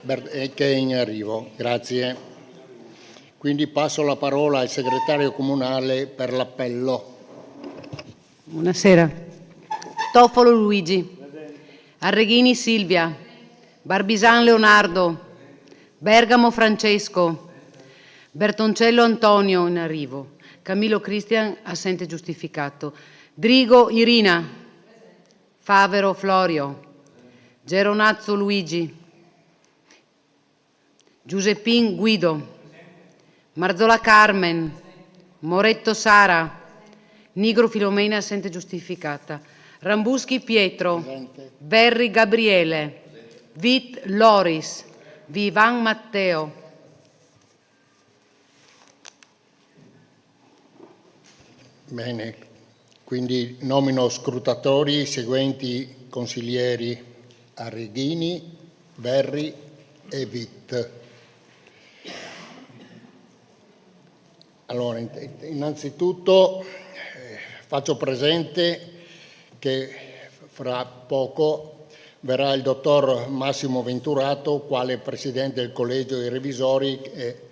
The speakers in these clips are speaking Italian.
Che è in arrivo, grazie. Quindi passo la parola al segretario comunale per l'appello. Buonasera. Toffolo Luigi. Arreghini Silvia. Barbisan Leonardo. Bergamo Francesco. Bertoncello Antonio in arrivo. Camillo Cristian assente giustificato. Drigo Irina. Favero Florio. Geronazzo Luigi. Giuseppin Guido. Marzola Carmen. Moretto Sara. Nigro Filomena assente giustificata. Rambuschi Pietro. Presente. Verri Gabriele. Vit Loris. Vivan Matteo. Bene, quindi nomino scrutatori i seguenti consiglieri: Arreghini, Verri e Vitt. Allora, innanzitutto faccio presente che fra poco verrà il dottor Massimo Venturato, quale presidente del Collegio dei Revisori, che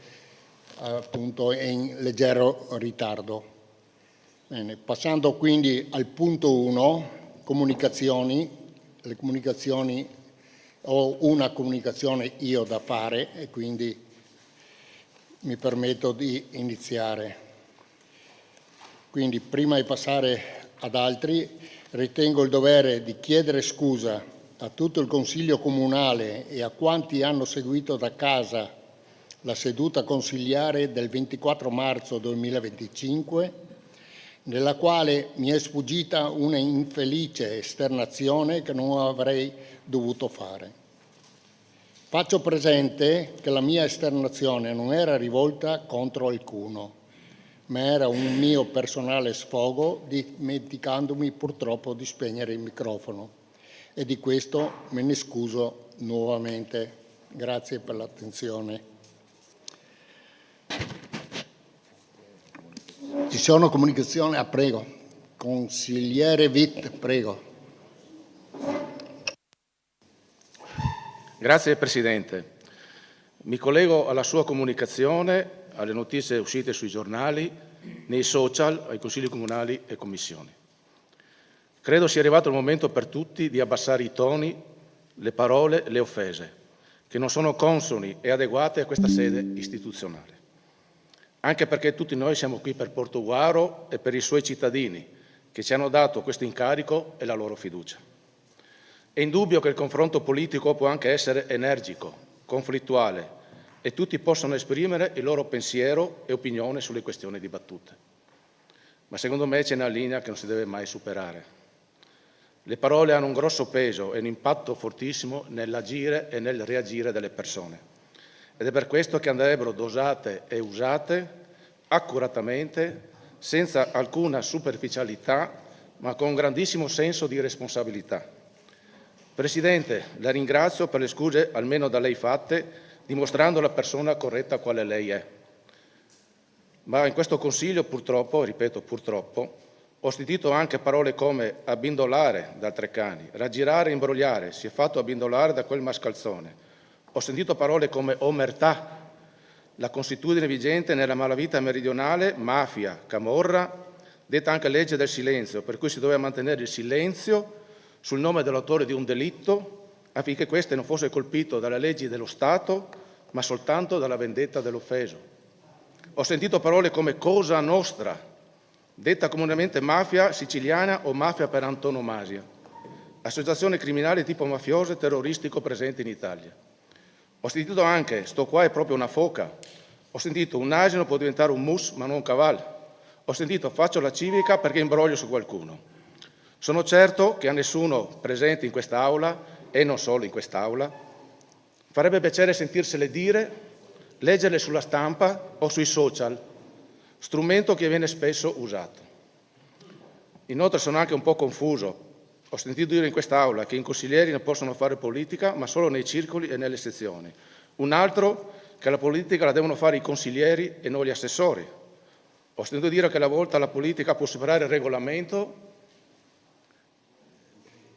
appunto è in leggero ritardo. Bene, passando quindi al punto 1, comunicazioni. Le comunicazioni, ho una comunicazione io da fare e quindi mi permetto di iniziare. Quindi, prima di passare ad altri, ritengo il dovere di chiedere scusa a tutto il Consiglio Comunale e a quanti hanno seguito da casa la seduta consigliare del 24 marzo 2025, nella quale mi è sfuggita una infelice esternazione che non avrei dovuto fare. Faccio presente che la mia esternazione non era rivolta contro alcuno, ma era un mio personale sfogo, dimenticandomi purtroppo di spegnere il microfono, e di questo me ne scuso nuovamente. Grazie per l'attenzione. Ci sono comunicazioni? Prego. Consigliere Vitt, prego. Grazie Presidente. Mi collego alla sua comunicazione, alle notizie uscite sui giornali, nei social, ai consigli comunali e commissioni. Credo sia arrivato il momento per tutti di abbassare i toni, le parole, le offese, che non sono consoni e adeguate a questa sede istituzionale. Anche perché tutti noi siamo qui per Portogruaro e per i suoi cittadini, che ci hanno dato questo incarico e la loro fiducia. È indubbio che il confronto politico può anche essere energico, conflittuale e tutti possono esprimere il loro pensiero e opinione sulle questioni dibattute. Ma secondo me c'è una linea che non si deve mai superare. Le parole hanno un grosso peso e un impatto fortissimo nell'agire e nel reagire delle persone. Ed è per questo che andrebbero dosate e usate accuratamente, senza alcuna superficialità, ma con un grandissimo senso di responsabilità. Presidente, la ringrazio per le scuse almeno da lei fatte, dimostrando la persona corretta quale lei è. Ma in questo Consiglio purtroppo, ripeto purtroppo, ho sentito anche parole come abbindolare da Treccani, raggirare e imbrogliare, si è fatto abbindolare da quel mascalzone. Ho sentito parole come omertà, la consuetudine vigente nella malavita meridionale, mafia, camorra, detta anche legge del silenzio, per cui si doveva mantenere il silenzio sul nome dell'autore di un delitto affinché questo non fosse colpito dalle leggi dello Stato, ma soltanto dalla vendetta dell'offeso. Ho sentito parole come Cosa Nostra, detta comunemente mafia siciliana o mafia per antonomasia, associazione criminale tipo mafioso e terroristico presente in Italia. Ho sentito anche sto qua è proprio una foca, ho sentito un asino può diventare un mus ma non un cavallo, ho sentito faccio la civica perché imbroglio su qualcuno. Sono certo che a nessuno presente in quest'Aula, e non solo in quest'Aula, farebbe piacere sentirsele dire, leggerle sulla stampa o sui social, strumento che viene spesso usato. Inoltre sono anche un po' confuso. Ho sentito dire in quest'Aula che i consiglieri non possono fare politica, ma solo nei circoli e nelle sezioni. Un altro che la politica la devono fare i consiglieri e non gli assessori. Ho sentito dire che una volta la politica può superare il regolamento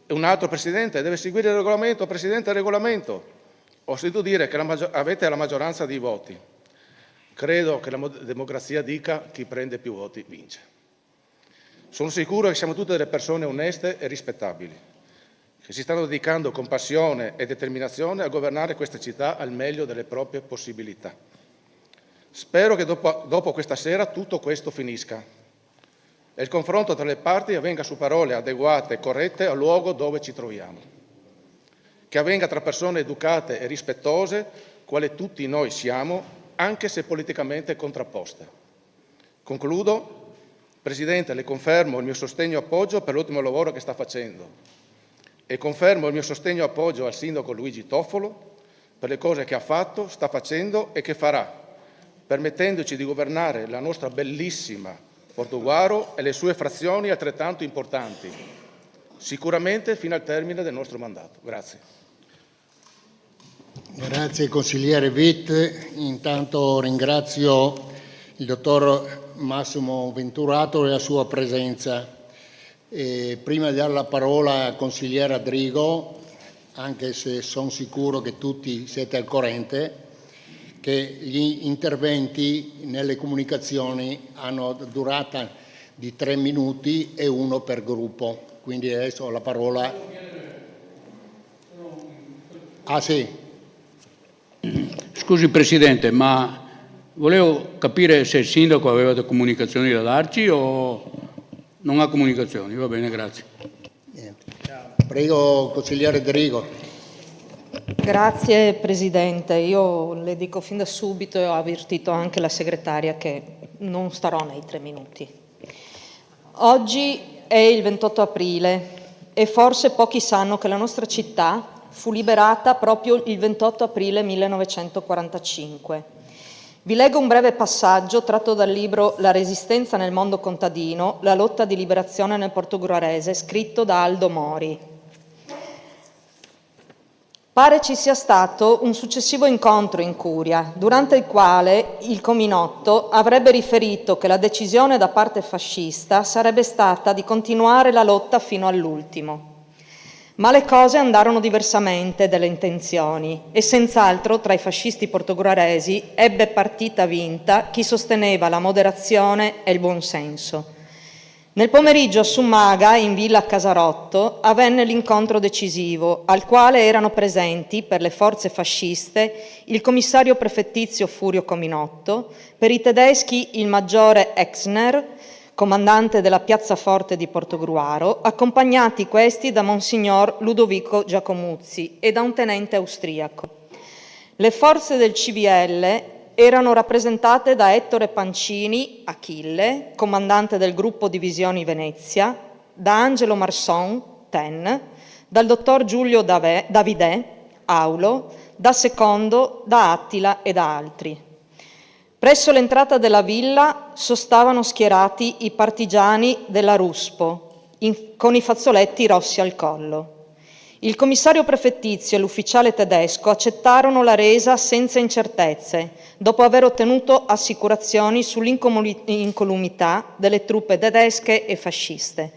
e un altro Presidente deve seguire il regolamento, Presidente, il regolamento. Ho sentito dire che avete la maggioranza dei voti. Credo che la democrazia dica chi prende più voti vince. Sono sicuro che siamo tutte delle persone oneste e rispettabili, che si stanno dedicando con passione e determinazione a governare questa città al meglio delle proprie possibilità. Spero che dopo questa sera tutto questo finisca e il confronto tra le parti avvenga su parole adeguate e corrette al luogo dove ci troviamo, che avvenga tra persone educate e rispettose, quale tutti noi siamo, anche se politicamente contrapposte. Concludo. Presidente, le confermo il mio sostegno e appoggio per l'ultimo lavoro che sta facendo e confermo il mio sostegno e appoggio al sindaco Luigi Toffolo per le cose che ha fatto, sta facendo e che farà, permettendoci di governare la nostra bellissima Portogruaro e le sue frazioni altrettanto importanti, sicuramente fino al termine del nostro mandato. Grazie. Grazie consigliere Witt. Intanto ringrazio il dottor Massimo Venturato e la sua presenza. E prima di dare la parola al consigliere Adrigo, anche se sono sicuro che tutti siete al corrente, che gli interventi nelle comunicazioni hanno durata di 3 minuti e 1 per gruppo. Quindi adesso la parola. Ah sì. Scusi Presidente, ma volevo capire se il sindaco aveva delle comunicazioni da darci o non ha comunicazioni. Va bene, grazie. Prego, consigliere Drigo. Grazie Presidente, io le dico fin da subito e ho avvertito anche la segretaria che non starò nei 3 minuti. Oggi è il 28 aprile e forse pochi sanno che la nostra città fu liberata proprio il 28 aprile 1945. Vi leggo un breve passaggio tratto dal libro La resistenza nel mondo contadino, la lotta di liberazione nel portogruarese, scritto da Aldo Mori. Pare ci sia stato un successivo incontro in Curia, durante il quale il Cominotto avrebbe riferito che la decisione da parte fascista sarebbe stata di continuare la lotta fino all'ultimo. Ma le cose andarono diversamente dalle intenzioni e senz'altro tra i fascisti portogruaresi ebbe partita vinta chi sosteneva la moderazione e il buonsenso. Nel pomeriggio a Summaga, in villa Casarotto, avvenne l'incontro decisivo, al quale erano presenti per le forze fasciste il commissario prefettizio Furio Cominotto, per i tedeschi il maggiore Exner, comandante della piazzaforte di Portogruaro, accompagnati questi da Monsignor Ludovico Giacomuzzi e da un tenente austriaco. Le forze del CVL erano rappresentate da Ettore Pancini, Achille, comandante del gruppo Divisioni Venezia, da Angelo Marson, Ten, dal dottor Giulio Davidè, Aulo, da Secondo, da Attila e da altri. Presso l'entrata della villa sostavano schierati i partigiani della Ruspo, con i fazzoletti rossi al collo. Il commissario prefettizio e l'ufficiale tedesco accettarono la resa senza incertezze, dopo aver ottenuto assicurazioni sull'incolumità delle truppe tedesche e fasciste.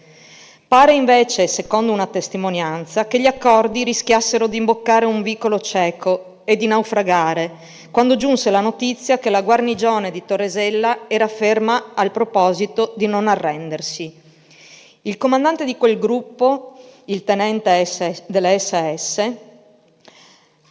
Pare invece, secondo una testimonianza, che gli accordi rischiassero di imboccare un vicolo cieco e di naufragare, quando giunse la notizia che la guarnigione di Torresella era ferma al proposito di non arrendersi. Il comandante di quel gruppo, il tenente delle SS,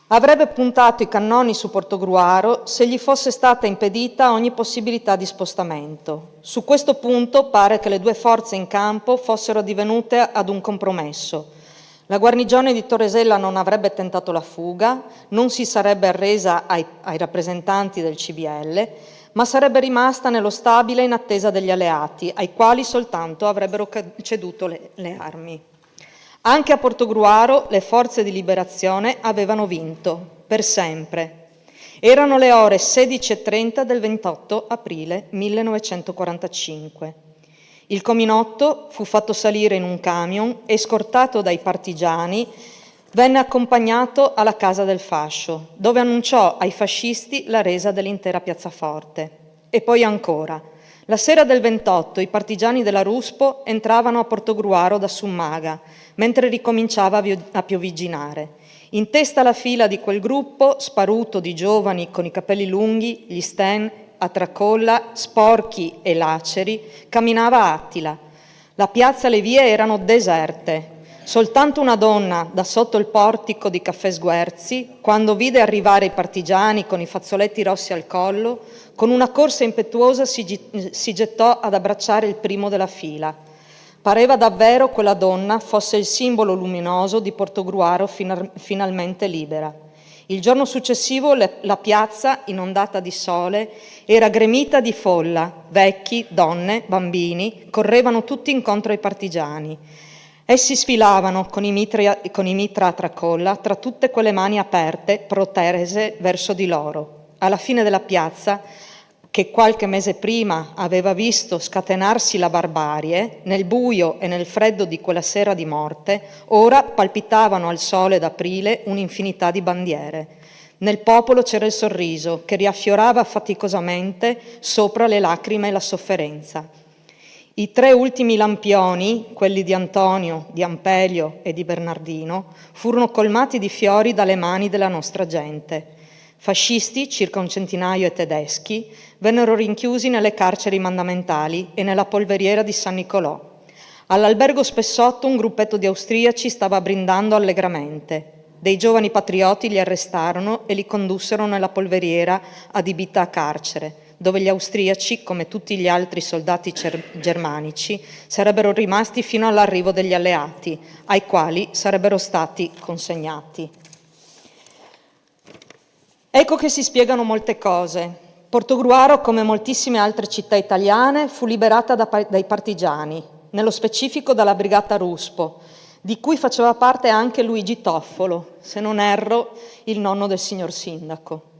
avrebbe puntato i cannoni su Portogruaro se gli fosse stata impedita ogni possibilità di spostamento. Su questo punto pare che le due forze in campo fossero divenute ad un compromesso. La guarnigione di Torresella non avrebbe tentato la fuga, non si sarebbe arresa ai rappresentanti del CVL, ma sarebbe rimasta nello stabile in attesa degli alleati, ai quali soltanto avrebbero ceduto le armi. Anche a Portogruaro le forze di liberazione avevano vinto, per sempre. Erano le ore 16:30 del 28 aprile 1945. Il Cominotto fu fatto salire in un camion e, scortato dai partigiani, venne accompagnato alla casa del fascio, dove annunciò ai fascisti la resa dell'intera piazzaforte. E poi ancora. La sera del 28 i partigiani della Ruspo entravano a Portogruaro da Summaga, mentre ricominciava a piovigginare. In testa alla fila di quel gruppo sparuto di giovani con i capelli lunghi, gli sten, a tracolla, sporchi e laceri, camminava Attila. La piazza e le vie erano deserte. Soltanto una donna da sotto il portico di Caffè Sguerzi, quando vide arrivare i partigiani con i fazzoletti rossi al collo, con una corsa impetuosa si gettò ad abbracciare il primo della fila. Pareva davvero quella donna fosse il simbolo luminoso di Portogruaro finalmente libera. Il giorno successivo la piazza, inondata di sole, era gremita di folla. Vecchi, donne, bambini correvano tutti incontro ai partigiani. Essi sfilavano con i mitra a tracolla tra tutte quelle mani aperte, protese verso di loro. Alla fine della piazza, che qualche mese prima aveva visto scatenarsi la barbarie, nel buio e nel freddo di quella sera di morte, ora palpitavano al sole d'aprile un'infinità di bandiere. Nel popolo c'era il sorriso che riaffiorava faticosamente sopra le lacrime e la sofferenza. I 3 ultimi lampioni, quelli di Antonio, di Ampelio e di Bernardino, furono colmati di fiori dalle mani della nostra gente. Fascisti, circa un centinaio, e tedeschi vennero rinchiusi nelle carceri mandamentali e nella polveriera di San Nicolò. All'albergo Spessotto un gruppetto di austriaci stava brindando allegramente. Dei giovani patrioti li arrestarono e li condussero nella polveriera adibita a carcere, dove gli austriaci, come tutti gli altri soldati germanici, sarebbero rimasti fino all'arrivo degli alleati, ai quali sarebbero stati consegnati. Ecco che si spiegano molte cose. Portogruaro, come moltissime altre città italiane, fu liberata dai partigiani, nello specifico dalla Brigata Ruspo, di cui faceva parte anche Luigi Toffolo, se non erro il nonno del signor sindaco.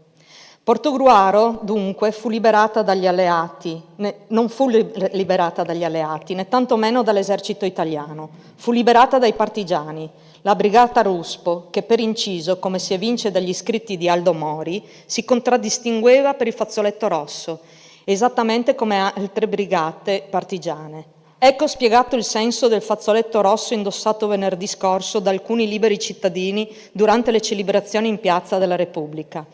Portogruaro, dunque, fu liberata dagli alleati, non fu liberata dagli alleati, né tantomeno dall'esercito italiano, fu liberata dai partigiani. La Brigata Ruspo, che per inciso, come si evince dagli scritti di Aldo Mori, si contraddistingueva per il fazzoletto rosso, esattamente come altre brigate partigiane. Ecco spiegato il senso del fazzoletto rosso indossato venerdì scorso da alcuni liberi cittadini durante le celebrazioni in Piazza della Repubblica.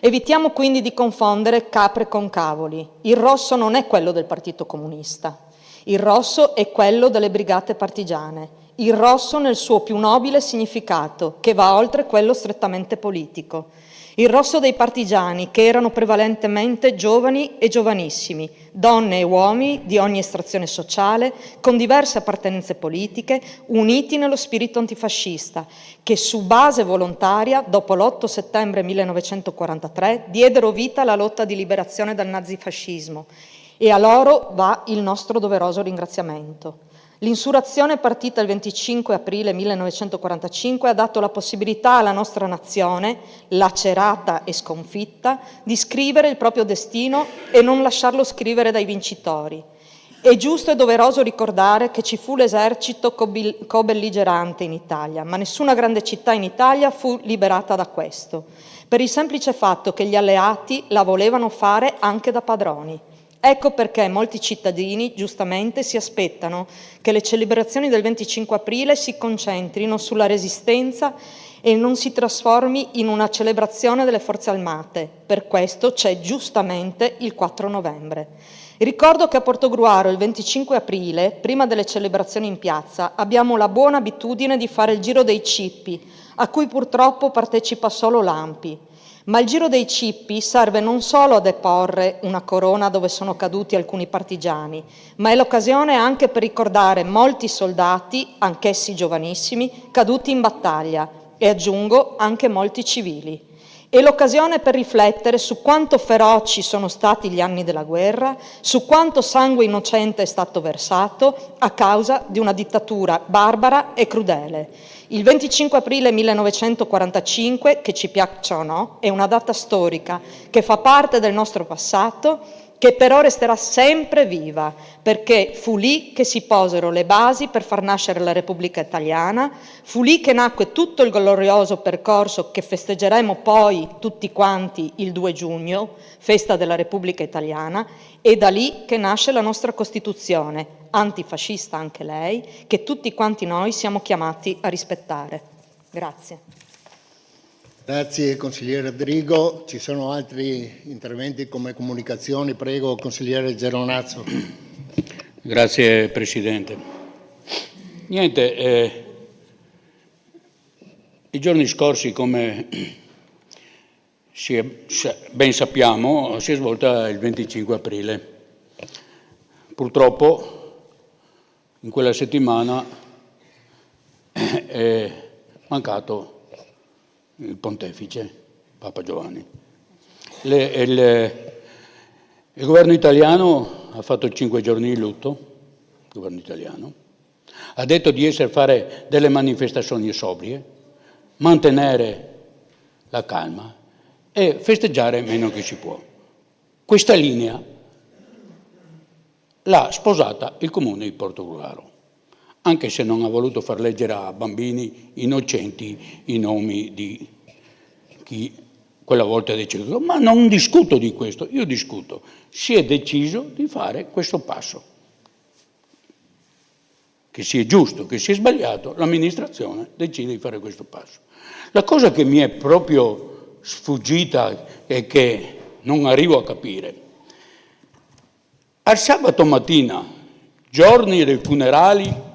Evitiamo quindi di confondere capre con cavoli. Il rosso non è quello del Partito Comunista. Il rosso è quello delle brigate partigiane. Il rosso nel suo più nobile significato, che va oltre quello strettamente politico. Il rosso dei partigiani, che erano prevalentemente giovani e giovanissimi, donne e uomini di ogni estrazione sociale, con diverse appartenenze politiche, uniti nello spirito antifascista, che su base volontaria, dopo l'8 settembre 1943, diedero vita alla lotta di liberazione dal nazifascismo, e a loro va il nostro doveroso ringraziamento. L'insurrezione partita il 25 aprile 1945 ha dato la possibilità alla nostra nazione, lacerata e sconfitta, di scrivere il proprio destino e non lasciarlo scrivere dai vincitori. È giusto e doveroso ricordare che ci fu l'esercito co-belligerante in Italia, ma nessuna grande città in Italia fu liberata da questo, per il semplice fatto che gli alleati la volevano fare anche da padroni. Ecco perché molti cittadini, giustamente, si aspettano che le celebrazioni del 25 aprile si concentrino sulla resistenza e non si trasformi in una celebrazione delle forze armate. Per questo c'è giustamente il 4 novembre. Ricordo che a Portogruaro il 25 aprile, prima delle celebrazioni in piazza, abbiamo la buona abitudine di fare il giro dei cippi, a cui purtroppo partecipa solo l'ANPI. Ma il giro dei cippi serve non solo a deporre una corona dove sono caduti alcuni partigiani, ma è l'occasione anche per ricordare molti soldati, anch'essi giovanissimi, caduti in battaglia, e aggiungo anche molti civili. È l'occasione per riflettere su quanto feroci sono stati gli anni della guerra, su quanto sangue innocente è stato versato a causa di una dittatura barbara e crudele. Il 25 aprile 1945, che ci piaccia o no, è una data storica che fa parte del nostro passato, che però resterà sempre viva, perché fu lì che si posero le basi per far nascere la Repubblica Italiana, fu lì che nacque tutto il glorioso percorso che festeggeremo poi tutti quanti il 2 giugno, festa della Repubblica Italiana, e da lì che nasce la nostra Costituzione, antifascista anche lei, che tutti quanti noi siamo chiamati a rispettare. Grazie. Grazie consigliere Rodrigo. Ci sono altri interventi come comunicazioni? Prego, consigliere Geronazzo. Grazie Presidente. Niente, i giorni scorsi, come ben sappiamo, si è svolta il 25 aprile. Purtroppo in quella settimana è mancato il pontefice Papa Giovanni. Il governo italiano ha fatto 5 giorni di lutto, il governo italiano, ha detto di fare delle manifestazioni sobrie, mantenere la calma e festeggiare meno che si può. Questa linea l'ha sposata il Comune di Portogruaro, anche se non ha voluto far leggere a bambini innocenti i nomi di chi quella volta ha deciso. Ma non discuto di questo, io discuto. Si è deciso di fare questo passo. Che sia giusto, che sia sbagliato, l'amministrazione decide di fare questo passo. La cosa che mi è proprio sfuggita e che non arrivo a capire, al sabato mattina, giorni dei funerali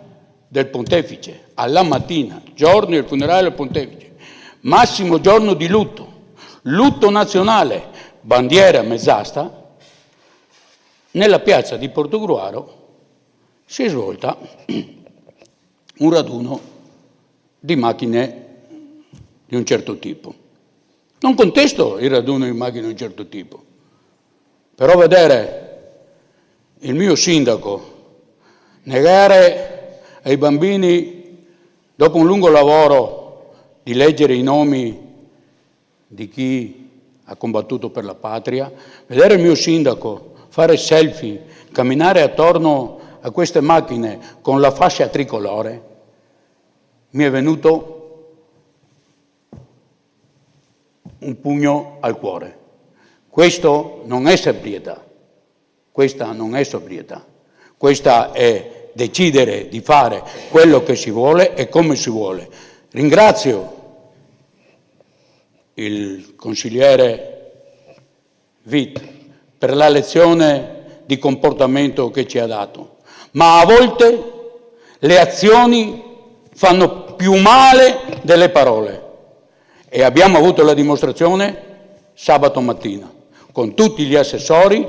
del pontefice, alla mattina, giorni del funerale del pontefice, massimo giorno di lutto, lutto nazionale, bandiera mezz'asta, nella piazza di Portogruaro si è svolta un raduno di macchine di un certo tipo. Non contesto il raduno di macchine di un certo tipo, però vedere il mio sindaco negare ai bambini, dopo un lungo lavoro, di leggere i nomi di chi ha combattuto per la patria, vedere il mio sindaco fare selfie, camminare attorno a queste macchine con la fascia tricolore, mi è venuto un pugno al cuore. Questo non è sobrietà, questa non è sobrietà, questa è decidere di fare quello che si vuole e come si vuole. Ringrazio il consigliere Witt per la lezione di comportamento che ci ha dato, ma a volte le azioni fanno più male delle parole e abbiamo avuto la dimostrazione sabato mattina con tutti gli assessori,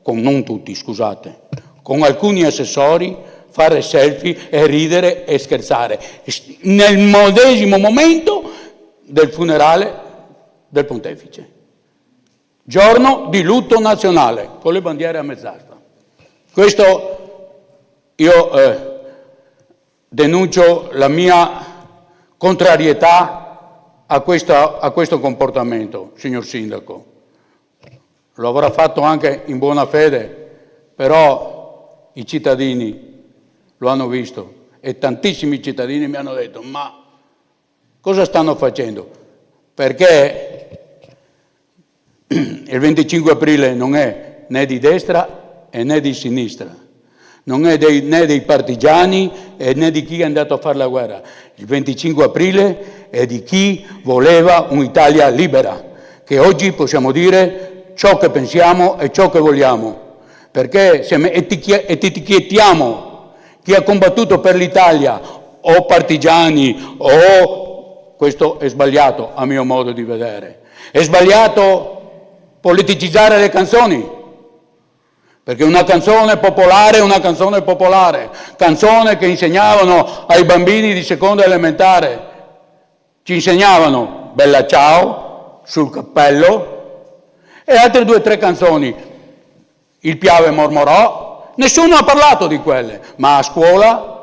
non tutti, scusate, con alcuni assessori, fare selfie e ridere e scherzare nel medesimo momento del funerale del pontefice. Giorno di lutto nazionale con le bandiere a mezz'asta. Questo io denuncio la mia contrarietà a questo comportamento, signor Sindaco. Lo avrà fatto anche in buona fede, però i cittadini lo hanno visto e tantissimi cittadini mi hanno detto: ma cosa stanno facendo? Perché il 25 aprile non è né di destra né di sinistra, non è né dei partigiani né di chi è andato a fare la guerra. Il 25 aprile è di chi voleva un'Italia libera, che oggi possiamo dire ciò che pensiamo e ciò che vogliamo, perché se etichettiamo chi ha combattuto per l'Italia o partigiani o... questo è sbagliato a mio modo di vedere. È sbagliato politicizzare le canzoni, perché una canzone popolare è una canzone popolare, canzone che insegnavano ai bambini di seconda elementare, ci insegnavano Bella ciao, Sul cappello e altre 2 o 3 canzoni, Il Piave mormorò, nessuno ha parlato di quelle, ma a scuola,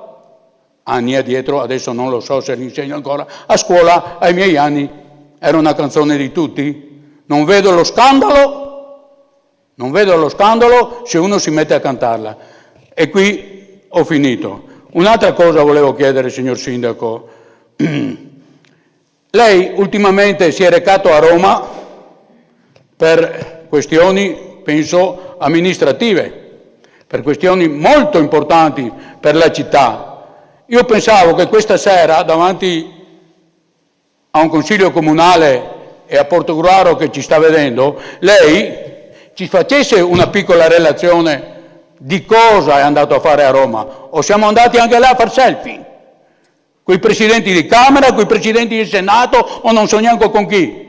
anni addietro, adesso non lo so se li insegno ancora, a scuola ai miei anni era una canzone di tutti, non vedo lo scandalo se uno si mette a cantarla. E qui ho finito. Un'altra cosa volevo chiedere, signor Sindaco. Lei ultimamente si è recato a Roma per questioni, penso, amministrative, per questioni molto importanti per la città. Io pensavo che questa sera, davanti a un consiglio comunale e a Portogruaro che ci sta vedendo, lei ci facesse una piccola relazione di cosa è andato a fare a Roma, o siamo andati anche là a far selfie, con i presidenti di Camera, con i presidenti di Senato, o non so neanche con chi.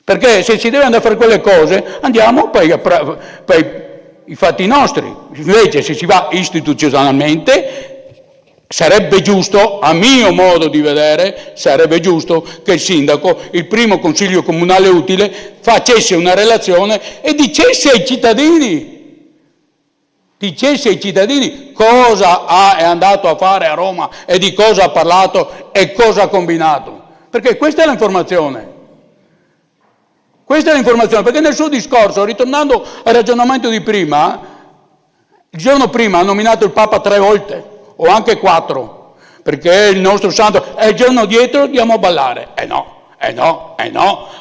Perché se si deve andare a fare quelle cose, andiamo per i fatti nostri. Invece se si va istituzionalmente, sarebbe giusto, a mio modo di vedere, sarebbe giusto che il sindaco, il primo consiglio comunale utile, facesse una relazione e dicesse ai cittadini cosa è andato a fare a Roma e di cosa ha parlato e cosa ha combinato. Perché questa è l'informazione. Questa è l'informazione, perché nel suo discorso, ritornando al ragionamento di prima, il giorno prima ha nominato il Papa 3 volte, o anche 4, perché il nostro santo, e il giorno dietro andiamo a ballare. No,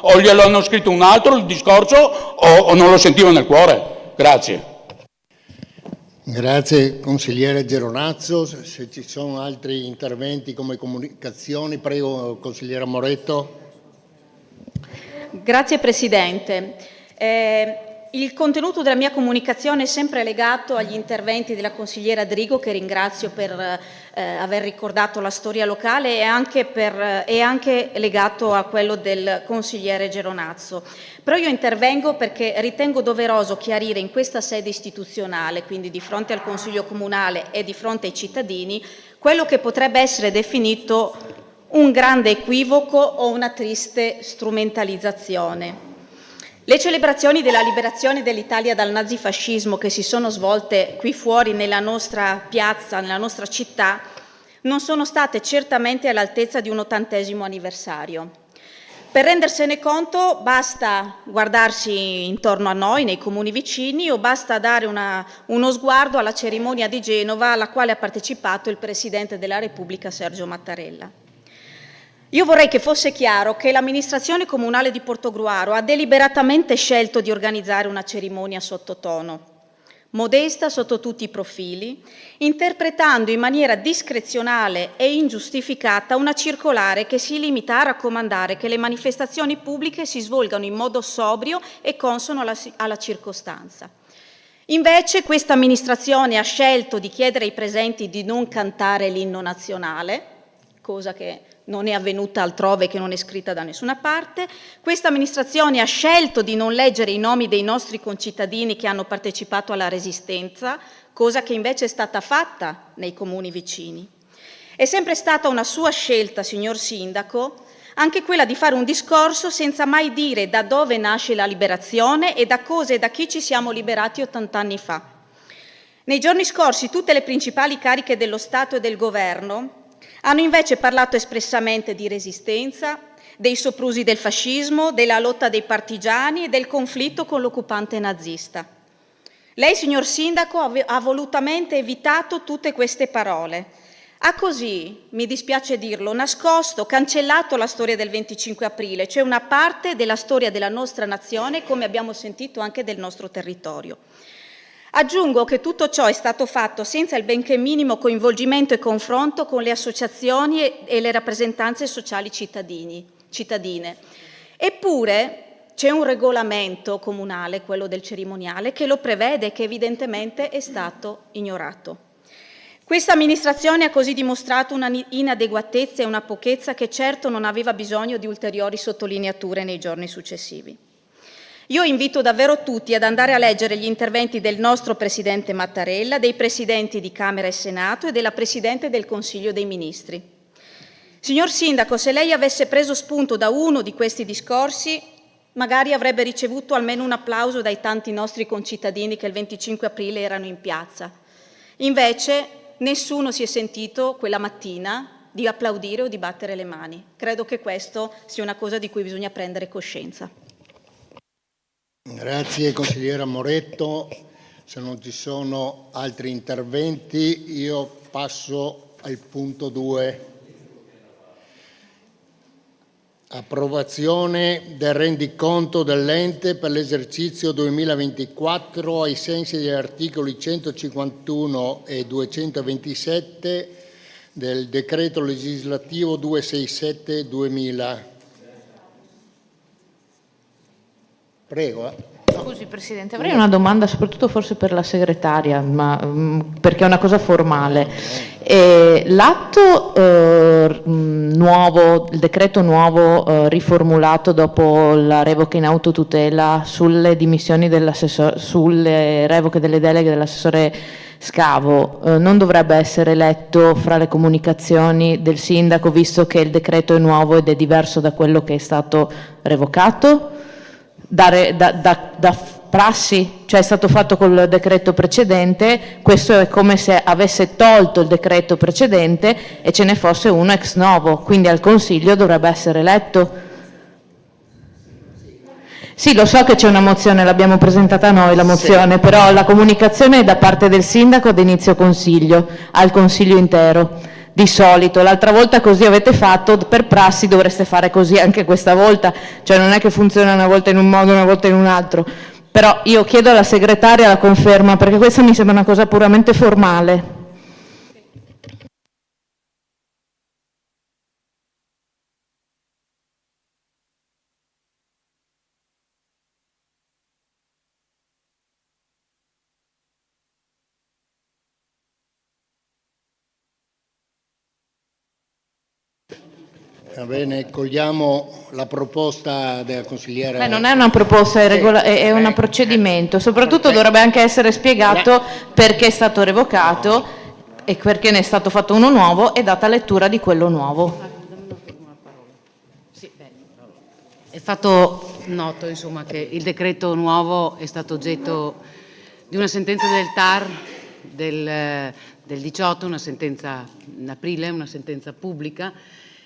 o glielo hanno scritto un altro il discorso, o non lo sentiva nel cuore. Grazie. Grazie consigliere Geronazzo. Se ci sono altri interventi come comunicazioni, prego consigliera Moretto. Grazie Presidente. Il contenuto della mia comunicazione è sempre legato agli interventi della consigliera Drigo, che ringrazio per aver ricordato la storia locale, e anche legato a quello del consigliere Geronazzo. Però io intervengo perché ritengo doveroso chiarire in questa sede istituzionale, quindi di fronte al Consiglio Comunale e di fronte ai cittadini, quello che potrebbe essere definito un grande equivoco o una triste strumentalizzazione. Le celebrazioni della liberazione dell'Italia dal nazifascismo che si sono svolte qui fuori nella nostra piazza, nella nostra città, non sono state certamente all'altezza di un 80° anniversario. Per rendersene conto basta guardarsi intorno a noi, nei comuni vicini, o basta dare uno sguardo alla cerimonia di Genova alla quale ha partecipato il Presidente della Repubblica Sergio Mattarella. Io vorrei che fosse chiaro che l'amministrazione comunale di Portogruaro ha deliberatamente scelto di organizzare una cerimonia sottotono, modesta sotto tutti i profili, interpretando in maniera discrezionale e ingiustificata una circolare che si limita a raccomandare che le manifestazioni pubbliche si svolgano in modo sobrio e consono alla circostanza. Invece questa amministrazione ha scelto di chiedere ai presenti di non cantare l'inno nazionale, cosa che non è avvenuta altrove, che non è scritta da nessuna parte. Questa amministrazione ha scelto di non leggere i nomi dei nostri concittadini che hanno partecipato alla Resistenza, cosa che invece è stata fatta nei comuni vicini. È sempre stata una sua scelta, signor Sindaco, anche quella di fare un discorso senza mai dire da dove nasce la liberazione e da cosa e da chi ci siamo liberati 80 anni fa. Nei giorni scorsi tutte le principali cariche dello Stato e del Governo hanno invece parlato espressamente di resistenza, dei soprusi del fascismo, della lotta dei partigiani e del conflitto con l'occupante nazista. Lei, signor Sindaco, ha volutamente evitato tutte queste parole. Ha così, mi dispiace dirlo, nascosto, cancellato la storia del 25 aprile, cioè una parte della storia della nostra nazione, come abbiamo sentito anche del nostro territorio. Aggiungo che tutto ciò è stato fatto senza il benché minimo coinvolgimento e confronto con le associazioni e le rappresentanze sociali cittadine. Eppure c'è un regolamento comunale, quello del cerimoniale, che lo prevede e che evidentemente è stato ignorato. Questa amministrazione ha così dimostrato una inadeguatezza e una pochezza che certo non aveva bisogno di ulteriori sottolineature nei giorni successivi. Io invito davvero tutti ad andare a leggere gli interventi del nostro Presidente Mattarella, dei Presidenti di Camera e Senato e della Presidente del Consiglio dei Ministri. Signor Sindaco, se lei avesse preso spunto da uno di questi discorsi, magari avrebbe ricevuto almeno un applauso dai tanti nostri concittadini che il 25 aprile erano in piazza. Invece nessuno si è sentito quella mattina di applaudire o di battere le mani. Credo che questo sia una cosa di cui bisogna prendere coscienza. Grazie consigliera Moretto. Se non ci sono altri interventi, io passo al punto 2. Approvazione del rendiconto dell'ente per l'esercizio 2024 ai sensi degli articoli 151 e 227 del decreto legislativo 267/2000. Prego. Scusi Presidente, avrei una domanda soprattutto forse per la segretaria, perché è una cosa formale. L'atto nuovo, il decreto nuovo riformulato dopo la revoca in autotutela sulle dimissioni dell'assessore, sulle revoche delle deleghe dell'assessore Scavo, non dovrebbe essere letto fra le comunicazioni del sindaco, visto che il decreto è nuovo ed è diverso da quello che è stato revocato? Da prassi, cioè è stato fatto col decreto precedente, questo è come se avesse tolto il decreto precedente e ce ne fosse uno ex novo, quindi al Consiglio dovrebbe essere letto. Sì, lo so che c'è una mozione, l'abbiamo presentata noi la mozione, sì. Però la comunicazione è da parte del sindaco ad inizio Consiglio, al Consiglio intero. Di solito, l'altra volta così avete fatto, per prassi dovreste fare così anche questa volta, cioè non è che funziona una volta in un modo e una volta in un altro, però io chiedo alla segretaria la conferma, perché questa mi sembra una cosa puramente formale. Va bene, cogliamo la proposta della consigliera. Non è una proposta, è un procedimento, soprattutto dovrebbe anche essere spiegato perché è stato revocato e perché ne è stato fatto uno nuovo e data lettura di quello nuovo. È fatto noto, insomma, che il decreto nuovo è stato oggetto di una sentenza del TAR del 18, una sentenza in aprile, una sentenza pubblica.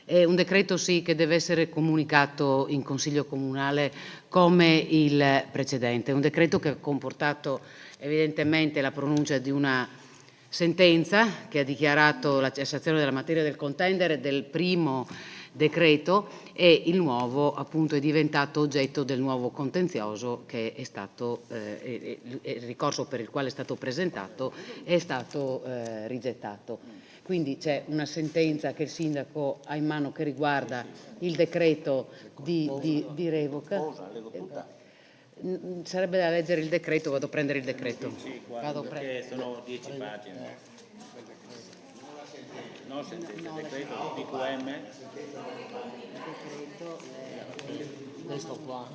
È un decreto sì che deve essere comunicato in Consiglio Comunale come il precedente, un decreto che ha comportato evidentemente la pronuncia di una sentenza che ha dichiarato la cessazione della materia del contendere del primo decreto e il nuovo appunto è diventato oggetto del nuovo contenzioso che è stato, il ricorso per il quale è stato presentato è stato rigettato. Quindi c'è una sentenza che il sindaco ha in mano che riguarda il decreto di revoca. Sarebbe da leggere il decreto, vado a prendere il decreto. Perché sono 10 pagine. No, sentenza, decreto PQM. Questo qua?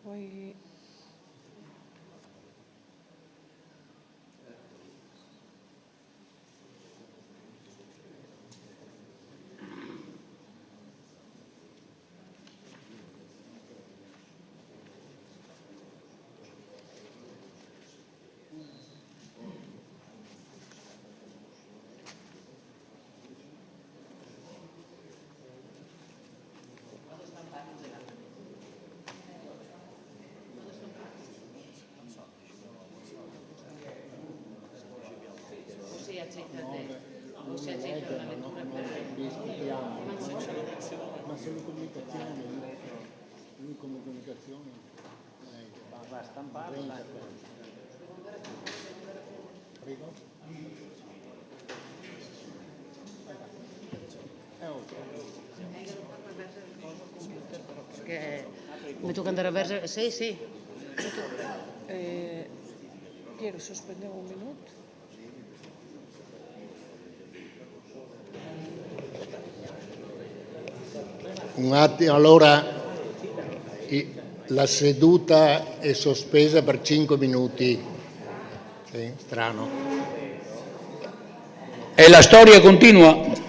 Poi o si accetta una lettura Ma solo comunicazioni, lui come comunicazione Va a stamparla. Prego. Perché mi tocca andare a verso. Sì. Piero, sospendiamo un minuto. Un attimo, allora la seduta è sospesa per 5 minuti. Sì, strano. E la storia continua.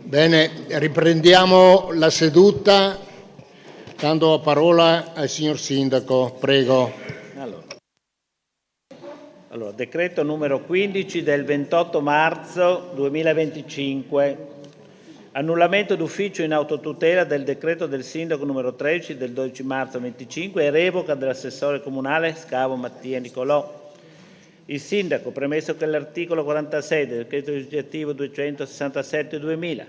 Bene, riprendiamo la seduta, dando la parola al signor Sindaco. Prego. Allora, decreto numero 15 del 28 marzo 2025. Annullamento d'ufficio in autotutela del decreto del Sindaco numero 13 del 12 marzo 25 e revoca dell'assessore comunale Scavo Mattia Nicolò. Il Sindaco, premesso che l'articolo 46 del decreto legislativo 267/2000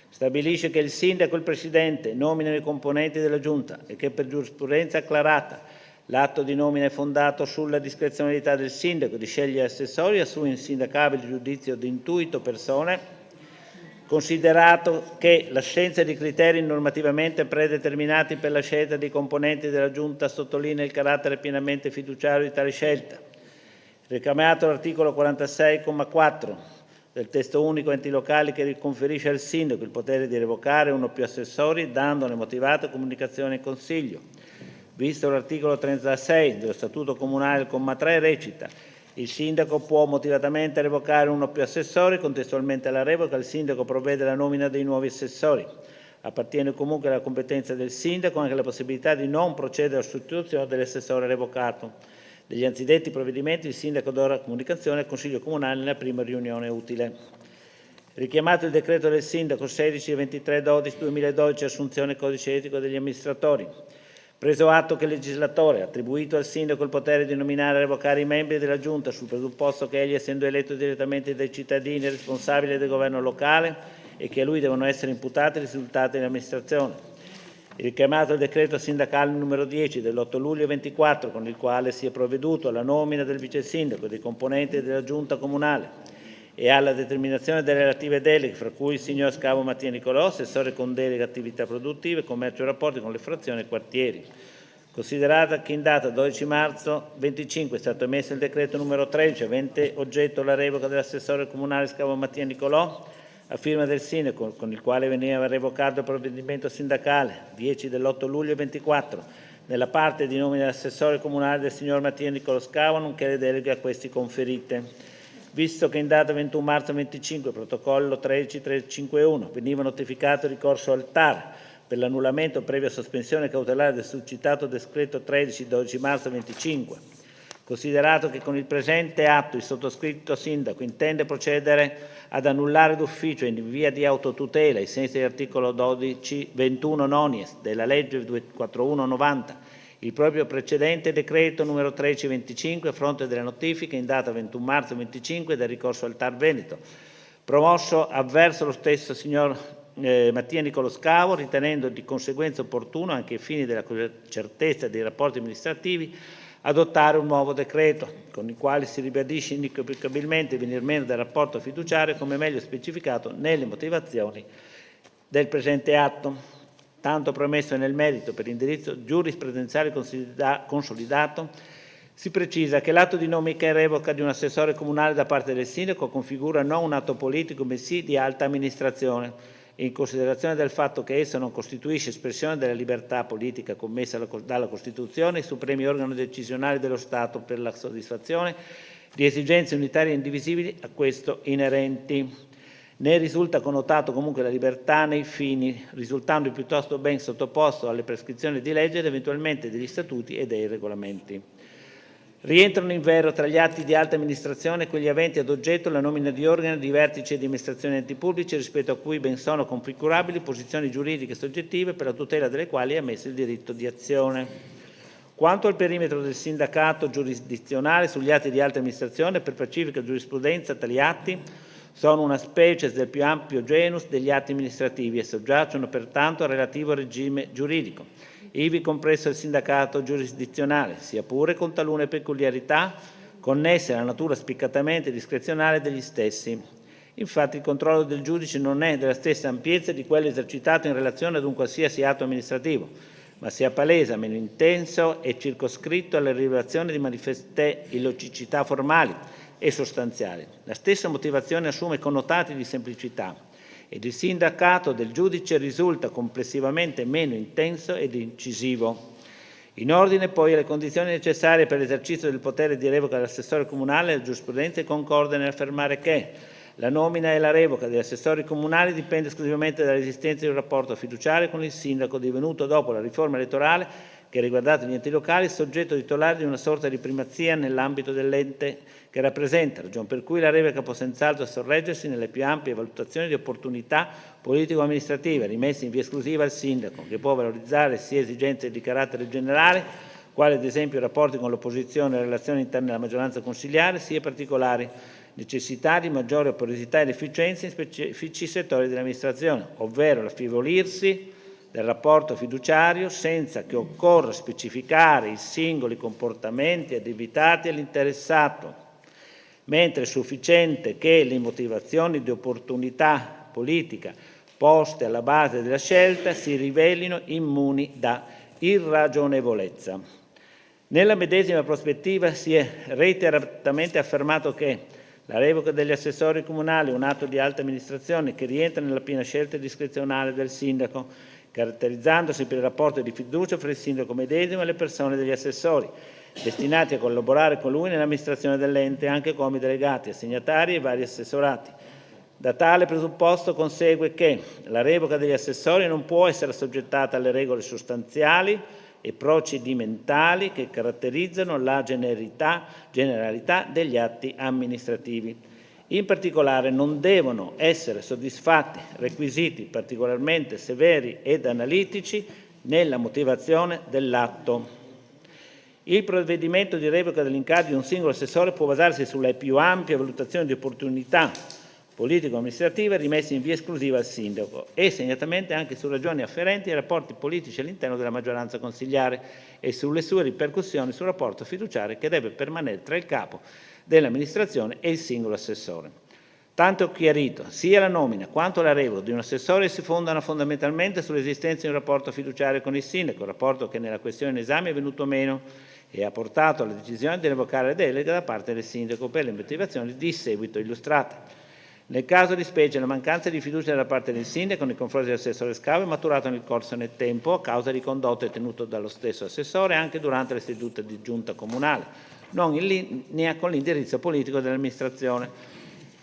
stabilisce che il Sindaco e il Presidente nominano i componenti della Giunta e che per giurisprudenza acclarata l'atto di nomina è fondato sulla discrezionalità del Sindaco di scegliere assessori a suo insindacabile giudizio di intuito persone, considerato che l'assenza di criteri normativamente predeterminati per la scelta dei componenti della Giunta sottolinea il carattere pienamente fiduciario di tale scelta. Richiamato l'articolo 46,4 del testo unico enti locali che riconferisce al Sindaco il potere di revocare uno o più assessori dandone motivata comunicazione in Consiglio. Visto l'articolo 36 dello Statuto Comunale, il comma 3 recita: il Sindaco può motivatamente revocare uno o più assessori, contestualmente alla revoca il Sindaco provvede alla nomina dei nuovi assessori. Appartiene comunque alla competenza del Sindaco anche la possibilità di non procedere alla sostituzione dell'assessore revocato. Degli anzidetti provvedimenti il Sindaco darà comunicazione al Consiglio Comunale nella prima riunione utile. Richiamato il decreto del Sindaco 16 e 23/12/2012, assunzione codice etico degli amministratori. Preso atto che il legislatore ha attribuito al Sindaco il potere di nominare e revocare i membri della Giunta sul presupposto che egli, essendo eletto direttamente dai cittadini, è responsabile del governo locale e che a lui devono essere imputati i risultati dell'amministrazione. Il richiamato il decreto sindacale numero 10 dell'8 luglio 24, con il quale si è provveduto alla nomina del vice sindaco e dei componenti della Giunta Comunale e alla determinazione delle relative deleghe, fra cui il signor Scavo Mattia Nicolò, assessore con delega attività produttive, commercio e rapporti con le frazioni e quartieri. Considerata che in data 12 marzo 25 è stato emesso il decreto numero 13, avente oggetto la revoca dell'assessore comunale Scavo Mattia Nicolò, a firma del Sindaco, con il quale veniva revocato il provvedimento sindacale 10 dell'8 luglio 24, nella parte di nomina dell'assessore comunale del signor Mattia Nicolò Scavo, nonché le deleghe a questi conferite. Visto che in data 21 marzo 25, protocollo 13351, veniva notificato il ricorso al TAR per l'annullamento previa sospensione cautelare del succitato decreto 13-12 marzo 25, considerato che con il presente atto il sottoscritto Sindaco intende procedere ad annullare d'ufficio in via di autotutela, ai sensi dell'articolo 21 nonies della legge 241/90, il proprio precedente decreto numero 1325 a fronte delle notifiche in data 21 marzo 25 del ricorso al TAR Veneto, promosso avverso lo stesso signor Mattia Nicolò Scavo, ritenendo di conseguenza opportuno, anche ai fini della certezza dei rapporti amministrativi, adottare un nuovo decreto, con il quale si ribadisce inequivocabilmente il venir meno del rapporto fiduciario, come meglio specificato nelle motivazioni del presente atto. Tanto premesso nel merito, per indirizzo giurisprudenziale consolidato, si precisa che l'atto di nomica e revoca di un assessore comunale da parte del Sindaco configura non un atto politico, bensì di alta amministrazione, in considerazione del fatto che esso non costituisce espressione della libertà politica commessa dalla Costituzione, i supremi organi decisionali dello Stato per la soddisfazione di esigenze unitarie e indivisibili a questo inerenti. Ne risulta connotato comunque la libertà nei fini, risultando piuttosto ben sottoposto alle prescrizioni di legge ed eventualmente degli statuti e dei regolamenti. Rientrano invero tra gli atti di alta amministrazione quelli aventi ad oggetto la nomina di organi di vertici e di amministrazione enti pubblici, rispetto a cui ben sono configurabili posizioni giuridiche soggettive per la tutela delle quali è ammesso il diritto di azione. Quanto al perimetro del sindacato giurisdizionale sugli atti di alta amministrazione, per pacifica giurisprudenza tali atti sono una specie del più ampio genus degli atti amministrativi e soggiacciono pertanto al relativo regime giuridico, ivi compreso il sindacato giurisdizionale, sia pure con talune peculiarità connesse alla natura spiccatamente discrezionale degli stessi. Infatti il controllo del giudice non è della stessa ampiezza di quello esercitato in relazione ad un qualsiasi atto amministrativo, ma sia palese, meno intenso e circoscritto alle rilevazioni di manifeste illogicità formali e sostanziali. La stessa motivazione assume connotati di semplicità ed il sindacato del giudice risulta complessivamente meno intenso ed incisivo. In ordine poi alle condizioni necessarie per l'esercizio del potere di revoca dell'assessore comunale, la giurisprudenza è concorde nell'affermare che, La nomina e la revoca degli assessori comunali dipende esclusivamente dall'esistenza di un rapporto fiduciario con il sindaco divenuto dopo la riforma elettorale che ha riguardato gli enti locali soggetto titolare di una sorta di primazia nell'ambito dell'ente che rappresenta, ragion per cui la revoca può senz'altro sorreggersi nelle più ampie valutazioni di opportunità politico-amministrative rimesse in via esclusiva al sindaco, che può valorizzare sia esigenze di carattere generale, quali ad esempio i rapporti con l'opposizione e le relazioni interne alla maggioranza consigliare, sia particolari necessità di maggiore operosità ed efficienza in specifici settori dell'amministrazione, ovvero l'affievolirsi del rapporto fiduciario senza che occorra specificare i singoli comportamenti addebitati all'interessato, mentre è sufficiente che le motivazioni di opportunità politica poste alla base della scelta si rivelino immuni da irragionevolezza. Nella medesima prospettiva si è reiteratamente affermato che la revoca degli assessori comunali è un atto di alta amministrazione che rientra nella piena scelta discrezionale del sindaco, caratterizzandosi per il rapporto di fiducia fra il sindaco medesimo e le persone degli assessori, destinati a collaborare con lui nell'amministrazione dell'ente, anche come delegati, assegnatari e vari assessorati. Da tale presupposto consegue che la revoca degli assessori non può essere assoggettata alle regole sostanziali e procedimentali che caratterizzano la generalità degli atti amministrativi. In particolare non devono essere soddisfatti requisiti particolarmente severi ed analitici nella motivazione dell'atto. Il provvedimento di revoca dell'incarico di un singolo assessore può basarsi sulle più ampie valutazioni di opportunità politico-amministrative rimesse in via esclusiva al sindaco e segnatamente anche su ragioni afferenti ai rapporti politici all'interno della maggioranza consigliare e sulle sue ripercussioni sul rapporto fiduciario che deve permanere tra il capo dell'amministrazione e il singolo assessore. Tanto chiarito, sia la nomina quanto la revoca di un assessore si fondano fondamentalmente sull'esistenza di un rapporto fiduciario con il sindaco, rapporto che nella questione in esame è venuto meno e ha portato alla decisione di revocare la delega da parte del sindaco per le motivazioni di seguito illustrate. Nel caso di specie, la mancanza di fiducia da parte del sindaco nei confronti dell'assessore Scavo è maturato nel corso nel tempo a causa di condotte tenute dallo stesso assessore anche durante le sedute di giunta comunale, non in linea con l'indirizzo politico dell'amministrazione,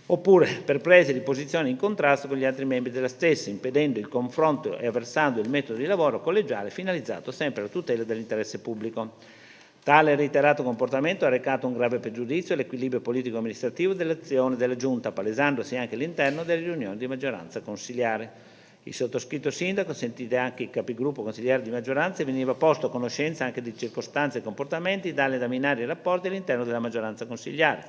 oppure per prese di posizione in contrasto con gli altri membri della stessa, impedendo il confronto e avversando il metodo di lavoro collegiale finalizzato sempre alla tutela dell'interesse pubblico. Tale reiterato comportamento ha recato un grave pregiudizio all'equilibrio politico-amministrativo dell'azione della Giunta, palesandosi anche all'interno delle riunioni di maggioranza consigliare. Il sottoscritto sindaco, sentite anche i capigruppo consigliari di maggioranza, veniva posto a conoscenza anche di circostanze e comportamenti tali da minare i rapporti all'interno della maggioranza consigliare,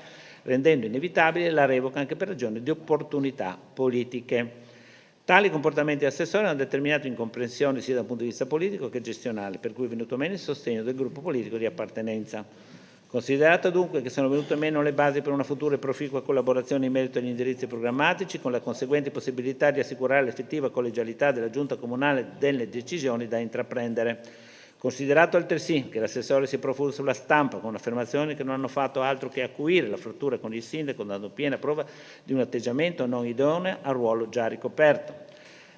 rendendo inevitabile la revoca anche per ragioni di opportunità politiche. Tali comportamenti dell'assessore hanno determinato incomprensioni sia dal punto di vista politico che gestionale, per cui è venuto meno il sostegno del gruppo politico di appartenenza. Considerato dunque che sono venute meno le basi per una futura e proficua collaborazione in merito agli indirizzi programmatici, con la conseguente possibilità di assicurare l'effettiva collegialità della Giunta Comunale delle decisioni da intraprendere. Considerato altresì che l'assessore si è profuso sulla stampa con affermazioni che non hanno fatto altro che acuire la frattura con il sindaco, dando piena prova di un atteggiamento non idoneo al ruolo già ricoperto.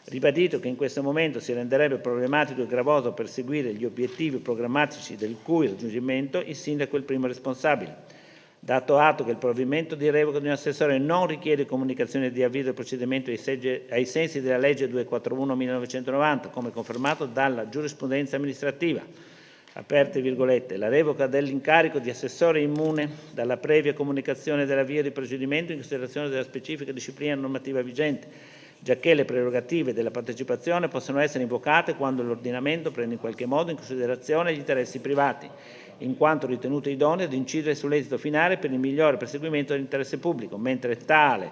Ribadito che in questo momento si renderebbe problematico e gravoso perseguire gli obiettivi programmatici del cui raggiungimento il sindaco è il primo responsabile. Dato atto che il provvedimento di revoca di un assessore non richiede comunicazione di avviso del procedimento ai sensi della legge 241/1990, come confermato dalla giurisprudenza amministrativa, aperte virgolette, la revoca dell'incarico di assessore immune dalla previa comunicazione dell'avvio di procedimento in considerazione della specifica disciplina normativa vigente, giacché le prerogative della partecipazione possono essere invocate quando l'ordinamento prende in qualche modo in considerazione gli interessi privati, in quanto ritenuto idoneo ad incidere sull'esito finale per il migliore perseguimento dell'interesse pubblico, mentre tale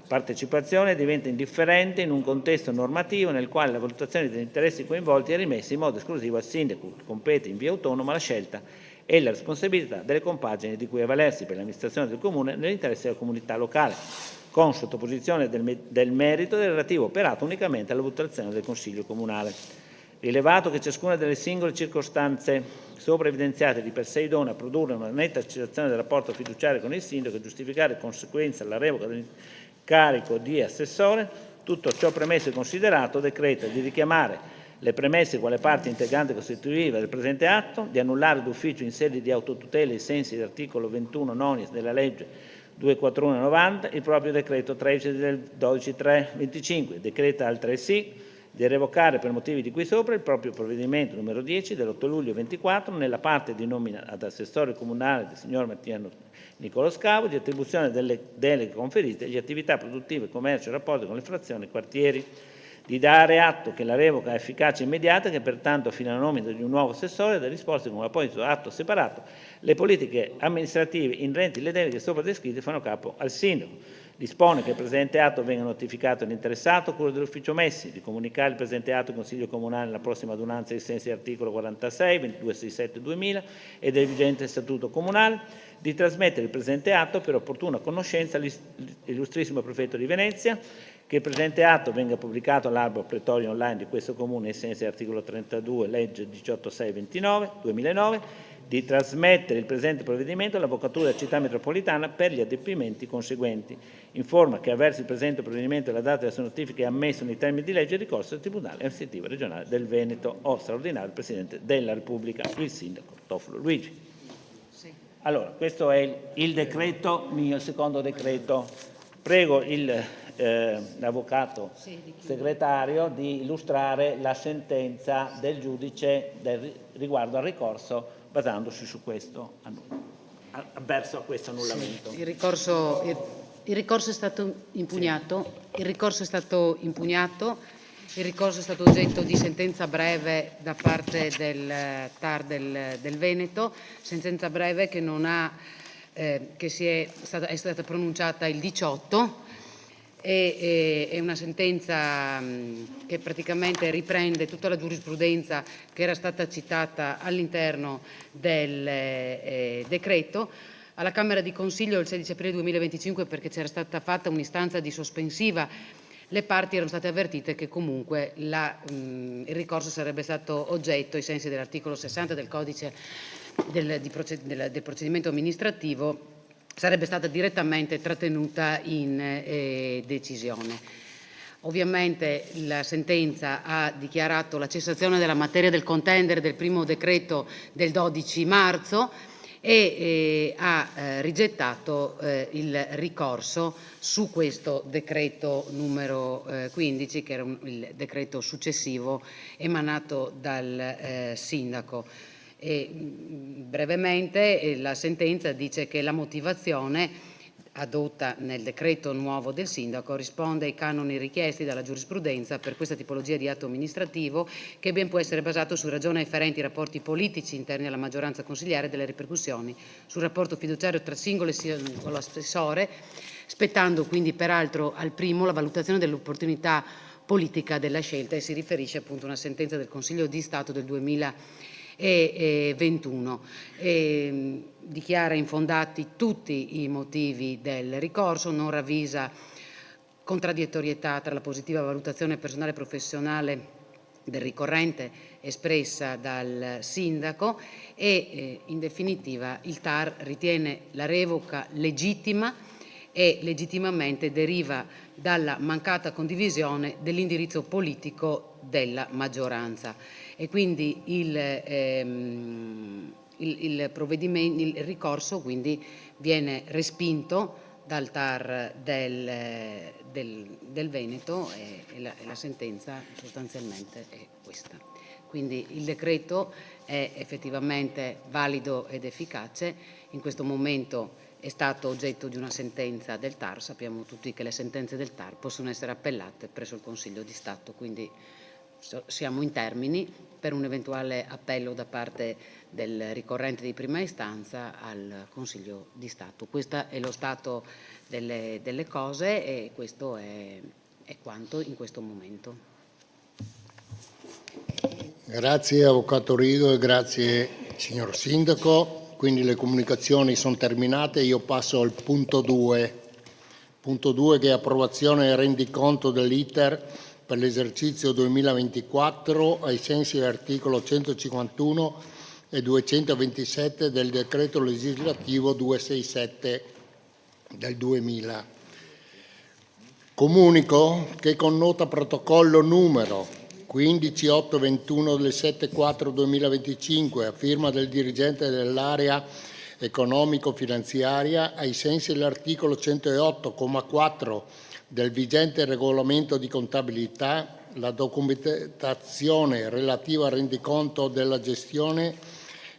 partecipazione diventa indifferente in un contesto normativo nel quale la valutazione degli interessi coinvolti è rimessa in modo esclusivo al sindaco, che compete in via autonoma la scelta e la responsabilità delle compagini di cui avvalersi per l'amministrazione del Comune nell'interesse della comunità locale, con sottoposizione del merito del relativo operato unicamente alla valutazione del Consiglio Comunale. Rilevato che ciascuna delle singole circostanze sopra evidenziate di per sé idonea a produrre una netta cessazione del rapporto fiduciario con il sindaco e giustificare in conseguenza la revoca dell'incarico di assessore, tutto ciò premesso e considerato, decreta di richiamare le premesse quale parte integrante costitutiva del presente atto, di annullare d'ufficio in sede di autotutela ai sensi dell'articolo 21 nonies della legge 241/90, il proprio decreto 13 del 12/3/25, decreta altresì di revocare per motivi di cui sopra il proprio provvedimento numero 10 dell'8 luglio 24 nella parte di nomina ad assessore comunale del signor Mattia Nicolo Scavo, di attribuzione delle deleghe conferite agli attività produttive, commercio e rapporti con le frazioni e quartieri, di dare atto che la revoca è efficace e immediata, che pertanto fino alla nomina di un nuovo assessore da disporsi con un apposito atto separato, le politiche amministrative inerenti alle deleghe sopra descritte fanno capo al sindaco. Dispone che il presente atto venga notificato all'interessato a cura dell'ufficio Messi, di comunicare il presente atto al Consiglio Comunale nella prossima adunanza ai sensi dell'articolo 46, 2267-2000 e del vigente Statuto Comunale, di trasmettere il presente atto per opportuna conoscenza all'illustrissimo Prefetto di Venezia, che il presente atto venga pubblicato all'albo pretorio online di questo Comune ai sensi dell'articolo 32, legge 18629-2009, di trasmettere il presente provvedimento all'Avvocatura della Città Metropolitana per gli adempimenti conseguenti. Informa che avverso il presente provvedimento e la data della sua notifica è ammesso nei termini di legge il ricorso al Tribunale Amministrativo Regionale del Veneto o straordinario il Presidente della Repubblica, il Sindaco Tofolo Luigi. Allora, questo è il decreto mio, il secondo decreto. Prego l'avvocato segretario di illustrare la sentenza del giudice riguardo al ricorso basandosi su questo avverso a questo annullamento. Il ricorso è stato impugnato, il ricorso è stato oggetto di sentenza breve da parte del TAR del Veneto, sentenza breve che è stata pronunciata il 18. È una sentenza che praticamente riprende tutta la giurisprudenza che era stata citata all'interno del decreto. Alla Camera di Consiglio il 16 aprile 2025, perché c'era stata fatta un'istanza di sospensiva, le parti erano state avvertite che comunque il ricorso sarebbe stato oggetto, ai sensi dell'articolo 60 del codice del procedimento amministrativo, sarebbe stata direttamente trattenuta in decisione. Ovviamente la sentenza ha dichiarato la cessazione della materia del contendere del primo decreto del 12 marzo e ha rigettato il ricorso su questo decreto numero 15, che era il decreto successivo emanato dal sindaco. Brevemente la sentenza dice che la motivazione adotta nel decreto nuovo del sindaco risponde ai canoni richiesti dalla giurisprudenza per questa tipologia di atto amministrativo, che ben può essere basato su ragioni afferenti ai rapporti politici interni alla maggioranza consigliare e delle ripercussioni sul rapporto fiduciario tra singolo e singolo assessore, spettando quindi peraltro al primo la valutazione dell'opportunità politica della scelta, e si riferisce appunto a una sentenza del Consiglio di Stato del 2021. Dichiara infondati tutti i motivi del ricorso, non ravvisa contraddittorietà tra la positiva valutazione personale e professionale del ricorrente espressa dal sindaco e in definitiva il TAR ritiene la revoca legittima e legittimamente deriva dalla mancata condivisione dell'indirizzo politico della maggioranza, e quindi il ricorso quindi viene respinto dal TAR del Veneto e la sentenza sostanzialmente è questa. Quindi il decreto è effettivamente valido ed efficace. In questo momento è stato oggetto di una sentenza del TAR. Sappiamo tutti che le sentenze del TAR possono essere appellate presso il Consiglio di Stato, quindi siamo in termini per un eventuale appello da parte del ricorrente di prima istanza al Consiglio di Stato. Questo è lo stato delle cose e questo è quanto in questo momento. Grazie Avvocato Rigo e grazie signor Sindaco. Quindi le comunicazioni sono terminate. Io passo al punto 2. Punto 2 che è approvazione e rendiconto dell'iter per l'esercizio 2024 ai sensi dell'articolo 151 e 227 del decreto legislativo 267 del 2000. Comunico che con nota protocollo numero 15821 del 7/4/2025 a firma del dirigente dell'area economico-finanziaria, ai sensi dell'articolo 108,4 del vigente regolamento di contabilità, la documentazione relativa al rendiconto della gestione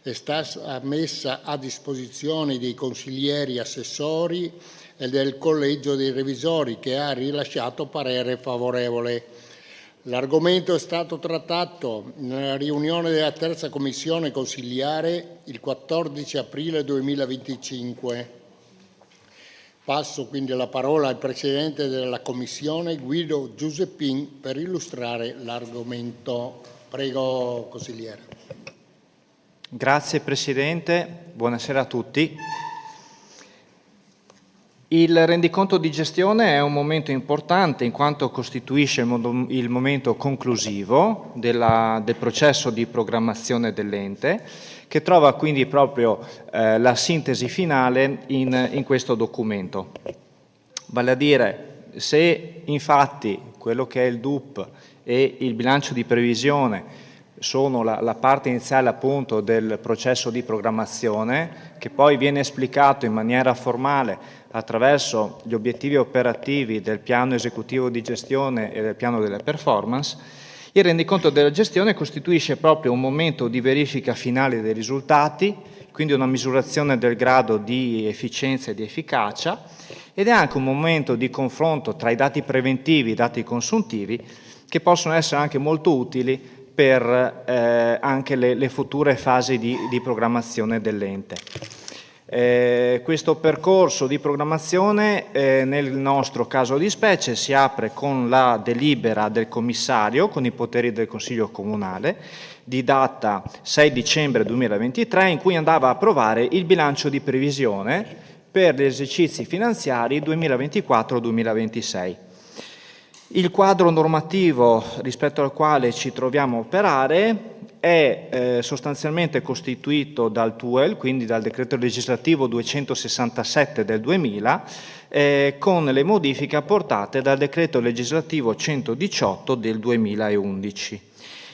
è stata messa a disposizione dei consiglieri assessori e del collegio dei revisori, che ha rilasciato parere favorevole. L'argomento è stato trattato nella riunione della terza commissione consiliare il 14 aprile 2025. Passo quindi la parola al Presidente della Commissione, Guido Giuseppin, per illustrare l'argomento. Prego, consigliere. Grazie Presidente, buonasera a tutti. Il rendiconto di gestione è un momento importante in quanto costituisce il momento conclusivo del processo di programmazione dell'ente, che trova quindi proprio la sintesi finale in questo documento. Vale a dire, se infatti quello che è il DUP e il bilancio di previsione sono la parte iniziale appunto del processo di programmazione, che poi viene esplicato in maniera formale attraverso gli obiettivi operativi del piano esecutivo di gestione e del piano delle performance, il rendiconto della gestione costituisce proprio un momento di verifica finale dei risultati, quindi una misurazione del grado di efficienza e di efficacia, ed è anche un momento di confronto tra i dati preventivi e i dati consuntivi, che possono essere anche molto utili per anche le future fasi di programmazione dell'ente. Questo percorso di programmazione nel nostro caso di specie si apre con la delibera del commissario con i poteri del Consiglio Comunale di data 6 dicembre 2023, in cui andava a approvare il bilancio di previsione per gli esercizi finanziari 2024-2026. Il quadro normativo rispetto al quale ci troviamo a operare è sostanzialmente costituito dal TUEL, quindi dal decreto legislativo 267 del 2000, con le modifiche apportate dal decreto legislativo 118 del 2011.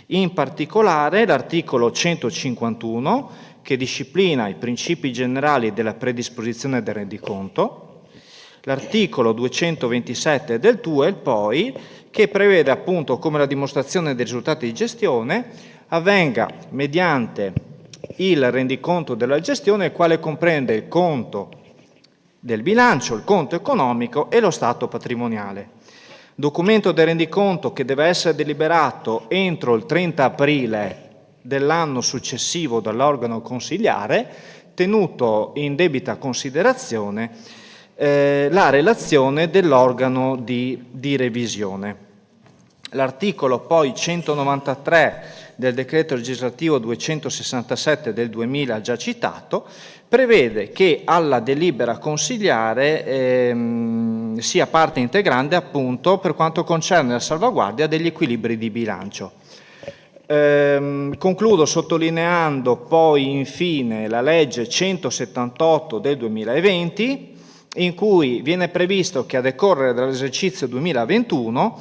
In particolare l'articolo 151, che disciplina i principi generali della predisposizione del rendiconto, l'articolo 227 del TUEL, poi, che prevede appunto come la dimostrazione dei risultati di gestione avvenga mediante il rendiconto della gestione, il quale comprende il conto del bilancio, il conto economico e lo stato patrimoniale. Documento del rendiconto che deve essere deliberato entro il 30 aprile dell'anno successivo dall'organo consiliare, tenuto in debita considerazione la relazione dell'organo di revisione. L'articolo poi 193 del decreto legislativo 267 del 2000 già citato prevede che alla delibera consiliare sia parte integrante appunto per quanto concerne la salvaguardia degli equilibri di bilancio. Concludo sottolineando poi infine la legge 178 del 2020, in cui viene previsto che a decorrere dall'esercizio 2021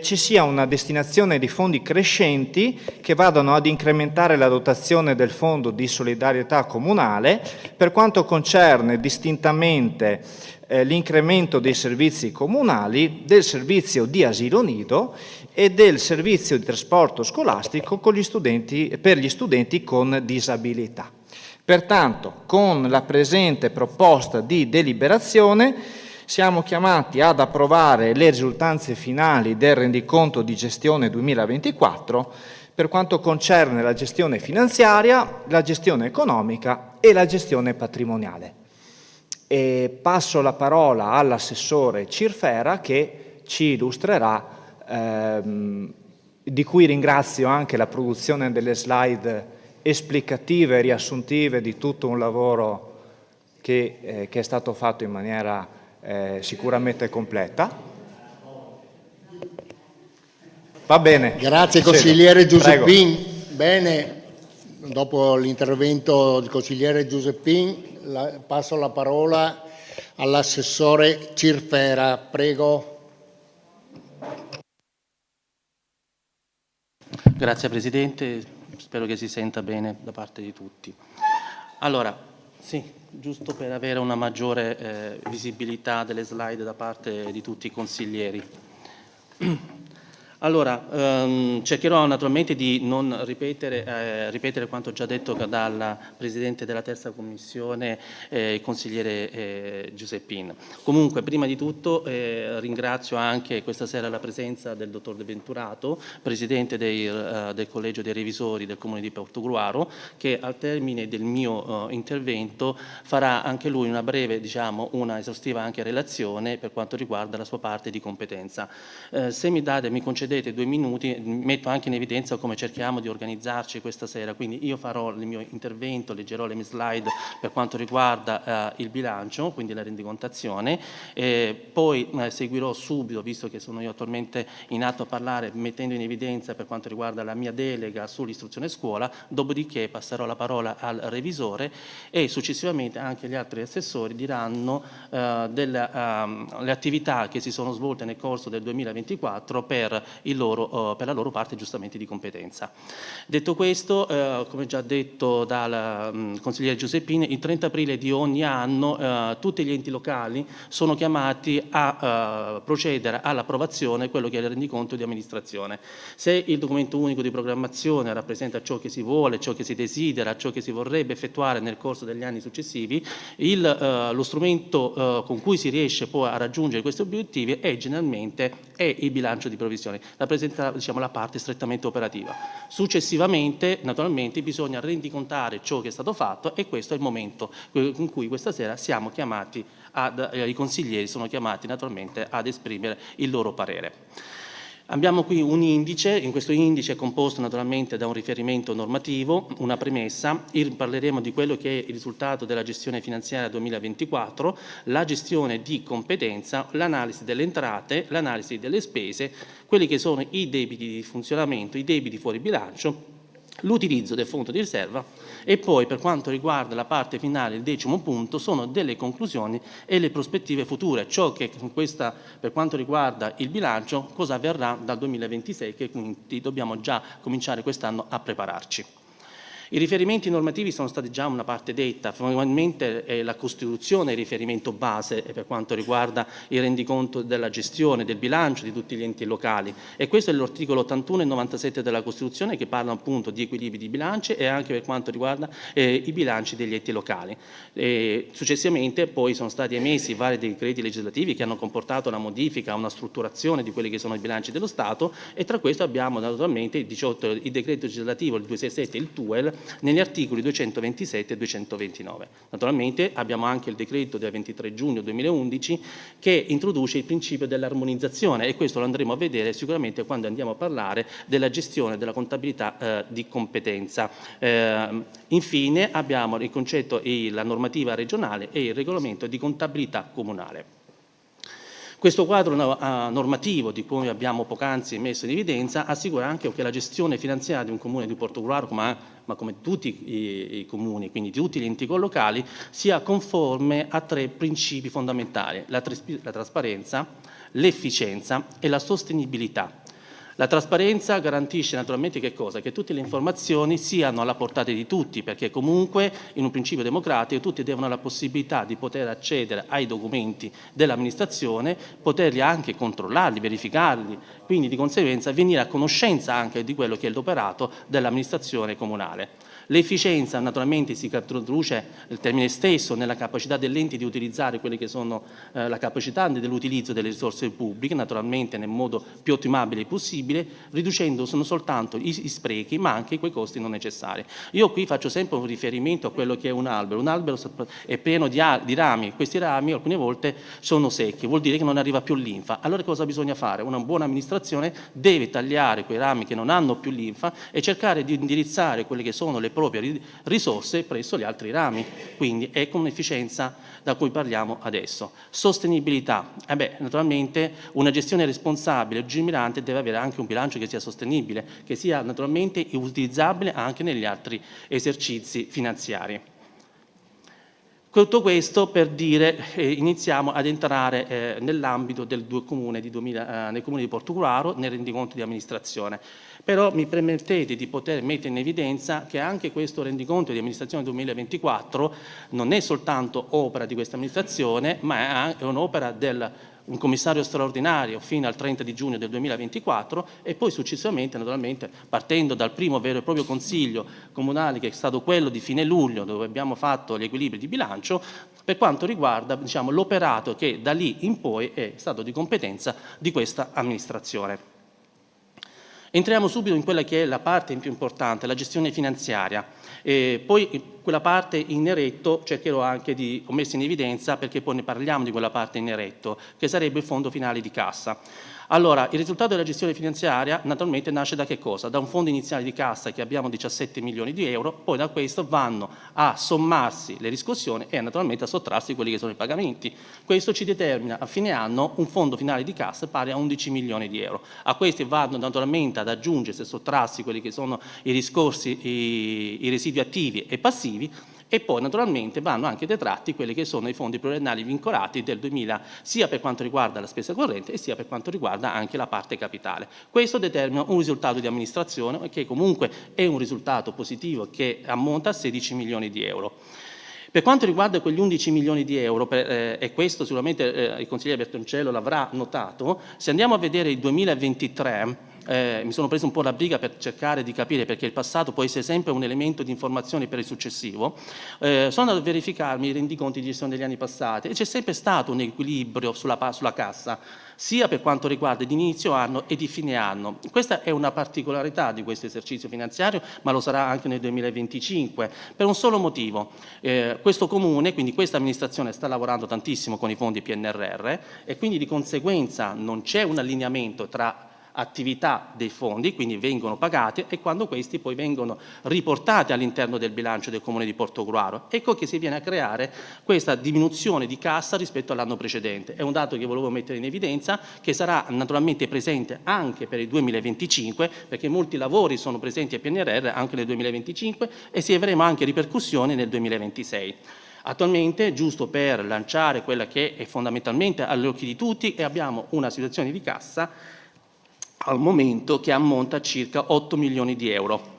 ci sia una destinazione di fondi crescenti che vadano ad incrementare la dotazione del Fondo di solidarietà comunale per quanto concerne distintamente l'incremento dei servizi comunali, del servizio di asilo nido e del servizio di trasporto scolastico per gli studenti con disabilità. Pertanto, con la presente proposta di deliberazione siamo chiamati ad approvare le risultanze finali del rendiconto di gestione 2024 per quanto concerne la gestione finanziaria, la gestione economica e la gestione patrimoniale. E passo la parola all'assessore Cirfera che ci illustrerà, di cui ringrazio anche la produzione delle slide esplicative e riassuntive di tutto un lavoro che è stato fatto in maniera sicuramente completa. Va bene. Grazie consigliere Giuseppin. Bene, dopo l'intervento del consigliere Giuseppin passo la parola all'assessore Cirfera. Prego. Grazie Presidente, spero che si senta bene da parte di tutti. Allora, Sì, giusto per avere una maggiore visibilità delle slide da parte di tutti i consiglieri. Allora, cercherò naturalmente di non ripetere quanto già detto dal Presidente della Terza Commissione, il consigliere Giuseppin. Comunque, prima di tutto ringrazio anche questa sera la presenza del Dottor De Venturato, Presidente del Collegio dei Revisori del Comune di Portogruaro, che al termine del mio intervento farà anche lui una breve, una esaustiva anche relazione per quanto riguarda la sua parte di competenza. Se mi concedete 2 minuti, metto anche in evidenza come cerchiamo di organizzarci questa sera, quindi io farò il mio intervento, leggerò le mie slide per quanto riguarda il bilancio, quindi la rendicontazione, poi seguirò subito, visto che sono io attualmente in atto a parlare, mettendo in evidenza per quanto riguarda la mia delega sull'istruzione scuola, dopodiché passerò la parola al revisore e successivamente anche gli altri assessori diranno le attività che si sono svolte nel corso del 2024 per la loro parte giustamente di competenza. Detto questo, come già detto dal consigliere Giuseppini, il 30 aprile di ogni anno tutti gli enti locali sono chiamati a procedere all'approvazione di quello che è il rendiconto di amministrazione. Se il documento unico di programmazione rappresenta ciò che si vuole, ciò che si desidera, ciò che si vorrebbe effettuare nel corso degli anni successivi, lo strumento con cui si riesce poi a raggiungere questi obiettivi è generalmente il bilancio di previsione, rappresenta la parte strettamente operativa. Successivamente, naturalmente, bisogna rendicontare ciò che è stato fatto e questo è il momento in cui questa sera siamo chiamati i consiglieri sono chiamati naturalmente ad esprimere il loro parere. Abbiamo qui un indice, in questo indice è composto naturalmente da un riferimento normativo, una premessa, parleremo di quello che è il risultato della gestione finanziaria 2024, la gestione di competenza, l'analisi delle entrate, l'analisi delle spese, quelli che sono i debiti di funzionamento, i debiti fuori bilancio, l'utilizzo del fondo di riserva e poi per quanto riguarda la parte finale, il 10° punto, sono delle conclusioni e le prospettive future, ciò che per quanto riguarda il bilancio, cosa avverrà dal 2026 che quindi dobbiamo già cominciare quest'anno a prepararci. I riferimenti normativi sono stati già una parte detta, fondamentalmente la Costituzione è il riferimento base per quanto riguarda il rendiconto della gestione, del bilancio di tutti gli enti locali e questo è l'articolo 81 e 97 della Costituzione che parlano appunto di equilibri di bilanci e anche per quanto riguarda i bilanci degli enti locali. Successivamente poi sono stati emessi vari decreti legislativi che hanno comportato una modifica, una strutturazione di quelli che sono i bilanci dello Stato e tra questo abbiamo naturalmente il decreto legislativo, il 267 e il TUEL, negli articoli 227 e 229. Naturalmente abbiamo anche il decreto del 23 giugno 2011 che introduce il principio dell'armonizzazione e questo lo andremo a vedere sicuramente quando andiamo a parlare della gestione della contabilità di competenza. Infine abbiamo il concetto la normativa regionale e il regolamento di contabilità comunale. Questo quadro normativo di cui abbiamo poc'anzi messo in evidenza assicura anche che la gestione finanziaria di un comune di Portogruaro, ma come tutti i comuni, quindi tutti gli enti locali, sia conforme a 3 principi fondamentali: la trasparenza, l'efficienza e la sostenibilità. La trasparenza garantisce naturalmente che cosa? Che tutte le informazioni siano alla portata di tutti, perché comunque in un principio democratico tutti devono avere la possibilità di poter accedere ai documenti dell'amministrazione, poterli anche controllarli, verificarli, quindi di conseguenza venire a conoscenza anche di quello che è l'operato dell'amministrazione comunale. L'efficienza naturalmente si traduce il termine stesso nella capacità dell'ente di utilizzare quelle che sono la capacità dell'utilizzo delle risorse pubbliche, naturalmente nel modo più ottimabile possibile, riducendo non soltanto gli sprechi ma anche quei costi non necessari. Io qui faccio sempre un riferimento a quello che è un albero è pieno di rami, questi rami alcune volte sono secchi, vuol dire che non arriva più linfa. Allora cosa bisogna fare? Una buona amministrazione deve tagliare quei rami che non hanno più linfa e cercare di indirizzare quelle che sono le proprie risorse presso gli altri rami, quindi ecco un'efficienza da cui parliamo adesso. Sostenibilità, naturalmente una gestione responsabile e lungimirante deve avere anche un bilancio che sia sostenibile, che sia naturalmente utilizzabile anche negli altri esercizi finanziari. Tutto questo per dire iniziamo ad entrare nell'ambito del comune nel comune di Portogruaro, nel rendiconto di amministrazione. Però mi permettete di poter mettere in evidenza che anche questo rendiconto di amministrazione 2024 non è soltanto opera di questa amministrazione, ma è un'opera un commissario straordinario fino al 30 di giugno del 2024 e poi successivamente, naturalmente, partendo dal primo vero e proprio consiglio comunale che è stato quello di fine luglio, dove abbiamo fatto gli equilibri di bilancio, per quanto riguarda, diciamo, l'operato che da lì in poi è stato di competenza di questa amministrazione. Entriamo subito in quella che è la parte più importante, la gestione finanziaria. Poi quella parte in neretto cercherò anche di mettere in evidenza, perché poi ne parliamo di quella parte in neretto, che sarebbe il fondo finale di cassa. Allora, il risultato della gestione finanziaria naturalmente nasce da che cosa? Da un fondo iniziale di cassa che abbiamo 17 milioni di euro, poi da questo vanno a sommarsi le riscossioni e naturalmente a sottrarsi quelli che sono i pagamenti. Questo ci determina a fine anno un fondo finale di cassa pari a 11 milioni di euro. A questi vanno naturalmente ad aggiungersi e sottrarsi quelli che sono i riscorsi, i residui attivi e passivi, e poi naturalmente vanno anche detratti quelli che sono i fondi pluriennali vincolati del 2000, sia per quanto riguarda la spesa corrente e sia per quanto riguarda anche la parte capitale. Questo determina un risultato di amministrazione che comunque è un risultato positivo che ammonta a 16 milioni di euro. Per quanto riguarda quegli 11 milioni di euro, e questo sicuramente il consigliere Bertoncello l'avrà notato, se andiamo a vedere il 2023, mi sono preso un po' la briga per cercare di capire, perché il passato può essere sempre un elemento di informazione per il successivo, sono andato a verificarmi i rendiconti di gestione degli anni passati e c'è sempre stato un equilibrio sulla cassa, sia per quanto riguarda di inizio anno e di fine anno. Questa è una particolarità di questo esercizio finanziario, ma lo sarà anche nel 2025, per un solo motivo. Questo comune, quindi questa amministrazione, sta lavorando tantissimo con i fondi PNRR e quindi di conseguenza non c'è un allineamento tra attività dei fondi, quindi vengono pagati, e quando questi poi vengono riportati all'interno del bilancio del Comune di Portogruaro. Ecco che si viene a creare questa diminuzione di cassa rispetto all'anno precedente. È un dato che volevo mettere in evidenza, che sarà naturalmente presente anche per il 2025, perché molti lavori sono presenti a PNRR anche nel 2025 e si avremo anche ripercussioni nel 2026. Attualmente, giusto per lanciare quella che è fondamentalmente agli occhi di tutti, abbiamo una situazione di cassa al momento che ammonta a circa 8 milioni di euro.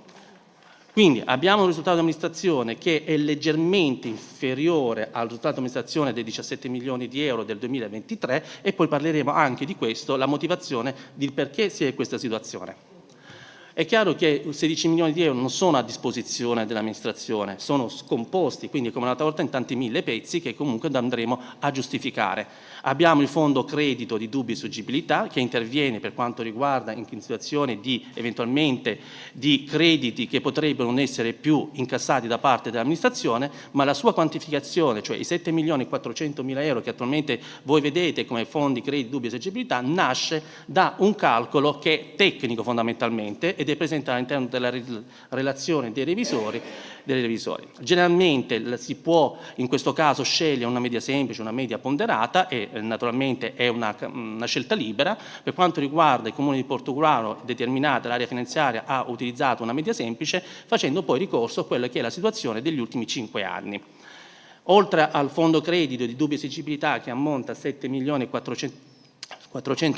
Quindi abbiamo un risultato di amministrazione che è leggermente inferiore al risultato di amministrazione dei 17 milioni di euro del 2023 e poi parleremo anche di questo, la motivazione di perché si è in questa situazione. È chiaro che 16 milioni di euro non sono a disposizione dell'amministrazione, sono scomposti, quindi come un'altra volta in tanti mille pezzi che comunque andremo a giustificare. Abbiamo il fondo credito di dubbia esaugibilità che interviene per quanto riguarda in situazioni di eventualmente di crediti che potrebbero non essere più incassati da parte dell'amministrazione, ma la sua quantificazione, cioè i 7 milioni e 400 mila euro che attualmente voi vedete come fondi crediti di dubbia esaugibilità, nasce da un calcolo che è tecnico fondamentalmente ed è presente all'interno della relazione dei revisori. Generalmente si può in questo caso scegliere una media semplice, una media ponderata e naturalmente è una scelta libera. Per quanto riguarda il Comune di Portogruaro, determinata l'area finanziaria ha utilizzato una media semplice facendo poi ricorso a quella che è la situazione degli ultimi 5 anni. Oltre al fondo credito di dubbia esigibilità che ammonta a 7 milioni e 400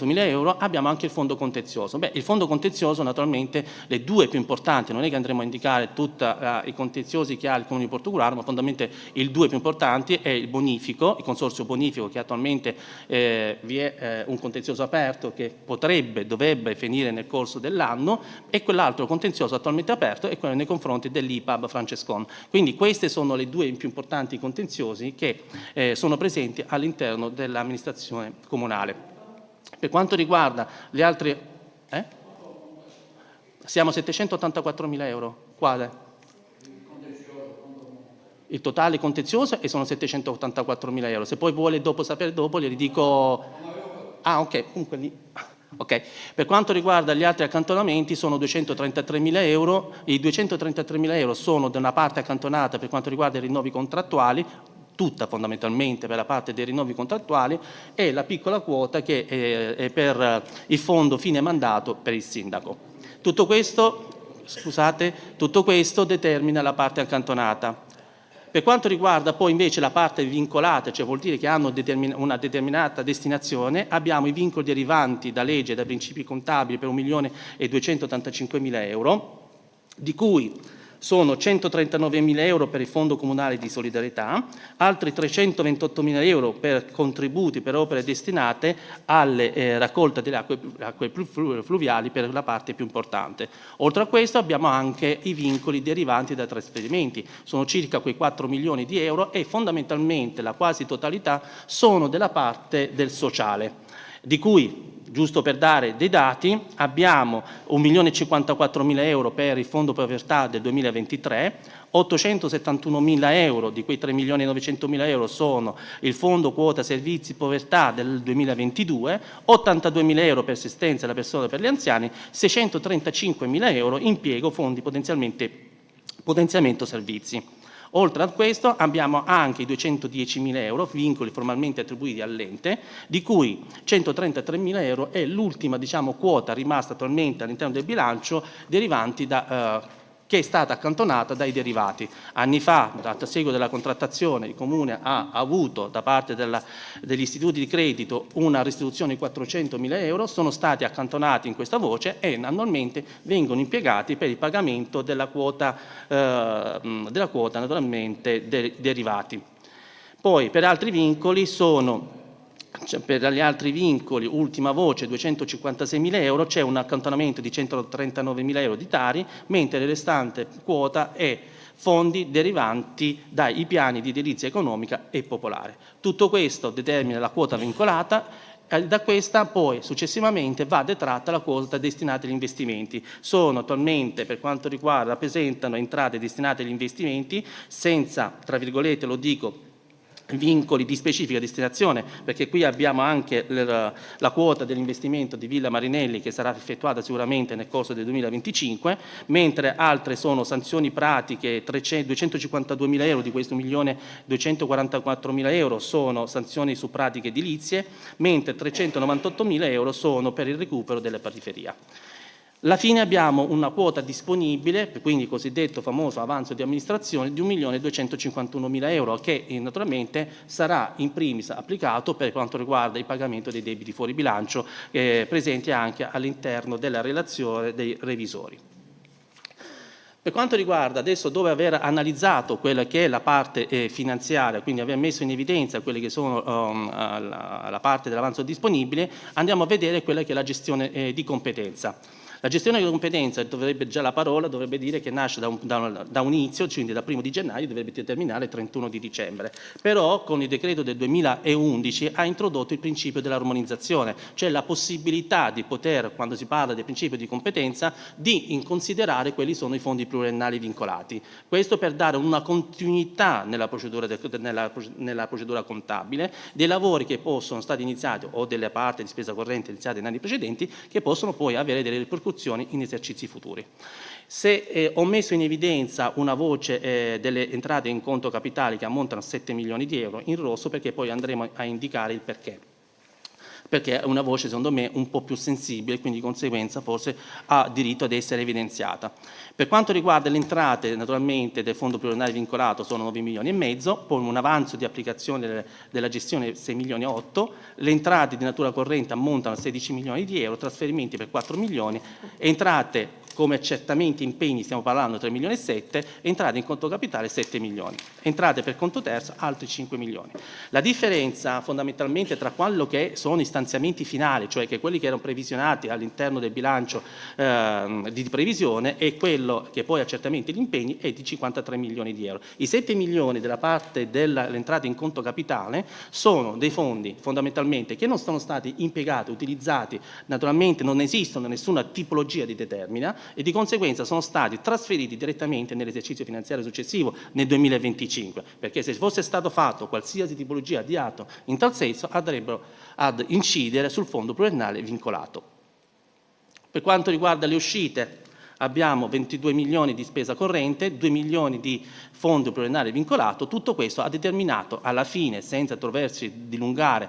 mila euro, abbiamo anche il fondo contenzioso. Il fondo contenzioso naturalmente, le due più importanti, non è che andremo a indicare tutti i contenziosi che ha il Comune di Portogruaro, ma fondamentalmente i due più importanti è il bonifico, il consorzio bonifico che attualmente vi è un contenzioso aperto che dovrebbe finire nel corso dell'anno, e quell'altro contenzioso attualmente aperto è quello nei confronti dell'IPAB Francescon. Quindi queste sono le due più importanti contenziosi che sono presenti all'interno dell'amministrazione comunale. Per quanto riguarda le altre, siamo a 784 mila euro. Quale? Il totale contenzioso e sono 784 mila euro. Se poi vuole sapere dopo, glieli dico. Ah, ok, comunque lì. Ok. Per quanto riguarda gli altri accantonamenti sono 233 mila euro. I 233 mila euro sono da una parte accantonata per quanto riguarda i rinnovi contrattuali, tutta fondamentalmente per la parte dei rinnovi contrattuali, e la piccola quota che è per il fondo fine mandato per il sindaco. Tutto questo determina la parte accantonata. Per quanto riguarda poi invece la parte vincolata, cioè vuol dire che hanno una determinata destinazione, abbiamo i vincoli derivanti da legge e da principi contabili per 1.285.000 euro, di cui sono 139.000 euro per il Fondo Comunale di Solidarietà, altri 328.000 euro per contributi per opere destinate alle raccolte delle acque fluviali per la parte più importante. Oltre a questo abbiamo anche i vincoli derivanti dai trasferimenti, sono circa quei 4 milioni di euro e fondamentalmente la quasi totalità sono della parte del sociale, di cui, giusto per dare dei dati, abbiamo 1.054.000 euro per il Fondo Povertà del 2023, 871.000 euro, di quei 3.900.000 euro sono il Fondo Quota Servizi Povertà del 2022, 82.000 euro per assistenza alla persona e per gli anziani, 635.000 euro impiego fondi potenziamento servizi. Oltre a questo abbiamo anche i 210.000 euro, vincoli formalmente attribuiti all'ente, di cui 133.000 euro è l'ultima quota rimasta attualmente all'interno del bilancio derivanti che è stata accantonata dai derivati. Anni fa, a seguito della contrattazione, il Comune ha avuto da parte degli istituti di credito una restituzione di 400.000 euro, sono stati accantonati in questa voce e annualmente vengono impiegati per il pagamento della quota naturalmente dei derivati. Poi per altri vincoli per gli altri vincoli, ultima voce, 256.000 euro, c'è un accantonamento di 139.000 euro di Tari, mentre la restante quota è fondi derivanti dai piani di edilizia economica e popolare. Tutto questo determina la quota vincolata. Da questa poi successivamente va detratta la quota destinata agli investimenti. Sono attualmente, per quanto riguarda, rappresentano entrate destinate agli investimenti senza, tra virgolette lo dico, vincoli di specifica destinazione, perché qui abbiamo anche la quota dell'investimento di Villa Marinelli che sarà effettuata sicuramente nel corso del 2025, mentre altre sono sanzioni pratiche, 252.000 euro, di questo 1.244.000 euro sono sanzioni su pratiche edilizie, mentre 398.000 euro sono per il recupero della periferia. Alla fine abbiamo una quota disponibile, quindi il cosiddetto famoso avanzo di amministrazione, di 1.251.000 euro, che naturalmente sarà in primis applicato per quanto riguarda il pagamento dei debiti fuori bilancio presenti anche all'interno della relazione dei revisori. Per quanto riguarda adesso, dopo aver analizzato quella che è la parte finanziaria, quindi aver messo in evidenza quelle che sono la parte dell'avanzo disponibile, andiamo a vedere quella che è la gestione di competenza. La gestione di competenza, già la parola dovrebbe dire che nasce da un inizio, quindi dal 1° di gennaio dovrebbe terminare il 31 di dicembre. Però con il decreto del 2011 ha introdotto il principio dell'armonizzazione, cioè la possibilità di poter, quando si parla del principio di competenza, di considerare quelli sono i fondi pluriennali vincolati. Questo per dare una continuità nella procedura contabile dei lavori che sono stati iniziati o delle parti di spesa corrente iniziate in anni precedenti, che possono poi avere delle ripercussioni in esercizi futuri. Se ho messo in evidenza una voce delle entrate in conto capitale che ammontano a 7 milioni di euro in rosso, perché poi andremo a indicare il perché. Perché è una voce secondo me un po' più sensibile, quindi di conseguenza forse ha diritto ad essere evidenziata. Per quanto riguarda le entrate naturalmente del fondo pluriennale vincolato sono 9 milioni e mezzo, poi un avanzo di applicazione della gestione 6 milioni e 8, le entrate di natura corrente ammontano a 16 milioni di euro, trasferimenti per 4 milioni, entrate come accertamenti impegni stiamo parlando 3 milioni e 7, entrate in conto capitale 7 milioni, entrate per conto terzo altri 5 milioni. La differenza fondamentalmente tra quello che sono i stanziamenti finali, cioè che quelli che erano previsionati all'interno del bilancio di previsione, e quello che poi accertamenti gli impegni è di 53 milioni di euro. I 7 milioni della parte dell'entrata in conto capitale sono dei fondi fondamentalmente che non sono stati impiegati, utilizzati, naturalmente non esistono nessuna tipologia di determina, e di conseguenza sono stati trasferiti direttamente nell'esercizio finanziario successivo nel 2025, perché se fosse stato fatto qualsiasi tipologia di atto in tal senso andrebbero ad incidere sul fondo pluriennale vincolato. Per quanto riguarda le uscite, abbiamo 22 milioni di spesa corrente, 2 milioni di fondo pluriennale vincolato. Tutto questo ha determinato alla fine, senza doversi dilungare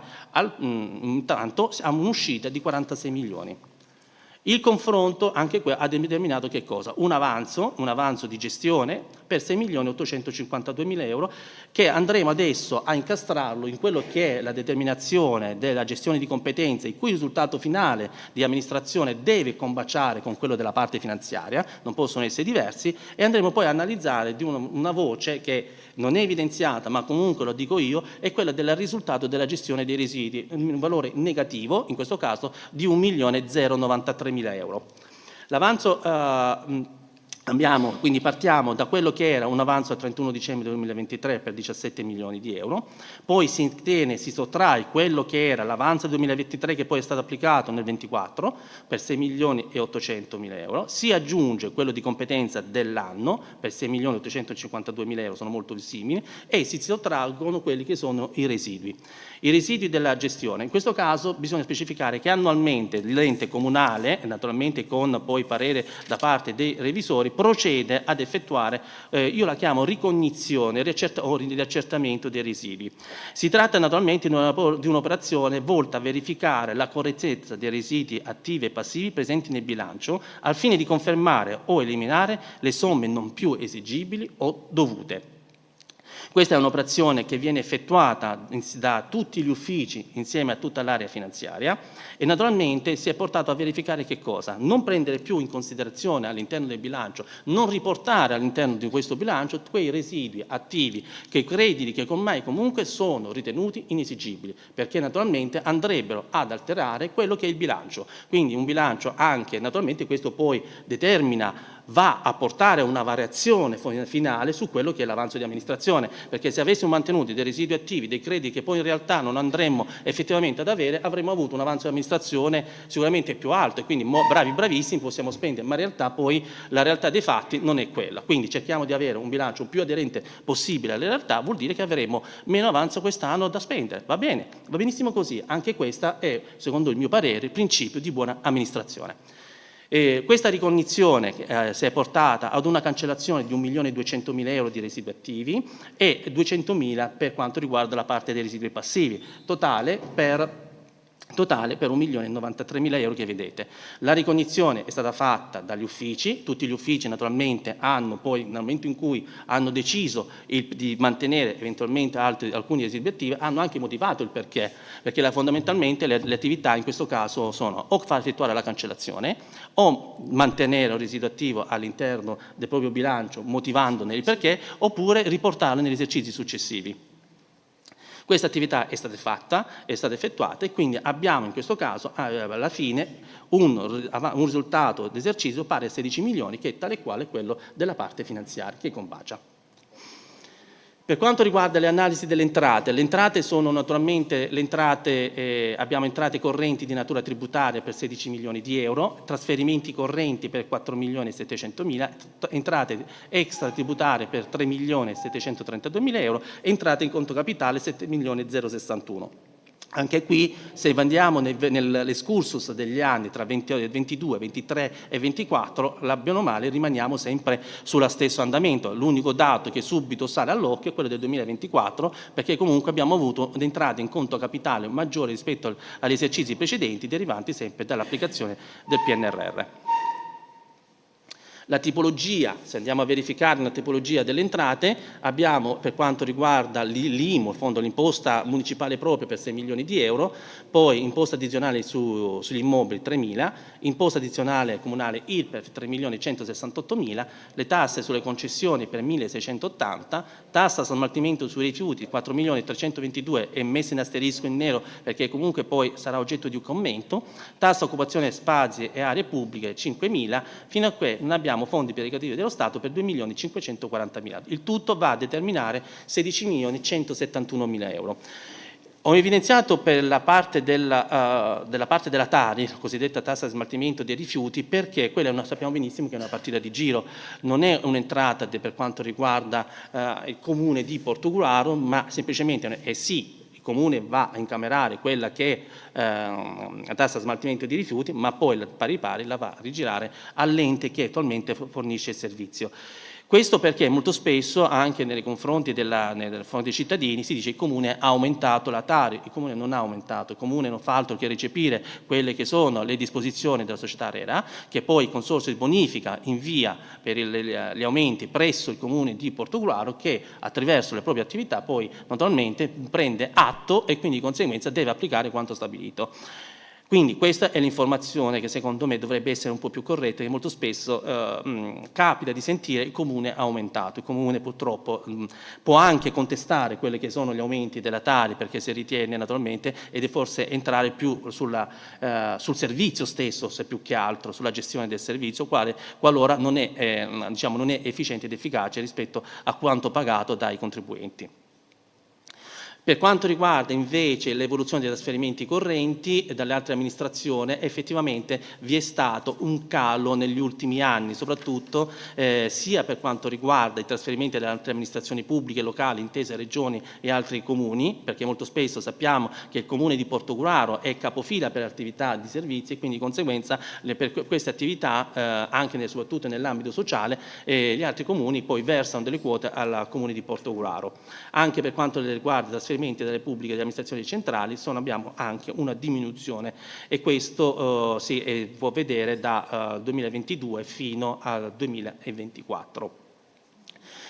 intanto, a un'uscita di 46 milioni. Il confronto anche qui ha determinato che cosa? Un avanzo di gestione per 6.852.000 euro, che andremo adesso a incastrarlo in quello che è la determinazione della gestione di competenze, il cui risultato finale di amministrazione deve combaciare con quello della parte finanziaria, non possono essere diversi, e andremo poi a analizzare di una voce che non è evidenziata, ma comunque lo dico io, è quella del risultato della gestione dei residui, un valore negativo, in questo caso, di 1.093.000 euro. L'avanzo quindi partiamo da quello che era un avanzo al 31 dicembre 2023 per 17 milioni di euro, poi si sottrae quello che era l'avanzo del 2023 che poi è stato applicato nel 24 per 6.800.000 euro, si aggiunge quello di competenza dell'anno per 6.852.000 euro, sono molto simili, e si sottraggono quelli che sono i residui. I residui della gestione, in questo caso bisogna specificare che annualmente l'ente comunale, naturalmente con poi parere da parte dei revisori, procede ad effettuare, io la chiamo ricognizione o riaccertamento dei residui. Si tratta naturalmente di un'operazione volta a verificare la correttezza dei residui attivi e passivi presenti nel bilancio al fine di confermare o eliminare le somme non più esigibili o dovute. Questa è un'operazione che viene effettuata da tutti gli uffici insieme a tutta l'area finanziaria e naturalmente si è portato a verificare che cosa? Non prendere più in considerazione all'interno del bilancio, non riportare all'interno di questo bilancio quei residui attivi, quei crediti che ormai comunque sono ritenuti inesigibili, perché naturalmente andrebbero ad alterare quello che è il bilancio. Quindi un bilancio anche, naturalmente questo poi va a portare una variazione finale su quello che è l'avanzo di amministrazione, perché se avessimo mantenuto dei residui attivi, dei crediti che poi in realtà non andremmo effettivamente ad avere, avremmo avuto un avanzo di amministrazione sicuramente più alto e quindi bravissimi possiamo spendere, ma in realtà poi la realtà dei fatti non è quella. Quindi cerchiamo di avere un bilancio più aderente possibile alle realtà, vuol dire che avremo meno avanzo quest'anno da spendere. Va bene, va benissimo così, anche questa è, secondo il mio parere, il principio di buona amministrazione. Questa ricognizione si è portata ad una cancellazione di 1.200.000 euro di residui attivi e 200.000 per quanto riguarda la parte dei residui passivi, totale per 1.093.000 euro che vedete. La ricognizione è stata fatta dagli uffici, tutti gli uffici naturalmente hanno poi, nel momento in cui hanno deciso di mantenere eventualmente alcuni residui attivi, hanno anche motivato il perché fondamentalmente le attività in questo caso sono o far effettuare la cancellazione o mantenere un residuo attivo all'interno del proprio bilancio motivandone il perché, oppure riportarlo negli esercizi successivi. Questa attività è stata fatta, è stata effettuata e quindi abbiamo in questo caso alla fine un risultato d'esercizio pari a 16 milioni che è tale quale quello della parte finanziaria che combacia. Per quanto riguarda le analisi delle entrate sono naturalmente abbiamo entrate correnti di natura tributaria per 16 milioni di euro, trasferimenti correnti per 4 milioni e 700 mila, entrate extra tributarie per 3 milioni e 732 mila euro, entrate in conto capitale 7 milioni e 061. Anche qui, se andiamo nell'escursus degli anni tra 22, 23 e 24, bene o male rimaniamo sempre sullo stesso andamento. L'unico dato che subito sale all'occhio è quello del 2024, perché comunque abbiamo avuto entrate in conto capitale maggiori rispetto agli esercizi precedenti, derivanti sempre dall'applicazione del PNRR. La tipologia, se andiamo a verificare una tipologia delle entrate, abbiamo per quanto riguarda l'IMU, il fondo l'imposta municipale propria per 6 milioni di euro, poi imposta addizionale sugli immobili 3 mila, imposta addizionale comunale IRPEF 3 milioni e 168 mila, le tasse sulle concessioni per 1.680, tassa sul smaltimento sui rifiuti 4 milioni e 322 e messa in asterisco in nero perché comunque poi sarà oggetto di un commento, tassa occupazione spazi e aree pubbliche 5 mila, fino a qui non abbiamo fondi perequativi dello Stato per 2 milioni 540 mila. Il tutto va a determinare 16 milioni 171 mila euro. Ho evidenziato per la parte della Tari, la cosiddetta tassa di smaltimento dei rifiuti, perché quella sappiamo benissimo che è una partita di giro, non è un'entrata per quanto riguarda il comune di Portogruaro, ma semplicemente è sì, il Comune va a incamerare quella che è la tassa smaltimento di rifiuti, ma poi pari la va a rigirare all'ente che attualmente fornisce il servizio. Questo perché molto spesso anche nei confronti dei cittadini si dice che il Comune ha aumentato la Tari. Il Comune non ha aumentato, il Comune non fa altro che recepire quelle che sono le disposizioni della società ARERA, che poi il Consorzio di Bonifica invia per gli aumenti presso il Comune di Portogruaro, che attraverso le proprie attività poi naturalmente prende atto e quindi di conseguenza deve applicare quanto stabilito. Quindi questa è l'informazione che secondo me dovrebbe essere un po' più corretta, che molto spesso capita di sentire il Comune ha aumentato. Il Comune purtroppo può anche contestare quelli che sono gli aumenti della Tari, perché si ritiene naturalmente, ed è forse entrare più sul servizio stesso, se più che altro, sulla gestione del servizio, qualora non è, non è efficiente ed efficace rispetto a quanto pagato dai contribuenti. Per quanto riguarda invece l'evoluzione dei trasferimenti correnti dalle altre amministrazioni, effettivamente vi è stato un calo negli ultimi anni, soprattutto sia per quanto riguarda i trasferimenti dalle altre amministrazioni pubbliche locali, intese regioni e altri comuni, perché molto spesso sappiamo che il Comune di Portogruaro è capofila per attività di servizi e quindi di conseguenza per queste attività, anche e soprattutto nell'ambito sociale, gli altri comuni poi versano delle quote al Comune di Portogruaro. Anche per quanto riguarda i delle pubbliche e delle amministrazioni centrali abbiamo anche una diminuzione, e questo si può vedere da 2022 fino al 2024.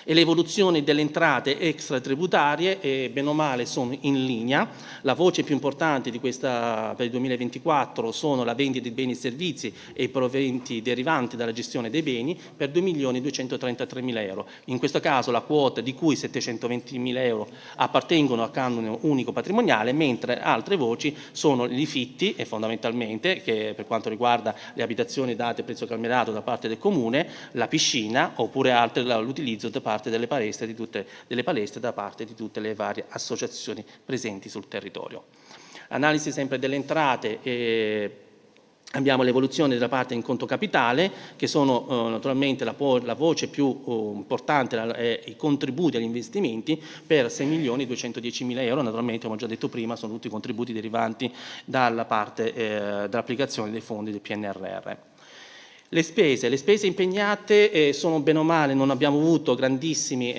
E le evoluzioni delle entrate extratributarie bene o male sono in linea. La voce più importante di questa per il 2024 sono la vendita di beni e servizi e i proventi derivanti dalla gestione dei beni per 2.233.000 euro. In questo caso la quota di cui 720.000 euro appartengono al canone unico patrimoniale, mentre altre voci sono gli fitti, e fondamentalmente che per quanto riguarda le abitazioni date a prezzo calmierato da parte del Comune, la piscina oppure altre l'utilizzo da parte delle palestre da parte di tutte le varie associazioni presenti sul territorio. Analisi sempre delle entrate. Abbiamo l'evoluzione della parte in conto capitale, che sono naturalmente la voce più importante, i contributi agli investimenti per 6.210.000 euro. Naturalmente, come ho già detto prima, sono tutti contributi derivanti dalla parte dell'applicazione dei fondi del PNRR. Le spese impegnate sono bene o male, non abbiamo avuto grandissimi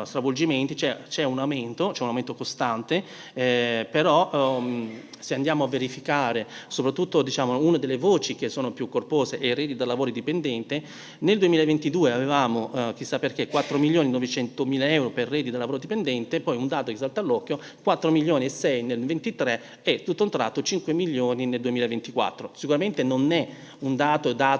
stravolgimenti, c'è un aumento costante, però se andiamo a verificare soprattutto una delle voci che sono più corpose è il reddito da lavoro dipendente. Nel 2022 avevamo chissà perché 4.900.000 euro per reddito da lavoro dipendente, poi un dato che salta all'occhio, 4.600.000 nel 2023 e tutto un tratto 5 milioni nel 2024. Sicuramente non è un dato da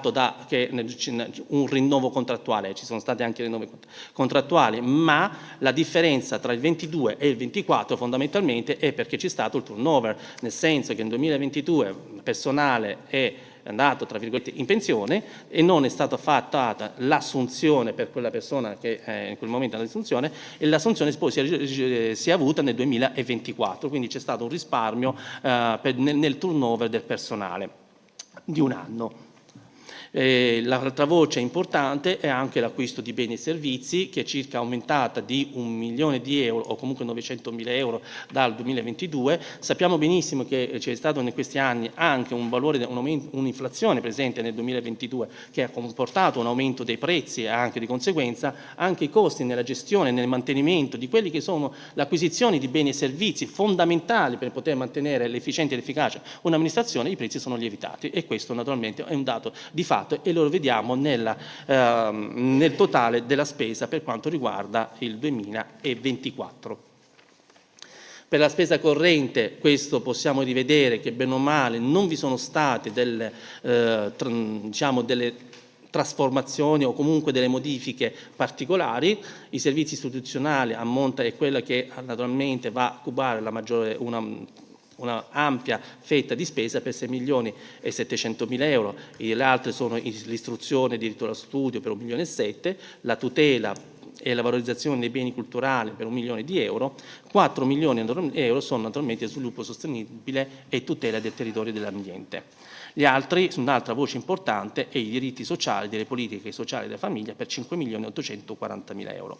un rinnovo contrattuale, ci sono stati anche rinnovi contrattuali, ma la differenza tra il 22 e il 24 fondamentalmente è perché c'è stato il turnover, nel senso che nel 2022 il personale è andato tra virgolette in pensione e non è stata fatta l'assunzione per quella persona che in quel momento è all'assunzione, e l'assunzione poi si è avuta nel 2024, quindi c'è stato un risparmio nel turnover del personale di un anno. L'altra voce importante è anche l'acquisto di beni e servizi, che è circa aumentata di 1 milione di euro o comunque 900.000 euro dal 2022. Sappiamo benissimo che c'è stato in questi anni anche un'inflazione presente nel 2022 che ha comportato un aumento dei prezzi e anche di conseguenza anche i costi nella gestione e nel mantenimento di quelli che sono l'acquisizione di beni e servizi fondamentali per poter mantenere l'efficienza e l'efficacia un'amministrazione. I prezzi sono lievitati e questo naturalmente è un dato di fatto, e lo vediamo nel totale della spesa per quanto riguarda il 2024. Per la spesa corrente, questo possiamo rivedere che bene o male non vi sono state delle trasformazioni o comunque delle modifiche particolari. I servizi istituzionali ammonta è quella che naturalmente va a cubare una ampia fetta di spesa per 6.700.000 euro, le altre sono l'istruzione e diritto allo studio per 1,7 milioni, la tutela e la valorizzazione dei beni culturali per 1 milione di euro, 4 milioni di euro sono naturalmente sviluppo sostenibile e tutela del territorio e dell'ambiente. Gli altri, un'altra voce importante, è i diritti sociali, delle politiche sociali della famiglia per 5.840.000 euro.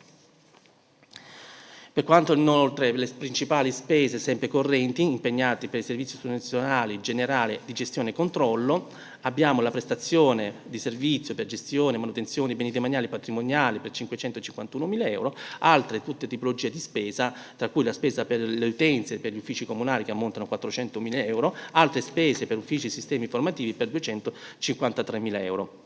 Per quanto inoltre le principali spese sempre correnti impegnate per i servizi istituzionali generali di gestione e controllo, abbiamo la prestazione di servizio per gestione e manutenzione di beni demaniali e patrimoniali per 551.000 euro, altre tutte tipologie di spesa, tra cui la spesa per le utenze per gli uffici comunali che ammontano a 400.000 euro, altre spese per uffici e sistemi informativi per 253.000 euro.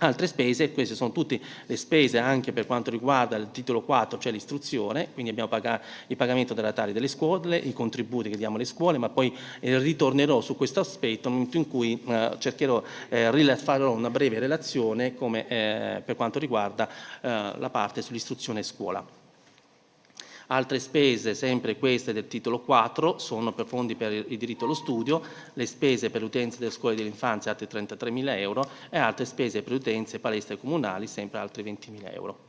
Altre spese, queste sono tutte le spese anche per quanto riguarda il titolo 4, cioè l'istruzione, quindi abbiamo il pagamento della taglia delle scuole, i contributi che diamo alle scuole, ma poi ritornerò su questo aspetto nel momento in cui farò una breve relazione per quanto riguarda la parte sull'istruzione e scuola. Altre spese, sempre queste del titolo 4, sono per fondi per il diritto allo studio, le spese per le utenze delle scuole dell'infanzia, altre 33.000 euro, e altre spese per utenze e palestre comunali, sempre altri 20.000 euro.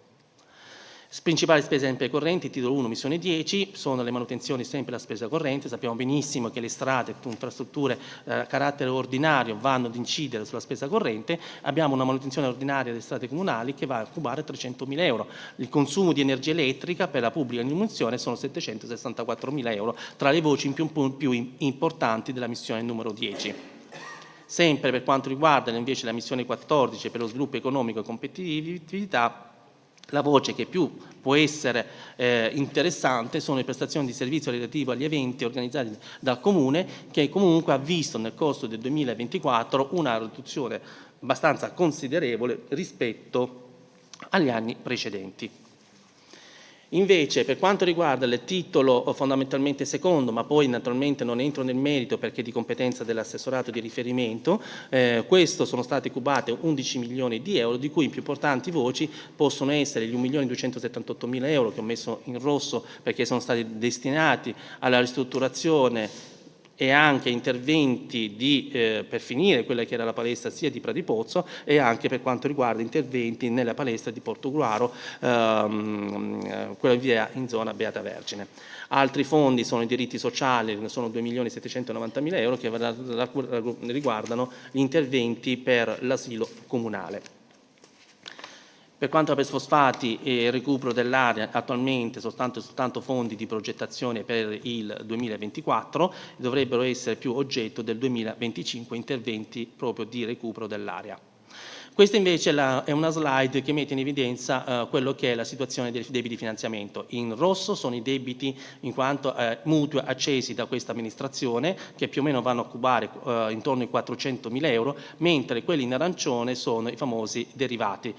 Principali spese sempre correnti, titolo 1, missione 10, sono le manutenzioni, sempre la spesa corrente. Sappiamo benissimo che le strade, infrastrutture a carattere ordinario vanno ad incidere sulla spesa corrente. Abbiamo una manutenzione ordinaria delle strade comunali che va a cubare 300.000 euro. Il consumo di energia elettrica per la pubblica illuminazione sono 764.000 euro, tra le voci più importanti della missione numero 10. Sempre per quanto riguarda invece la missione 14 per lo sviluppo economico e competitività, la voce che più può essere interessante sono le prestazioni di servizio relative agli eventi organizzati dal Comune, che comunque ha visto nel corso del 2024 una riduzione abbastanza considerevole rispetto agli anni precedenti. Invece, per quanto riguarda il titolo fondamentalmente secondo, ma poi naturalmente non entro nel merito perché è di competenza dell'assessorato di riferimento, questo sono state cubate 11 milioni di euro, di cui i più importanti voci possono essere gli 1.278.000 euro che ho messo in rosso perché sono stati destinati alla ristrutturazione e anche interventi per finire quella che era la palestra sia di Pradipozzo e anche per quanto riguarda interventi nella palestra di Portogruaro, quella in zona Beata Vergine. Altri fondi sono i diritti sociali, sono 2.790.000 euro che riguardano gli interventi per l'asilo comunale. Per quanto riguarda i fosfati e il recupero dell'area, attualmente soltanto fondi di progettazione per il 2024, dovrebbero essere più oggetto del 2025 interventi proprio di recupero dell'area. Questa invece è una slide che mette in evidenza quello che è la situazione dei debiti di finanziamento. In rosso sono i debiti in quanto mutui accesi da questa amministrazione, che più o meno vanno a cubare intorno ai 400.000 euro, mentre quelli in arancione sono i famosi derivati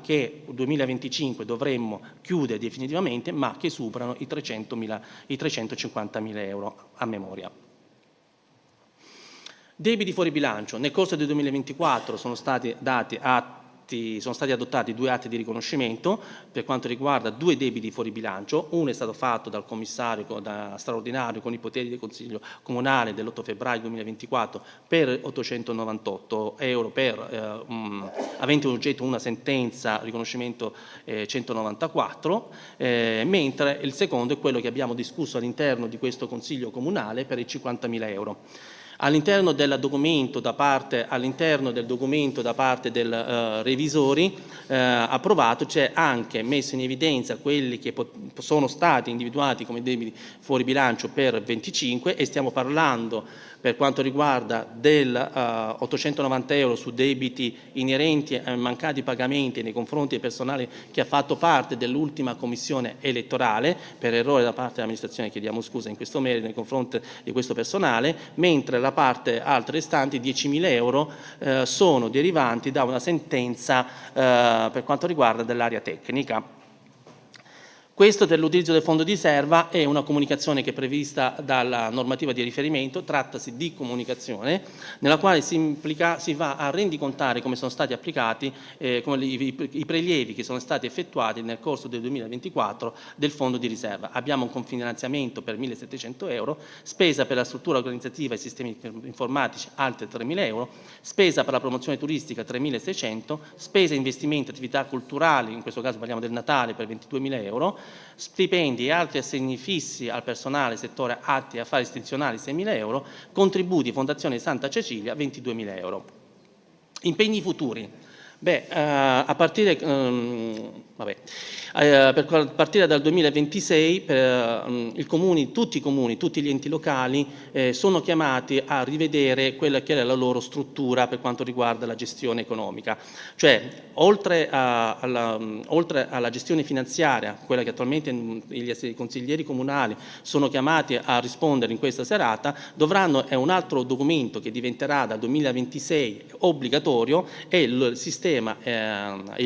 che nel 2025 dovremmo chiudere definitivamente, ma che superano i 350.000 euro a memoria. Debiti fuori bilancio. Nel corso del 2024 sono stati adottati 2 atti di riconoscimento per quanto riguarda 2 debiti fuori bilancio. Uno è stato fatto dal commissario straordinario con i poteri del Consiglio Comunale dell'8 febbraio 2024 per 898 euro avente oggetto una sentenza riconoscimento 194, mentre il secondo è quello che abbiamo discusso all'interno di questo Consiglio Comunale per i 50.000 euro. All'interno del documento da parte del revisori approvato c'è anche messo in evidenza quelli che sono stati individuati come debiti fuori bilancio per 25 e stiamo parlando per quanto riguarda del 890 euro su debiti inerenti a mancati pagamenti nei confronti del personale che ha fatto parte dell'ultima commissione elettorale. Per errore da parte dell'amministrazione chiediamo scusa in questo merito nei confronti di questo personale, mentre la parte altre restanti 10.000 euro sono derivanti da una sentenza per quanto riguarda dell'area tecnica. Questo dell'utilizzo del fondo di riserva è una comunicazione che è prevista dalla normativa di riferimento, trattasi di comunicazione nella quale si va a rendicontare come sono stati applicati i prelievi che sono stati effettuati nel corso del 2024 del fondo di riserva. Abbiamo un confinanziamento per 1.700 euro, spesa per la struttura organizzativa e i sistemi informatici altre 3.000 euro, spesa per la promozione turistica 3.600, spesa investimenti e attività culturali, in questo caso parliamo del Natale per 22.000 euro, stipendi e altri assegni fissi al personale settore atti e affari istituzionali 6.000 euro, contributi Fondazione Santa Cecilia 22.000 euro. Impegni futuri. A partire, per partire dal 2026 tutti i comuni, tutti gli enti locali sono chiamati a rivedere quella che è la loro struttura per quanto riguarda la gestione economica. Cioè, oltre alla gestione finanziaria, quella che attualmente i consiglieri comunali sono chiamati a rispondere in questa serata, è un altro documento che diventerà dal 2026 obbligatorio, è il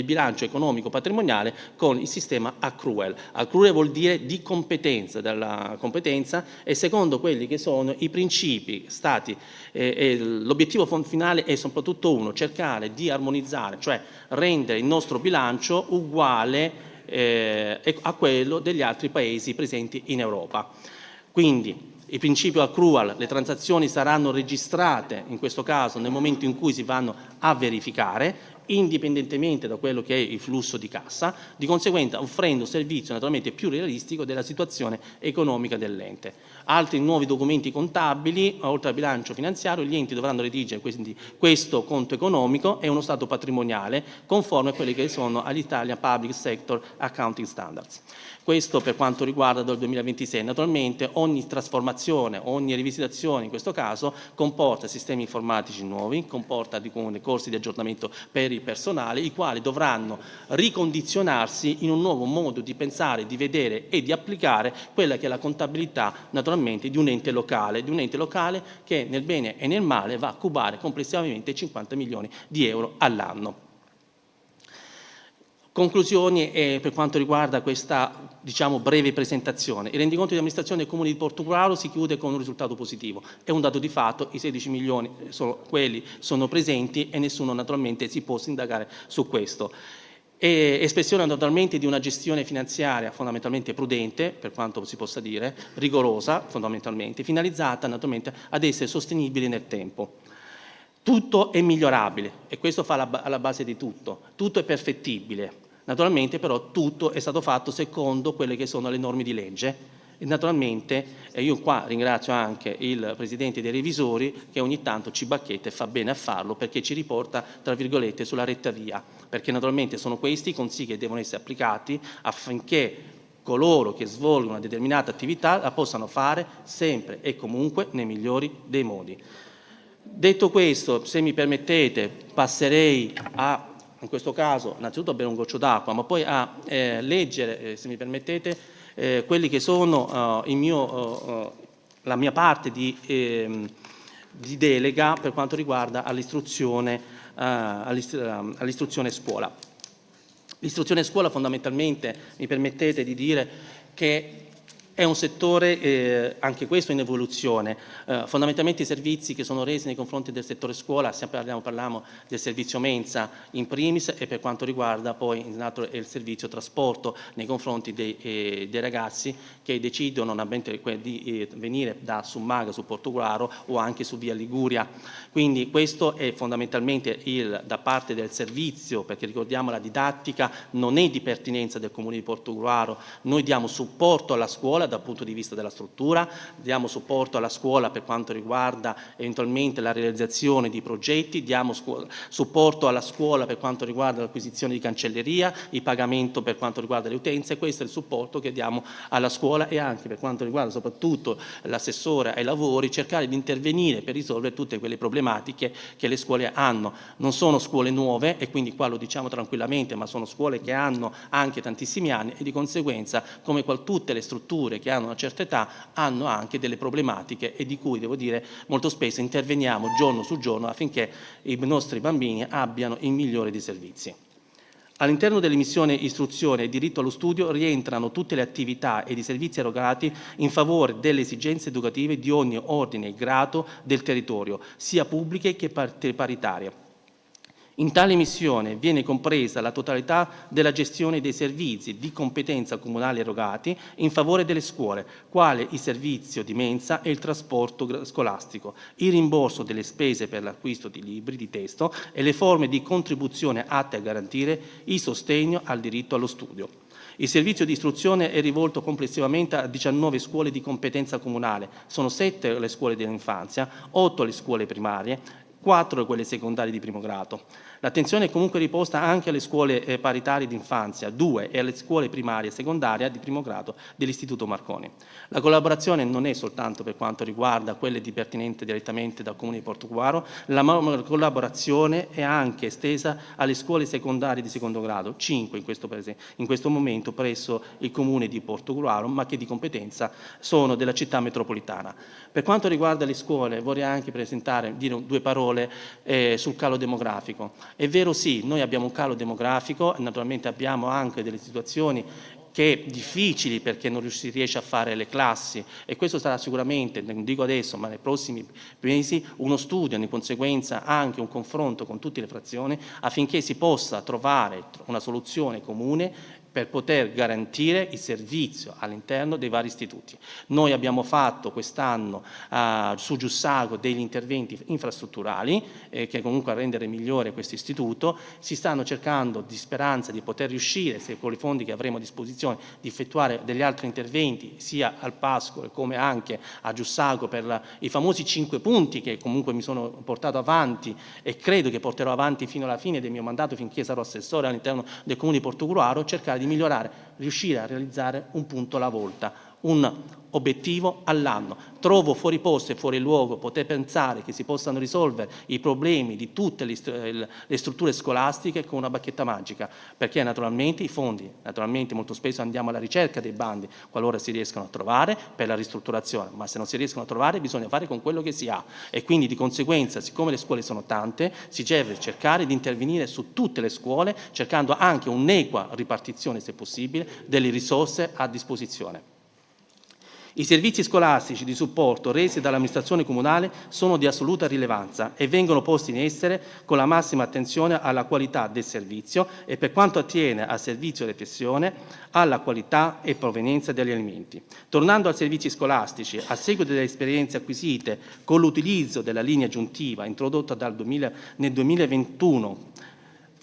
bilancio economico patrimoniale con il sistema accrual. Accrual vuol dire di competenza, della competenza, e secondo quelli che sono i principi stati, l'obiettivo finale è soprattutto uno: cercare di armonizzare, cioè rendere il nostro bilancio uguale a quello degli altri paesi presenti in Europa. Quindi il principio accrual, le transazioni saranno registrate in questo caso nel momento in cui si vanno a verificare, indipendentemente da quello che è il flusso di cassa, di conseguenza offrendo un servizio naturalmente più realistico della situazione economica dell'ente. Altri nuovi documenti contabili, oltre al bilancio finanziario, gli enti dovranno redigere quindi questo conto economico e uno stato patrimoniale conforme a quelli che sono all'Italia Public Sector Accounting Standards. Questo per quanto riguarda dal 2026. Naturalmente ogni trasformazione, ogni rivisitazione in questo caso comporta sistemi informatici nuovi, comporta dei corsi di aggiornamento per il personale, i quali dovranno ricondizionarsi in un nuovo modo di pensare, di vedere e di applicare quella che è la contabilità naturalmente di un ente locale che nel bene e nel male va a cubare complessivamente 50 milioni di euro all'anno. Conclusioni per quanto riguarda questa breve presentazione. Il rendiconto di amministrazione del Comune di Portogruaro si chiude con un risultato positivo. È un dato di fatto, i 16 milioni sono presenti e nessuno naturalmente si può indagare su questo. È espressione naturalmente di una gestione finanziaria fondamentalmente prudente, per quanto si possa dire, rigorosa fondamentalmente, finalizzata naturalmente ad essere sostenibile nel tempo. Tutto è migliorabile e questo fa alla base di tutto. Tutto è perfettibile. Naturalmente però tutto è stato fatto secondo quelle che sono le norme di legge e naturalmente io qua ringrazio anche il Presidente dei Revisori che ogni tanto ci bacchetta e fa bene a farlo perché ci riporta tra virgolette sulla retta via, perché naturalmente sono questi i consigli che devono essere applicati affinché coloro che svolgono una determinata attività la possano fare sempre e comunque nei migliori dei modi. Detto questo, se mi permettete, passerei in questo caso innanzitutto a bere un goccio d'acqua, ma poi a leggere, se mi permettete, quelli che sono la mia parte di delega per quanto riguarda all'istruzione scuola. L'istruzione scuola fondamentalmente, mi permettete di dire che è un settore, anche questo in evoluzione, fondamentalmente i servizi che sono resi nei confronti del settore scuola, parliamo del servizio mensa in primis e per quanto riguarda poi il servizio trasporto nei confronti dei ragazzi che decidono di venire da Summaga su Portogruaro o anche su via Liguria. Quindi questo è fondamentalmente da parte del servizio, perché ricordiamo la didattica non è di pertinenza del Comune di Portogruaro, noi diamo supporto alla scuola dal punto di vista della struttura, diamo supporto alla scuola per quanto riguarda eventualmente la realizzazione di progetti, diamo supporto alla scuola per quanto riguarda l'acquisizione di cancelleria, il pagamento per quanto riguarda le utenze, questo è il supporto che diamo alla scuola e anche per quanto riguarda soprattutto l'assessore ai lavori, cercare di intervenire per risolvere tutte quelle problematiche che le scuole hanno. Non sono scuole nuove e quindi qua lo diciamo tranquillamente, ma sono scuole che hanno anche tantissimi anni e di conseguenza come tutte le strutture che hanno una certa età hanno anche delle problematiche e di cui devo dire molto spesso interveniamo giorno su giorno affinché i nostri bambini abbiano il migliore dei servizi. All'interno delle missioni istruzione e diritto allo studio rientrano tutte le attività ed i servizi erogati in favore delle esigenze educative di ogni ordine e grado del territorio, sia pubbliche che paritarie. In tale missione viene compresa la totalità della gestione dei servizi di competenza comunale erogati in favore delle scuole, quale il servizio di mensa e il trasporto scolastico, il rimborso delle spese per l'acquisto di libri di testo e le forme di contribuzione atte a garantire il sostegno al diritto allo studio. Il servizio di istruzione è rivolto complessivamente a 19 scuole di competenza comunale, sono 7 le scuole dell'infanzia, 8 le scuole primarie, 4 quelle secondarie di primo grado. L'attenzione è comunque riposta anche alle scuole paritarie d'infanzia, 2, e alle scuole primarie e secondarie di primo grado dell'Istituto Marconi. La collaborazione non è soltanto per quanto riguarda quelle pertinenti direttamente dal Comune di Portogruaro, la collaborazione è anche estesa alle scuole secondarie di secondo grado, 5 in questo momento presso il Comune di Portogruaro, ma che di competenza sono della città metropolitana. Per quanto riguarda le scuole, vorrei anche dire 2 parole sul calo demografico. È vero, sì, noi abbiamo un calo demografico, naturalmente abbiamo anche delle situazioni che difficili perché non si riesce a fare le classi, e questo sarà sicuramente, non dico adesso, ma nei prossimi mesi, uno studio, di conseguenza anche un confronto con tutte le frazioni affinché si possa trovare una soluzione comune per poter garantire il servizio all'interno dei vari istituti. Noi abbiamo fatto quest'anno su Giussago degli interventi infrastrutturali che comunque a rendere migliore questo istituto. Si stanno cercando di speranza di poter riuscire, se con i fondi che avremo a disposizione, di effettuare degli altri interventi sia al Pascolo come anche a Giussago per i famosi 5 punti che comunque mi sono portato avanti e credo che porterò avanti fino alla fine del mio mandato finché sarò assessore all'interno del Comune di Portogruaro, cercare di migliorare, riuscire a realizzare un punto alla volta, un obiettivo all'anno. Trovo fuori posto e fuori luogo poter pensare che si possano risolvere i problemi di tutte le strutture scolastiche con una bacchetta magica, perché naturalmente i fondi, molto spesso andiamo alla ricerca dei bandi qualora si riescano a trovare per la ristrutturazione, ma se non si riescono a trovare bisogna fare con quello che si ha, e quindi di conseguenza, siccome le scuole sono tante, si deve cercare di intervenire su tutte le scuole, cercando anche un'equa ripartizione, se possibile, delle risorse a disposizione. I servizi scolastici di supporto resi dall'amministrazione comunale sono di assoluta rilevanza e vengono posti in essere con la massima attenzione alla qualità del servizio e, per quanto attiene al servizio riflessione, alla qualità e provenienza degli alimenti. Tornando ai servizi scolastici, a seguito delle esperienze acquisite con l'utilizzo della linea aggiuntiva introdotta nel 2021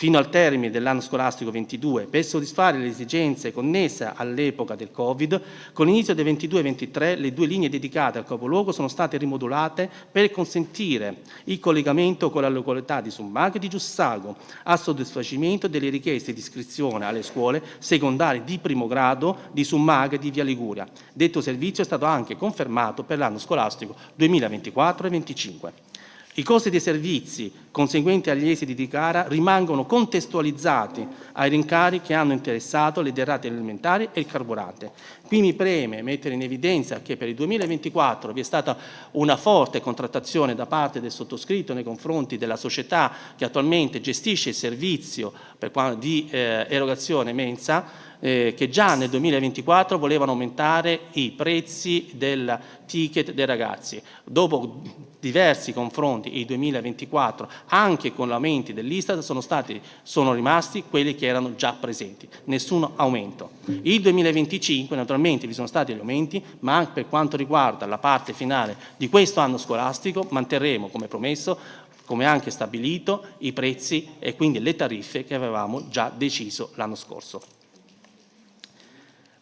fino al termine dell'anno scolastico 22, per soddisfare le esigenze connesse all'epoca del Covid, con l'inizio del 22-23 le 2 linee dedicate al capoluogo sono state rimodulate per consentire il collegamento con la località di Sumbag e di Giussago, a soddisfacimento delle richieste di iscrizione alle scuole secondarie di primo grado di Sumbag e di Via Liguria. Detto servizio è stato anche confermato per l'anno scolastico 2024-25. I costi dei servizi conseguenti agli esiti di gara rimangono contestualizzati ai rincari che hanno interessato le derrate alimentari e il carburante. Qui mi preme mettere in evidenza che per il 2024 vi è stata una forte contrattazione da parte del sottoscritto nei confronti della società che attualmente gestisce il servizio di erogazione mensa, che già nel 2024 volevano aumentare i prezzi del ticket dei ragazzi. Dopo diversi confronti, il 2024, anche con gli aumenti dell'Istat, sono rimasti quelli che erano già presenti, nessun aumento. Il 2025 naturalmente vi sono stati gli aumenti, ma anche per quanto riguarda la parte finale di questo anno scolastico manterremo come promesso, come anche stabilito, i prezzi e quindi le tariffe che avevamo già deciso l'anno scorso.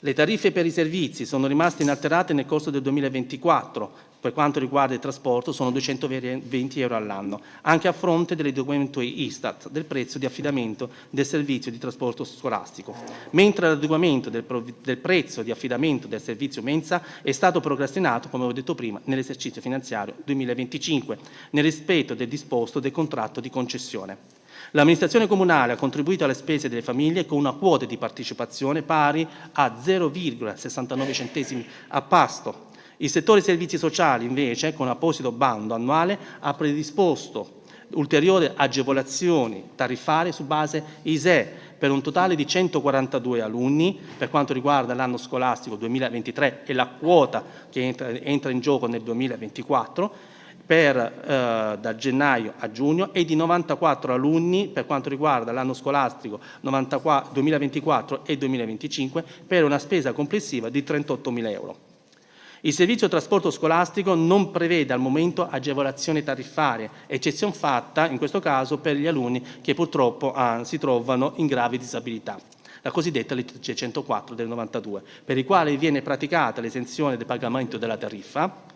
Le tariffe per i servizi sono rimaste inalterate nel corso del 2024, per quanto riguarda il trasporto sono 220 euro all'anno, anche a fronte dell'adeguamento Istat del prezzo di affidamento del servizio di trasporto scolastico, mentre l'adeguamento del prezzo di affidamento del servizio mensa è stato procrastinato, come ho detto prima, nell'esercizio finanziario 2025, nel rispetto del disposto del contratto di concessione. L'amministrazione comunale ha contribuito alle spese delle famiglie con una quota di partecipazione pari a 0,69 centesimi a pasto. Il settore servizi sociali, invece, con apposito bando annuale, ha predisposto ulteriori agevolazioni tariffarie su base ISEE per un totale di 142 alunni per quanto riguarda l'anno scolastico 2023 e la quota che entra in gioco nel 2024, da gennaio a giugno, e di 94 alunni per quanto riguarda l'anno scolastico 2024 e 2025 per una spesa complessiva di 38.000 euro. Il servizio trasporto scolastico non prevede al momento agevolazioni tariffarie, eccezione fatta in questo caso per gli alunni che purtroppo si trovano in grave disabilità, la cosiddetta legge 104 del 92, per i quali viene praticata l'esenzione del pagamento della tariffa.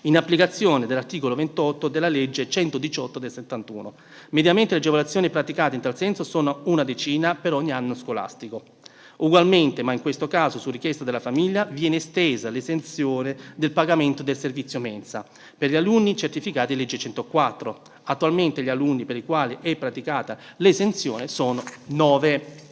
in applicazione dell'articolo 28 della legge 118 del 71. Mediamente le agevolazioni praticate in tal senso sono una decina per ogni anno scolastico. Ugualmente, ma in questo caso su richiesta della famiglia, viene estesa l'esenzione del pagamento del servizio mensa per gli alunni certificati di legge 104. Attualmente gli alunni per i quali è praticata l'esenzione sono 9.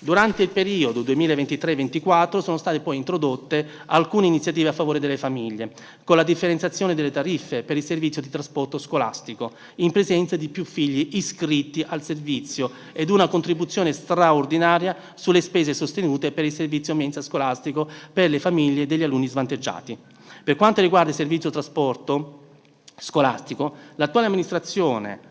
Durante il periodo 2023-24 sono state poi introdotte alcune iniziative a favore delle famiglie, con la differenziazione delle tariffe per il servizio di trasporto scolastico, in presenza di più figli iscritti al servizio, ed una contribuzione straordinaria sulle spese sostenute per il servizio mensa scolastico per le famiglie degli alunni svantaggiati. Per quanto riguarda il servizio trasporto scolastico, l'attuale amministrazione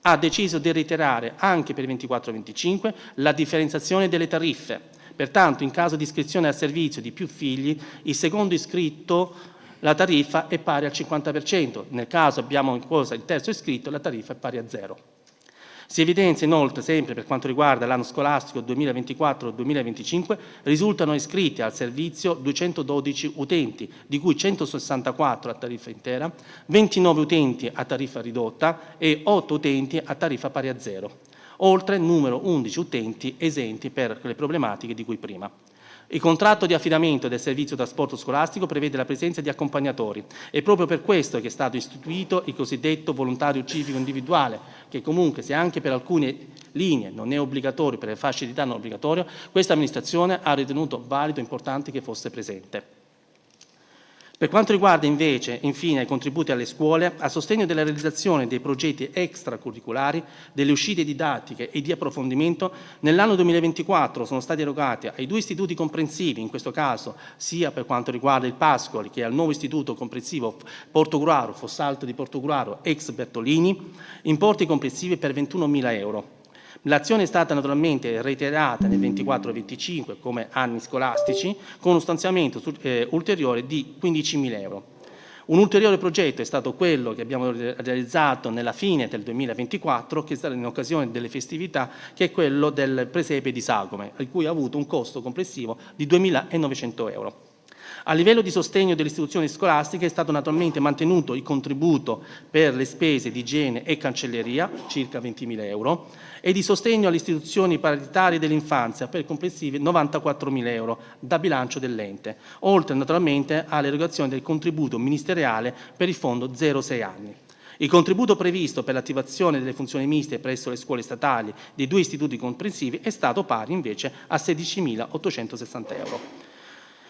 ha deciso di reiterare anche per il 24-25 la differenziazione delle tariffe. Pertanto, in caso di iscrizione al servizio di più figli, il secondo iscritto la tariffa è pari al 50%, nel caso abbiamo in cosa il terzo iscritto la tariffa è pari a 0. Si evidenzia inoltre, sempre per quanto riguarda l'anno scolastico 2024-2025, risultano iscritti al servizio 212 utenti, di cui 164 a tariffa intera, 29 utenti a tariffa ridotta e 8 utenti a tariffa pari a 0, oltre il numero 11 utenti esenti per le problematiche di cui prima. Il contratto di affidamento del servizio trasporto scolastico prevede la presenza di accompagnatori. È proprio per questo che è stato istituito il cosiddetto volontario civico individuale, che comunque, se anche per alcune linee non è obbligatorio, per le fasce di età non obbligatorio, questa amministrazione ha ritenuto valido e importante che fosse presente. Per quanto riguarda invece, infine, i contributi alle scuole, a sostegno della realizzazione dei progetti extracurriculari, delle uscite didattiche e di approfondimento, nell'anno 2024 sono stati erogati ai 2 istituti comprensivi, in questo caso sia per quanto riguarda il Pascoli che al nuovo istituto comprensivo Portogruaro, Fossalto di Portogruaro, ex Bertolini, importi complessivi per 21.000 euro. L'azione è stata naturalmente reiterata nel 24-25 come anni scolastici con uno stanziamento ulteriore di 15.000 euro. Un ulteriore progetto è stato quello che abbiamo realizzato nella fine del 2024, che è stato in occasione delle festività, che è quello del presepe di Sagome, il cui ha avuto un costo complessivo di 2.900 euro. A livello di sostegno delle istituzioni scolastiche è stato naturalmente mantenuto il contributo per le spese di igiene e cancelleria, circa 20.000 euro, e di sostegno alle istituzioni paritarie dell'infanzia per complessivi 94.000 euro da bilancio dell'ente, oltre naturalmente all'erogazione del contributo ministeriale per il fondo 0-6 anni. Il contributo previsto per l'attivazione delle funzioni miste presso le scuole statali dei 2 istituti comprensivi è stato pari invece a 16.860 euro.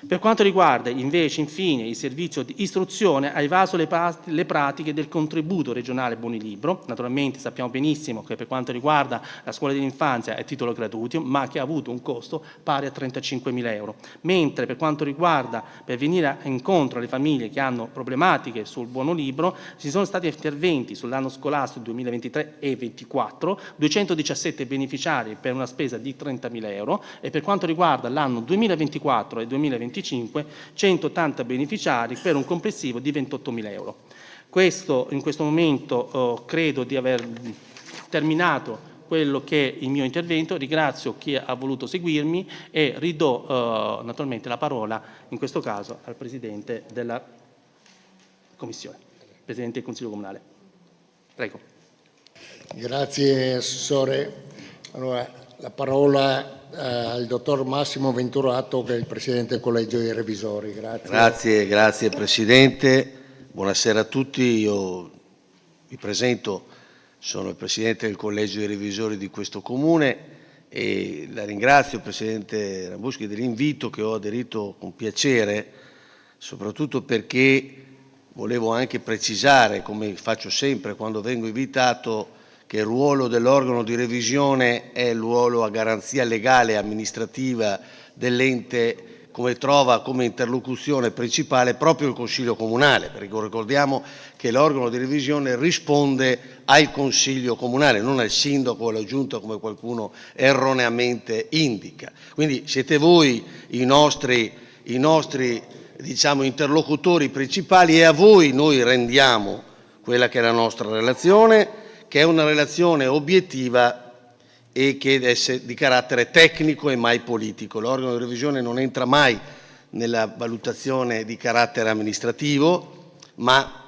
Per quanto riguarda invece, infine, il servizio di istruzione, ha evaso le pratiche del contributo regionale Buoni Libro. Naturalmente sappiamo benissimo che per quanto riguarda la scuola dell'infanzia è titolo gratuito, ma che ha avuto un costo pari a 35.000 euro. Mentre per quanto riguarda, per venire incontro alle famiglie che hanno problematiche sul Buono Libro, ci sono stati interventi sull'anno scolastico 2023 e 2024, 217 beneficiari per una spesa di 30.000 euro, e per quanto riguarda l'anno 2024 e 2025, 180 beneficiari per un complessivo di 28.000 euro. In questo momento credo di aver terminato quello che è il mio intervento. Ringrazio chi ha voluto seguirmi e ridò naturalmente la parola, in questo caso, al Presidente della Commissione, Presidente del Consiglio Comunale. Prego. Grazie Assessore. Allora, la parola al Dottor Massimo Venturato, che è il Presidente del Collegio dei Revisori. Grazie Presidente, buonasera a tutti. Io mi presento, sono il Presidente del Collegio dei Revisori di questo Comune e la ringrazio, Presidente Rambuschi, dell'invito, che ho aderito con piacere, soprattutto perché volevo anche precisare, come faccio sempre quando vengo invitato, che il ruolo dell'organo di revisione è il ruolo a garanzia legale e amministrativa dell'ente, come trova come interlocuzione principale proprio il Consiglio Comunale, perché ricordiamo che l'organo di revisione risponde al Consiglio Comunale, non al Sindaco o alla Giunta, come qualcuno erroneamente indica. Quindi siete voi i nostri diciamo, interlocutori principali, e a voi noi rendiamo quella che è la nostra relazione, che è una relazione obiettiva e che è di carattere tecnico e mai politico. L'organo di revisione non entra mai nella valutazione di carattere amministrativo, ma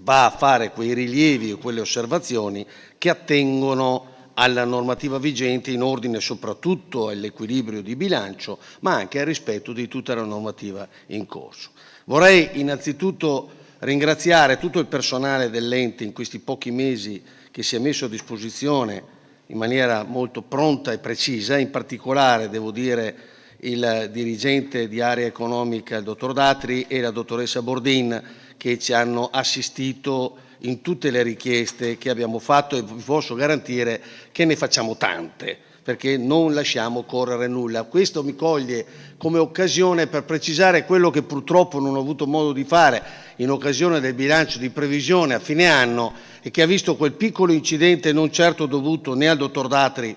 va a fare quei rilievi o quelle osservazioni che attengono alla normativa vigente in ordine soprattutto all'equilibrio di bilancio, ma anche al rispetto di tutta la normativa in corso. Vorrei innanzitutto ringraziare tutto il personale dell'ente in questi pochi mesi che si è messo a disposizione in maniera molto pronta e precisa, in particolare devo dire il dirigente di area economica, il dottor Datri, e la dottoressa Bordin, che ci hanno assistito in tutte le richieste che abbiamo fatto, e vi posso garantire che ne facciamo tante, perché non lasciamo correre nulla. Questo mi coglie come occasione per precisare quello che purtroppo non ho avuto modo di fare in occasione del bilancio di previsione a fine anno, e che ha visto quel piccolo incidente non certo dovuto né al dottor Datri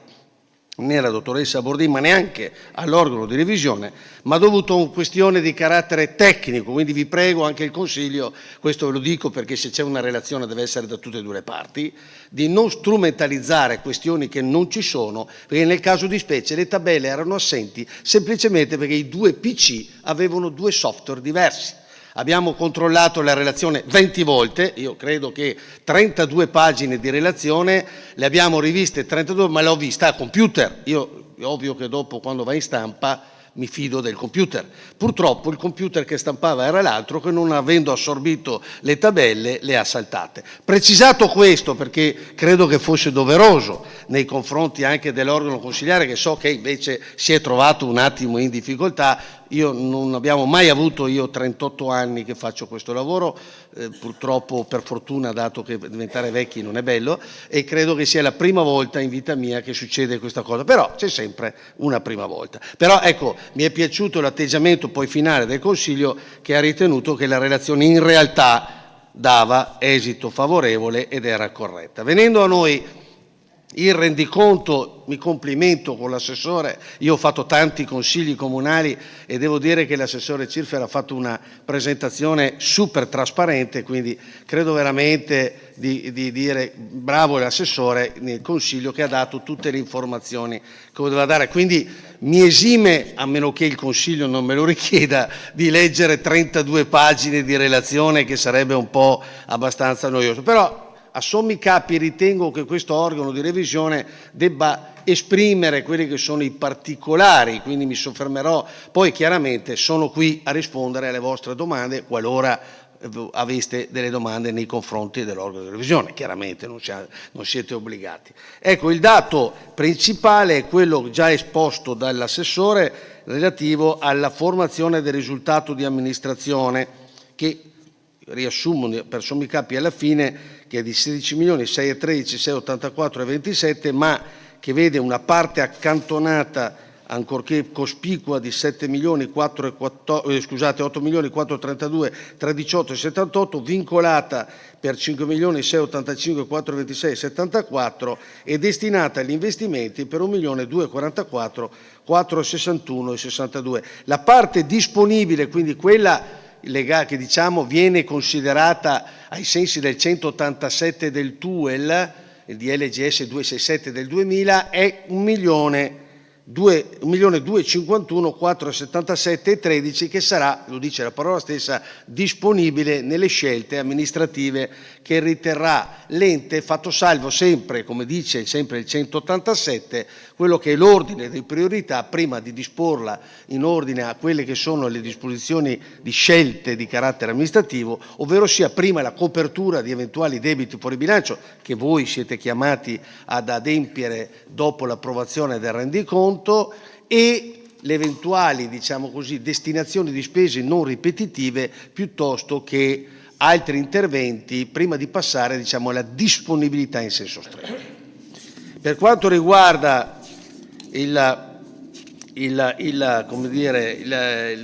né alla dottoressa Bordin, ma neanche all'organo di revisione, ma dovuto a una questione di carattere tecnico. Quindi vi prego, anche il Consiglio, questo ve lo dico perché se c'è una relazione deve essere da tutte e due le parti, di non strumentalizzare questioni che non ci sono, perché nel caso di specie le tabelle erano assenti semplicemente perché i due PC avevano due software diversi. Abbiamo controllato la relazione 20 volte, io credo che 32 pagine di relazione le abbiamo riviste 32, ma l'ho vista a computer. Io è ovvio che dopo, quando va in stampa, mi fido del computer. Purtroppo il computer che stampava era l'altro, che non avendo assorbito le tabelle le ha saltate. Precisato questo, perché credo che fosse doveroso nei confronti anche dell'organo consiliare, che so che invece si è trovato un attimo in difficoltà. Io non abbiamo mai avuto, io ho 38 anni che faccio questo lavoro, purtroppo, per fortuna, dato che diventare vecchi non è bello, e credo che sia la prima volta in vita mia che succede questa cosa, però c'è sempre una prima volta. Però ecco, mi è piaciuto l'atteggiamento poi finale del Consiglio, che ha ritenuto che la relazione in realtà dava esito favorevole ed era corretta. Venendo a noi, il rendiconto, mi complimento con l'assessore, io ho fatto tanti consigli comunali e devo dire che l'assessore Cirfer ha fatto una presentazione super trasparente, quindi credo veramente di dire bravo l'assessore nel consiglio, che ha dato tutte le informazioni che doveva dare. Quindi mi esime, a meno che il Consiglio non me lo richieda, di leggere 32 pagine di relazione, che sarebbe un po' abbastanza noioso. Però a sommi capi ritengo che questo organo di revisione debba esprimere quelli che sono i particolari, quindi mi soffermerò, poi chiaramente sono qui a rispondere alle vostre domande qualora aveste delle domande nei confronti dell'organo di revisione, chiaramente non siete obbligati. Ecco, il dato principale è quello già esposto dall'assessore relativo alla formazione del risultato di amministrazione, che riassumo per sommi capi alla fine, che è di 16.613.684,27, ma che vede una parte accantonata, ancorché cospicua, di 8.432.318,78, vincolata per 5.685.426,74 e destinata agli investimenti per 1.244.461,62. La parte disponibile, quindi quella che diciamo viene considerata ai sensi del 187 del TUEL, il DLGS 267 del 2000, è 1.251.477,13, che sarà, lo dice la parola stessa, disponibile nelle scelte amministrative che riterrà l'ente, fatto salvo sempre, come dice sempre il 187, quello che è l'ordine di priorità prima di disporla in ordine a quelle che sono le disposizioni di scelte di carattere amministrativo, ovvero sia prima la copertura di eventuali debiti fuori bilancio, che voi siete chiamati ad adempiere dopo l'approvazione del rendiconto, e le eventuali, diciamo così, destinazioni di spese non ripetitive, piuttosto che altri interventi, prima di passare, diciamo, alla disponibilità in senso stretto. Per quanto riguarda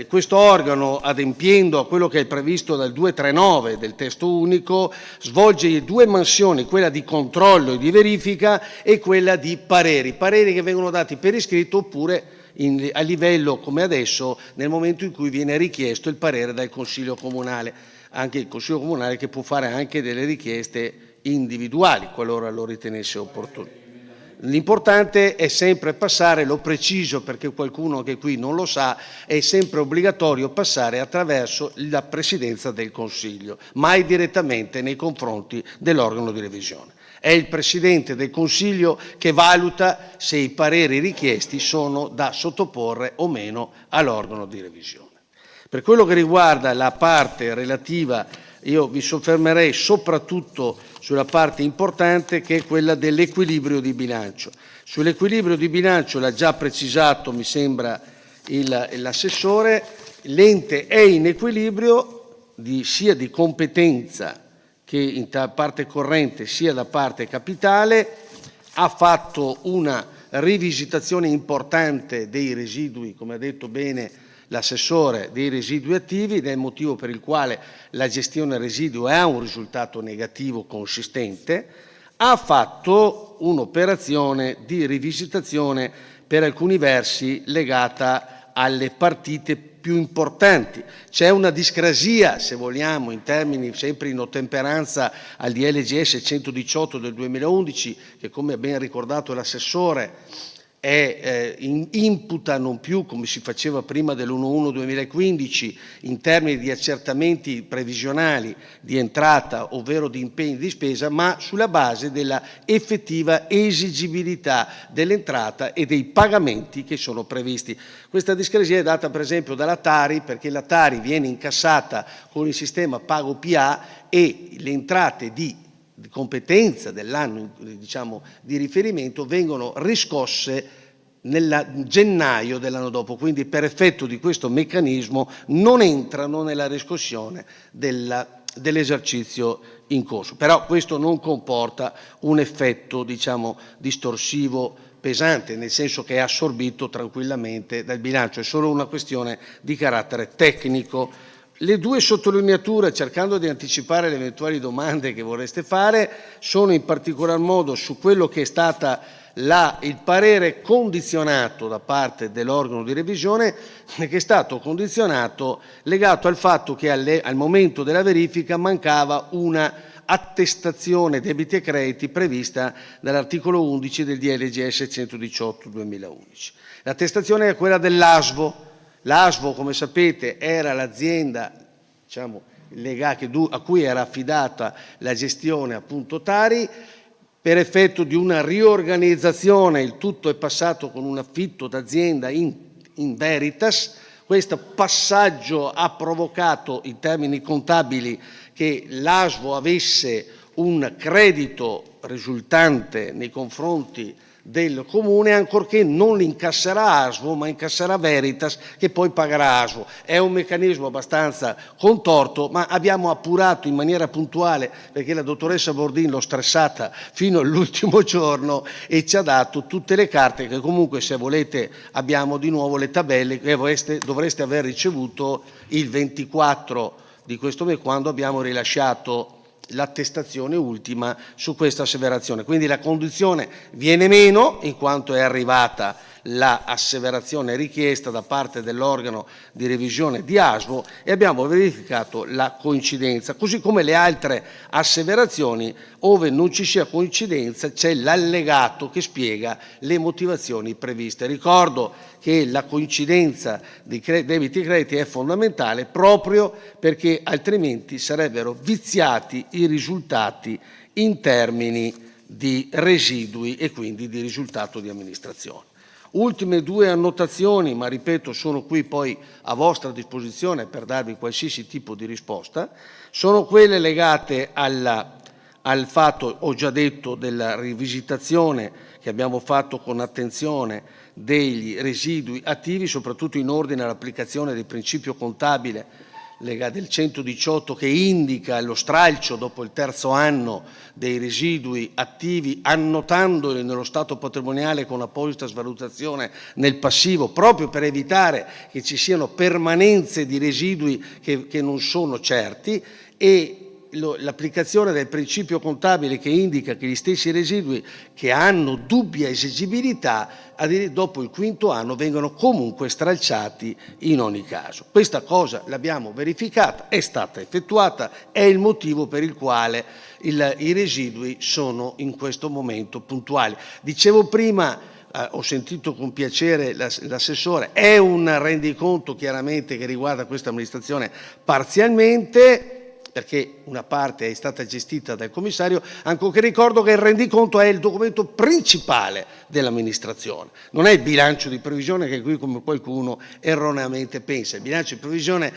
questo organo, adempiendo a quello che è previsto dal 239 del testo unico, svolge due mansioni, quella di controllo e di verifica e quella di pareri che vengono dati per iscritto oppure a livello, come adesso, nel momento in cui viene richiesto il parere dal Consiglio Comunale, anche il Consiglio Comunale che può fare anche delle richieste individuali qualora lo ritenesse opportuno. L'importante è sempre passare, lo preciso perché qualcuno che qui non lo sa, è sempre obbligatorio passare attraverso la Presidenza del Consiglio, mai direttamente nei confronti dell'organo di revisione. È il Presidente del Consiglio che valuta se i pareri richiesti sono da sottoporre o meno all'organo di revisione. Per quello che riguarda la parte relativa, io mi soffermerei soprattutto sulla parte importante che è quella dell'equilibrio di bilancio. Sull'equilibrio di bilancio l'ha già precisato, mi sembra, l'assessore, l'ente è in equilibrio sia di competenza che in parte corrente sia da parte capitale, ha fatto una rivisitazione importante dei residui, come ha detto bene l'assessore, dei residui attivi, ed è il motivo per il quale la gestione residui ha un risultato negativo consistente. Ha fatto un'operazione di rivisitazione per alcuni versi legata alle partite più importanti. C'è una discrasia, se vogliamo, in termini sempre in ottemperanza al DLGS 118 del 2011, che come ha ben ricordato l'assessore imputa non più come si faceva prima dell'1/1/2015 in termini di accertamenti previsionali di entrata ovvero di impegni di spesa, ma sulla base della effettiva esigibilità dell'entrata e dei pagamenti che sono previsti. Questa discrasia è data per esempio dalla Tari, perché la Tari viene incassata con il sistema Pago PA e le entrate di competenza dell'anno, diciamo, di riferimento vengono riscosse nel gennaio dell'anno dopo, quindi per effetto di questo meccanismo non entrano nella riscossione dell'esercizio in corso. Però questo non comporta un effetto, diciamo, distorsivo pesante, nel senso che è assorbito tranquillamente dal bilancio, è solo una questione di carattere tecnico. Le due sottolineature, cercando di anticipare le eventuali domande che vorreste fare, sono in particolar modo su quello che è stata il parere condizionato da parte dell'organo di revisione, che è stato condizionato legato al fatto che al momento della verifica mancava una attestazione debiti e crediti prevista dall'articolo 11 del DLGS 118/2011. L'attestazione è quella dell'ASVO. L'ASVO, come sapete, era l'azienda, diciamo, a cui era affidata la gestione appunto Tari. Per effetto di una riorganizzazione il tutto è passato con un affitto d'azienda in Veritas. Questo passaggio ha provocato in termini contabili che l'ASVO avesse un credito risultante nei confronti del Comune, ancorché non l'incasserà ASVO ma incasserà Veritas, che poi pagherà ASVO. È un meccanismo abbastanza contorto, ma abbiamo appurato in maniera puntuale, perché la dottoressa Bordin l'ho stressata fino all'ultimo giorno e ci ha dato tutte le carte che comunque, se volete, abbiamo di nuovo le tabelle che dovreste aver ricevuto il 24 di questo mese, quando abbiamo rilasciato l'attestazione ultima su questa asseverazione. Quindi la condizione viene meno in quanto è arrivata l'asseverazione richiesta da parte dell'organo di revisione di ASVO e abbiamo verificato la coincidenza, così come le altre asseverazioni ove non ci sia coincidenza c'è l'allegato che spiega le motivazioni previste. Ricordo che la coincidenza di debiti e crediti è fondamentale proprio perché altrimenti sarebbero viziati i risultati in termini di residui e quindi di risultato di amministrazione. Ultime due annotazioni, ma ripeto sono qui poi a vostra disposizione per darvi qualsiasi tipo di risposta, sono quelle legate al fatto, ho già detto, della rivisitazione che abbiamo fatto con attenzione degli residui attivi, soprattutto in ordine all'applicazione del principio contabile del 118 che indica lo stralcio dopo il terzo anno dei residui attivi, annotandoli nello stato patrimoniale con apposita svalutazione nel passivo, proprio per evitare che ci siano permanenze di residui che non sono certi, e l'applicazione del principio contabile che indica che gli stessi residui che hanno dubbia esigibilità dopo il quinto anno vengono comunque stralciati in ogni caso. Questa cosa l'abbiamo verificata, è stata effettuata, è il motivo per il quale i residui sono in questo momento puntuali. Dicevo prima, ho sentito con piacere l'assessore, è un rendiconto chiaramente che riguarda questa amministrazione parzialmente, perché una parte è stata gestita dal commissario, ancorché ricordo che il rendiconto è il documento principale dell'amministrazione, non è il bilancio di previsione che qui come qualcuno erroneamente pensa. Il bilancio di previsione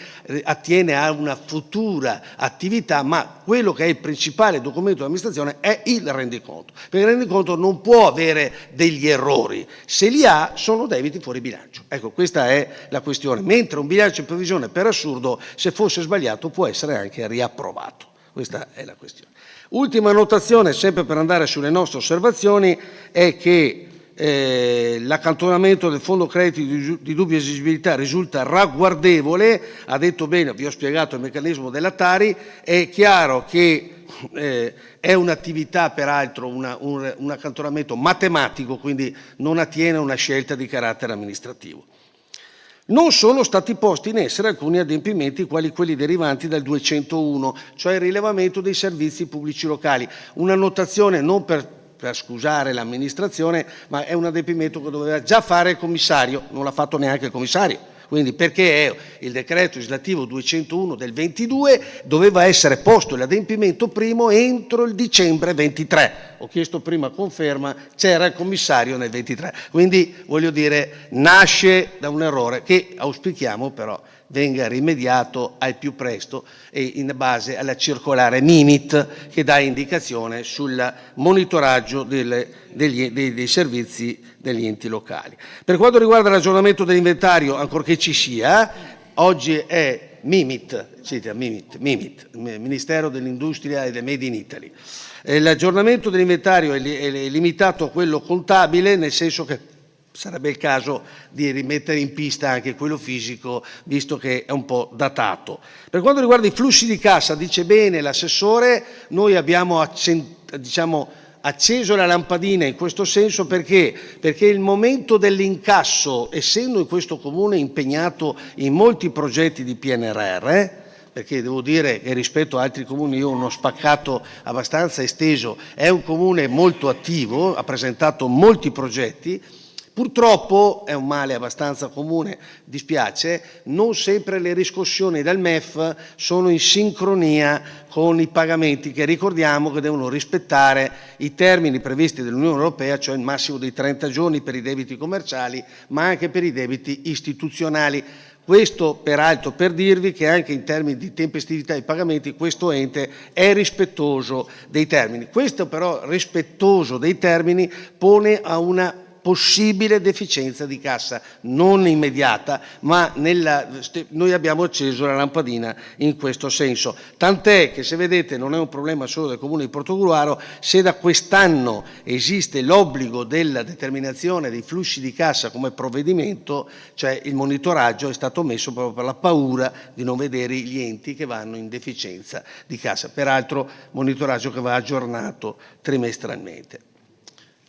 attiene a una futura attività, ma quello che è il principale documento dell'amministrazione è il rendiconto, perché il rendiconto non può avere degli errori, se li ha sono debiti fuori bilancio. Ecco, questa è la questione, mentre un bilancio di previsione per assurdo, se fosse sbagliato, può essere anche riapprovato. Questa è la questione. Ultima notazione, sempre per andare sulle nostre osservazioni, è che l'accantonamento del fondo crediti di dubbia esigibilità risulta ragguardevole, ha detto bene, vi ho spiegato il meccanismo della Tari, è chiaro che è un'attività peraltro, un accantonamento matematico, quindi non attiene a una scelta di carattere amministrativo. Non sono stati posti in essere alcuni adempimenti quali quelli derivanti dal 201, cioè il rilevamento dei servizi pubblici locali. Una notazione non per scusare l'amministrazione, ma è un adempimento che doveva già fare il commissario, non l'ha fatto neanche il commissario. Quindi perché è il decreto legislativo 201 del 22 doveva essere posto l'adempimento primo entro il dicembre 23. Ho chiesto prima conferma, c'era il commissario nel 23. Quindi voglio dire, nasce da un errore che auspichiamo però venga rimediato al più presto e in base alla circolare Mimit che dà indicazione sul monitoraggio dei servizi degli enti locali. Per quanto riguarda l'aggiornamento dell'inventario, ancorché ci sia, oggi è Mimit, Ministero dell'Industria e del Made in Italy. L'aggiornamento dell'inventario è limitato a quello contabile, nel senso che sarebbe il caso di rimettere in pista anche quello fisico, visto che è un po' datato. Per quanto riguarda i flussi di cassa, dice bene l'assessore, noi abbiamo acceso la lampadina in questo senso perché il momento dell'incasso, essendo in questo comune impegnato in molti progetti di PNRR, perché devo dire che rispetto a altri comuni io ho uno spaccato abbastanza esteso, è un comune molto attivo, ha presentato molti progetti. Purtroppo è un male abbastanza comune, dispiace, non sempre le riscossioni dal MEF sono in sincronia con i pagamenti che ricordiamo che devono rispettare i termini previsti dall'Unione Europea, cioè il massimo dei 30 giorni per i debiti commerciali, ma anche per i debiti istituzionali. Questo peraltro per dirvi che anche in termini di tempestività dei pagamenti questo ente è rispettoso dei termini. Questo però rispettoso dei termini pone a una possibile deficienza di cassa, non immediata, ma noi abbiamo acceso la lampadina in questo senso. Tant'è che, se vedete, non è un problema solo del Comune di Portogruaro, se da quest'anno esiste l'obbligo della determinazione dei flussi di cassa come provvedimento, cioè il monitoraggio è stato messo proprio per la paura di non vedere gli enti che vanno in deficienza di cassa. Peraltro monitoraggio che va aggiornato trimestralmente.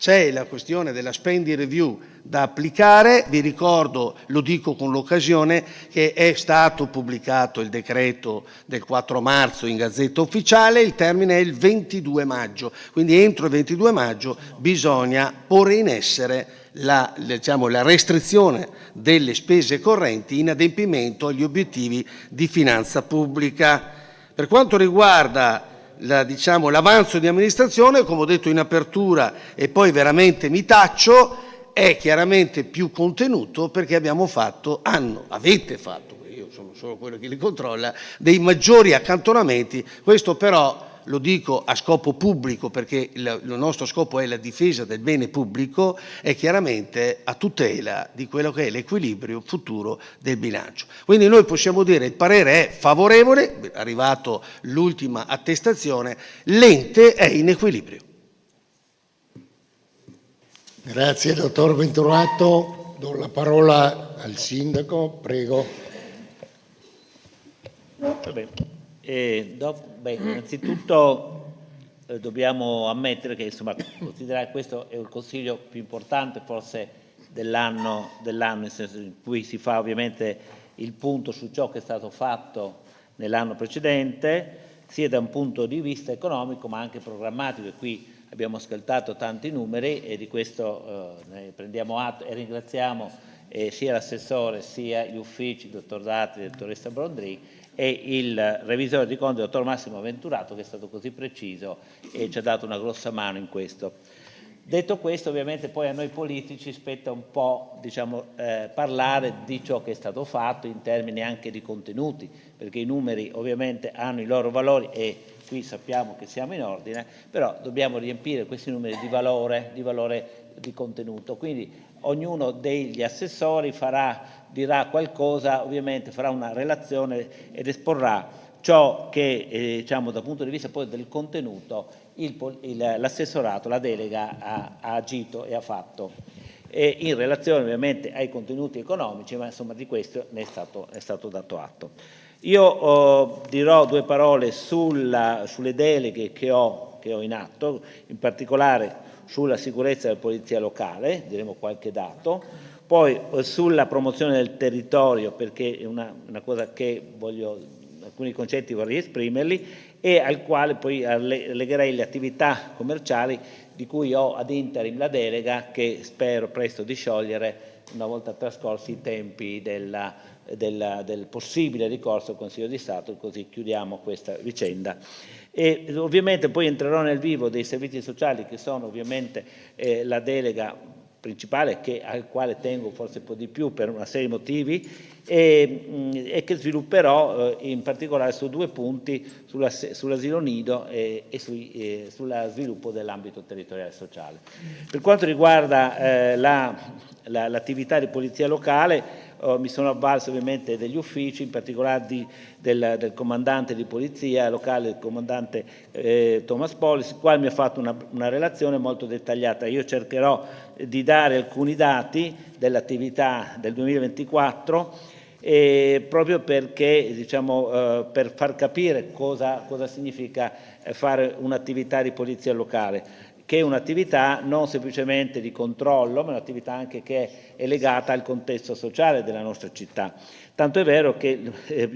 C'è la questione della spending review da applicare, vi ricordo, lo dico con l'occasione, che è stato pubblicato il decreto del 4 marzo in Gazzetta Ufficiale, il termine è il 22 maggio, quindi entro il 22 maggio bisogna porre in essere la restrizione delle spese correnti in adempimento agli obiettivi di finanza pubblica. Per quanto riguarda l'avanzo di amministrazione, come ho detto in apertura e poi veramente mi taccio, è chiaramente più contenuto perché avete fatto, io sono solo quello che li controlla, dei maggiori accantonamenti. Questo però lo dico a scopo pubblico perché il nostro scopo è la difesa del bene pubblico e chiaramente a tutela di quello che è l'equilibrio futuro del bilancio. Quindi noi possiamo dire il parere è favorevole, è arrivato l'ultima attestazione, l'ente è in equilibrio. Grazie dottor Venturato, do la parola al sindaco, prego. Va bene. Innanzitutto dobbiamo ammettere che considerare questo è il consiglio più importante forse dell'anno, nel senso in cui si fa ovviamente il punto su ciò che è stato fatto nell'anno precedente, sia da un punto di vista economico ma anche programmatico, e qui abbiamo ascoltato tanti numeri e di questo ne prendiamo atto e ringraziamo sia l'assessore sia gli uffici, il dottor Dati e la dottoressa Brondri, e il revisore di conti, il dottor Massimo Venturato, che è stato così preciso e ci ha dato una grossa mano in questo. Detto questo, ovviamente poi a noi politici spetta un po' parlare di ciò che è stato fatto in termini anche di contenuti, perché i numeri ovviamente hanno i loro valori e qui sappiamo che siamo in ordine, però dobbiamo riempire questi numeri di valore di contenuto. Quindi ognuno degli assessori dirà qualcosa, ovviamente farà una relazione ed esporrà ciò che dal punto di vista poi del contenuto l'assessorato, la delega ha agito e ha fatto, e in relazione ovviamente ai contenuti economici, ma insomma di questo ne è stato dato atto. Io dirò due parole sulle deleghe che ho in atto, in particolare sulla sicurezza della polizia locale, diremo qualche dato, poi sulla promozione del territorio, perché è una cosa che alcuni concetti vorrei esprimerli, e al quale poi legherei le attività commerciali di cui ho ad interim la delega, che spero presto di sciogliere una volta trascorsi i tempi del possibile ricorso al Consiglio di Stato, così chiudiamo questa vicenda. E ovviamente poi entrerò nel vivo dei servizi sociali, che sono ovviamente la delega principale, al quale tengo forse un po' di più per una serie di motivi, e che svilupperò in particolare su due punti, sull'asilo nido e sullo sviluppo dell'ambito territoriale sociale. Per quanto riguarda l'attività di polizia locale, mi sono avvalso ovviamente degli uffici, in particolare del comandante di polizia locale, il comandante Thomas Pollis, il quale mi ha fatto una relazione molto dettagliata. Io cercherò di dare alcuni dati dell'attività del 2024, proprio perché per far capire cosa significa fare un'attività di polizia locale, che è un'attività non semplicemente di controllo, ma un'attività anche che è legata al contesto sociale della nostra città. Tanto è vero che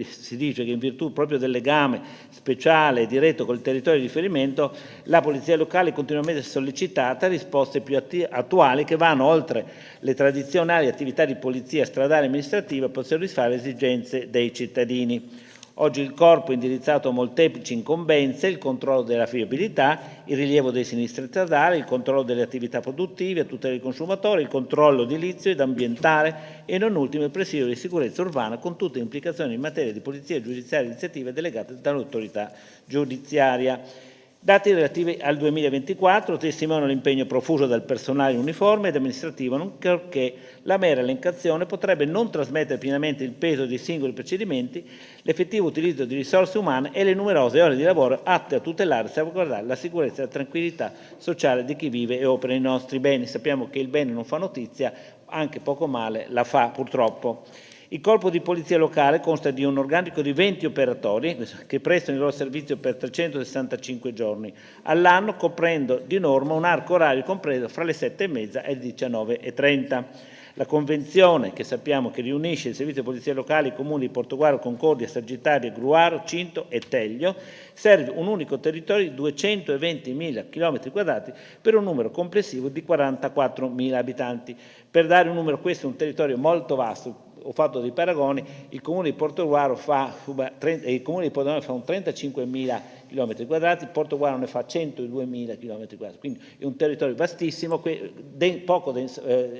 si dice che in virtù proprio del legame speciale e diretto col territorio di riferimento, la polizia locale è continuamente sollecitata a risposte più attuali, che vanno oltre le tradizionali attività di polizia stradale e amministrativa per soddisfare le esigenze dei cittadini. Oggi il corpo è indirizzato a molteplici incombenze: il controllo della fiabilità, il rilievo dei sinistri stradali, il controllo delle attività produttive, a tutela dei consumatori, il controllo edilizio ed ambientale e non ultimo il presidio di sicurezza urbana, con tutte le implicazioni in materia di polizia giudiziaria e iniziative delegate dall'autorità giudiziaria. Dati relativi al 2024 testimoniano l'impegno profuso dal personale in uniforme ed amministrativo, nonché la mera elencazione potrebbe non trasmettere pienamente il peso dei singoli procedimenti, l'effettivo utilizzo di risorse umane e le numerose ore di lavoro atte a tutelare e salvaguardare la sicurezza e la tranquillità sociale di chi vive e opera nei nostri beni. Sappiamo che il bene non fa notizia, anche poco male la fa purtroppo. Il corpo di polizia locale consta di un organico di 20 operatori che prestano il loro servizio per 365 giorni all'anno, coprendo di norma un arco orario compreso fra le 7:30 e le 19:30. La convenzione, che sappiamo che riunisce il servizio di polizia locale i comuni di Portogruaro, Concordia, Sagittario, Gruaro, Cinto e Teglio, serve un unico territorio di 220.000 km² per un numero complessivo di 44.000 abitanti. Per dare un numero, questo è un territorio molto vasto. Ho fatto dei paragoni: il comune di Portogruaro fa un 35.000 km², Portogruaro ne fa 102.000 km², quindi è un territorio vastissimo, poco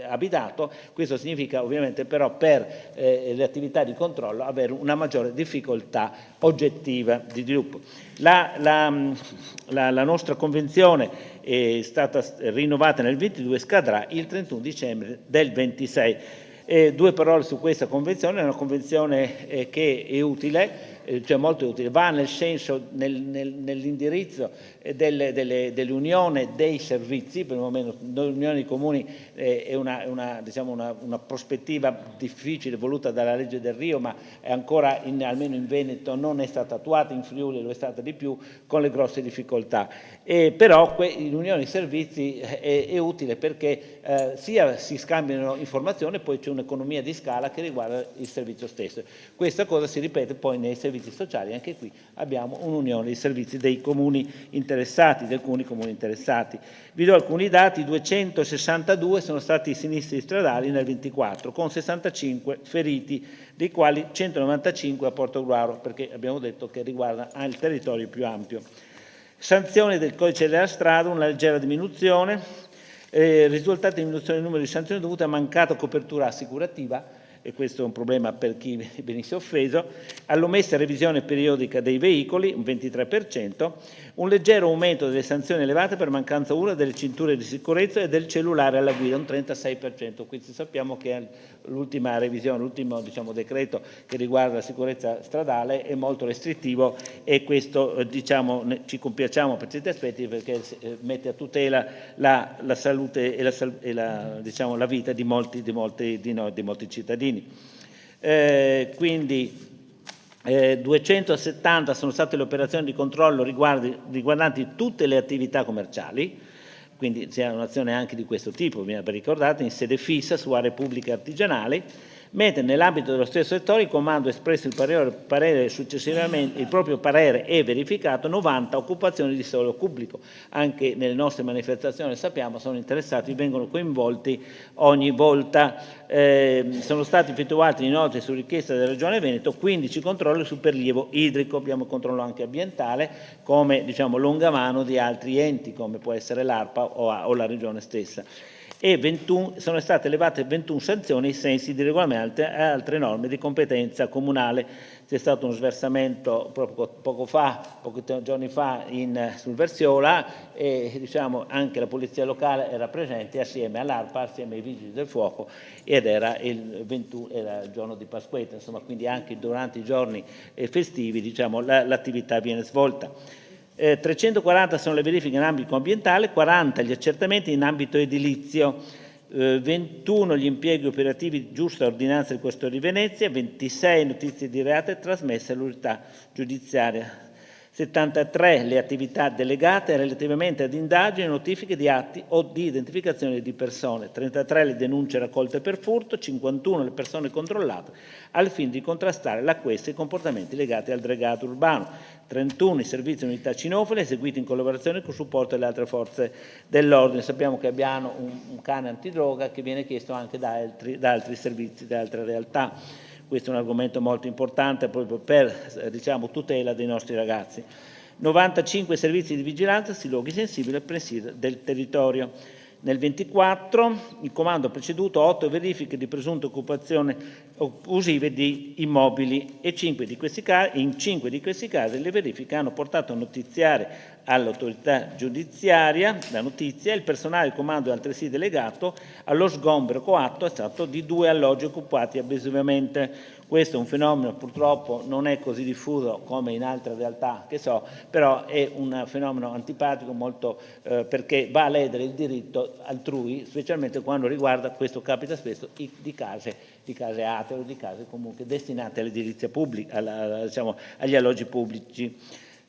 abitato. Questo significa ovviamente però per le attività di controllo avere una maggiore difficoltà oggettiva di sviluppo. La nostra convenzione è stata rinnovata nel 22, scadrà il 31 dicembre del 26. Due parole su questa convenzione: è una convenzione che è utile, cioè molto utile, va nel senso, nell'indirizzo dell'unione dei servizi. Per il momento l'unione dei comuni è una prospettiva difficile voluta dalla legge Del Rio, ma è ancora, almeno in Veneto, non è stata attuata, in Friuli lo è stata di più, con le grosse difficoltà. Però l'unione dei servizi è utile perché sia si scambiano informazioni, poi c'è un'economia di scala che riguarda il servizio stesso. Questa cosa si ripete poi nei servizi sociali, anche qui abbiamo un'unione dei servizi dei comuni interessati, di alcuni comuni interessati. Vi do alcuni dati: 262 sono stati i sinistri stradali nel 24, con 65 feriti, dei quali 195 a Portogruaro, perché abbiamo detto che riguarda il territorio più ampio. Sanzioni del codice della strada, una leggera diminuzione, risultati di diminuzione del numero di sanzioni dovute a mancata copertura assicurativa, e questo è un problema per chi venisse offeso, all'omessa revisione periodica dei veicoli, un 23%, un leggero aumento delle sanzioni elevate per mancanza una delle cinture di sicurezza e del cellulare alla guida, un 36%. Quindi sappiamo che l'ultima revisione, l'ultimo decreto che riguarda la sicurezza stradale è molto restrittivo, e questo ci compiacciamo per certi aspetti, perché mette a tutela la salute e la vita di molti cittadini. Quindi 270 sono state le operazioni di controllo riguardanti tutte le attività commerciali, quindi c'è un'azione anche di questo tipo, viene ricordata, in sede fissa su aree pubbliche e artigianali, mentre nell'ambito dello stesso settore il comando ha espresso il proprio parere e verificato 90 occupazioni di suolo pubblico. Anche nelle nostre manifestazioni, sappiamo, sono interessati, vengono coinvolti ogni volta. Sono stati effettuati inoltre, su richiesta della Regione Veneto, 15 controlli sul prelievo idrico. Abbiamo controllo anche ambientale, come longamano di altri enti, come può essere l'ARPA o la Regione stessa. E sono state elevate 21 sanzioni ai sensi di regolamenti e altre norme di competenza comunale. C'è stato uno sversamento pochi giorni fa sul Versiola, e anche la polizia locale era presente assieme all'ARPA, assieme ai vigili del fuoco, ed era il giorno di Pasquetta, insomma, quindi anche durante i giorni festivi l'attività viene svolta. 340 sono le verifiche in ambito ambientale, 40 gli accertamenti in ambito edilizio, 21 gli impieghi operativi di giusta ordinanza del Questore di Venezia, 26 notizie di reato trasmesse all'unità giudiziaria, 73 le attività delegate relativamente ad indagini e notifiche di atti o di identificazione di persone, 33 le denunce raccolte per furto, 51 le persone controllate al fine di contrastare l'acquisto e i comportamenti legati al dregato urbano, 31 i servizi di unità cinofile eseguiti in collaborazione con il supporto delle altre forze dell'ordine. Sappiamo che abbiamo un cane antidroga che viene chiesto anche da altri servizi, da altre realtà. Questo è un argomento molto importante proprio per tutela dei nostri ragazzi. 95 servizi di vigilanza sui luoghi sensibili e presidi del territorio. Nel 24 il comando ha proceduto a 8 verifiche di presunte occupazioni abusive di immobili, e in 5 di questi casi le verifiche hanno portato a notiziare all'autorità giudiziaria la notizia. Il personale del comando è altresì delegato allo sgombero coatto di 2 alloggi occupati abusivamente. Questo è un fenomeno, purtroppo non è così diffuso come in altre realtà che so, però è un fenomeno antipatico molto perché va a ledere il diritto altrui, specialmente quando riguarda, questo capita spesso, di case ateo, di case comunque destinate all'edilizia pubblica, agli alloggi pubblici.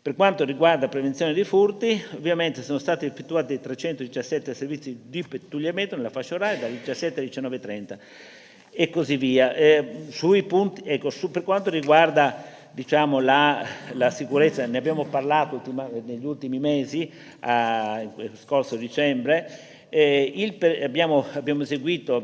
Per quanto riguarda prevenzione dei furti, ovviamente sono stati effettuati 317 servizi di pattugliamento nella fascia oraria dalle 17 alle 19:30 e così via. Sui punti, per quanto riguarda la sicurezza, ne abbiamo parlato negli ultimi mesi, scorso dicembre. Abbiamo eseguito,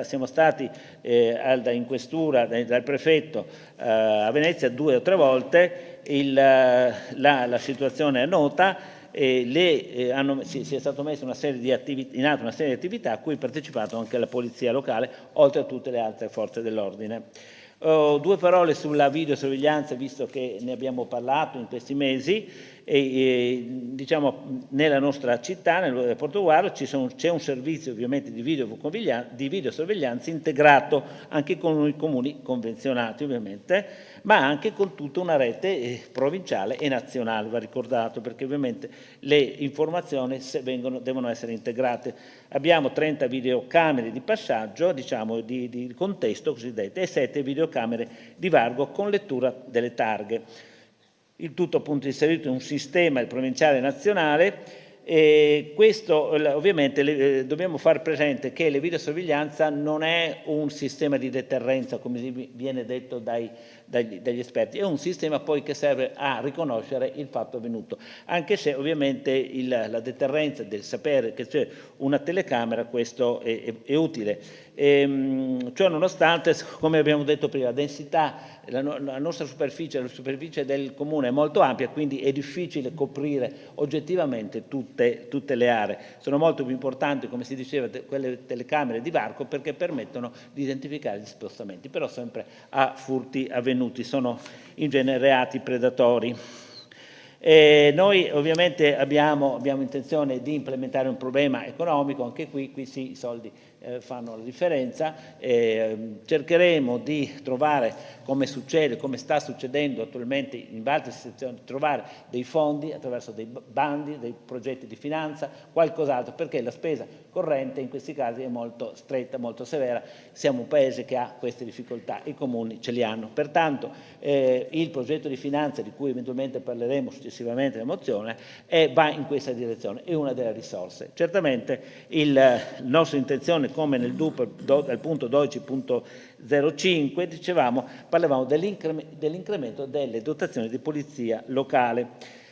siamo stati in questura dal prefetto a Venezia 2 o 3 volte. La situazione è nota, si è stato messo in atto una serie di attività a cui ha partecipato anche la polizia locale, oltre a tutte le altre forze dell'ordine. 2 parole sulla videosorveglianza, visto che ne abbiamo parlato in questi mesi. diciamo, nella nostra città, nel Portogruaro, c'è un servizio ovviamente di videosorveglianza integrato anche con i comuni convenzionati ovviamente, ma anche con tutta una rete provinciale e nazionale, va ricordato, perché ovviamente le informazioni devono essere integrate. Abbiamo 30 videocamere di passaggio, diciamo di contesto cosiddette, e 7 videocamere di varco con lettura delle targhe. Il tutto appunto inserito in un sistema provinciale e nazionale. E questo ovviamente dobbiamo far presente che la videosorveglianza non è un sistema di deterrenza, come viene detto dagli esperti, è un sistema poi che serve a riconoscere il fatto avvenuto, anche se ovviamente la deterrenza del sapere che c'è una telecamera, questo è utile. Ciò nonostante, come abbiamo detto prima, la densità, la nostra superficie, la superficie del comune è molto ampia, quindi è difficile coprire oggettivamente tutte le aree. Sono molto più importanti, come si diceva, quelle telecamere di varco, perché permettono di identificare gli spostamenti, però sempre a furti avvenuti, sono in genere reati predatori. Noi ovviamente abbiamo intenzione di implementare un problema economico, anche qui sì, i soldi fanno la differenza. Cercheremo di trovare, come sta succedendo attualmente in altre situazioni, trovare dei fondi attraverso dei bandi, dei progetti di finanza, qualcos'altro, perché la spesa corrente in questi casi è molto stretta, molto severa. Siamo un paese che ha queste difficoltà, i comuni ce li hanno. Pertanto il progetto di finanza, di cui eventualmente parleremo successivamente nella mozione, va in questa direzione, è una delle risorse. Certamente la nostra intenzione, come nel DUP al punto 12.05 parlavamo dell'incremento delle dotazioni di polizia locale.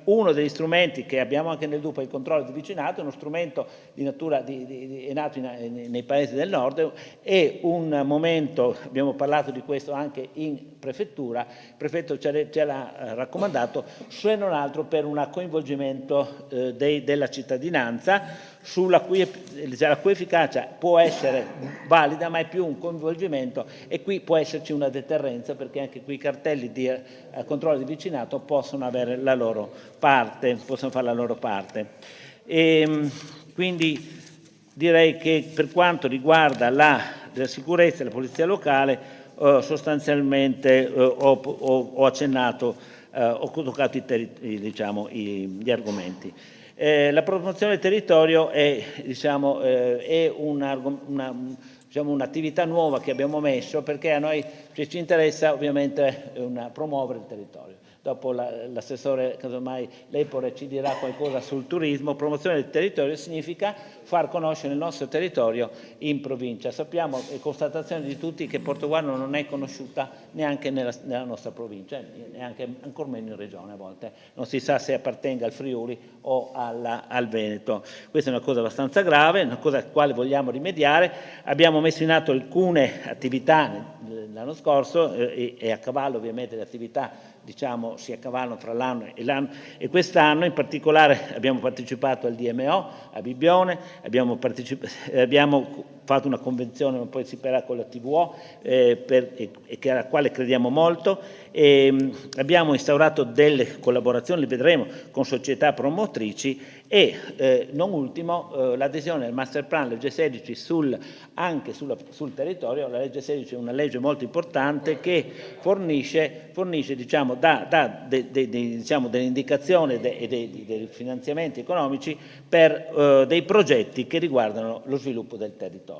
Uno degli strumenti che abbiamo anche nel DUP è il controllo di vicinato, è uno strumento di natura è nato nei paesi del nord, è un momento, abbiamo parlato di questo anche in prefettura, il prefetto ce l'ha raccomandato, se non altro per un coinvolgimento della cittadinanza, la cui efficacia può essere valida, ma è più un coinvolgimento, e qui può esserci una deterrenza, perché anche qui i cartelli di controllo di vicinato possono avere la loro parte, possono fare la loro parte. Quindi direi che per quanto riguarda la sicurezza e la polizia locale, sostanzialmente ho accennato, ho toccato gli argomenti. La promozione del territorio è un'attività nuova che abbiamo messo, perché a noi ci interessa ovviamente promuovere il territorio. Dopo l'assessore, casomai Lepore ci dirà qualcosa sul turismo. Promozione del territorio significa far conoscere il nostro territorio in provincia. Sappiamo, è constatazione di tutti, che Portogruaro non è conosciuta neanche nella nostra provincia, neanche ancor meno in regione a volte. Non si sa se appartenga al Friuli o al Veneto. Questa è una cosa abbastanza grave, una cosa alla quale vogliamo rimediare. Abbiamo messo in atto alcune attività l'anno scorso e a cavallo ovviamente le attività si accavallano tra l'anno e quest'anno. In particolare abbiamo partecipato al DMO a Bibbione, abbiamo fatto una convenzione, ma poi si farà con la TVO, alla quale crediamo molto, e abbiamo instaurato delle collaborazioni, le vedremo, con società promotrici, e non ultimo l'adesione al master plan legge 16 anche sul territorio. La legge 16 è una legge molto importante che fornisce delle indicazioni e dei finanziamenti economici per dei progetti che riguardano lo sviluppo del territorio.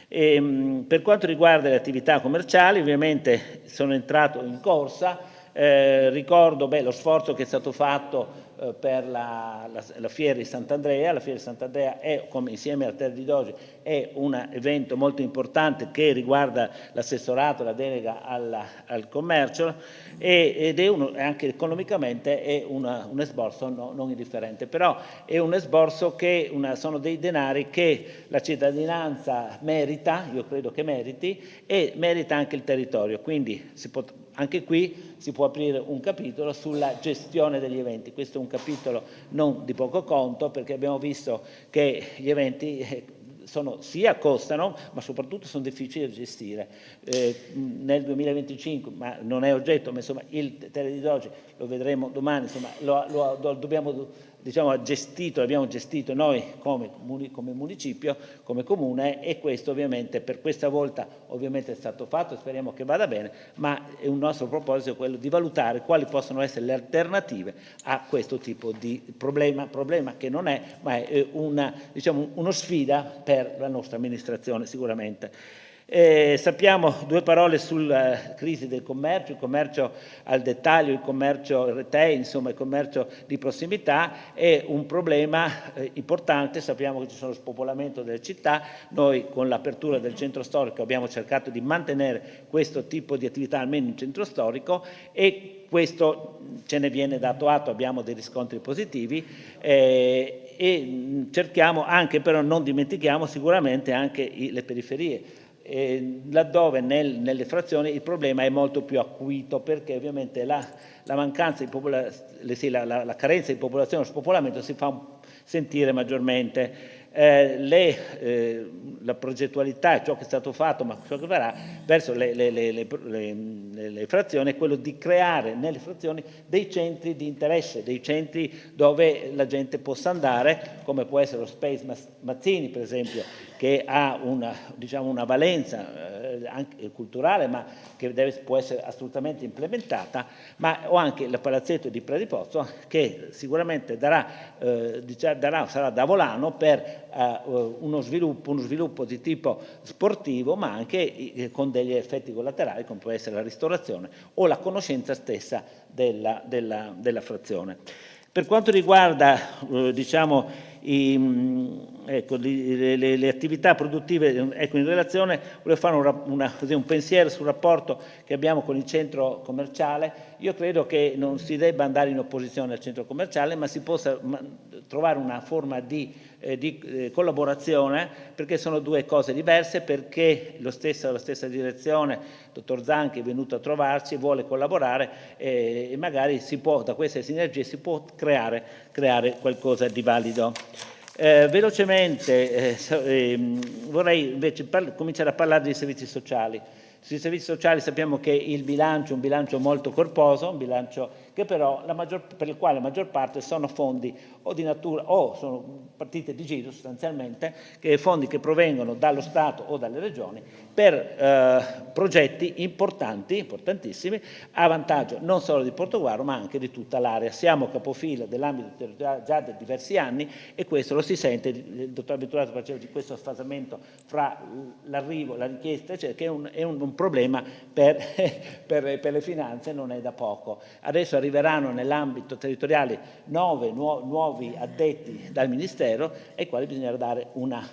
Per quanto riguarda le attività commerciali, ovviamente sono entrato in corsa. Ricordo lo sforzo che è stato fatto per la Fiera di Sant'Andrea. La Fiera di Sant'Andrea è, come insieme al Terre di Doge, è un evento molto importante che riguarda l'assessorato, la delega al commercio, ed è anche economicamente è un esborso non indifferente, però è un esborso che sono dei denari che la cittadinanza merita, io credo che meriti, e merita anche il territorio. Quindi anche qui si può aprire un capitolo sulla gestione degli eventi. Questo è un capitolo non di poco conto, perché abbiamo visto che gli eventi costano, ma soprattutto sono difficili da gestire. Nel 2025, ma non è oggetto, ma insomma il teleridroge lo vedremo domani, insomma abbiamo gestito noi come municipio, come comune, e questo ovviamente per questa volta ovviamente è stato fatto, speriamo che vada bene, ma è un nostro proposito è quello di valutare quali possono essere le alternative a questo tipo di problema che non è, ma è uno sfida per la nostra amministrazione sicuramente. Sappiamo due parole sulla crisi del commercio, il commercio al dettaglio, il commercio retail, insomma il commercio di prossimità è un problema importante. Sappiamo che ci sono lo spopolamento delle città, noi con l'apertura del centro storico abbiamo cercato di mantenere questo tipo di attività almeno in centro storico, e questo ce ne viene dato atto, abbiamo dei riscontri positivi, e cerchiamo anche, però non dimentichiamo sicuramente anche le periferie, laddove nelle frazioni il problema è molto più acuito, perché ovviamente la mancanza di la carenza di popolazione, lo spopolamento si fa sentire maggiormente. La progettualità, ciò che è stato fatto, ma ciò che verrà verso le frazioni è quello di creare nelle frazioni dei centri di interesse, dei centri dove la gente possa andare, come può essere lo Space Mazzini per esempio, che ha una valenza anche culturale, ma che può essere assolutamente implementata, o anche il palazzetto di Predipozzo, che sicuramente sarà da volano per uno sviluppo di tipo sportivo, ma anche con degli effetti collaterali, come può essere la ristorazione o la conoscenza stessa della frazione. Per quanto riguarda le attività produttive, in relazione, volevo fare un pensiero sul rapporto che abbiamo con il centro commerciale. Io credo che non si debba andare in opposizione al centro commerciale, ma si possa trovare una forma di collaborazione, perché sono due cose diverse, perché la stessa direzione, dottor Zanchi, è venuto a trovarci, vuole collaborare, e magari da queste sinergie si può creare qualcosa di valido. Velocemente vorrei invece cominciare a parlare dei servizi sociali. Sui servizi sociali sappiamo che il bilancio è un bilancio molto corposo, un bilancio che però per il quale la maggior parte sono fondi o di natura o sono partite di giro sostanzialmente, fondi che provengono dallo Stato o dalle regioni per progetti importantissimi, a vantaggio non solo di Portogruaro ma anche di tutta l'area. Siamo capofila dell'ambito territoriale già da diversi anni, e questo lo si sente. Il dottor Venturato faceva di questo sfasamento fra l'arrivo, la richiesta, cioè che è un problema per le finanze, non è da poco. Adesso arriveranno nell'ambito territoriale 9 nuovi addetti dal Ministero, ai quali bisognerà dare una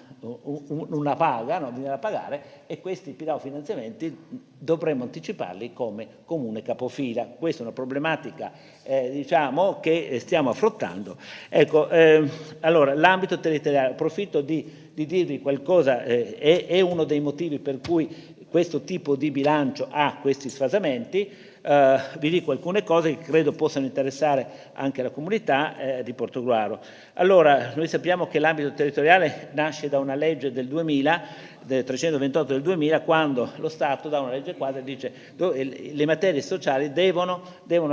paga, bisognerà pagare, e questi però finanziamenti dovremmo anticiparli come comune capofila. Questa è una problematica che stiamo affrontando. Allora, l'ambito territoriale, approfitto di dirvi qualcosa, è uno dei motivi per cui questo tipo di bilancio ha questi sfasamenti. Vi dico alcune cose che credo possano interessare anche la comunità di Portogruaro. Allora, noi sappiamo che l'ambito territoriale nasce da una legge del 2000, del 328 del 2000, quando lo Stato dà una legge quadro e dice che le materie sociali devono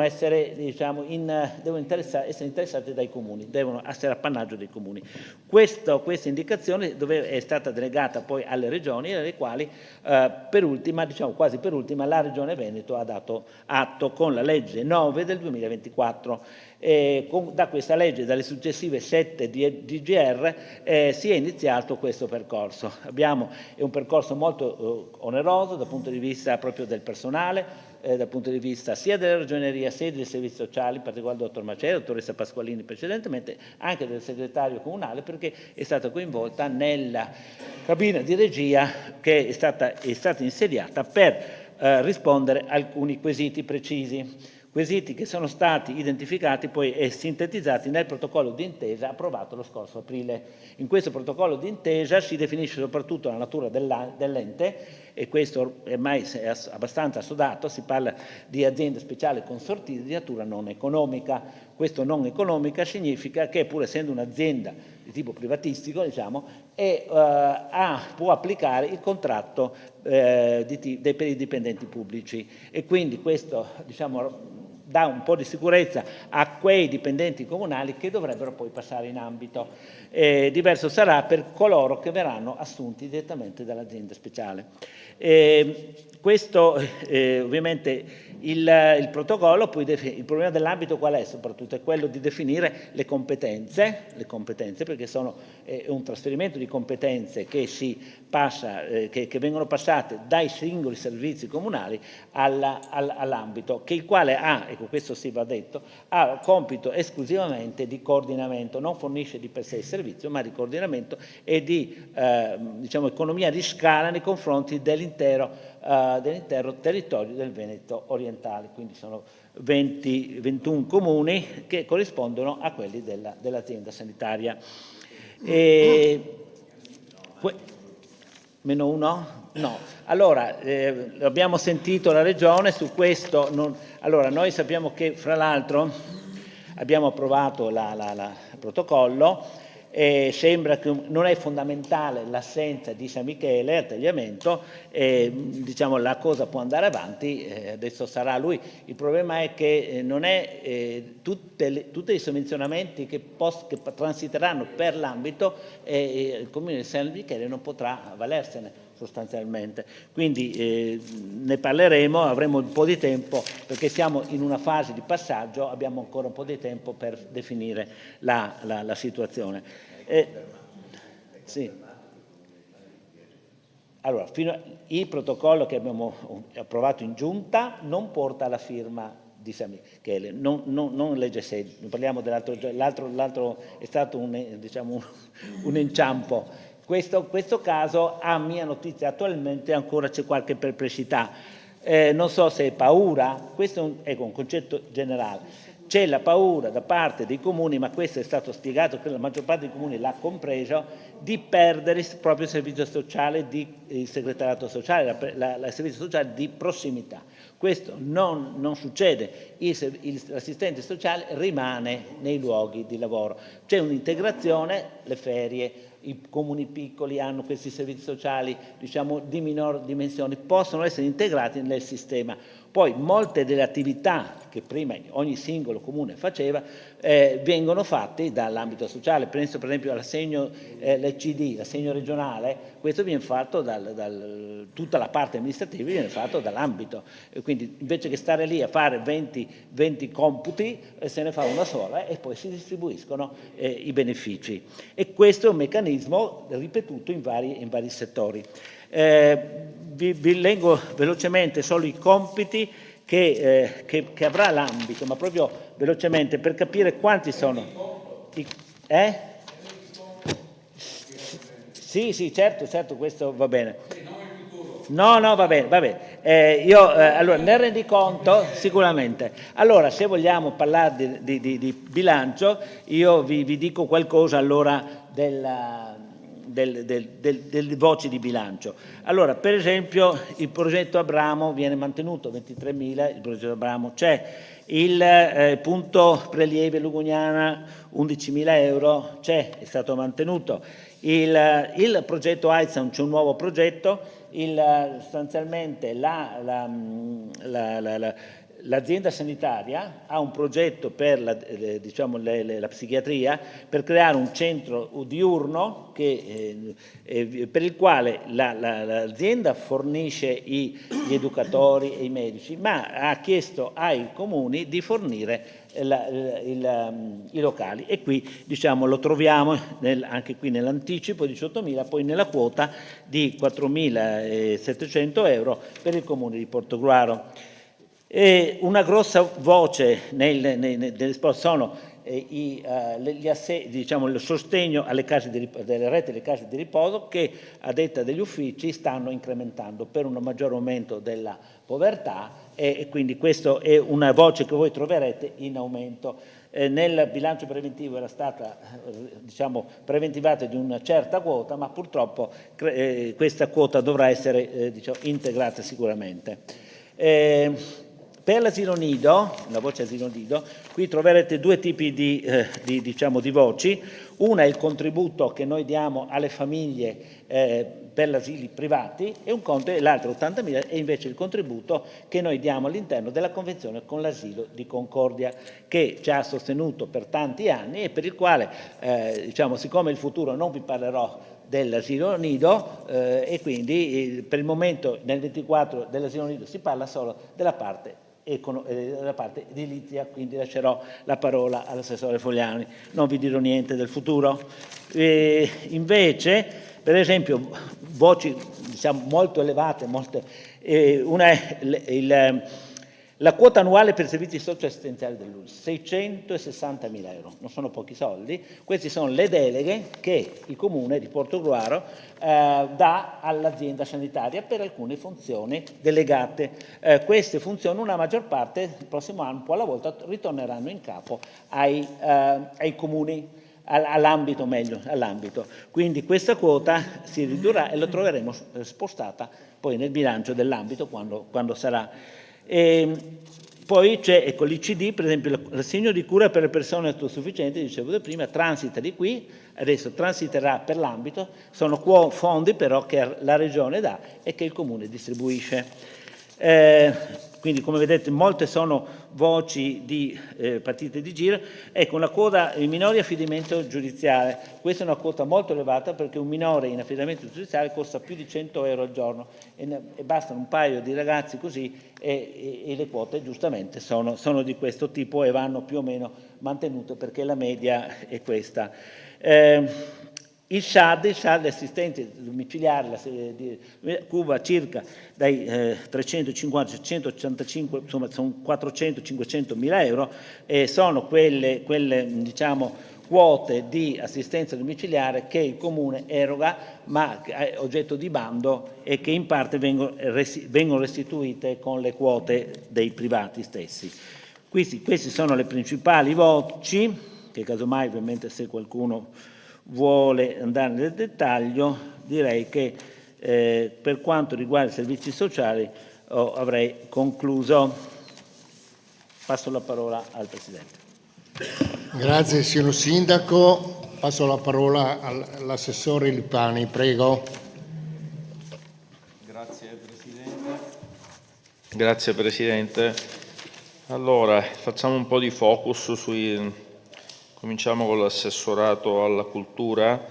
essere, devono essere interessate dai comuni, devono essere appannaggio dei comuni. Questa indicazione è stata delegata poi alle regioni, alle quali quasi per ultima, la Regione Veneto ha dato atto con la legge 9 del 2024. Da questa legge, dalle successive 7 di DGR, si è iniziato questo percorso. È un percorso molto oneroso dal punto di vista proprio del personale, dal punto di vista sia della ragioneria sia dei servizi sociali, in particolare il dottor Macera, la dottoressa Pasqualini precedentemente, anche del segretario comunale, perché è stata coinvolta nella cabina di regia che è stata insediata per rispondere a alcuni quesiti precisi. Quesiti che sono stati identificati poi e sintetizzati nel protocollo d'intesa approvato lo scorso aprile. In questo protocollo d'intesa si definisce soprattutto la natura dell'ente, e questo ormai è abbastanza assodato. Si parla di aziende speciali consortite di natura non economica. questo non economica significa che, pur essendo un'azienda di tipo privatistico, diciamo, può applicare il contratto per i dipendenti pubblici, e quindi questo, diciamo, dà un po' di sicurezza a quei dipendenti comunali che dovrebbero poi passare in ambito. Diverso sarà per coloro che verranno assunti direttamente dall'azienda speciale. Questo ovviamente il protocollo, poi il problema dell'ambito qual è? Soprattutto è quello di definire le competenze, perché è un trasferimento di competenze che si passa, che vengono passate dai singoli servizi comunali all'ambito, che il quale ha, ecco, questo sì va detto, ha compito esclusivamente di coordinamento, non fornisce di per sé il servizio, ma di coordinamento e di diciamo, economia di scala nei confronti dell'intero territorio del Veneto orientale, quindi sono 21 comuni che corrispondono a quelli dell'azienda sanitaria. Meno uno? No. Allora, abbiamo sentito la Regione su questo. Allora, noi sappiamo che, fra l'altro, abbiamo approvato il protocollo. Sembra che non è fondamentale l'assenza di San Michele al tagliamento, diciamo la cosa può andare avanti, adesso sarà lui. Il problema è che non è tutti i sovvenzionamenti che transiteranno per l'ambito, il Comune di San Michele non potrà avvalersene sostanzialmente. Quindi ne parleremo, avremo un po' di tempo perché siamo in una fase di passaggio, abbiamo ancora un po' di tempo per definire la situazione. Sì. Allora, il protocollo che abbiamo approvato in giunta non porta alla firma di San Michele, non legge 16, parliamo l'altro è stato diciamo, un inciampo. Questo caso, a mia notizia attualmente, ancora c'è qualche perplessità. Non so se è paura, questo è un concetto generale. C'è la paura da parte dei comuni, ma questo è stato spiegato, che la maggior parte dei comuni l'ha compreso, di perdere il proprio servizio sociale, il segretariato sociale, il servizio sociale di prossimità. Questo non succede, l'assistente sociale rimane nei luoghi di lavoro. C'è un'integrazione, le ferie, i comuni piccoli hanno questi servizi sociali, diciamo, di minor dimensione, possono essere integrati nel sistema. Poi molte delle attività che prima ogni singolo comune faceva vengono fatte dall'ambito sociale. Penso per esempio all'assegno l'ECD, l'assegno regionale, questo viene fatto tutta la parte amministrativa viene fatto dall'ambito. Quindi invece che stare lì a fare 20 computi, se ne fa una sola e poi si distribuiscono i benefici. E questo è un meccanismo ripetuto in vari settori. Vi leggo velocemente solo i compiti che avrà l'ambito, ma proprio velocemente per capire quanti sono. Sì, certo, questo va bene. No, va bene. Allora, nel rendiconto sicuramente. Allora, se vogliamo parlare di bilancio, io vi dico qualcosa allora delle voci di bilancio. Allora, per esempio, il progetto Abramo viene mantenuto, 23.000, il progetto Abramo c'è, il punto prelieve Lugugnana, 11.000 euro, è stato mantenuto. Il progetto Aizan, c'è un nuovo progetto, sostanzialmente l'azienda sanitaria ha un progetto per la psichiatria, per creare un centro diurno per il quale l'azienda fornisce gli educatori e i medici, ma ha chiesto ai comuni di fornire i locali, e qui lo troviamo anche qui nell'anticipo 18.000, poi nella quota di 4.700 euro per il comune di Portogruaro. E una grossa voce nel sport sono il sostegno alle case delle reti delle case di riposo, che a detta degli uffici stanno incrementando per un maggior aumento della povertà, e quindi questa è una voce che voi troverete in aumento. Nel bilancio preventivo era stata preventivata di una certa quota, ma purtroppo questa quota dovrà essere integrata sicuramente. Per l'asilo nido, la voce asilo nido, qui troverete due tipi di voci. Una è il contributo che noi diamo alle famiglie per gli asili privati e un conto, e l'altro 80.000 è invece il contributo che noi diamo all'interno della convenzione con l'asilo di Concordia, che ci ha sostenuto per tanti anni e per il quale, siccome il futuro non vi parlerò dell'asilo nido e quindi per il momento nel 24 dell'asilo nido si parla solo della parte edilizia, quindi lascerò la parola all'assessore Fogliani, non vi dirò niente del futuro. Invece, per esempio, voci molto elevate, una è la quota annuale per i servizi socioassistenziali dell'ULSS, 660.000 euro, non sono pochi soldi. Queste sono le deleghe che il Comune di Portogruaro dà all'azienda sanitaria per alcune funzioni delegate. Queste funzioni, una maggior parte, il prossimo anno, un po' alla volta, ritorneranno in capo ai comuni, all'ambito. Quindi questa quota si ridurrà e la troveremo spostata poi nel bilancio dell'ambito quando sarà. Poi c'è l'ICD, per esempio l'assegno di cura per le persone autosufficienti, dicevo prima, transita di qui, adesso transiterà per l'ambito, sono fondi però che la Regione dà e che il Comune distribuisce. Quindi come vedete molte sono voci di partite di giro. Ecco, una quota in minore affidamento giudiziale, questa è una quota molto elevata perché un minore in affidamento giudiziale costa più di 100 euro al giorno e bastano un paio di ragazzi così e le quote giustamente sono di questo tipo e vanno più o meno mantenute perché la media è questa. Il SHAD, l'assistente domiciliare di Cuba, circa dai 350 ai 185, insomma sono 400-500 mila euro, e sono quelle quote di assistenza domiciliare che il Comune eroga, ma è oggetto di bando e che in parte vengono restituite con le quote dei privati stessi. Queste sono le principali voci, che casomai ovviamente se qualcuno vuole andare nel dettaglio, direi che per quanto riguarda i servizi sociali avrei concluso. Passo la parola al Presidente. Grazie signor Sindaco. Passo la parola all'assessore Lipani, prego. Grazie Presidente. Allora, facciamo un po' di focus cominciamo con l'assessorato alla cultura.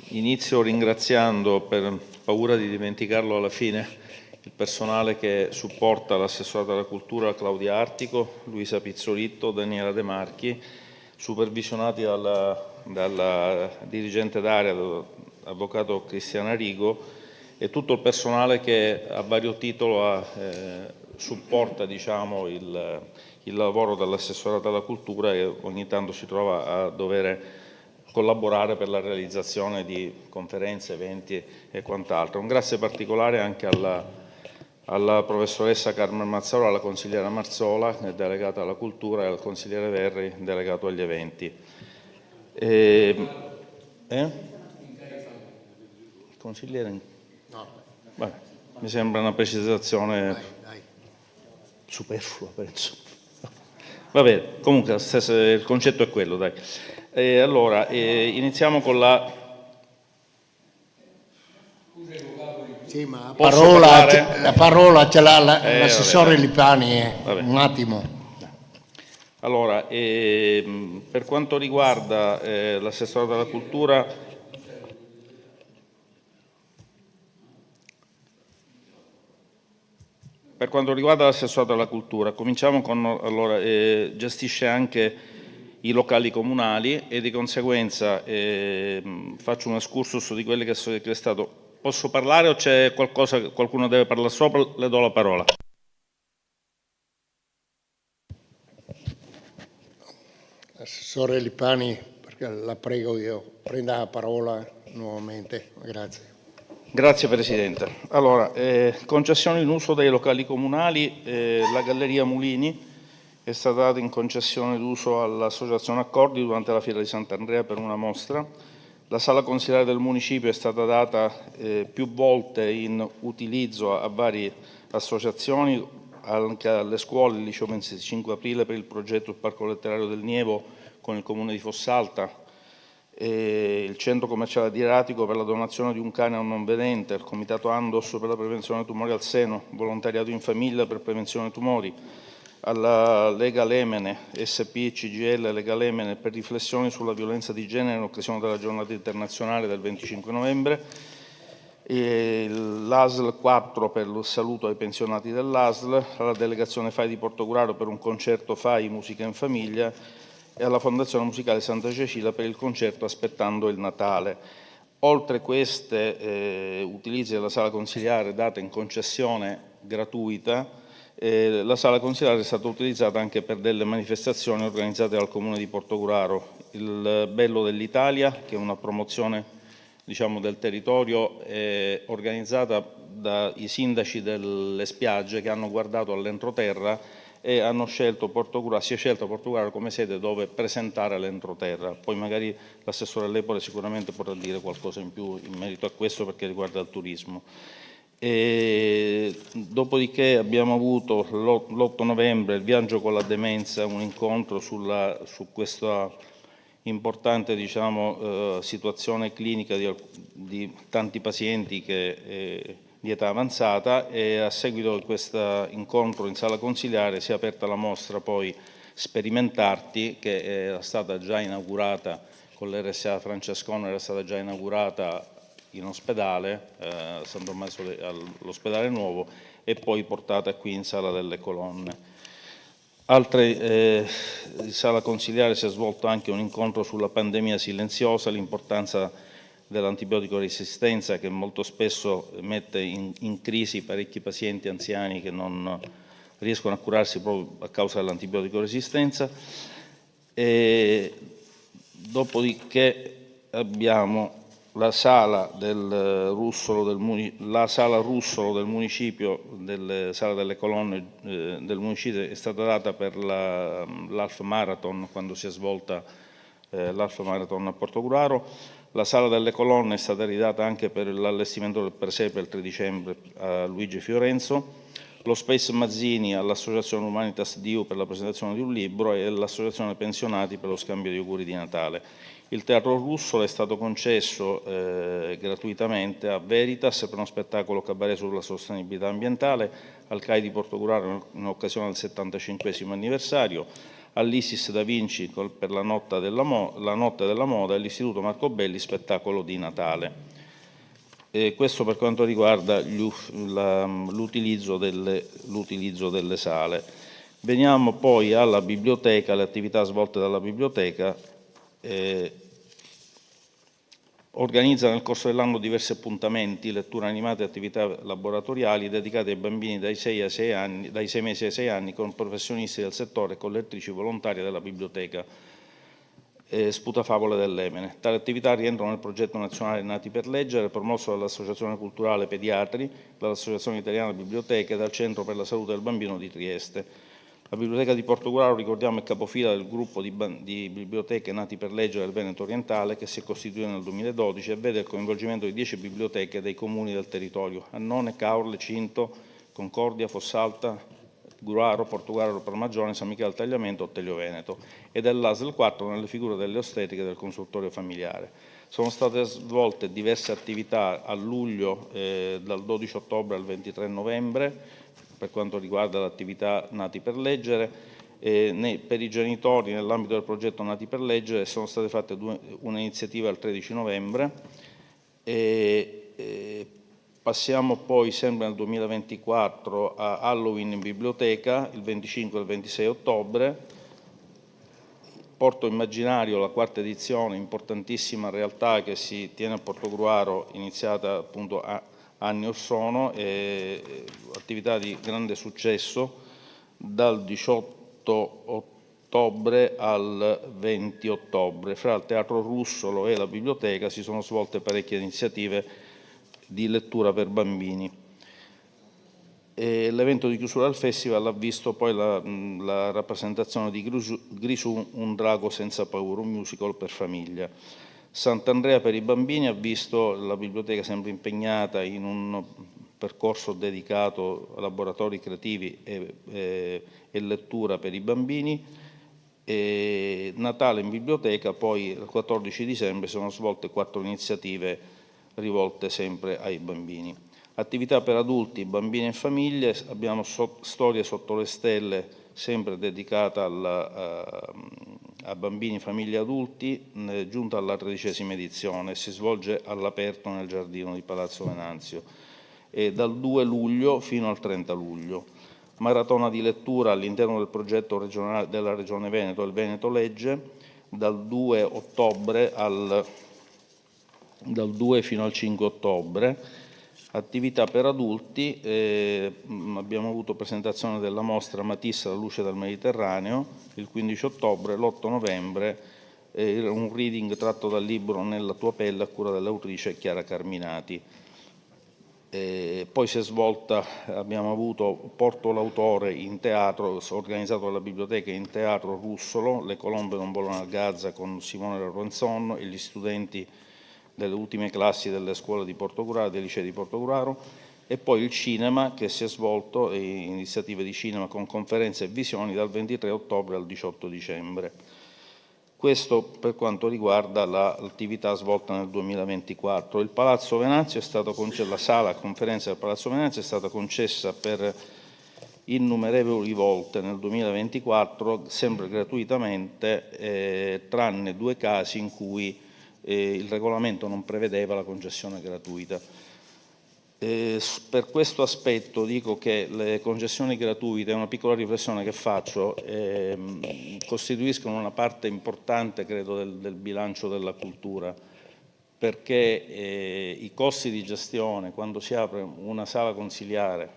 Inizio ringraziando, per paura di dimenticarlo alla fine, il personale che supporta l'assessorato alla cultura, Claudia Artico, Luisa Pizzolitto, Daniela De Marchi, supervisionati dal dirigente d'area, avvocato Cristiana Rigo, e tutto il personale che a vario titolo supporta il lavoro dell'assessorato alla cultura e ogni tanto si trova a dover collaborare per la realizzazione di conferenze, eventi e quant'altro. Un grazie particolare anche alla professoressa Carmen Mazzola, alla consigliera Marzola, delegata alla cultura, e al consigliere Verri, delegato agli eventi. Il consigliere? No. Vabbè, mi sembra una precisazione superflua, penso. Va bene, comunque il concetto è quello, dai. Allora, iniziamo con la... Sì, ma la parola ce l'ha l'assessore Lipani, un attimo. Allora, per quanto riguarda l'assessorato alla cultura, cominciamo con, gestisce anche i locali comunali e di conseguenza faccio un excursus di quelli che è stato. Posso parlare o c'è qualcosa che qualcuno deve parlare sopra? Le do la parola. Assessore Lipani, perché la prego io, prenda la parola nuovamente. Grazie. Grazie Presidente. Allora, concessione in uso dei locali comunali, la Galleria Mulini è stata data in concessione d'uso all'Associazione Accordi durante la Fiera di Sant'Andrea per una mostra. La sala consiliare del municipio è stata data più volte in utilizzo a varie associazioni, anche alle scuole, il liceo 25 aprile per il progetto Il Parco Letterario del Nievo con il Comune di Fossalta, e il Centro Commerciale Adriatico per la donazione di un cane a un non vedente, il Comitato Andos per la prevenzione dei tumori al seno, Volontariato in Famiglia per prevenzione dei tumori, alla Lega Lemene, SP, CGL, Lega Lemene per riflessioni sulla violenza di genere in occasione della giornata internazionale del 25 novembre, e l'ASL 4 per il saluto ai pensionati dell'ASL, alla Delegazione FAI di Portogruaro per un concerto FAI Musica in Famiglia e alla Fondazione Musicale Santa Cecilia per il concerto Aspettando il Natale. Oltre queste utilizzi della sala consiliare data in concessione gratuita, la sala consiliare è stata utilizzata anche per delle manifestazioni organizzate dal Comune di Portogruaro. Il Bello dell'Italia, che è una promozione, diciamo, del territorio, organizzata dai sindaci delle spiagge che hanno guardato all'entroterra e hanno scelto si è scelto Portogruaro come sede dove presentare l'entroterra. Poi magari l'assessore Lepore sicuramente potrà dire qualcosa in più in merito a questo perché riguarda il turismo. Dopodiché abbiamo avuto l'8 novembre il Viaggio con la Demenza, un incontro su questa importante, diciamo, situazione clinica di tanti pazienti di età avanzata, e a seguito di questo incontro in sala consiliare si è aperta la mostra poi Sperimentarti, che era stata già inaugurata con l'RSA Francescone, era stata già inaugurata in ospedale, San Tommaso all'ospedale nuovo, e poi portata qui in Sala delle Colonne. In sala consiliare si è svolto anche un incontro sulla pandemia silenziosa, l'importanza dell'antibiotico resistenza che molto spesso mette in crisi parecchi pazienti anziani che non riescono a curarsi proprio a causa dell'antibiotico resistenza. Dopodiché abbiamo la sala Russolo del municipio, delle Sala delle Colonne del municipio, è stata data per l'Half Marathon, quando si è svolta l'Half Marathon a Portogruaro. La Sala delle Colonne è stata ridata anche per l'allestimento del presepe il 3 dicembre a Luigi Fiorenzo, lo Space Mazzini all'Associazione Humanitas Diu per la presentazione di un libro e l'Associazione Pensionati per lo scambio di auguri di Natale. Il Teatro Russolo è stato concesso gratuitamente a Veritas per uno spettacolo cabaret sulla sostenibilità ambientale, al CAI di Portogruaro in occasione del 75° anniversario, all'Isis Da Vinci per la Notte della Moda e all'Istituto Marco Belli spettacolo di Natale. Questo per quanto riguarda l'utilizzo delle sale. Veniamo poi alla biblioteca, alle attività svolte dalla biblioteca. Organizza nel corso dell'anno diversi appuntamenti, letture animate e attività laboratoriali dedicate ai bambini dai 6 mesi ai 6 anni con professionisti del settore e con lettrici volontarie della biblioteca Sputafavole dell'Emene. Tali attività rientrano nel progetto nazionale Nati per Leggere, promosso dall'Associazione Culturale Pediatri, dall'Associazione Italiana Biblioteche e dal Centro per la Salute del Bambino di Trieste. La Biblioteca di Portogruaro, ricordiamo, è capofila del gruppo di biblioteche Nati per Leggere del Veneto Orientale, che si è costituito nel 2012 e vede il coinvolgimento di 10 biblioteche dei comuni del territorio: Annone, Caorle, Cinto, Concordia, Fossalta, Gruaro, Portogruaro, Parmagione, San Michele al Tagliamento, Ottelio Veneto, e dell'ASL 4 nelle figure delle ostetiche del consultorio familiare. Sono state svolte diverse attività a luglio, dal 12 ottobre al 23 novembre, per quanto riguarda l'attività Nati per Leggere. Per i genitori, nell'ambito del progetto Nati per Leggere, sono state fatte un'iniziativa il 13 novembre. Passiamo poi sempre nel 2024 a Halloween in biblioteca, il 25 e il 26 ottobre. Porto Immaginario, la 4ª edizione, importantissima realtà che si tiene a Portogruaro, iniziata appunto anni or sono, attività di grande successo dal 18 ottobre al 20 ottobre. Fra il Teatro Russolo e la biblioteca si sono svolte parecchie iniziative di lettura per bambini. L'evento di chiusura del festival ha visto poi la rappresentazione di Grisù, un drago senza paura, un musical per famiglia. Sant'Andrea per i bambini ha visto la biblioteca sempre impegnata in un percorso dedicato a laboratori creativi e lettura per i bambini. E Natale in biblioteca, poi il 14 dicembre sono svolte 4 iniziative rivolte sempre ai bambini. Attività per adulti, bambini e famiglie, abbiamo Storie sotto le stelle, sempre dedicata a bambini, famiglie e adulti, giunta alla 13ª edizione, si svolge all'aperto nel giardino di Palazzo Venanzio, e dal 2 luglio fino al 30 luglio. Maratona di lettura all'interno del progetto regionale della Regione Veneto, il Veneto Legge, dal 2 ottobre dal 2 fino al 5 ottobre. Attività per adulti, abbiamo avuto presentazione della mostra Matisse, la luce del Mediterraneo, il 15 ottobre, l'8 novembre, un reading tratto dal libro Nella tua pelle a cura dell'autrice Chiara Carminati. Poi si è svolta, abbiamo avuto Porto l'autore in teatro, organizzato dalla biblioteca in teatro Russolo, Le colombe non volano a Gaza con Simone Lorenzon e gli studenti delle ultime classi delle scuole di Portogruaro, dei licei di Portogruaro, e poi il cinema che si è svolto, iniziative di cinema con conferenze e visioni dal 23 ottobre al 18 dicembre. Questo per quanto riguarda l'attività svolta nel 2024. Il Palazzo Venanzio è stato la sala conferenza del Palazzo Venanzio è stata concessa per innumerevoli volte nel 2024, sempre gratuitamente, tranne 2 casi in cui il regolamento non prevedeva la concessione gratuita. Per questo aspetto dico che le concessioni gratuite, è una piccola riflessione che faccio, costituiscono una parte importante, credo, del bilancio della cultura, perché i costi di gestione, quando si apre una sala consiliare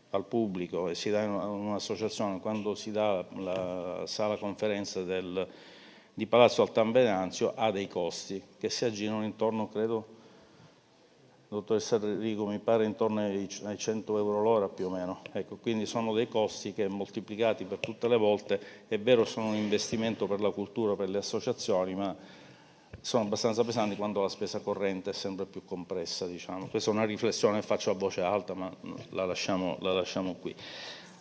al pubblico e si dà un'associazione, quando si dà la sala conferenza di Palazzo Altan Venanzio, ha dei costi che si aggirano intorno, credo, dottoressa Rigo, mi pare intorno ai 100 euro l'ora più o meno. Ecco, quindi sono dei costi che moltiplicati per tutte le volte, è vero, sono un investimento per la cultura, per le associazioni, ma sono abbastanza pesanti quando la spesa corrente è sempre più compressa, diciamo. Questa è una riflessione che faccio a voce alta, ma la lasciamo qui.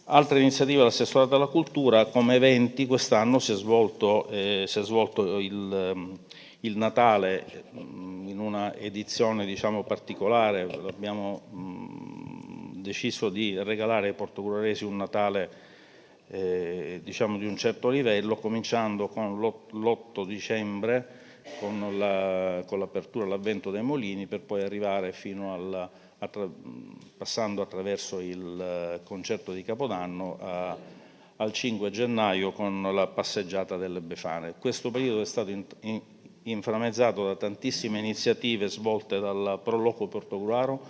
Altre iniziative dell'assessorato alla cultura, come eventi, quest'anno si è svolto il Natale in una edizione, diciamo, particolare. Abbiamo deciso di regalare ai portogruaresi un Natale diciamo di un certo livello, cominciando con l'8 dicembre con l'apertura, l'avvento dei mulini, per poi arrivare fino passando attraverso il concerto di Capodanno al 5 gennaio con la passeggiata delle Befane. Questo periodo è stato inframmezzato da tantissime iniziative svolte dal Proloquo Portogruaro,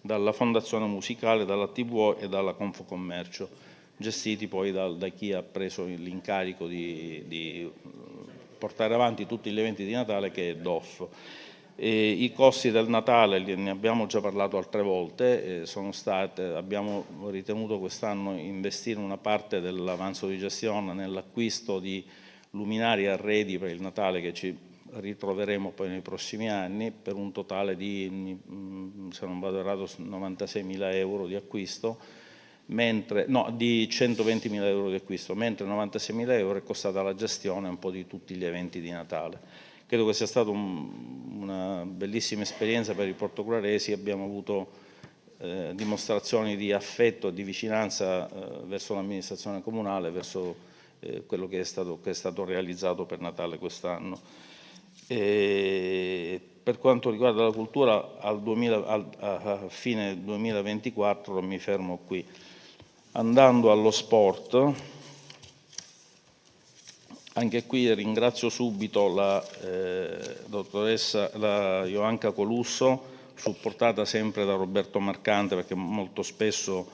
dalla Fondazione Musicale, dalla TVO e dalla Confcommercio, gestiti poi da chi ha preso l'incarico di portare avanti tutti gli eventi di Natale, che è DOF. I costi del Natale, ne abbiamo già parlato altre volte, abbiamo ritenuto quest'anno investire una parte dell'avanzo di gestione nell'acquisto di luminari e arredi per il Natale che ci ritroveremo poi nei prossimi anni, per un totale di, se non vado errato, 96.000 euro di acquisto, di 120.000 euro di acquisto, mentre 96.000 euro è costata la gestione un po' di tutti gli eventi di Natale. Credo che sia stata una bellissima esperienza per i portogruaresi, abbiamo avuto dimostrazioni di affetto e di vicinanza verso l'amministrazione comunale, verso quello che è stato realizzato per Natale quest'anno. Per quanto riguarda la cultura, a fine 2024 mi fermo qui. Andando allo sport, anche qui ringrazio subito la dottoressa Joanca Colusso, supportata sempre da Roberto Marcante, perché molto spesso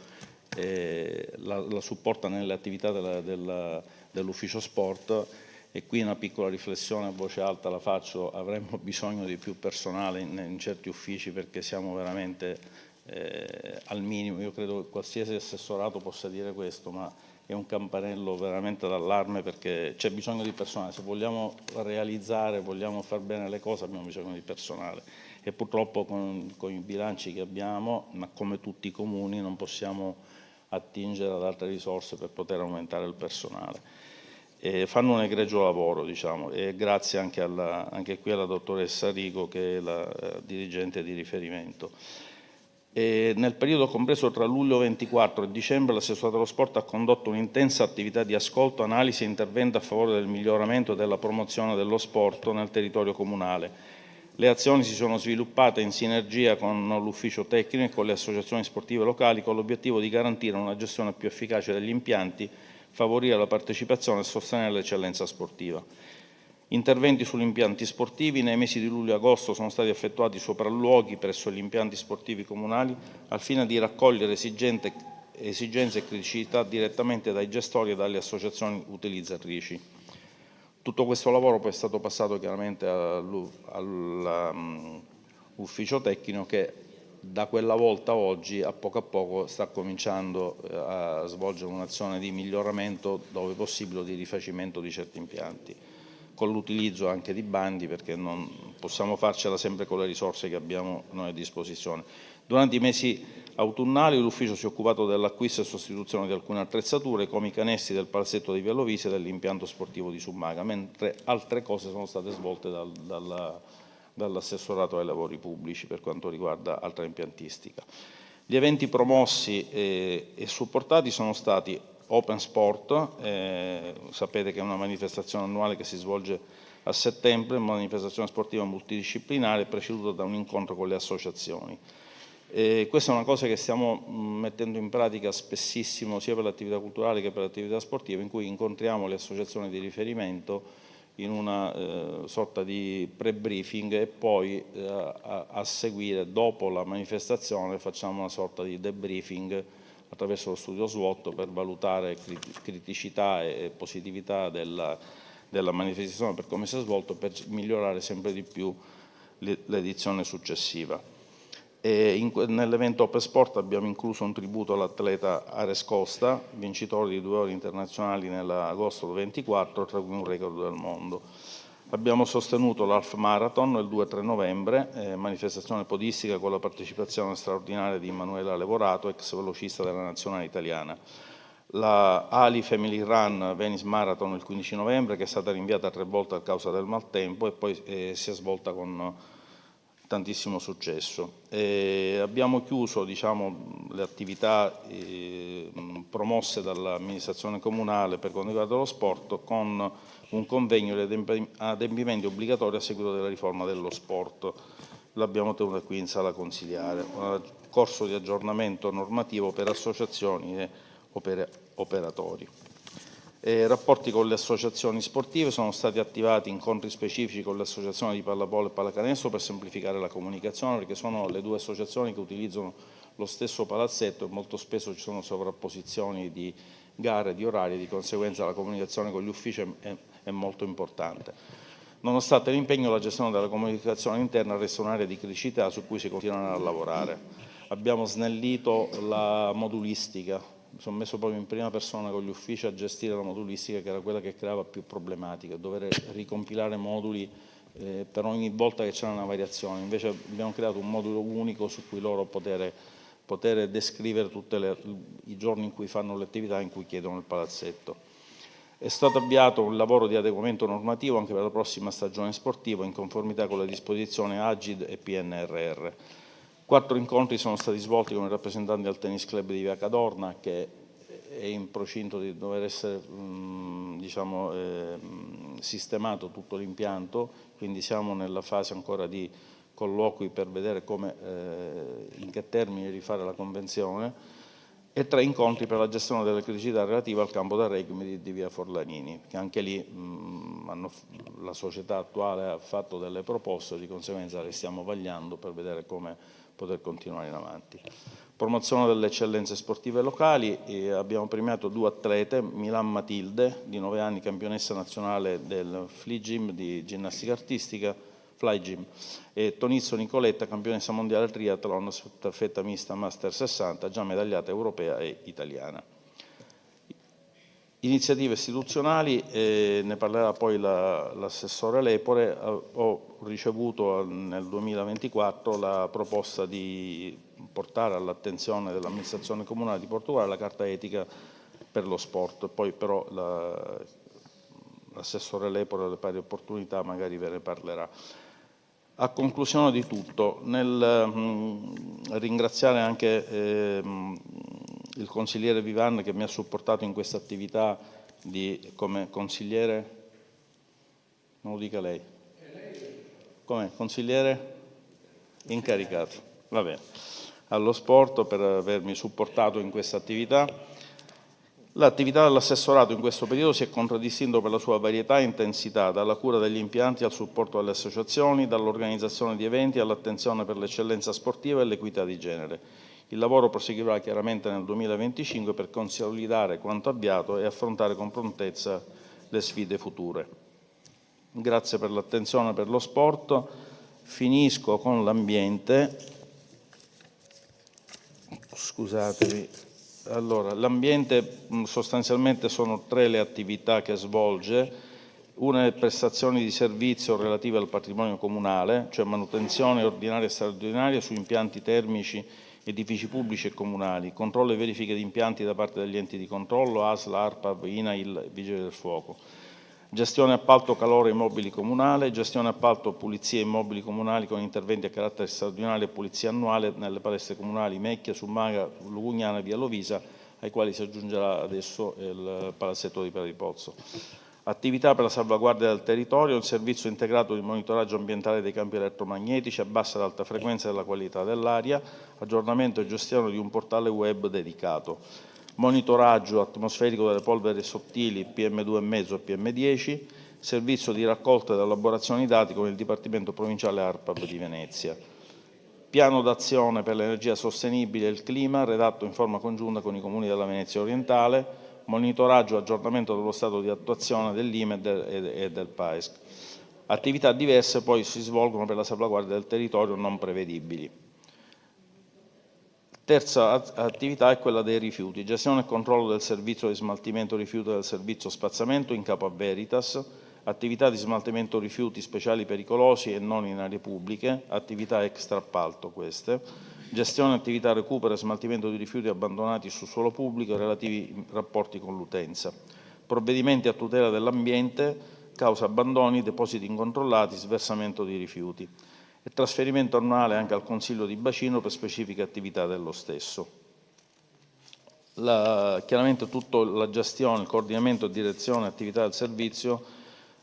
la supporta nelle attività dell'ufficio sport. E qui una piccola riflessione a voce alta la faccio: avremmo bisogno di più personale in certi uffici, perché siamo veramente al minimo. Io credo che qualsiasi assessorato possa dire questo, ma è un campanello veramente d'allarme, perché c'è bisogno di personale. Se vogliamo realizzare, vogliamo far bene le cose, abbiamo bisogno di personale. E purtroppo con i bilanci che abbiamo, ma come tutti i comuni, non possiamo attingere ad altre risorse per poter aumentare il personale. Fanno un egregio lavoro, diciamo, e grazie anche qui alla dottoressa Rigo, che è la dirigente di riferimento. Nel periodo compreso tra luglio 24 e dicembre l'assessorato allo sport ha condotto un'intensa attività di ascolto, analisi e intervento a favore del miglioramento e della promozione dello sport nel territorio comunale. Le azioni si sono sviluppate in sinergia con l'ufficio tecnico e con le associazioni sportive locali, con l'obiettivo di garantire una gestione più efficace degli impianti, favorire la partecipazione e sostenere l'eccellenza sportiva. Interventi sugli impianti sportivi. Nei mesi di luglio e agosto sono stati effettuati sopralluoghi presso gli impianti sportivi comunali al fine di raccogliere esigenze e criticità direttamente dai gestori e dalle associazioni utilizzatrici. Tutto questo lavoro poi è stato passato chiaramente all'ufficio tecnico, che da quella volta a oggi a poco sta cominciando a svolgere un'azione di miglioramento, dove possibile, di rifacimento di certi impianti, con l'utilizzo anche di bandi, perché non possiamo farcela sempre con le risorse che abbiamo noi a disposizione. Durante i mesi autunnali l'ufficio si è occupato dell'acquisto e sostituzione di alcune attrezzature, come i canestri del palazzetto di Via Lovise e dell'impianto sportivo di Summaga, mentre altre cose sono state svolte dall'assessorato ai lavori pubblici per quanto riguarda altra impiantistica. Gli eventi promossi e supportati sono stati Open Sport, sapete che è una manifestazione annuale che si svolge a settembre, una manifestazione sportiva multidisciplinare preceduta da un incontro con le associazioni. Questa è una cosa che stiamo mettendo in pratica spessissimo, sia per l'attività culturale che per l'attività sportiva, in cui incontriamo le associazioni di riferimento in una sorta di pre-briefing, e poi a seguire, dopo la manifestazione, facciamo una sorta di debriefing attraverso lo studio SWOT per valutare criticità e positività della manifestazione per come si è svolto, per migliorare sempre di più l'edizione successiva. Nell'evento Open Sport abbiamo incluso un tributo all'atleta Ares Costa, vincitore di 2 ore internazionali nell'agosto 24, tra cui un record del mondo. Abbiamo sostenuto l'Half Marathon il 2 e 3 novembre, manifestazione podistica con la partecipazione straordinaria di Emanuela Levorato, ex velocista della nazionale italiana. La Ali Family Run Venice Marathon il 15 novembre, che è stata rinviata 3 volte a causa del maltempo, e poi si è svolta con tantissimo successo. Abbiamo chiuso, diciamo, le attività promosse dall'amministrazione comunale per quanto riguarda lo sport con un convegno di adempimenti obbligatori a seguito della riforma dello sport. L'abbiamo tenuto qui in sala consiliare, un corso di aggiornamento normativo per associazioni e operatori. Rapporti con le associazioni sportive. Sono stati attivati incontri specifici con le associazioni di pallavolo e pallacanestro per semplificare la comunicazione, perché sono le 2 associazioni che utilizzano lo stesso palazzetto e molto spesso ci sono sovrapposizioni di gare, di orari, di conseguenza la comunicazione con gli uffici è molto importante. Nonostante l'impegno, la gestione della comunicazione interna resta un'area di criticità su cui si continua a lavorare. Abbiamo snellito la modulistica. Mi sono messo proprio in prima persona con gli uffici a gestire la modulistica, che era quella che creava più problematiche, dover ricompilare moduli per ogni volta che c'era una variazione. Invece abbiamo creato un modulo unico su cui loro poter descrivere tutti i giorni in cui fanno le attività, in cui chiedono il palazzetto. È stato avviato un lavoro di adeguamento normativo anche per la prossima stagione sportiva, in conformità con le disposizioni AGID e PNRR. 4 incontri sono stati svolti con i rappresentanti del Tennis Club di Via Cadorna, che è in procinto di dover essere sistemato tutto l'impianto, quindi siamo nella fase ancora di colloqui per vedere in che termini rifare la convenzione, e 3 incontri per la gestione delle criticità relative al campo da rugby di Via Forlanini, che anche lì la società attuale ha fatto delle proposte, di conseguenza le stiamo vagliando per vedere come poter continuare in avanti. Promozione delle eccellenze sportive locali. Abbiamo premiato 2 atlete: Milan Matilde, di 9 anni, campionessa nazionale del Fly Gym di ginnastica artistica, Fly Gym, e Tonizzo Nicoletta, campionessa mondiale triathlon staffetta mista Master 60, già medagliata europea e italiana. Iniziative istituzionali, ne parlerà poi l'assessore Lepore. Ho ricevuto nel 2024 la proposta di portare all'attenzione dell'amministrazione comunale di Portogruaro la carta etica per lo sport, poi però l'assessore Lepore alle pari opportunità magari ve ne parlerà. A conclusione di tutto, nel ringraziare anche il consigliere Vivan che mi ha supportato in questa attività come consigliere, non lo dica lei, come consigliere incaricato, va bene, allo sport per avermi supportato in questa attività. L'attività dell'assessorato in questo periodo si è contraddistinto per la sua varietà e intensità, dalla cura degli impianti al supporto alle associazioni, dall'organizzazione di eventi all'attenzione per l'eccellenza sportiva e l'equità di genere. Il lavoro proseguirà chiaramente nel 2025 per consolidare quanto avviato e affrontare con prontezza le sfide future. Grazie per l'attenzione per lo sport. Finisco con l'ambiente. Scusatemi. Allora, l'ambiente sostanzialmente sono 3 le attività che svolge. Una è prestazioni di servizio relative al patrimonio comunale, cioè manutenzione ordinaria e straordinaria su impianti termici, edifici pubblici e comunali, controllo e verifiche di impianti da parte degli enti di controllo, ASL, ARPAV, INAIL, Vigili del Fuoco. Gestione appalto calore immobili comunale, gestione appalto pulizie immobili comunali con interventi a carattere straordinario e pulizia annuale nelle palestre comunali Mecchia, Summaga, Lugugnana e Via Lovisa, ai quali si aggiungerà adesso il palazzetto di Piera di Pozzo. Attività per la salvaguardia del territorio, il servizio integrato di monitoraggio ambientale dei campi elettromagnetici a bassa ed alta frequenza della qualità dell'aria, aggiornamento e gestione di un portale web dedicato, monitoraggio atmosferico delle polveri sottili PM2,5 e PM10, servizio di raccolta ed elaborazione dati con il Dipartimento Provinciale ARPAB di Venezia. Piano d'azione per l'energia sostenibile e il clima, redatto in forma congiunta con i comuni della Venezia orientale, monitoraggio e aggiornamento dello stato di attuazione dell'IME e del PAESC. Attività diverse poi si svolgono per la salvaguardia del territorio non prevedibili. Terza attività è quella dei rifiuti, gestione e controllo del servizio di smaltimento rifiuti e del servizio spazzamento in capo a Veritas, attività di smaltimento rifiuti speciali pericolosi e non in aree pubbliche, attività extra appalto queste, gestione attività recupero e smaltimento di rifiuti abbandonati su suolo pubblico e relativi rapporti con l'utenza, provvedimenti a tutela dell'ambiente, causa abbandoni, depositi incontrollati, sversamento di rifiuti e trasferimento annuale anche al Consiglio di Bacino per specifiche attività dello stesso. Chiaramente tutta la gestione, il coordinamento e direzione attività del servizio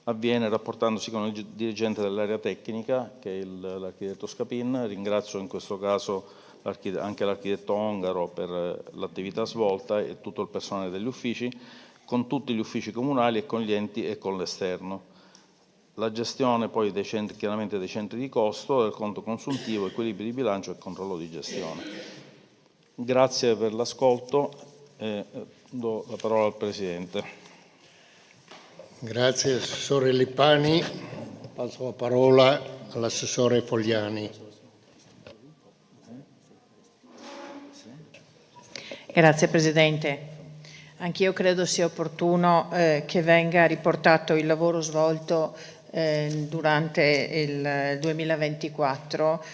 avviene rapportandosi con il dirigente dell'area tecnica, che è l'architetto Scapin. Ringrazio in questo caso anche l'architetto Ongaro per l'attività svolta e tutto il personale degli uffici, con tutti gli uffici comunali e con gli enti e con l'esterno. La gestione poi chiaramente dei centri di costo, del conto consuntivo, equilibrio di bilancio e controllo di gestione. Grazie per l'ascolto e do la parola al Presidente. Grazie Assessore Lippani. Passo la parola all'Assessore Fogliani. Grazie Presidente. Anch'io credo sia opportuno che venga riportato il lavoro svolto durante il 2024,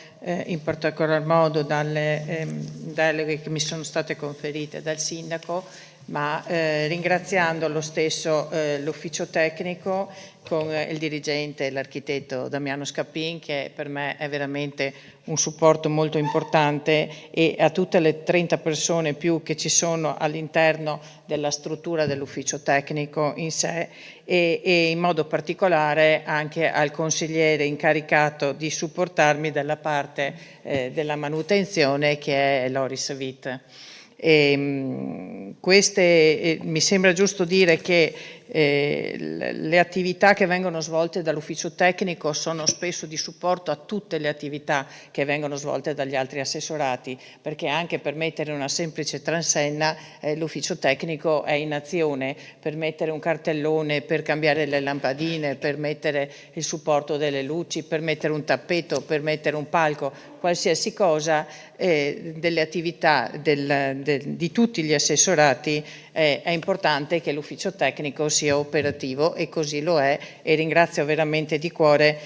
in particolar modo dalle deleghe che mi sono state conferite dal Sindaco, ma ringraziando lo stesso l'ufficio tecnico con il dirigente, l'architetto Damiano Scapin, che per me è veramente un supporto molto importante, e a tutte le 30 persone più che ci sono all'interno della struttura dell'ufficio tecnico in sé, e in modo particolare anche al consigliere incaricato di supportarmi dalla parte della manutenzione, che è Loris Witt. Mi sembra giusto dire che le attività che vengono svolte dall'ufficio tecnico sono spesso di supporto a tutte le attività che vengono svolte dagli altri assessorati, perché anche per mettere una semplice transenna l'ufficio tecnico è in azione, per mettere un cartellone, per cambiare le lampadine, per mettere il supporto delle luci, per mettere un tappeto, per mettere un palco, qualsiasi cosa delle attività di tutti gli assessorati è importante che l'ufficio tecnico sia operativo, e così lo è, e ringrazio veramente di cuore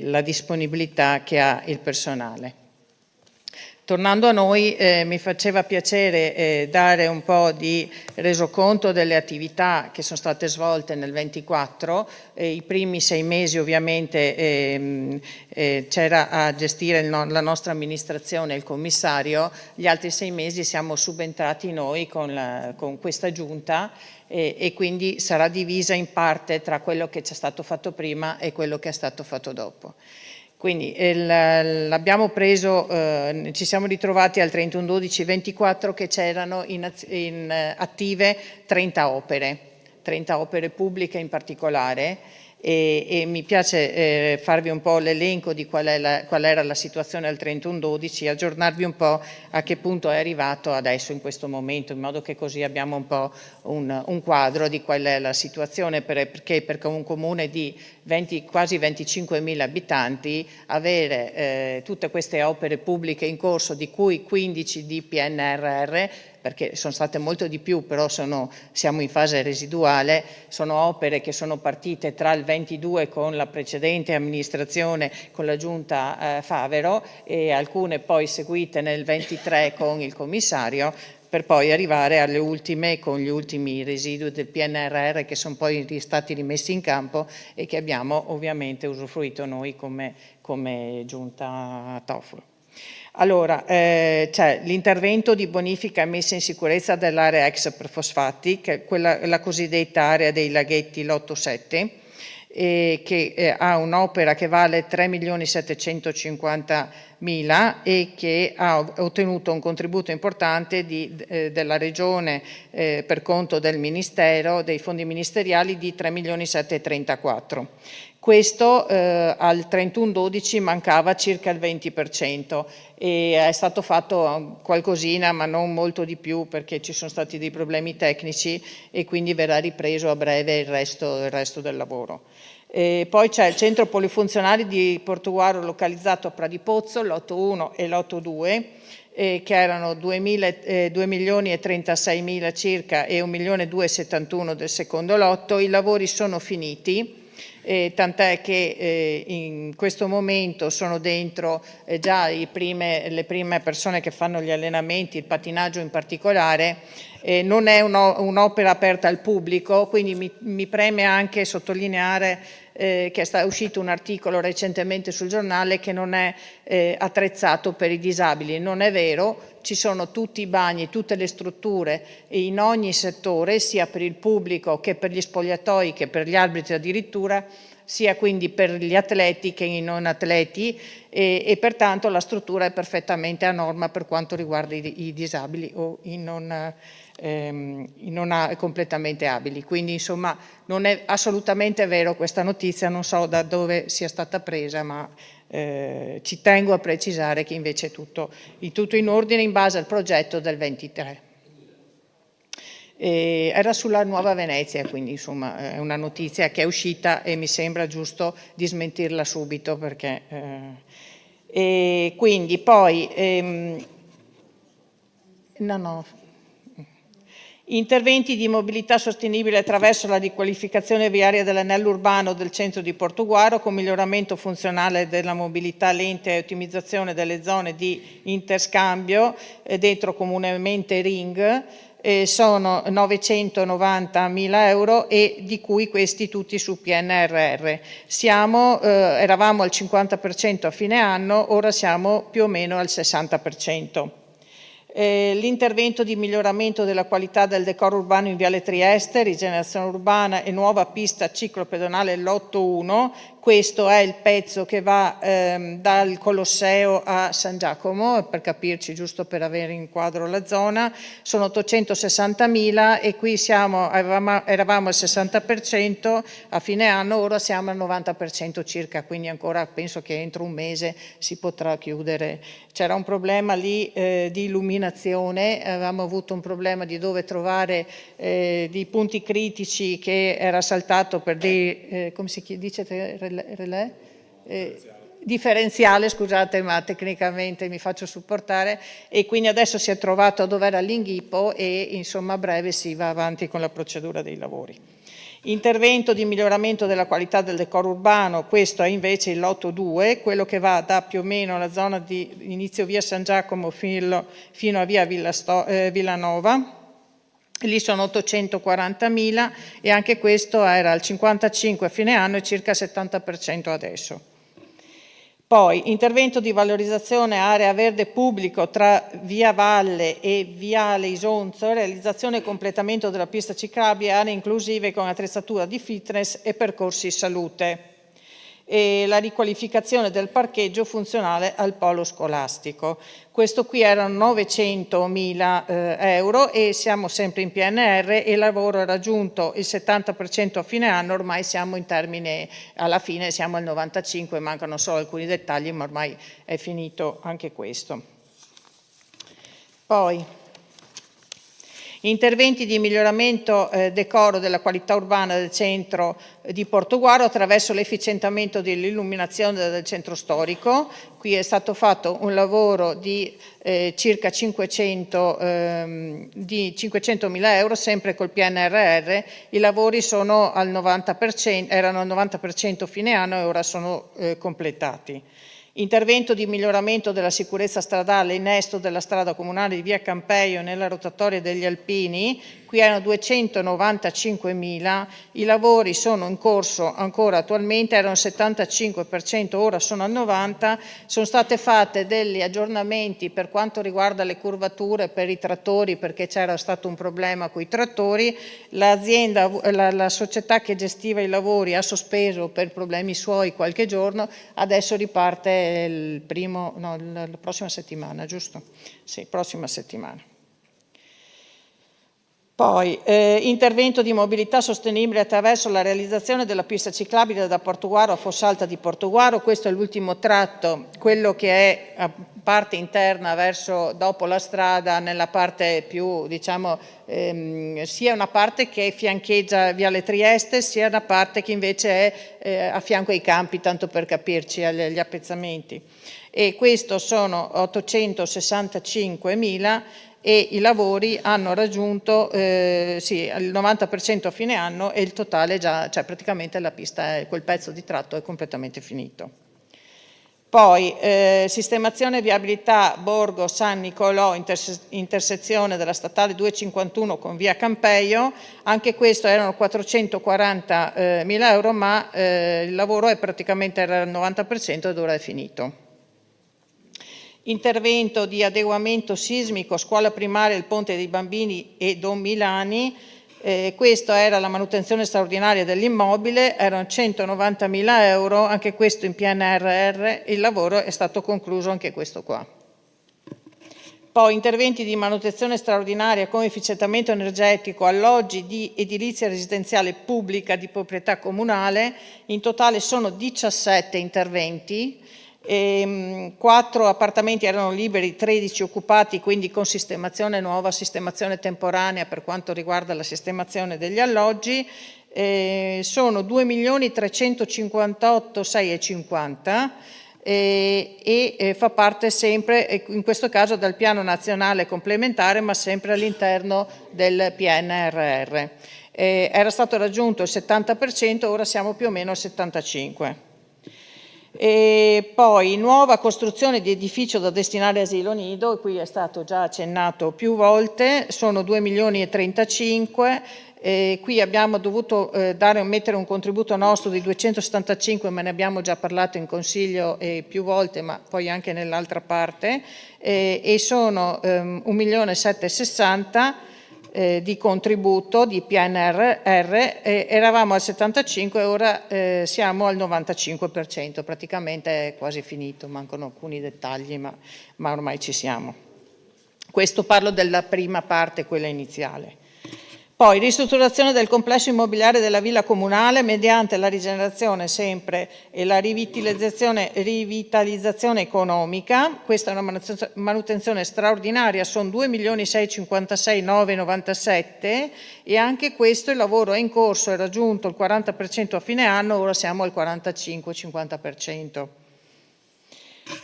la disponibilità che ha il personale. Tornando a noi, mi faceva piacere dare un po' di resoconto delle attività che sono state svolte nel 24. I primi 6 mesi ovviamente c'era a gestire la nostra amministrazione il commissario, gli altri 6 mesi siamo subentrati noi con questa giunta, e quindi sarà divisa in parte tra quello che c'è stato fatto prima e quello che è stato fatto dopo. Quindi l'abbiamo preso, ci siamo ritrovati al 31/12/24 che c'erano in attive 30 opere pubbliche in particolare, e mi piace farvi un po' l'elenco di qual era la situazione al 31/12, aggiornarvi un po' a che punto è arrivato adesso in questo momento, in modo che così abbiamo un po' un quadro di qual è la situazione, perché per un comune di quasi 25.000 abitanti avere tutte queste opere pubbliche in corso, di cui 15 di PNRR, perché sono state molto di più, però siamo in fase residuale, sono opere che sono partite tra il 22 con la precedente amministrazione, con la giunta Favero, e alcune poi seguite nel 23 con il commissario, per poi arrivare alle ultime con gli ultimi residui del PNRR che sono poi stati rimessi in campo e che abbiamo ovviamente usufruito noi come giunta Tofolo. Allora, c'è l'intervento di bonifica e messa in sicurezza dell'area ex perfosfati, che è la cosiddetta area dei laghetti Lotto 7, che ha un'opera che vale 3.750.000 e che ha ottenuto un contributo importante della Regione per conto del Ministero, dei fondi ministeriali, di 3.734.000. Questo al 31/12 mancava circa il 20%, e è stato fatto qualcosina ma non molto di più, perché ci sono stati dei problemi tecnici e quindi verrà ripreso a breve il resto del lavoro. Poi c'è il centro polifunzionale di Portuguaro localizzato a Pradipozzo, lotto 1 e lotto 2, che erano 2.036.000 circa e 1.271.000 del secondo lotto. I lavori sono finiti, tant'è che in questo momento sono dentro già le prime persone che fanno gli allenamenti, il patinaggio in particolare. Non è un'opera aperta al pubblico, quindi mi preme anche sottolineare che è uscito un articolo recentemente sul giornale che non è attrezzato per i disabili. Non è vero, ci sono tutti i bagni, tutte le strutture in ogni settore, sia per il pubblico che per gli spogliatoi che per gli arbitri addirittura, sia quindi per gli atleti che i non atleti, e pertanto la struttura è perfettamente a norma per quanto riguarda i disabili o i non completamente abili. Quindi insomma non è assolutamente vero questa notizia, non so da dove sia stata presa, ma ci tengo a precisare che invece è tutto in ordine in base al progetto del 23. Era sulla Nuova Venezia, quindi insomma è una notizia che è uscita e mi sembra giusto di smentirla subito, perché quindi poi interventi di mobilità sostenibile attraverso la riqualificazione viaria dell'anello urbano del centro di Portuguaro, con miglioramento funzionale della mobilità lenta e ottimizzazione delle zone di interscambio dentro comunemente Ring. Sono 990.000 euro, e di cui questi tutti su PNRR. Eravamo al 50% a fine anno, ora siamo più o meno al 60%. L'intervento di miglioramento della qualità del decoro urbano in Viale Trieste, rigenerazione urbana e nuova pista ciclopedonale Lotto 1, questo è il pezzo che va dal Colosseo a San Giacomo, per capirci, giusto per avere in quadro la zona, sono 860.000 e qui eravamo al 60% a fine anno, ora siamo al 90% circa, quindi ancora penso che entro un mese si potrà chiudere. C'era un problema lì di illuminazione, avevamo avuto un problema di dove trovare dei punti critici che era saltato per dei, come si dice, relè? Differenziale, scusate, ma tecnicamente mi faccio supportare, e quindi adesso si è trovato dove era l'inghippo e insomma a breve si va avanti con la procedura dei lavori. Intervento di miglioramento della qualità del decoro urbano, questo è invece il lotto 2, quello che va da più o meno la zona di inizio via San Giacomo fino a via Villanova. Lì sono 840.000 e anche questo era al 55 a fine anno e circa 70% adesso. Poi intervento di valorizzazione area verde pubblico tra via Valle e viale Isonzo, realizzazione e completamento della pista ciclabile, aree inclusive con attrezzatura di fitness e percorsi salute. E la riqualificazione del parcheggio funzionale al polo scolastico. Questo qui erano 900.000 euro e siamo sempre in PNR e il lavoro ha raggiunto il 70% a fine anno, ormai siamo in termine, alla fine siamo al 95%, mancano solo alcuni dettagli ma ormai è finito anche questo. Poi interventi di miglioramento decoro della qualità urbana del centro di Portogruaro attraverso l'efficientamento dell'illuminazione del centro storico. Qui è stato fatto un lavoro di circa 500.000 euro, sempre col PNRR. I lavori sono al 90%, erano al 90% fine anno e ora sono completati. Intervento di miglioramento della sicurezza stradale in est della strada comunale di via Campeio nella rotatoria degli Alpini, qui erano 295.000, i lavori sono in corso ancora attualmente, erano al 75%, ora sono al 90%, sono state fatte degli aggiornamenti per quanto riguarda le curvature per i trattori perché c'era stato un problema con i trattori, l'azienda, la società che gestiva i lavori ha sospeso per problemi suoi qualche giorno, adesso riparte la prossima settimana, giusto? Sì, prossima settimana. Poi, intervento di mobilità sostenibile attraverso la realizzazione della pista ciclabile da Portogruaro a Fossalta di Portogruaro. Questo è l'ultimo tratto, quello che è a parte interna verso dopo la strada, nella parte più, diciamo, sia una parte che fiancheggia Viale Trieste, sia una parte che invece è a fianco ai campi, tanto per capirci, agli appezzamenti. E questo sono 865.000 e i lavori hanno raggiunto il 90% a fine anno e il totale già, cioè praticamente la pista, quel pezzo di tratto è completamente finito. Poi sistemazione e viabilità Borgo San Nicolò, intersezione della statale 251 con via Campeio, anche questo erano 440.000 euro, ma il lavoro è praticamente al 90% ed ora è finito. Intervento di adeguamento sismico, scuola primaria, il Ponte dei Bambini e Don Milani, questo era la manutenzione straordinaria dell'immobile, erano 190.000 euro, anche questo in PNRR, il lavoro è stato concluso anche questo qua. Poi interventi di manutenzione straordinaria come efficientamento energetico, alloggi di edilizia residenziale pubblica di proprietà comunale, in totale sono 17 interventi, 4 appartamenti erano liberi, 13 occupati, quindi con sistemazione nuova, sistemazione temporanea per quanto riguarda la sistemazione degli alloggi, sono 2.358.650 e fa parte sempre, in questo caso, dal piano nazionale complementare, ma sempre all'interno del PNRR. Era stato raggiunto il 70%, ora siamo più o meno al 75%. E poi nuova costruzione di edificio da destinare a asilo nido, qui è stato già accennato più volte, sono 2.035.000, qui abbiamo dovuto mettere un contributo nostro di 275, ma ne abbiamo già parlato in consiglio più volte, ma poi anche nell'altra parte, e sono 1.760.000. di contributo di PNRR, eravamo al 75% e ora siamo al 95%, praticamente è quasi finito, mancano alcuni dettagli ma ormai ci siamo. Questo parlo della prima parte, quella iniziale. Poi ristrutturazione del complesso immobiliare della villa comunale mediante la rigenerazione sempre e la rivitalizzazione economica. Questa è una manutenzione straordinaria, sono 2.656.997 e anche questo il lavoro è in corso, è raggiunto il 40% a fine anno, ora siamo al 45-50%.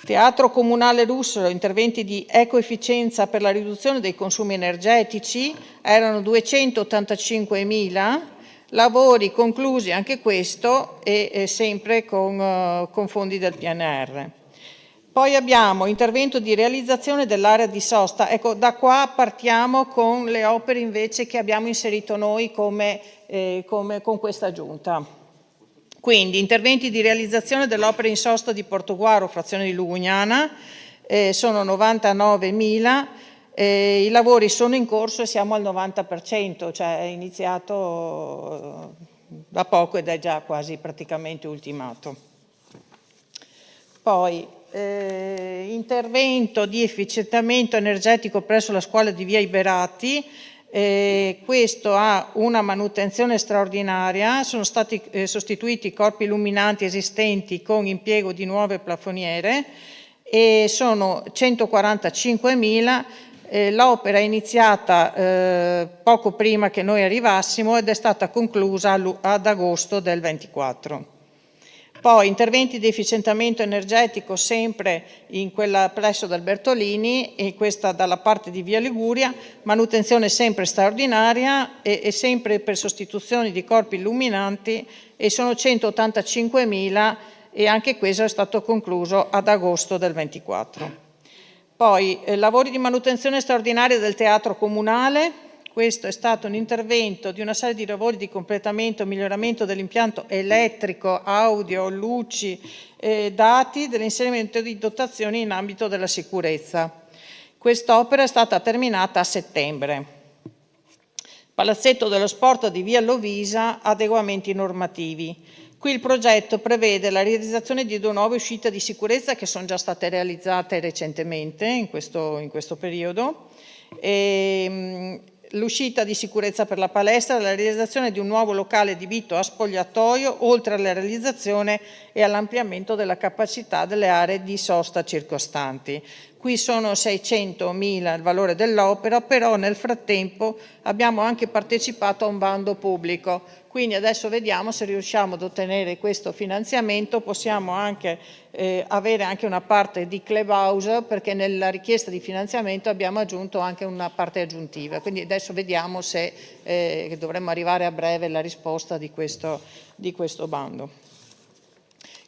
Teatro Comunale Russolo, interventi di ecoefficienza per la riduzione dei consumi energetici, erano 285.000, lavori conclusi anche questo e sempre con fondi del PNR. Poi abbiamo intervento di realizzazione dell'area di sosta, ecco da qua partiamo con le opere invece che abbiamo inserito noi come con questa giunta. Quindi interventi di realizzazione dell'opera in sosta di Portoguaro, frazione di Lugugnana, sono 99.000, i lavori sono in corso e siamo al 90%, cioè è iniziato da poco ed è già quasi praticamente ultimato. Poi intervento di efficientamento energetico presso la scuola di Via Iberati. Questo ha una manutenzione straordinaria, sono stati sostituiti i corpi illuminanti esistenti con impiego di nuove plafoniere e sono 145.000. L'opera è iniziata poco prima che noi arrivassimo ed è stata conclusa ad agosto del 24. Poi interventi di efficientamento energetico sempre in quella presso del Bertolini e questa dalla parte di Via Liguria, manutenzione sempre straordinaria e sempre per sostituzioni di corpi illuminanti e sono 185.000 e anche questo è stato concluso ad agosto del 24. Poi lavori di manutenzione straordinaria del Teatro Comunale. Questo è stato un intervento di una serie di lavori di completamento e miglioramento dell'impianto elettrico, audio, luci, dati, dell'inserimento di dotazioni in ambito della sicurezza. Quest'opera è stata terminata a settembre. Palazzetto dello Sport di Via Lovisa, adeguamenti normativi. Qui il progetto prevede la realizzazione di 2 nuove uscite di sicurezza che sono già state realizzate recentemente in questo periodo. L'uscita di sicurezza per la palestra, la realizzazione di un nuovo locale adibito a spogliatoio, oltre alla realizzazione e all'ampliamento della capacità delle aree di sosta circostanti. Qui sono 600.000 il valore dell'opera, però nel frattempo abbiamo anche partecipato a un bando pubblico, quindi adesso vediamo se riusciamo ad ottenere questo finanziamento, possiamo anche avere anche una parte di clubhouse, perché nella richiesta di finanziamento abbiamo aggiunto anche una parte aggiuntiva, quindi adesso vediamo se dovremmo arrivare a breve alla risposta di questo bando.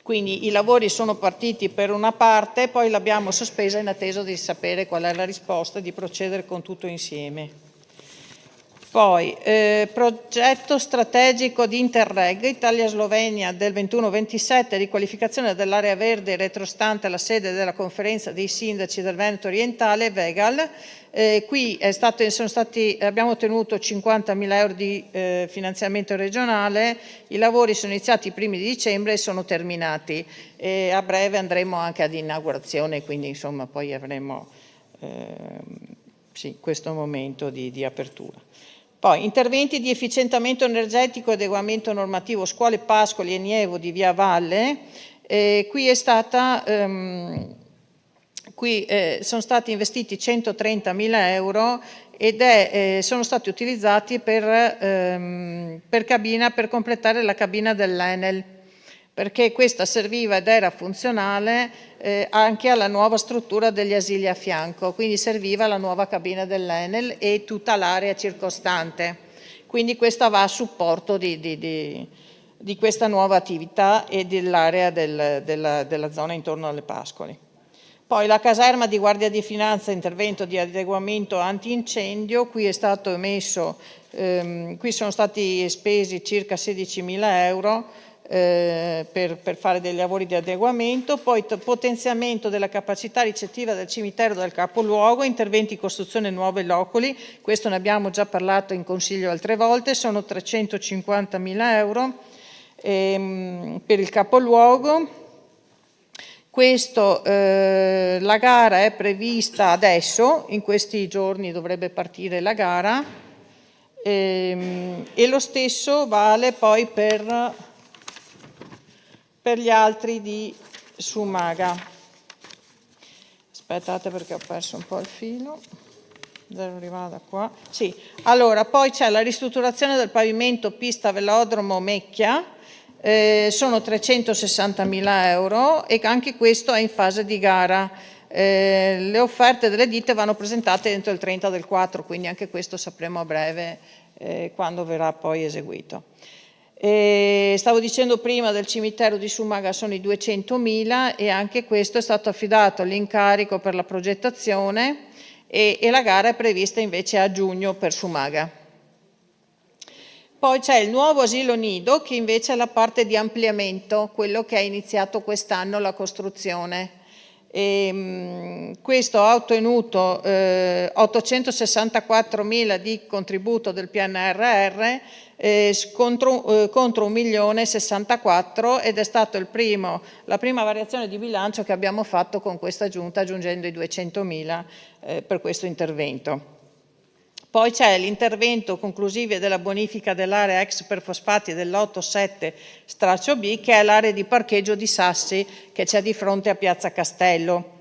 Quindi i lavori sono partiti per una parte, poi l'abbiamo sospesa in attesa di sapere qual è la risposta e di procedere con tutto insieme. Poi, progetto strategico di Interreg, Italia-Slovenia del 21-27, riqualificazione dell'area verde retrostante alla sede della conferenza dei sindaci del Veneto orientale, VEGAL. Qui abbiamo ottenuto 50.000 euro di finanziamento regionale, i lavori sono iniziati i primi di dicembre e sono terminati. A breve andremo anche ad inaugurazione, quindi insomma poi avremo questo momento di apertura. Poi interventi di efficientamento energetico e adeguamento normativo, scuole Pascoli e Nievo di Via Valle. Qui sono stati investiti 130.000 euro ed sono stati utilizzati per completare la cabina dell'Enel, perché questa serviva ed era funzionale anche alla nuova struttura degli asili a fianco, quindi serviva la nuova cabina dell'Enel e tutta l'area circostante. Quindi questa va a supporto di questa nuova attività e dell'area della zona intorno alle Pascoli. Poi la caserma di Guardia di Finanza, intervento di adeguamento antincendio, qui è stato emesso, qui sono stati spesi circa 16.000 euro, per fare dei lavori di adeguamento, poi potenziamento della capacità ricettiva del cimitero del capoluogo, interventi di costruzione nuove loculi, questo ne abbiamo già parlato in Consiglio altre volte, sono 350.000 euro per il capoluogo. Questo, la gara è prevista adesso, in questi giorni dovrebbe partire la gara, e lo stesso vale poi per gli altri di Sumaga. Aspettate perché ho perso un po' il filo. Devo arrivare da qua. Sì. Allora, poi c'è la ristrutturazione del pavimento pista velodromo Mecchia, sono 360.000 euro e anche questo è in fase di gara. Le offerte delle ditte vanno presentate entro il 30 del 4, quindi anche questo sapremo a breve quando verrà poi eseguito. Stavo dicendo prima del cimitero di Sumaga sono i 200.000 e anche questo è stato affidato all'incarico per la progettazione e la gara è prevista invece a giugno per Sumaga. Poi c'è il nuovo asilo nido che invece è la parte di ampliamento, quello che è iniziato quest'anno la costruzione. Questo ha ottenuto 864.000 di contributo del PNRR contro 1.064.000 ed è stato la prima variazione di bilancio che abbiamo fatto con questa giunta aggiungendo i 200.000 per questo intervento. Poi c'è l'intervento conclusivo della bonifica dell'area ex perfosfati del 7 straccio B, che è l'area di parcheggio di Sassi che c'è di fronte a Piazza Castello.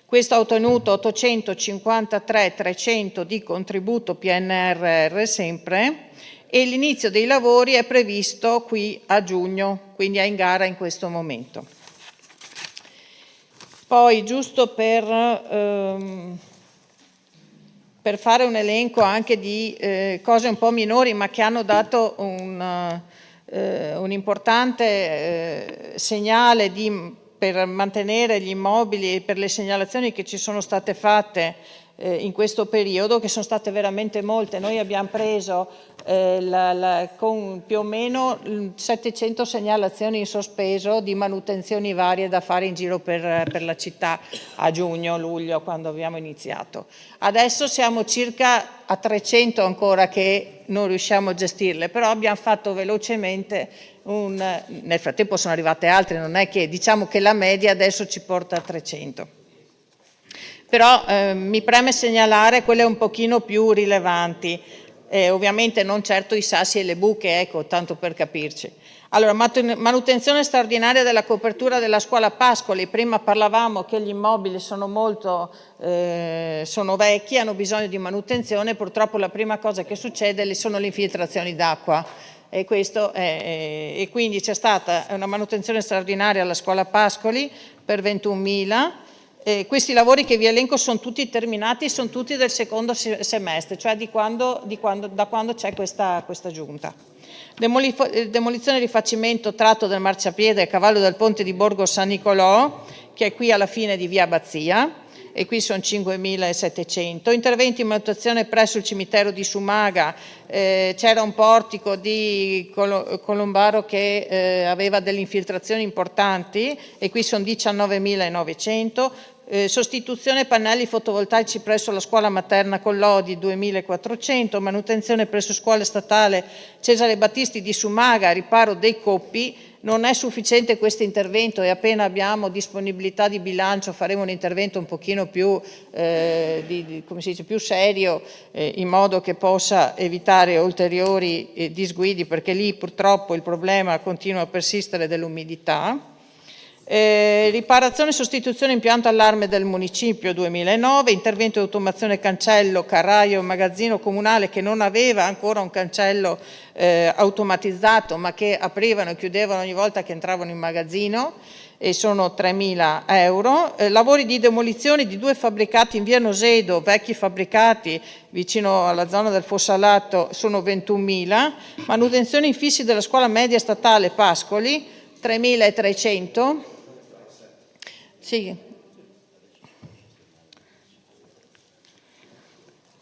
Questo ha ottenuto 853.300 di contributo PNRR sempre e l'inizio dei lavori è previsto qui a giugno, quindi è in gara in questo momento. Poi giusto per fare un elenco anche di cose un po' minori ma che hanno dato un importante segnale per mantenere gli immobili e per le segnalazioni che ci sono state fatte in questo periodo, che sono state veramente molte. Noi abbiamo preso con più o meno 700 segnalazioni in sospeso di manutenzioni varie da fare in giro per la città a giugno, luglio, quando abbiamo iniziato. Adesso siamo circa a 300 ancora che non riusciamo a gestirle, però abbiamo fatto velocemente nel frattempo sono arrivate altre, non è che diciamo che la media adesso ci porta a 300. Però mi preme segnalare quelle un pochino più rilevanti, ovviamente non certo i sassi e le buche, ecco, tanto per capirci. Allora, manutenzione straordinaria della copertura della scuola Pascoli. Prima parlavamo che gli immobili sono vecchi, hanno bisogno di manutenzione, purtroppo la prima cosa che succede sono le infiltrazioni d'acqua e quindi c'è stata una manutenzione straordinaria alla scuola Pascoli per 21.000. Questi lavori che vi elenco sono tutti terminati, sono tutti del secondo semestre, cioè da quando c'è questa giunta. Demolizione e rifacimento tratto del marciapiede a cavallo del ponte di Borgo San Nicolò, che è qui alla fine di via Abbazia, e qui sono 5.700. Interventi in manutenzione presso il cimitero di Sumaga, c'era un portico di Colombaro che aveva delle infiltrazioni importanti e qui sono 19.900. Sostituzione pannelli fotovoltaici presso la scuola materna Collodi 2.400, manutenzione presso scuola statale Cesare Battisti di Sumaga, riparo dei coppi. Non è sufficiente questo intervento e appena abbiamo disponibilità di bilancio faremo un intervento un pochino più, più serio in modo che possa evitare ulteriori disguidi, perché lì purtroppo il problema continua a persistere dell'umidità. Riparazione e sostituzione impianto allarme del municipio 2009, intervento di automazione cancello, carraio, magazzino comunale che non aveva ancora un cancello automatizzato ma che aprivano e chiudevano ogni volta che entravano in magazzino e sono 3.000 euro. Lavori di demolizione di 2 fabbricati in via Nosedo, vecchi fabbricati vicino alla zona del Fossalato, sono 21.000. Manutenzione infissi della scuola media statale Pascoli 3.300. Sì.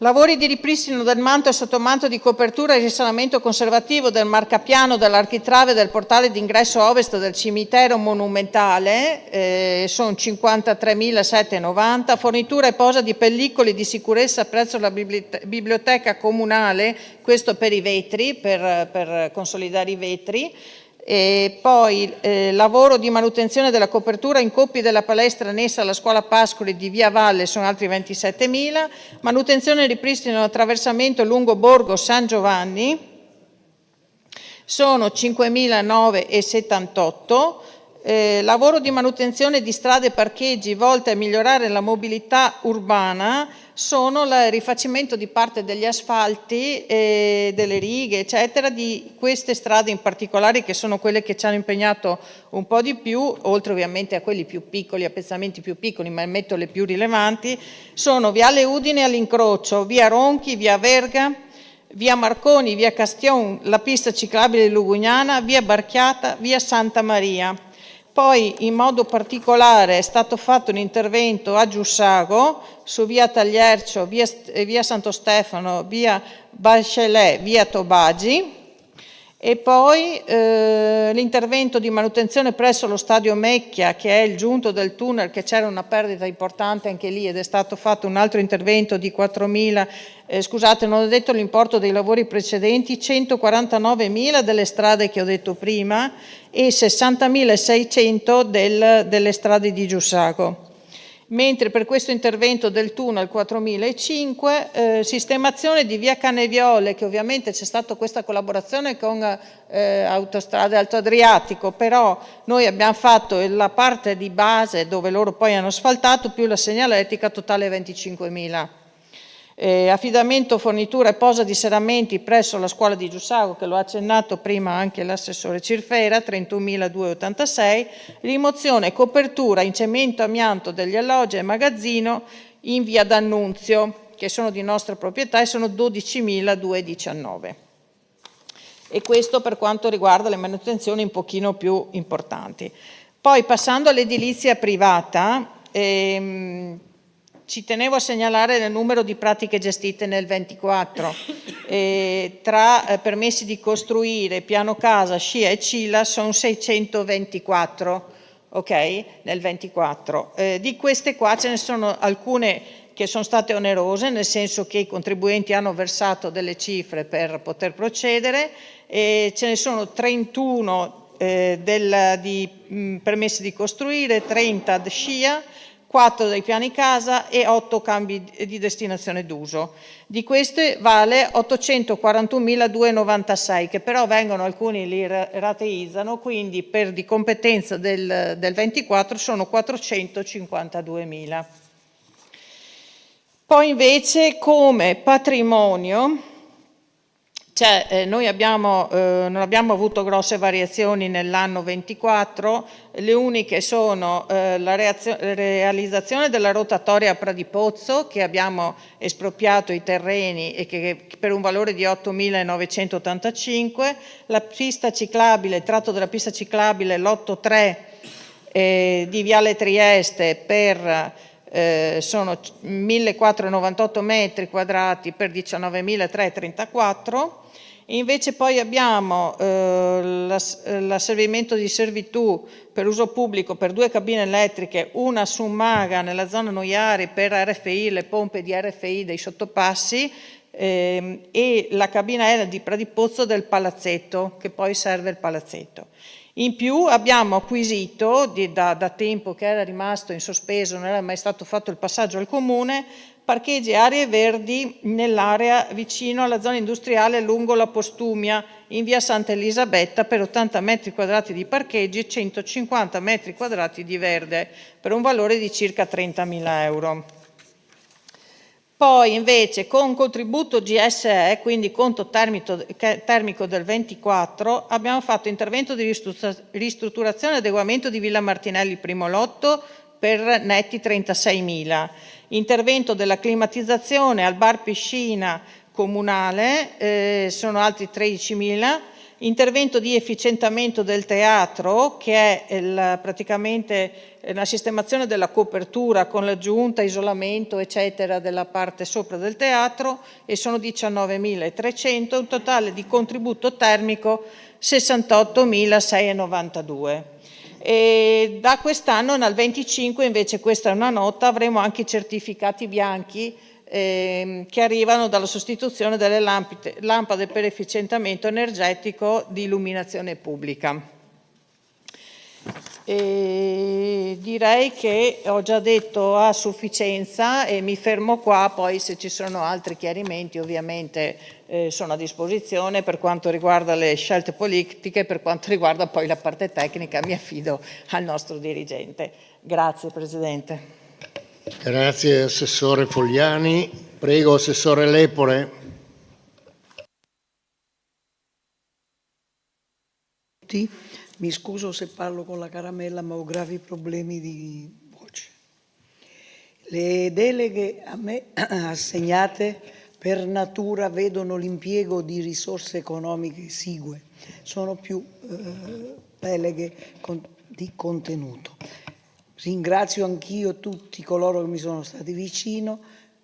Lavori di ripristino del manto e sottomanto di copertura e risanamento conservativo del marcapiano dell'architrave del portale d'ingresso ovest del cimitero monumentale, sono 53.790, fornitura e posa di pellicole di sicurezza presso la biblioteca comunale, questo per i vetri, per consolidare i vetri. E poi lavoro di manutenzione della copertura in coppi della palestra annessa alla scuola Pascoli di Via Valle sono altri 27.000, manutenzione e ripristino attraversamento lungo Borgo San Giovanni sono 5.978, lavoro di manutenzione di strade e parcheggi volte a migliorare la mobilità urbana sono il rifacimento di parte degli asfalti, delle righe, eccetera, di queste strade in particolare, che sono quelle che ci hanno impegnato un po' di più, oltre ovviamente a quelli più piccoli, a pezzamenti più piccoli, ma metto le più rilevanti, sono Viale Udine all'incrocio, Via Ronchi, Via Verga, Via Marconi, Via Castion, la pista ciclabile Lugugnana, Via Barchiata, Via Santa Maria. Poi in modo particolare è stato fatto un intervento a Giussago su Via Tagliercio, Via Santo Stefano, Via Bachelet, Via Tobagi, e poi l'intervento di manutenzione presso lo stadio Mecchia, che è il giunto del tunnel, che c'era una perdita importante anche lì ed è stato fatto un altro intervento di 4.000, scusate non ho detto l'importo dei lavori precedenti, 149.000 delle strade che ho detto prima e 60.600 delle strade di Giussago. Mentre per questo intervento del tunnel 4.005, sistemazione di via Caneviole, che ovviamente c'è stata questa collaborazione con Autostrade Alto Adriatico, però noi abbiamo fatto la parte di base dove loro poi hanno asfaltato più la segnaletica, totale 25.000. Affidamento, fornitura e posa di serramenti presso la scuola di Giussago, che lo ha accennato prima anche l'assessore Cirfera, 31.286, rimozione e copertura in cemento amianto degli alloggi e magazzino in via D'Annunzio, che sono di nostra proprietà e sono 12.219. E questo per quanto riguarda le manutenzioni un pochino più importanti. Poi passando all'edilizia privata, ci tenevo a segnalare il numero di pratiche gestite nel 24, tra permessi di costruire, piano casa, SCIA e CILA sono 624, ok, nel 24. Di queste qua ce ne sono alcune che sono state onerose, nel senso che i contribuenti hanno versato delle cifre per poter procedere, e ce ne sono 31 di permessi di costruire, 30 di SCIA, 4 dei piani casa e 8 cambi di destinazione d'uso. Di queste vale 841.296, che però vengono, alcuni li rateizzano, quindi per di competenza del 24 sono 452.000. Poi invece come patrimonio, noi non abbiamo avuto grosse variazioni nell'anno 24, le uniche sono la realizzazione della rotatoria a Pradipozzo, che abbiamo espropriato i terreni e che per un valore di 8.985, la pista ciclabile, il tratto della pista ciclabile l'8.3 di Viale Trieste sono 1.498 metri quadrati per 19.334. Invece poi abbiamo l'asservimento di servitù per uso pubblico per 2 cabine elettriche, una su Maga nella zona Noiari per RFI, le pompe di RFI dei sottopassi, e la cabina L di Pradipozzo del palazzetto, che poi serve il palazzetto. In più abbiamo acquisito, da tempo che era rimasto in sospeso, non era mai stato fatto il passaggio al comune, parcheggi e aree verdi nell'area vicino alla zona industriale lungo la Postumia, in via Santa Elisabetta, per 80 metri quadrati di parcheggi e 150 metri quadrati di verde, per un valore di circa 30.000 euro. Poi invece con contributo GSE, quindi conto termico del 24, abbiamo fatto intervento di ristrutturazione e adeguamento di Villa Martinelli primo lotto per netti 36.000. Intervento della climatizzazione al bar piscina comunale, sono altri 13.000, intervento di efficientamento del teatro, che è praticamente la sistemazione della copertura con l'aggiunta, isolamento, eccetera, della parte sopra del teatro, e sono 19.300, un totale di contributo termico 68.692. E da quest'anno, al 25, invece, questa è una nota, avremo anche i certificati bianchi che arrivano dalla sostituzione delle lampade per efficientamento energetico di illuminazione pubblica. E direi che ho già detto a sufficienza e mi fermo qua, poi se ci sono altri chiarimenti ovviamente sono a disposizione. Per quanto riguarda le scelte politiche, per quanto riguarda poi la parte tecnica, mi affido al nostro dirigente. Grazie Presidente. Grazie Assessore Fogliani. Prego Assessore Lepore. Mi scuso se parlo con la caramella, ma ho gravi problemi di voce. Le deleghe a me assegnate per natura vedono l'impiego di risorse economiche esigue, sono più deleghe di contenuto. Ringrazio anch'io tutti coloro che mi sono stati vicino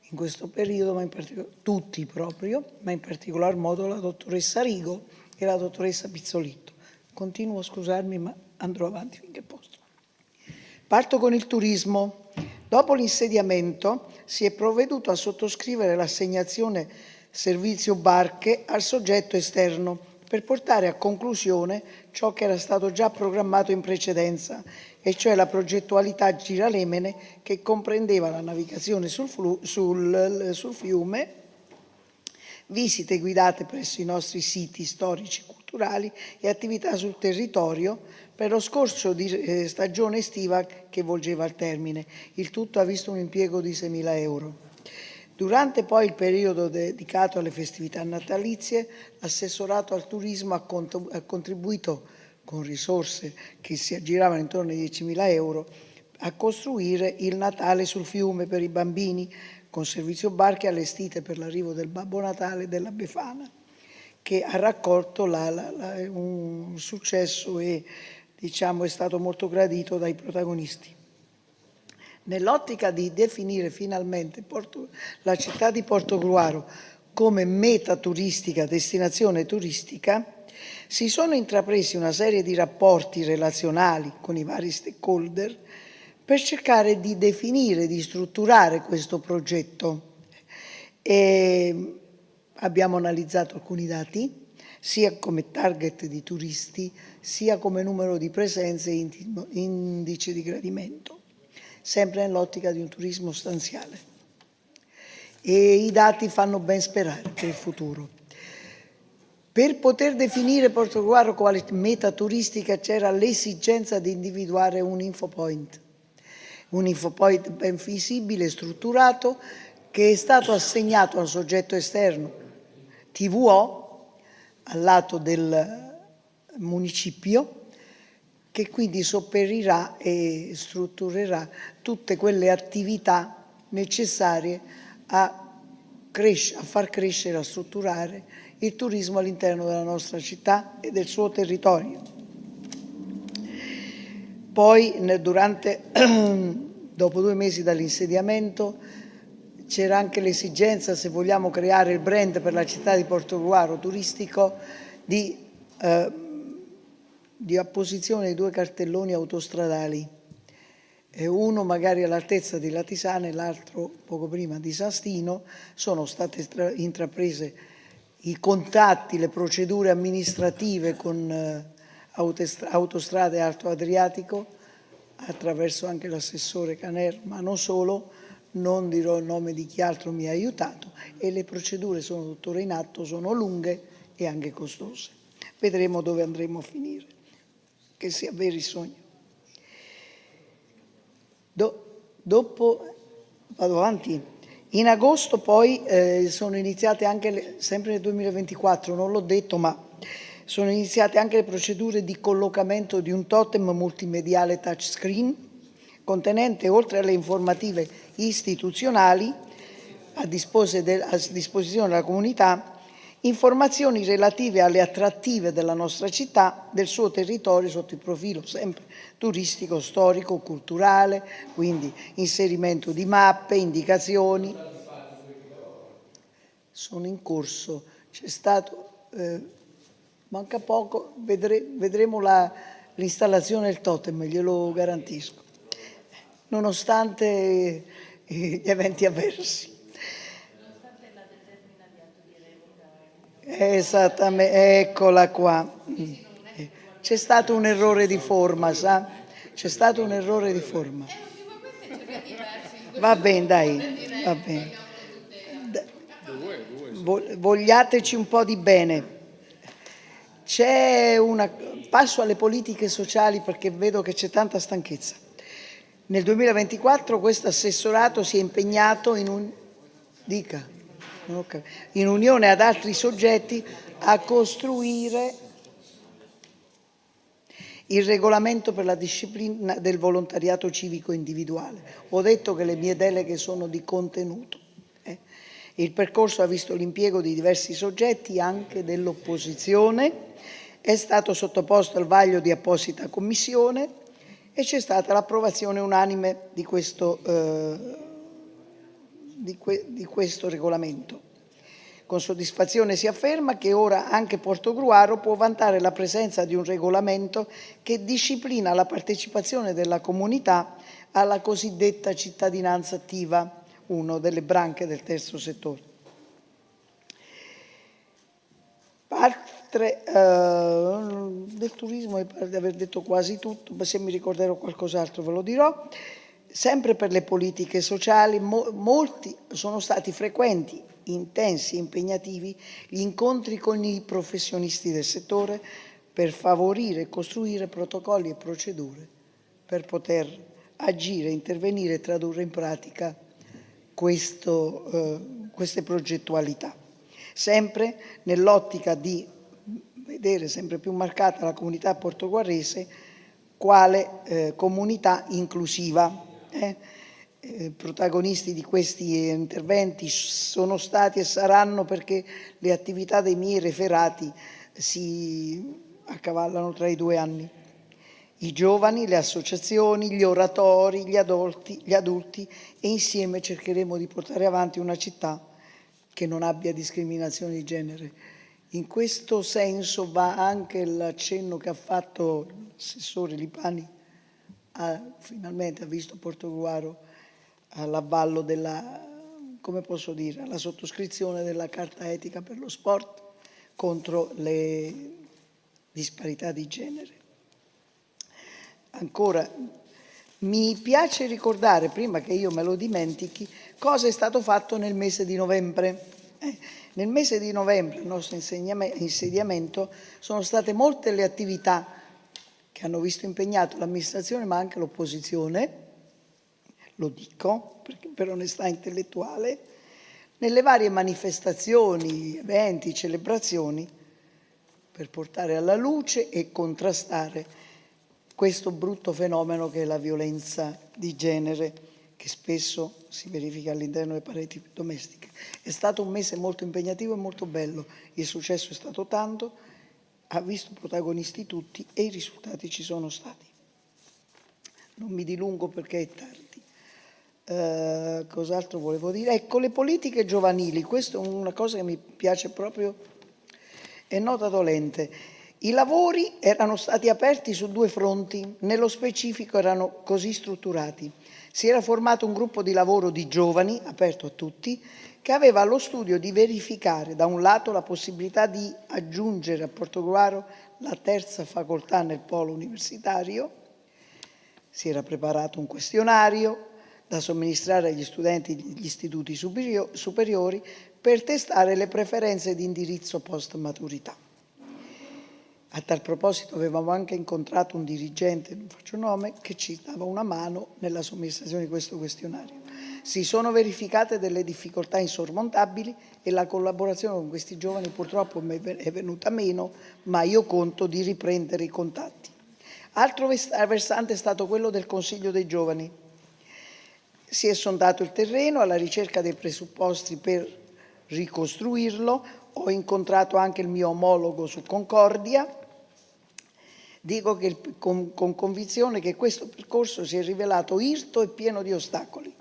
in questo periodo, ma in particolare tutti proprio, ma in particolar modo la dottoressa Rigo e la dottoressa Pizzolitto. Continuo a scusarmi, ma andrò avanti finché posso. Parto con il turismo. Dopo l'insediamento si è provveduto a sottoscrivere l'assegnazione servizio barche al soggetto esterno per portare a conclusione ciò che era stato già programmato in precedenza, e cioè la progettualità Giralemene, che comprendeva la navigazione sul fiume, visite guidate presso i nostri siti storici e culturali e attività sul territorio per lo scorcio di stagione estiva che volgeva al termine. Il tutto ha visto un impiego di 6.000 euro. Durante poi il periodo dedicato alle festività natalizie, l'assessorato al turismo ha contribuito con risorse che si aggiravano intorno ai 10.000 euro a costruire il Natale sul fiume per i bambini, con servizio barche allestite per l'arrivo del Babbo Natale e della Befana, che ha raccolto un successo e è stato molto gradito dai protagonisti. Nell'ottica di definire finalmente la città di Portogruaro come meta turistica, destinazione turistica, si sono intrapresi una serie di rapporti relazionali con i vari stakeholder per cercare di definire, di strutturare questo progetto. E abbiamo analizzato alcuni dati, sia come target di turisti, sia come numero di presenze e indice di gradimento, sempre nell'ottica di un turismo stanziale. E i dati fanno ben sperare per il futuro. Per poter definire Portogruaro quale meta turistica c'era l'esigenza di individuare un infopoint ben visibile e strutturato, che è stato assegnato a un soggetto esterno, TVO, al lato del municipio, che quindi sopperirà e strutturerà tutte quelle attività necessarie a far crescere, a strutturare il turismo all'interno della nostra città e del suo territorio. Poi, dopo 2 mesi dall'insediamento, c'era anche l'esigenza, se vogliamo creare il brand per la città di Portogruaro turistico, di apposizione di 2 cartelloni autostradali, uno magari all'altezza di Latisana e l'altro poco prima di Sastino. Sono state intraprese i contatti, le procedure amministrative con Autostrade Alto Adriatico, attraverso anche l'assessore Caner, ma non solo, non dirò il nome di chi altro mi ha aiutato, e le procedure sono tuttora in atto, sono lunghe e anche costose. Vedremo dove andremo a finire, che sia vero il sogno. Dopo, vado avanti. In agosto poi sono iniziate anche, sempre nel 2024, non l'ho detto, ma sono iniziate anche le procedure di collocamento di un totem multimediale touchscreen, contenente, oltre alle informative istituzionali a disposizione della comunità, informazioni relative alle attrattive della nostra città, del suo territorio sotto il profilo sempre turistico, storico, culturale, quindi inserimento di mappe, indicazioni. Sono in corso, c'è stato, manca poco, vedremo l'installazione del totem, glielo garantisco, nonostante gli eventi avversi. Esattamente, eccola qua. C'è stato un errore di forma, sa? C'è stato un errore di forma. Va bene, dai, va bene. Vogliateci un po' di bene. Passo alle politiche sociali perché vedo che c'è tanta stanchezza. Nel 2024 questo assessorato si è impegnato in unione ad altri soggetti a costruire il regolamento per la disciplina del volontariato civico individuale. Ho detto che le mie deleghe sono di contenuto. Il percorso ha visto l'impiego di diversi soggetti, anche dell'opposizione, è stato sottoposto al vaglio di apposita commissione e c'è stata l'approvazione unanime di questo regolamento. Con soddisfazione si afferma che ora anche Portogruaro può vantare la presenza di un regolamento che disciplina la partecipazione della comunità alla cosiddetta cittadinanza attiva, una delle branche del terzo settore. Del turismo mi pare di aver detto quasi tutto, ma se mi ricorderò qualcos'altro ve lo dirò. Sempre per le politiche sociali, molti sono stati frequenti, intensi e impegnativi gli incontri con i professionisti del settore per favorire e costruire protocolli e procedure per poter agire, intervenire e tradurre in pratica queste progettualità. Sempre nell'ottica di vedere sempre più marcata la comunità portoguarese quale comunità inclusiva. Protagonisti di questi interventi sono stati e saranno, perché le attività dei miei referati si accavallano tra i 2 anni, i giovani, le associazioni, gli oratori, gli adulti, e insieme cercheremo di portare avanti una città che non abbia discriminazioni di genere. In questo senso va anche l'accenno che ha fatto l'assessore Lipani, finalmente ha visto Portogruaro all'avallo della, come posso dire, alla sottoscrizione della Carta Etica per lo Sport contro le disparità di genere. Ancora, mi piace ricordare, prima che io me lo dimentichi, cosa è stato fatto nel mese di novembre. Nel mese di novembre, il nostro insediamento, sono state molte le attività che hanno visto impegnato l'amministrazione ma anche l'opposizione, lo dico per onestà intellettuale, nelle varie manifestazioni, eventi, celebrazioni, per portare alla luce e contrastare questo brutto fenomeno che è la violenza di genere, che spesso si verifica all'interno delle pareti domestiche. È stato un mese molto impegnativo e molto bello, il successo è stato tanto, ha visto protagonisti tutti e i risultati ci sono stati. Non mi dilungo perché è tardi. Cos'altro volevo dire? Ecco, le politiche giovanili, questa è una cosa che mi piace proprio, è nota dolente. I lavori erano stati aperti su 2 fronti, nello specifico erano così strutturati. Si era formato un gruppo di lavoro di giovani, aperto a tutti, che aveva lo studio di verificare da un lato la possibilità di aggiungere a Portogruaro la terza facoltà nel polo universitario. Si era preparato un questionario da somministrare agli studenti degli istituti superiori per testare le preferenze di indirizzo post-maturità. A tal proposito avevamo anche incontrato un dirigente, non faccio nome, che ci dava una mano nella somministrazione di questo questionario. Si sono verificate delle difficoltà insormontabili e la collaborazione con questi giovani purtroppo è venuta meno, ma io conto di riprendere i contatti. Altro versante è stato quello del Consiglio dei Giovani. Si è sondato il terreno alla ricerca dei presupposti per ricostruirlo. Ho incontrato anche il mio omologo su Concordia. Dico con convinzione che questo percorso si è rivelato irto e pieno di ostacoli,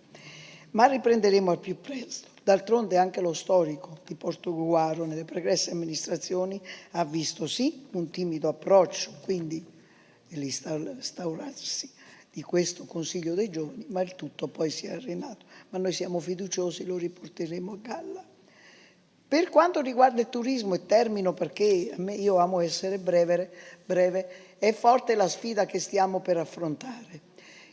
ma riprenderemo al più presto. D'altronde anche lo storico di Portogruaro nelle pregresse amministrazioni ha visto sì un timido approccio, quindi l'instaurarsi di questo Consiglio dei Giovani, ma il tutto poi si è arenato. Ma noi siamo fiduciosi, lo riporteremo a galla. Per quanto riguarda il turismo, e termino perché io amo essere breve, è forte la sfida che stiamo per affrontare.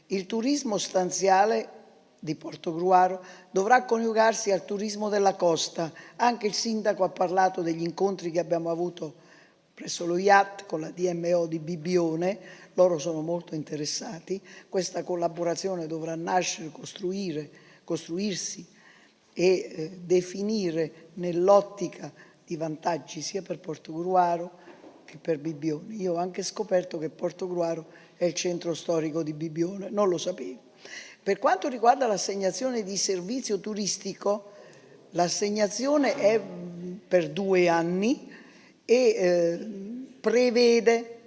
Il turismo stanziale di Portogruaro dovrà coniugarsi al turismo della costa. Anche il sindaco ha parlato degli incontri che abbiamo avuto presso lo IAT con la DMO di Bibbione, loro sono molto interessati. Questa collaborazione dovrà nascere, costruirsi e definire nell'ottica di vantaggi sia per Portogruaro che per Bibbione. Io ho anche scoperto che Portogruaro è il centro storico di Bibbione, non lo sapevo. Per quanto riguarda l'assegnazione di servizio turistico, l'assegnazione è per 2 anni e prevede,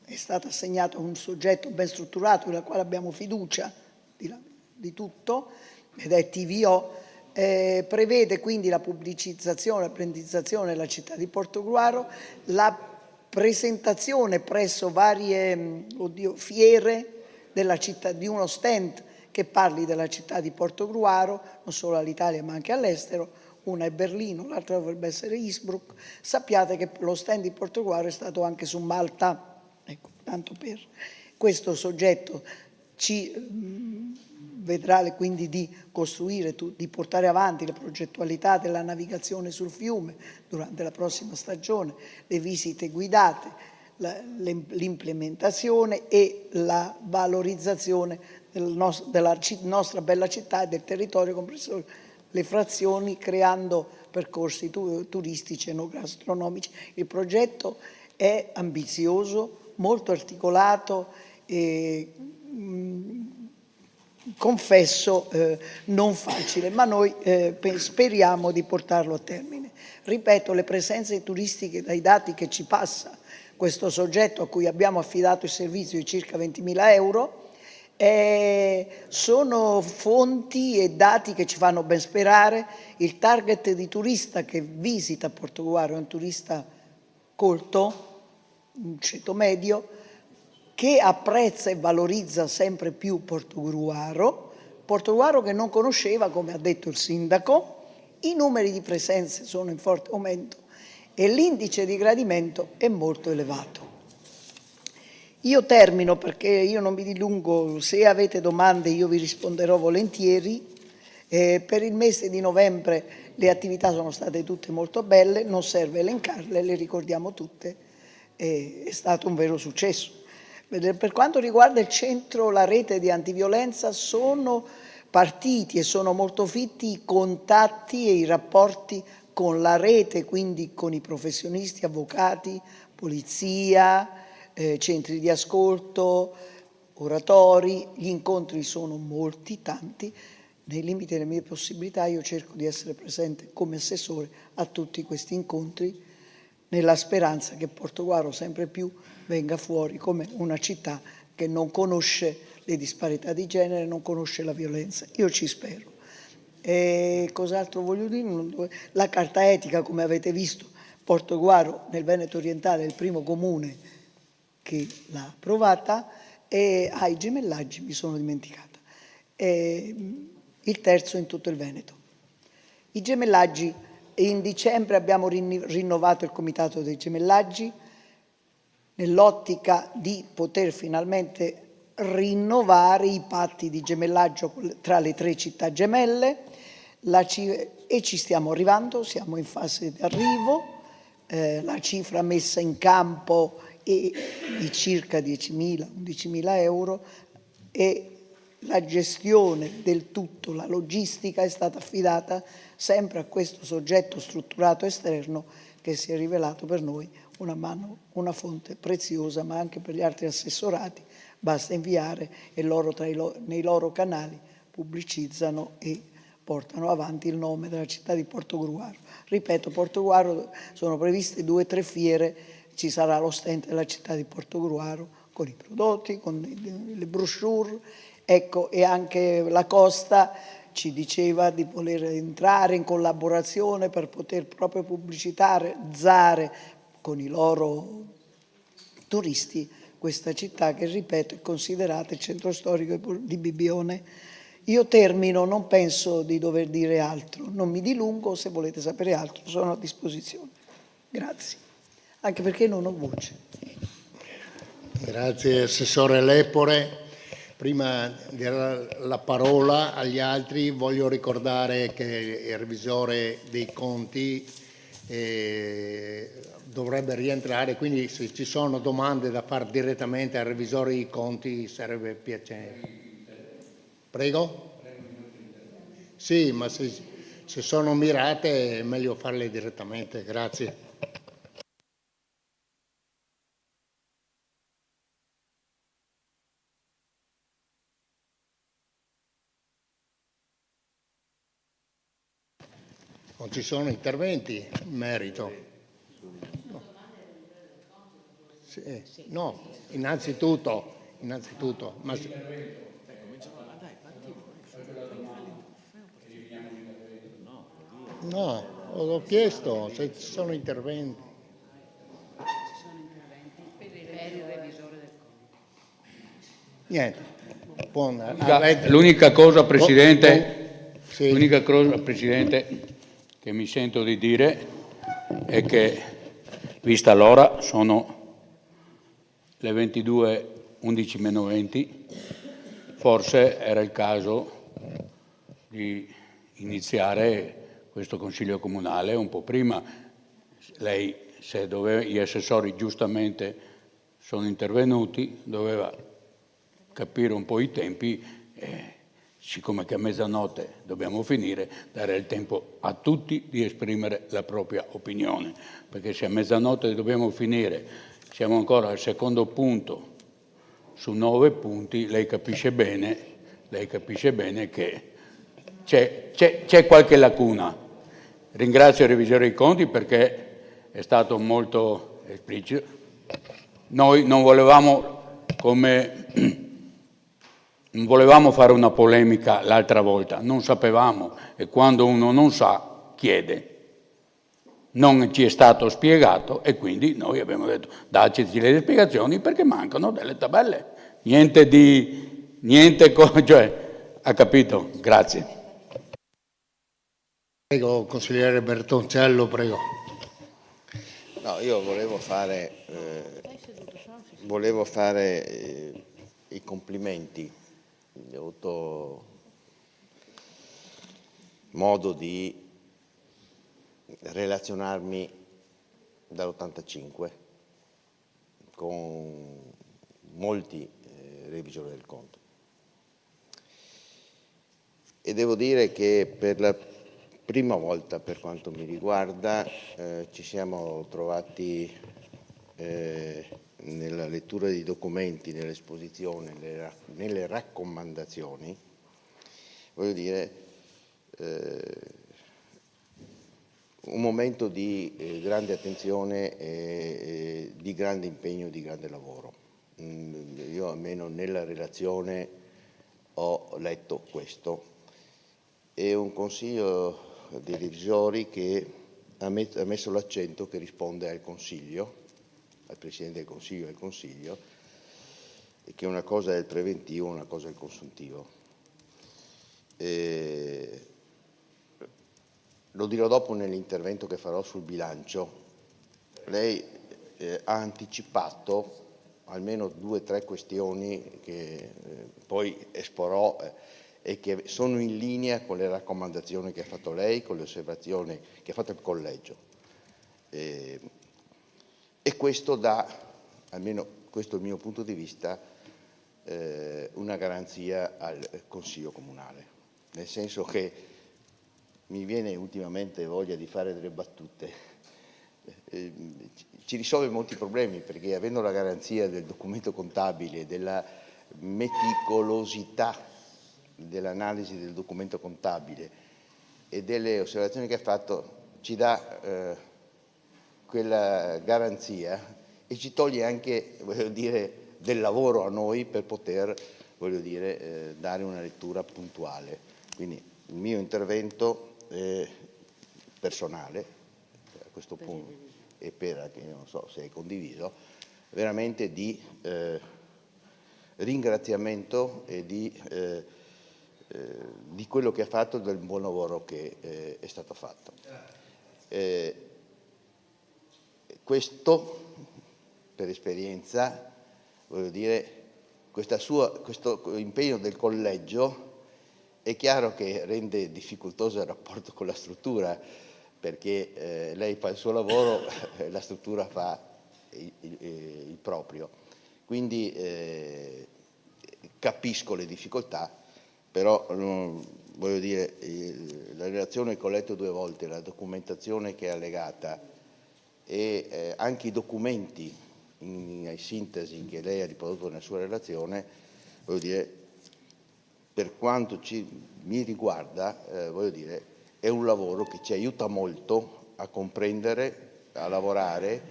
è stato assegnato a un soggetto ben strutturato, nel quale abbiamo fiducia di tutto, ed è TVO, prevede quindi la pubblicizzazione, la brandizzazione della città di Portogruaro, la presentazione presso varie fiere della città, di uno stand che parli della città di Portogruaro, non solo all'Italia ma anche all'estero. Una è Berlino, l'altra dovrebbe essere Innsbruck. Sappiate che lo stand di Portogruaro è stato anche su Malta. Ecco, tanto per questo soggetto ci vedrà quindi di costruire, di portare avanti le progettualità della navigazione sul fiume durante la prossima stagione, le visite guidate, l'implementazione e la valorizzazione della nostra bella città e del territorio, compreso le frazioni, creando percorsi turistici e enogastronomici. Il progetto è ambizioso, molto articolato e confesso non facile, ma noi speriamo di portarlo a termine. Ripeto, le presenze turistiche, dai dati che ci passa questo soggetto a cui abbiamo affidato il servizio di circa 20.000 euro, sono fonti e dati che ci fanno ben sperare. Il target di turista che visita Portogruaro è un turista colto, un ceto medio, che apprezza e valorizza sempre più Portogruaro che non conosceva, come ha detto il sindaco. I numeri di presenze sono in forte aumento e l'indice di gradimento è molto elevato. Io termino perché io non mi dilungo, se avete domande io vi risponderò volentieri. Per il mese di novembre le attività sono state tutte molto belle, non serve elencarle, le ricordiamo tutte, è stato un vero successo. Per quanto riguarda il centro, la rete di antiviolenza, sono partiti e sono molto fitti i contatti e i rapporti con la rete, quindi con i professionisti, avvocati, polizia, centri di ascolto, oratori. Gli incontri sono molti, tanti. Nei limiti delle mie possibilità io cerco di essere presente come assessore a tutti questi incontri, nella speranza che Portogruaro sempre più venga fuori come una città che non conosce le disparità di genere, non conosce la violenza. Io ci spero. Cos'altro voglio dire? La carta etica, come avete visto, Portogruaro nel Veneto orientale è il primo comune che l'ha approvata, e ai gemellaggi mi sono dimenticata. Il terzo in tutto il Veneto. I gemellaggi, in dicembre abbiamo rinnovato il comitato dei gemellaggi nell'ottica di poter finalmente rinnovare i patti di gemellaggio tra le 3 città gemelle e ci stiamo arrivando, siamo in fase di arrivo. La cifra messa in campo è di circa 10.000-11.000 euro e la gestione del tutto, la logistica è stata affidata sempre a questo soggetto strutturato esterno che si è rivelato per noi una fonte preziosa, ma anche per gli altri assessorati. Basta inviare e loro nei loro canali pubblicizzano e portano avanti il nome della città di Portogruaro. Ripeto, Portogruaro sono previste 2 o 3 fiere, ci sarà lo stand della città di Portogruaro con i prodotti, con le brochure, ecco, e anche la Costa ci diceva di voler entrare in collaborazione per poter proprio pubblicizzare con i loro turisti questa città che, ripeto, è considerata il centro storico di Bibbione. Io termino, non penso di dover dire altro, non mi dilungo, se volete sapere altro sono a disposizione. Grazie, anche perché non ho voce. Grazie Assessore Lepore. Prima di dare la parola agli altri voglio ricordare che il revisore dei conti dovrebbe rientrare, quindi se ci sono domande da fare direttamente al revisore dei conti sarebbe piacere. Prego? Sì, ma se sono mirate è meglio farle direttamente. Grazie. Non ci sono interventi in merito? Sì, no, innanzitutto, ma no, ho chiesto se ci sono interventi. Niente. L'unica cosa, Presidente, che mi sento di dire è che, vista l'ora, sono le 22:11 meno 20, forse era il caso di iniziare questo Consiglio Comunale un po' prima. Lei, se gli assessori giustamente sono intervenuti, doveva capire un po' i tempi, siccome che a mezzanotte dobbiamo finire, dare il tempo a tutti di esprimere la propria opinione, perché se a mezzanotte dobbiamo finire, siamo ancora al secondo punto su 9 punti, lei capisce bene che c'è qualche lacuna. Ringrazio il Revisore dei Conti perché è stato molto esplicito. Noi non volevamo fare una polemica l'altra volta, non sapevamo, e quando uno non sa chiede. Non ci è stato spiegato e quindi noi abbiamo detto dacci le spiegazioni perché mancano delle tabelle. Cioè, ha capito? Grazie. Prego, consigliere Bertoncello, prego. No, io volevo fare i complimenti. Ho avuto modo di relazionarmi dall'85 con molti revisori del conto e devo dire che per la prima volta, per quanto mi riguarda, ci siamo trovati nella lettura dei documenti, nell'esposizione, nelle raccomandazioni, voglio dire, un momento di grande attenzione e di grande impegno, di grande lavoro. Io almeno nella relazione ho letto questo. È un consiglio dei revisori che ha messo l'accento che risponde al Consiglio, al Presidente del Consiglio e al Consiglio, e che una cosa è il preventivo, una cosa è il consuntivo. Lo dirò dopo nell'intervento che farò sul bilancio. Lei ha anticipato almeno 2 o 3 questioni che poi esporrò e che sono in linea con le raccomandazioni che ha fatto lei, con le osservazioni che ha fatto il collegio. E questo dà, almeno questo è il mio punto di vista, una garanzia al Consiglio Comunale, nel senso che mi viene ultimamente voglia di fare delle battute. Ci risolve molti problemi perché avendo la garanzia del documento contabile, della meticolosità dell'analisi del documento contabile e delle osservazioni che ha fatto ci dà quella garanzia e ci toglie anche, voglio dire, del lavoro a noi per poter, voglio dire, dare una lettura puntuale. Quindi il mio intervento personale a questo punto, e per che non so se è condiviso, veramente di ringraziamento e di quello che ha fatto, del buon lavoro che è stato fatto. Questo, per esperienza, voglio dire, questo impegno del collegio è chiaro che rende difficoltoso il rapporto con la struttura, perché lei fa il suo lavoro, la struttura fa il proprio. Quindi capisco le difficoltà, però voglio dire, la relazione che ho letto 2 volte, la documentazione che è allegata e anche i documenti in sintesi che lei ha riprodotto nella sua relazione, voglio dire, per quanto mi riguarda, voglio dire, è un lavoro che ci aiuta molto a comprendere, a lavorare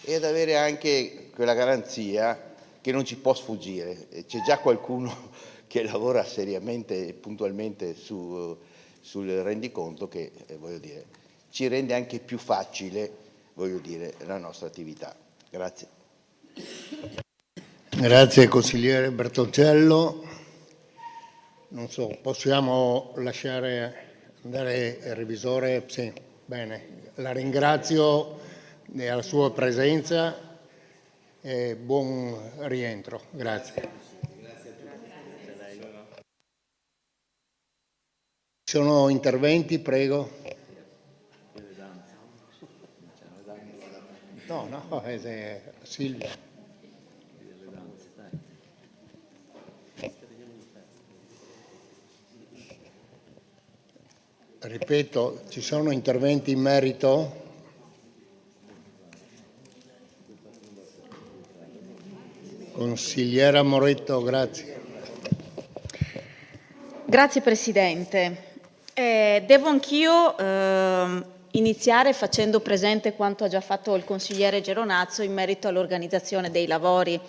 e ad avere anche quella garanzia che non ci può sfuggire. C'è già qualcuno che lavora seriamente e puntualmente sul rendiconto che, voglio dire, ci rende anche più facile, voglio dire, la nostra attività. Grazie. Grazie consigliere Bertoncello. Non so, possiamo lasciare andare il revisore? Sì, bene. La ringrazio della sua presenza e buon rientro. Grazie. Ci sono interventi, prego. No, è Silvia. Ripeto, ci sono interventi in merito? Consigliera Moretto, grazie. Grazie Presidente. Devo anch'io iniziare facendo presente quanto ha già fatto il consigliere Geronazzo in merito all'organizzazione dei lavori,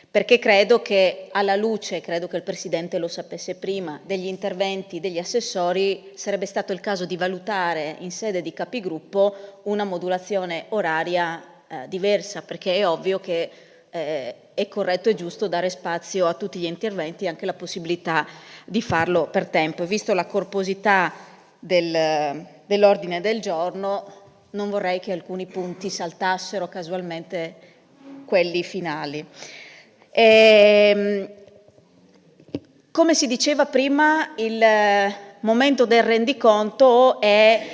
perché credo che alla luce, credo che il Presidente lo sapesse prima, degli interventi degli assessori sarebbe stato il caso di valutare in sede di capigruppo una modulazione oraria diversa, perché è ovvio che è corretto e giusto dare spazio a tutti gli interventi e anche la possibilità di farlo per tempo. E visto la corposità dell'ordine del giorno, non vorrei che alcuni punti saltassero casualmente quelli finali. Come si diceva prima, il momento del rendiconto è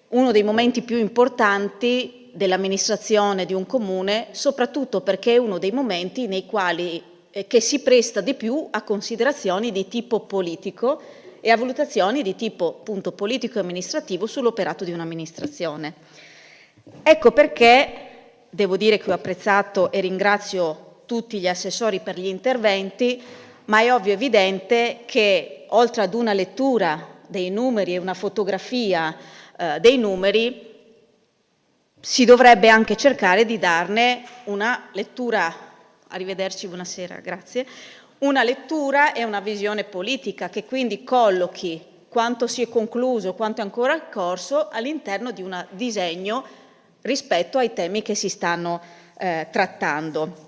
uno dei momenti più importanti dell'amministrazione di un comune, soprattutto perché è uno dei momenti nei quali che si presta di più a considerazioni di tipo politico e a valutazioni di tipo appunto politico e amministrativo sull'operato di un'amministrazione. Ecco perché devo dire che ho apprezzato e ringrazio tutti gli assessori per gli interventi, ma è ovvio e evidente che oltre ad una lettura dei numeri e una fotografia dei numeri, si dovrebbe anche cercare di darne una lettura, arrivederci, buonasera, grazie, una lettura e una visione politica che quindi collochi quanto si è concluso, quanto è ancora in corso all'interno di un disegno rispetto ai temi che si stanno trattando.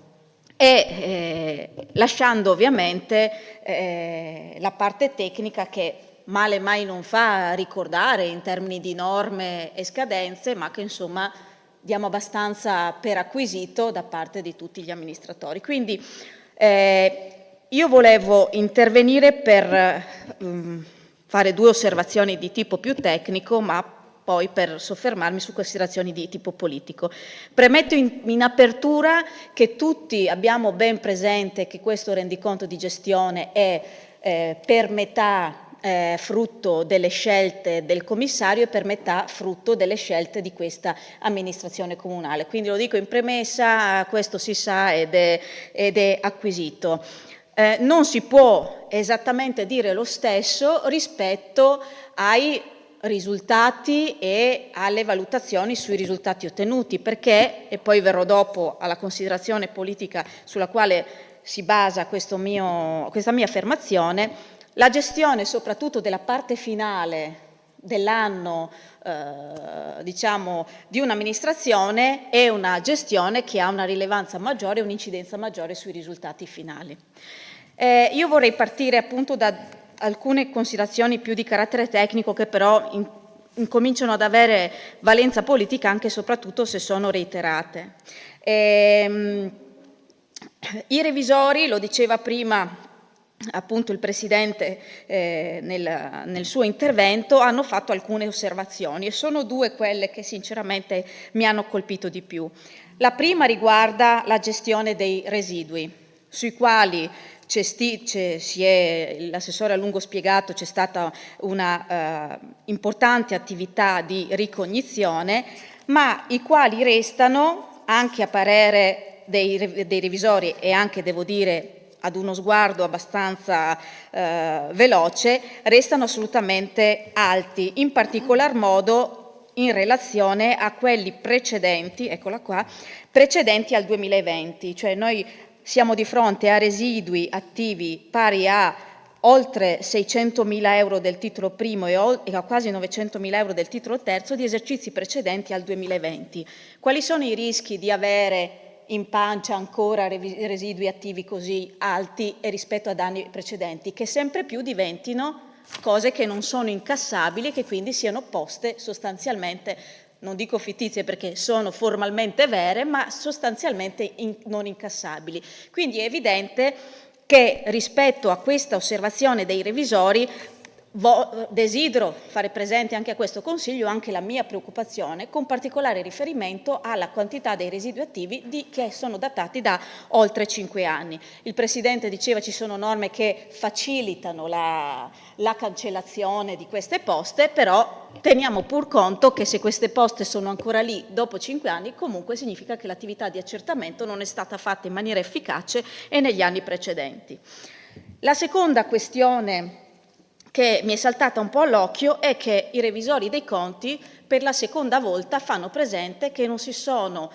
E lasciando ovviamente la parte tecnica che male mai non fa ricordare in termini di norme e scadenze, ma che insomma diamo abbastanza per acquisito da parte di tutti gli amministratori. Quindi io volevo intervenire per fare 2 osservazioni di tipo più tecnico, ma poi per soffermarmi su considerazioni di tipo politico. Premetto in apertura che tutti abbiamo ben presente che questo rendiconto di gestione è per metà frutto delle scelte del commissario e per metà frutto delle scelte di questa amministrazione comunale. Quindi lo dico in premessa, questo si sa ed è acquisito. Non si può esattamente dire lo stesso rispetto ai risultati e alle valutazioni sui risultati ottenuti, perché, e poi verrò dopo alla considerazione politica sulla quale si basa questa mia affermazione, la gestione soprattutto della parte finale dell'anno diciamo di un'amministrazione è una gestione che ha una rilevanza maggiore e un'incidenza maggiore sui risultati finali. Io vorrei partire appunto da alcune considerazioni più di carattere tecnico che però incominciano ad avere valenza politica anche e soprattutto se sono reiterate. I revisori, lo diceva prima appunto il Presidente nel suo intervento, hanno fatto alcune osservazioni e sono due quelle che sinceramente mi hanno colpito di più. La prima riguarda la gestione dei residui, sui quali l'assessore a lungo spiegato, c'è stata una importante attività di ricognizione, ma i quali restano, anche a parere dei revisori e anche, devo dire, ad uno sguardo abbastanza veloce, restano assolutamente alti, in particolar modo in relazione a quelli precedenti, eccola qua, precedenti al 2020, cioè noi siamo di fronte a residui attivi pari a oltre 600.000 euro del titolo primo e a quasi 900.000 euro del titolo terzo di esercizi precedenti al 2020. Quali sono i rischi di avere in pancia ancora residui attivi così alti e rispetto ad anni precedenti? Che sempre più diventino cose che non sono incassabili e che quindi siano poste sostanzialmente, non dico fittizie perché sono formalmente vere, ma sostanzialmente non incassabili. Quindi è evidente che rispetto a questa osservazione dei revisori desidero fare presente anche a questo Consiglio anche la mia preoccupazione, con particolare riferimento alla quantità dei residui attivi che sono datati da oltre 5 anni. Il Presidente diceva ci sono norme che facilitano la cancellazione di queste poste, però teniamo pur conto che se queste poste sono ancora lì dopo 5 anni, comunque significa che l'attività di accertamento non è stata fatta in maniera efficace e negli anni precedenti. La seconda questione che mi è saltata un po' all'occhio è che i revisori dei conti per la seconda volta fanno presente che non si sono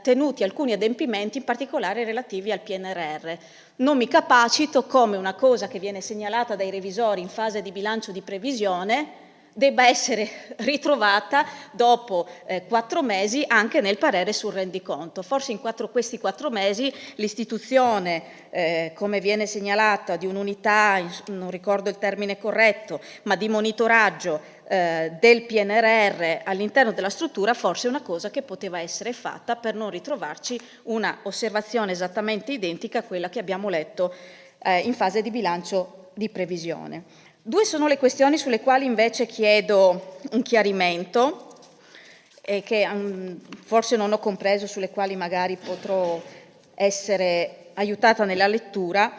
tenuti alcuni adempimenti, in particolare relativi al PNRR. Non mi capacito come una cosa che viene segnalata dai revisori in fase di bilancio di previsione debba essere ritrovata dopo 4 mesi anche nel parere sul rendiconto. Forse in questi 4 mesi l'istituzione, come viene segnalata, di un'unità, non ricordo il termine corretto, ma di monitoraggio del PNRR all'interno della struttura, forse è una cosa che poteva essere fatta per non ritrovarci una osservazione esattamente identica a quella che abbiamo letto in fase di bilancio di previsione. 2 sono le questioni sulle quali invece chiedo un chiarimento e che forse non ho compreso, sulle quali magari potrò essere aiutata nella lettura.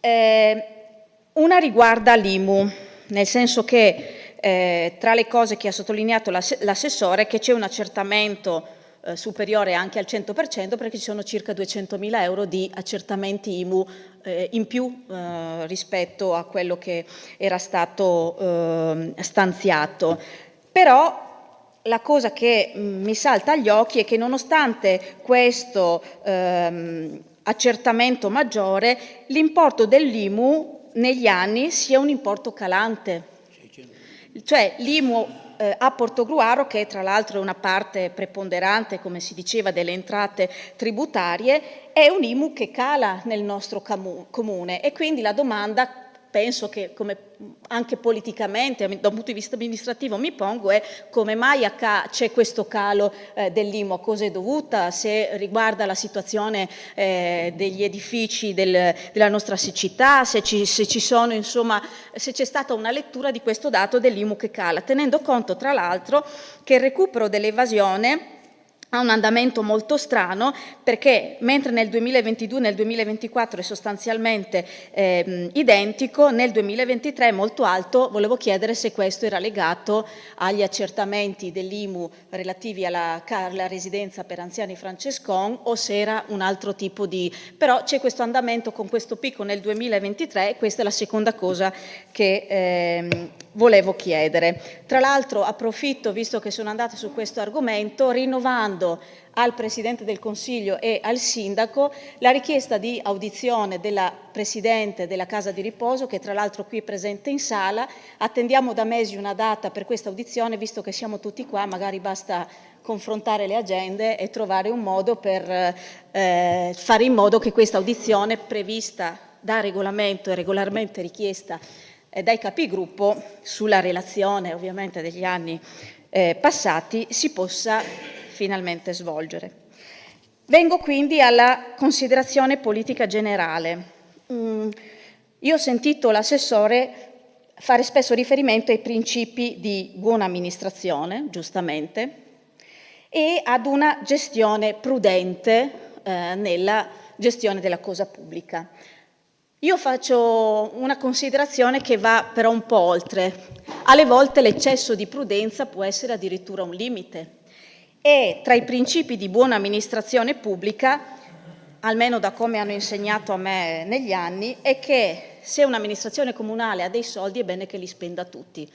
Una riguarda l'IMU, nel senso che tra le cose che ha sottolineato l'assessore che c'è un accertamento superiore anche al 100% perché ci sono circa 200.000 euro di accertamenti IMU in più rispetto a quello che era stato stanziato. Però la cosa che mi salta agli occhi è che nonostante questo accertamento maggiore, l'importo dell'IMU negli anni sia un importo calante. Cioè l'IMU a Portogruaro, che tra l'altro è una parte preponderante, come si diceva, delle entrate tributarie, è un IMU che cala nel nostro comune e quindi la domanda, penso che come anche politicamente, da un punto di vista amministrativo mi pongo, è come mai c'è questo calo dell'IMU, a cosa è dovuta, se riguarda la situazione degli edifici della nostra siccità, se ci sono, insomma, se c'è stata una lettura di questo dato dell'IMU che cala, tenendo conto tra l'altro che il recupero dell'evasione ha un andamento molto strano, perché mentre nel 2022 e nel 2024 è sostanzialmente identico, nel 2023 è molto alto. Volevo chiedere se questo era legato agli accertamenti dell'IMU relativi alla residenza per anziani Francescon o se era un altro tipo di... Però c'è questo andamento con questo picco nel 2023 e questa è la seconda cosa che volevo chiedere. Tra l'altro approfitto, visto che sono andata su questo argomento, rinnovando al Presidente del Consiglio e al Sindaco la richiesta di audizione della Presidente della Casa di Riposo, che tra l'altro qui è presente in sala. Attendiamo da mesi una data per questa audizione, visto che siamo tutti qua, magari basta confrontare le agende e trovare un modo per fare in modo che questa audizione prevista da regolamento e regolarmente richiesta dai capigruppo sulla relazione ovviamente degli anni passati si possa finalmente svolgere. Vengo quindi alla considerazione politica generale. Io ho sentito l'assessore fare spesso riferimento ai principi di buona amministrazione, giustamente, e ad una gestione prudente nella gestione della cosa pubblica. Io faccio una considerazione che va però un po' oltre. Alle volte l'eccesso di prudenza può essere addirittura un limite. E tra i principi di buona amministrazione pubblica, almeno da come hanno insegnato a me negli anni, è che se un'amministrazione comunale ha dei soldi è bene che li spenda tutti.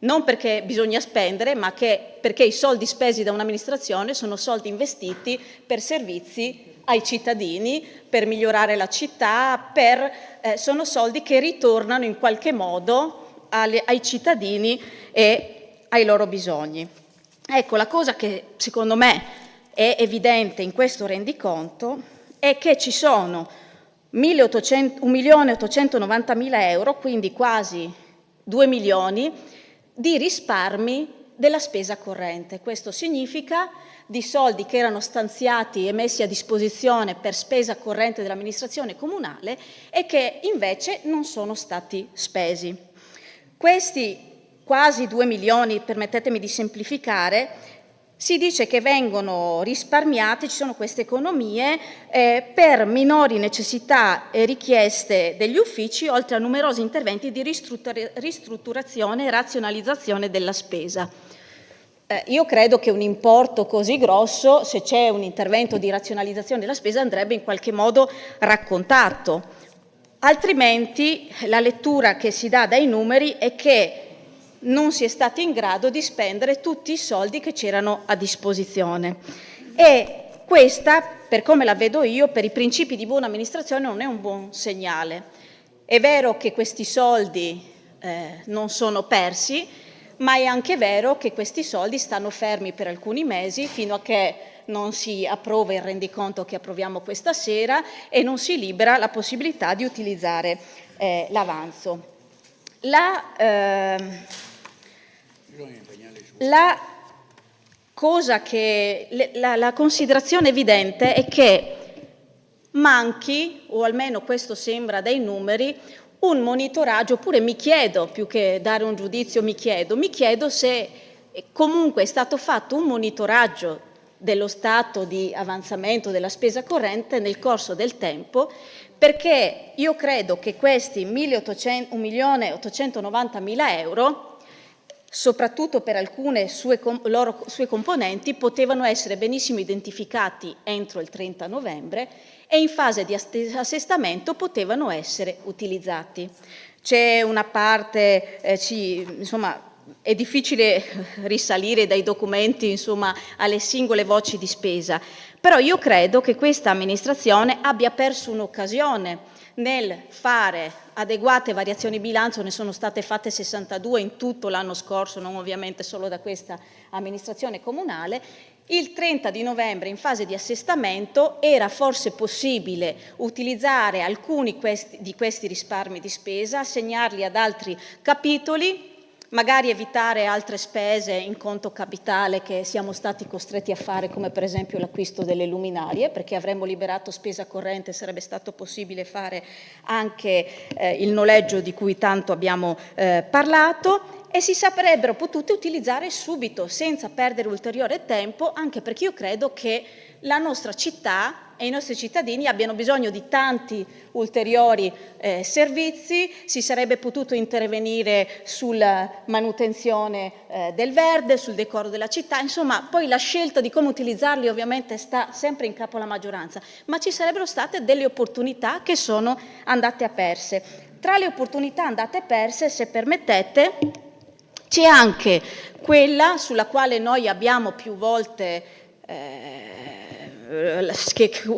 Non perché bisogna spendere, ma perché i soldi spesi da un'amministrazione sono soldi investiti per servizi ai cittadini, per migliorare la città, sono soldi che ritornano in qualche modo ai cittadini e ai loro bisogni. Ecco, la cosa che secondo me è evidente in questo rendiconto è che ci sono 1.890.000 euro, quindi quasi 2 milioni, di risparmi della spesa corrente. Questo significa di soldi che erano stanziati e messi a disposizione per spesa corrente dell'amministrazione comunale e che invece non sono stati spesi. Questi quasi 2 milioni, permettetemi di semplificare, si dice che vengono risparmiati, ci sono queste economie per minori necessità e richieste degli uffici, oltre a numerosi interventi di ristrutturazione e razionalizzazione della spesa. Io credo che un importo così grosso, se c'è un intervento di razionalizzazione della spesa, andrebbe in qualche modo raccontato. Altrimenti la lettura che si dà dai numeri è che non si è stati in grado di spendere tutti i soldi che c'erano a disposizione. E questa, per come la vedo io, per i principi di buona amministrazione non è un buon segnale. È vero che questi soldi non sono persi, ma è anche vero che questi soldi stanno fermi per alcuni mesi fino a che non si approva il rendiconto che approviamo questa sera e non si libera la possibilità di utilizzare l'avanzo. La considerazione evidente è che manchi, o almeno questo sembra dai numeri, un monitoraggio, oppure mi chiedo, più che dare un giudizio, mi chiedo se comunque è stato fatto un monitoraggio dello stato di avanzamento della spesa corrente nel corso del tempo, perché io credo che questi 1.890.000 euro, soprattutto per alcune sue componenti, potevano essere benissimo identificati entro il 30 novembre e in fase di assestamento potevano essere utilizzati. C'è una parte, insomma, è difficile risalire dai documenti, insomma, alle singole voci di spesa, però io credo che questa amministrazione abbia perso un'occasione nel fare adeguate variazioni bilancio. Ne sono state fatte 62 in tutto l'anno scorso, non ovviamente solo da questa amministrazione comunale. Il 30 di novembre, in fase di assestamento, era forse possibile utilizzare alcuni di questi risparmi di spesa, assegnarli ad altri capitoli, magari evitare altre spese in conto capitale che siamo stati costretti a fare, come per esempio l'acquisto delle luminarie, perché avremmo liberato spesa corrente, sarebbe stato possibile fare anche il noleggio di cui tanto abbiamo parlato, e si sarebbero potute utilizzare subito, senza perdere ulteriore tempo, anche perché io credo che la nostra città e i nostri cittadini abbiano bisogno di tanti ulteriori servizi. Si sarebbe potuto intervenire sulla manutenzione del verde, sul decoro della città, insomma poi la scelta di come utilizzarli ovviamente sta sempre in capo alla maggioranza, ma ci sarebbero state delle opportunità che sono andate perse. Tra le opportunità andate perse, se permettete, c'è anche quella sulla quale noi abbiamo più volte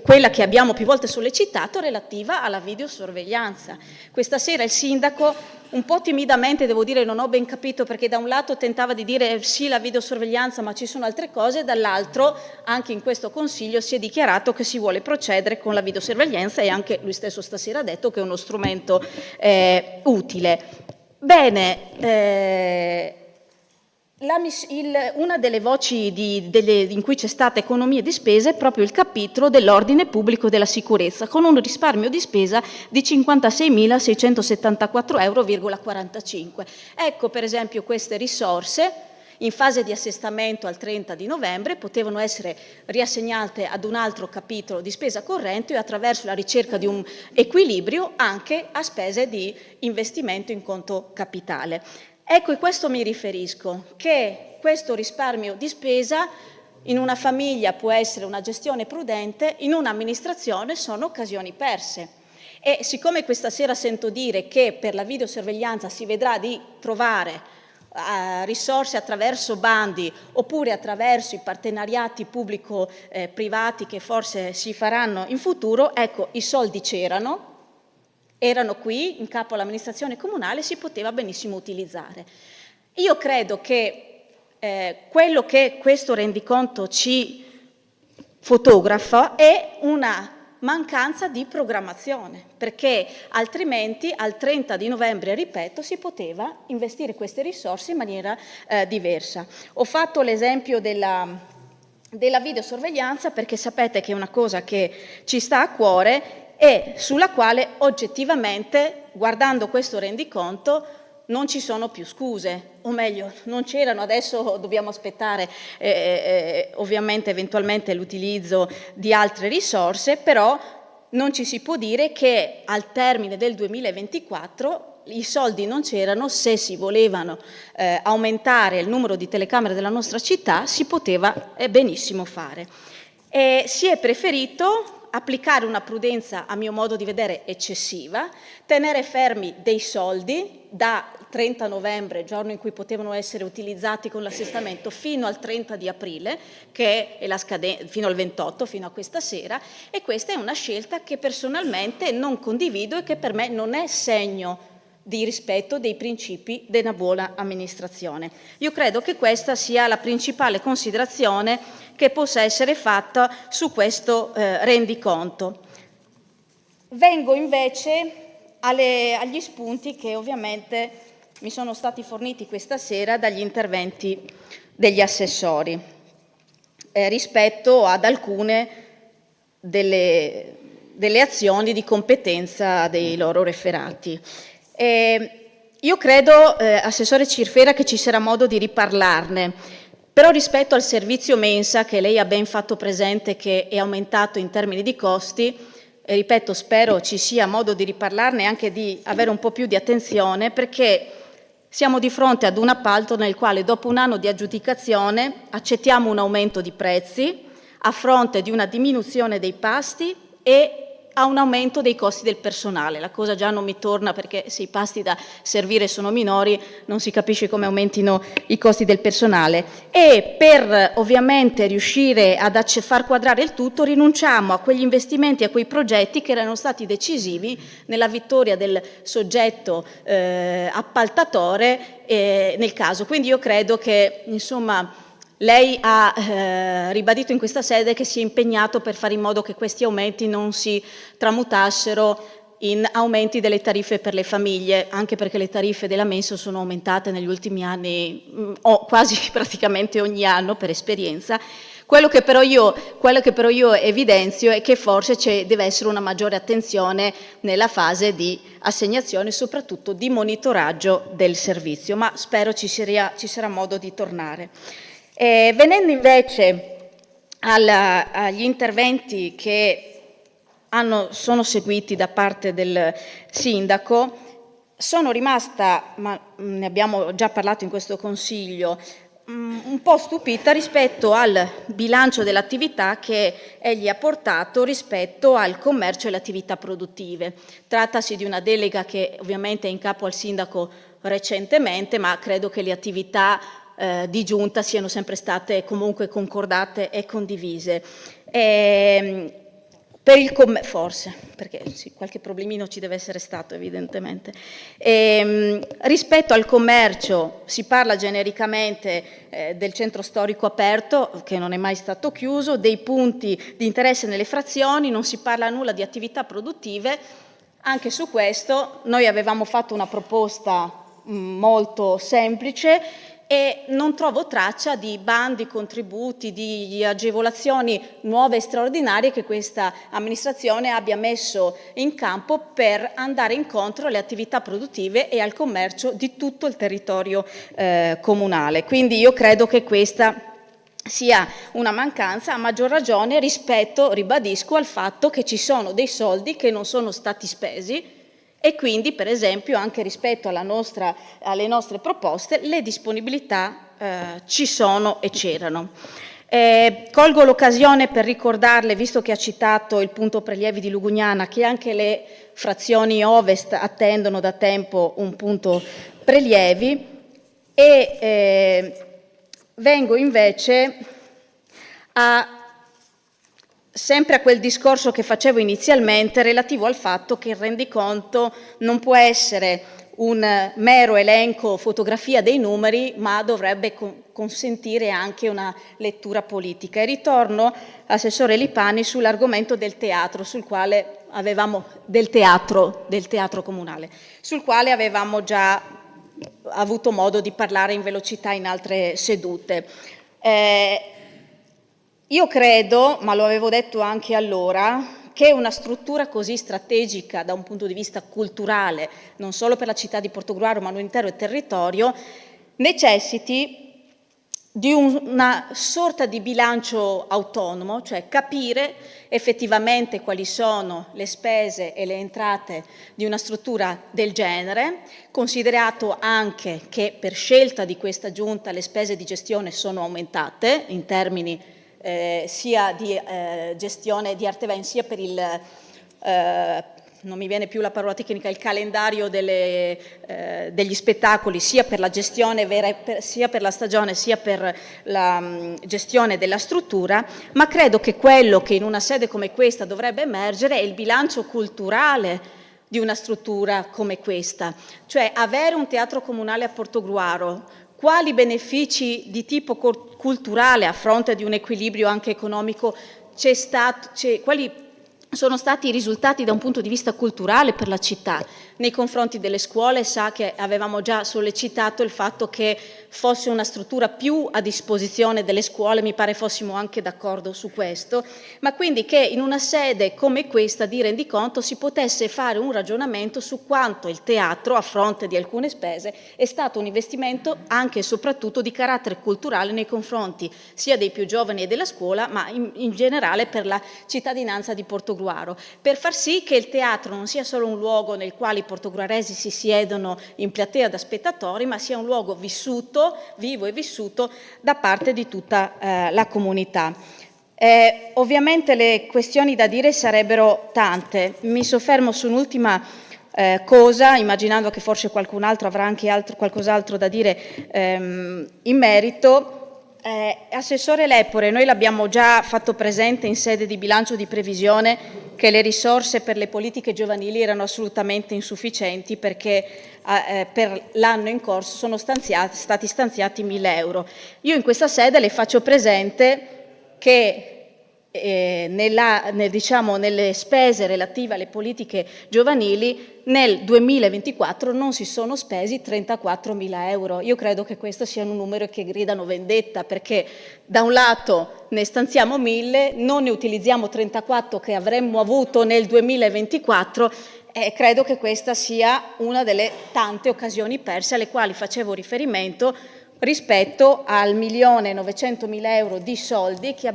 quella che abbiamo più volte sollecitato, relativa alla videosorveglianza. Questa sera il sindaco, un po' timidamente devo dire, non ho ben capito, perché da un lato tentava di dire sì la videosorveglianza ma ci sono altre cose, dall'altro anche in questo Consiglio si è dichiarato che si vuole procedere con la videosorveglianza e anche lui stesso stasera ha detto che è uno strumento utile. Bene, una delle voci in cui c'è stata economia di spesa è proprio il capitolo dell'ordine pubblico e della sicurezza, con un risparmio di spesa di 56.674,45 euro. Ecco per esempio queste risorse in fase di assestamento al 30 di novembre potevano essere riassegnate ad un altro capitolo di spesa corrente e attraverso la ricerca di un equilibrio anche a spese di investimento in conto capitale. Ecco, a questo mi riferisco, che questo risparmio di spesa in una famiglia può essere una gestione prudente, in un'amministrazione sono occasioni perse. E siccome questa sera sento dire che per la videosorveglianza si vedrà di trovare risorse attraverso bandi oppure attraverso i partenariati pubblico-privati che forse si faranno in futuro, ecco, i soldi c'erano, erano qui in capo all'amministrazione comunale, si poteva benissimo utilizzare. Io credo che quello che questo rendiconto ci fotografa è una mancanza di programmazione, perché altrimenti al 30 di novembre, ripeto, si poteva investire queste risorse in maniera diversa. Ho fatto l'esempio della videosorveglianza perché sapete che è una cosa che ci sta a cuore e sulla quale oggettivamente, guardando questo rendiconto, non ci sono più scuse, o meglio, non c'erano, adesso dobbiamo aspettare ovviamente eventualmente l'utilizzo di altre risorse, però non ci si può dire che al termine del 2024 i soldi non c'erano. Se si volevano aumentare il numero di telecamere della nostra città si poteva benissimo fare. Si è preferito applicare una prudenza, a mio modo di vedere, eccessiva, tenere fermi dei soldi da 30 novembre, giorno in cui potevano essere utilizzati con l'assestamento, fino al 30 di aprile, che è la fino al 28, fino a questa sera, e questa è una scelta che personalmente non condivido e che per me non è segno di rispetto dei principi della buona amministrazione. Io credo che questa sia la principale considerazione che possa essere fatta su questo rendiconto. Vengo invece agli spunti che ovviamente mi sono stati forniti questa sera dagli interventi degli assessori rispetto ad alcune delle azioni di competenza dei loro referati. Io credo, Assessore Cirfera, che ci sarà modo di riparlarne, però rispetto al servizio mensa che lei ha ben fatto presente che è aumentato in termini di costi, ripeto, spero ci sia modo di riparlarne e anche di avere un po' più di attenzione, perché siamo di fronte ad un appalto nel quale dopo un anno di aggiudicazione accettiamo un aumento di prezzi a fronte di una diminuzione dei pasti e a un aumento dei costi del personale. La cosa già non mi torna, perché se i pasti da servire sono minori non si capisce come aumentino i costi del personale. E per ovviamente riuscire ad far quadrare il tutto rinunciamo a quegli investimenti, a quei progetti che erano stati decisivi nella vittoria del soggetto appaltatore nel caso. Quindi io credo che, insomma, lei ha ribadito in questa sede che si è impegnato per fare in modo che questi aumenti non si tramutassero in aumenti delle tariffe per le famiglie, anche perché le tariffe della mensa sono aumentate negli ultimi anni, quasi praticamente ogni anno per esperienza. Quello che però io evidenzio è che forse deve essere una maggiore attenzione nella fase di assegnazione e soprattutto di monitoraggio del servizio, ma spero ci sarà modo di tornare. Venendo invece agli interventi che sono seguiti da parte del sindaco, sono rimasta, ma ne abbiamo già parlato in questo Consiglio, un po' stupita rispetto al bilancio dell'attività che egli ha portato rispetto al commercio e le attività produttive. Trattasi di una delega che ovviamente è in capo al sindaco recentemente, ma credo che le attività di giunta siano sempre state comunque concordate e condivise. Forse, perché sì, qualche problemino ci deve essere stato evidentemente. Rispetto al commercio si parla genericamente del centro storico aperto, che non è mai stato chiuso, dei punti di interesse nelle frazioni, non si parla nulla di attività produttive. Anche su questo noi avevamo fatto una proposta molto semplice e non trovo traccia di bandi, contributi, di agevolazioni nuove e straordinarie che questa amministrazione abbia messo in campo per andare incontro alle attività produttive e al commercio di tutto il territorio comunale. Quindi io credo che questa sia una mancanza, a maggior ragione rispetto, ribadisco, al fatto che ci sono dei soldi che non sono stati spesi. E quindi, per esempio, anche rispetto alle nostre proposte, le disponibilità ci sono e c'erano. Colgo l'occasione per ricordarle, visto che ha citato il punto prelievi di Lugugnana, che anche le frazioni ovest attendono da tempo un punto prelievi e vengo invece sempre a quel discorso che facevo inizialmente relativo al fatto che il rendiconto non può essere un mero elenco, fotografia dei numeri, ma dovrebbe consentire anche una lettura politica. E ritorno, Assessore Lipani, sull'argomento del teatro, del teatro comunale, sul quale avevamo già avuto modo di parlare in velocità in altre sedute. Io credo, ma lo avevo detto anche allora, che una struttura così strategica da un punto di vista culturale, non solo per la città di Portogruaro ma l'intero territorio, necessiti di una sorta di bilancio autonomo, cioè capire effettivamente quali sono le spese e le entrate di una struttura del genere, considerato anche che per scelta di questa Giunta le spese di gestione sono aumentate in termini sia di gestione di Arteven, sia per il, non mi viene più la parola tecnica, il calendario degli spettacoli, sia per la gestione sia per la stagione, sia per la gestione della struttura, ma credo che quello che in una sede come questa dovrebbe emergere è il bilancio culturale di una struttura come questa, cioè avere un teatro comunale a Portogruaro. Quali benefici di tipo culturale a fronte di un equilibrio anche economico quali sono stati i risultati da un punto di vista culturale per la città? Nei confronti delle scuole sa che avevamo già sollecitato il fatto che fosse una struttura più a disposizione delle scuole, mi pare fossimo anche d'accordo su questo, ma quindi che in una sede come questa di rendiconto si potesse fare un ragionamento su quanto il teatro, a fronte di alcune spese, è stato un investimento anche e soprattutto di carattere culturale nei confronti sia dei più giovani e della scuola, ma in generale per la cittadinanza di Portogruaro, per far sì che il teatro non sia solo un luogo nel quale i portogruaresi si siedono in platea da spettatori, ma sia un luogo vissuto, vivo e vissuto da parte di tutta la comunità. Ovviamente le questioni da dire sarebbero tante, mi soffermo su un'ultima cosa, immaginando che forse qualcun altro avrà anche qualcos'altro da dire in merito. Assessore Lepore, noi l'abbiamo già fatto presente in sede di bilancio di previsione che le risorse per le politiche giovanili erano assolutamente insufficienti perché per l'anno in corso sono stati stanziati 1.000 euro. Io in questa sede le faccio presente che nelle spese relative alle politiche giovanili nel 2024 non si sono spesi 34.000 euro. Io credo che questo sia un numero che gridano vendetta, perché da un lato ne stanziamo 1.000, non ne utilizziamo 34 che avremmo avuto nel 2024, e credo che questa sia una delle tante occasioni perse alle quali facevo riferimento rispetto al 1.900.000 euro di soldi che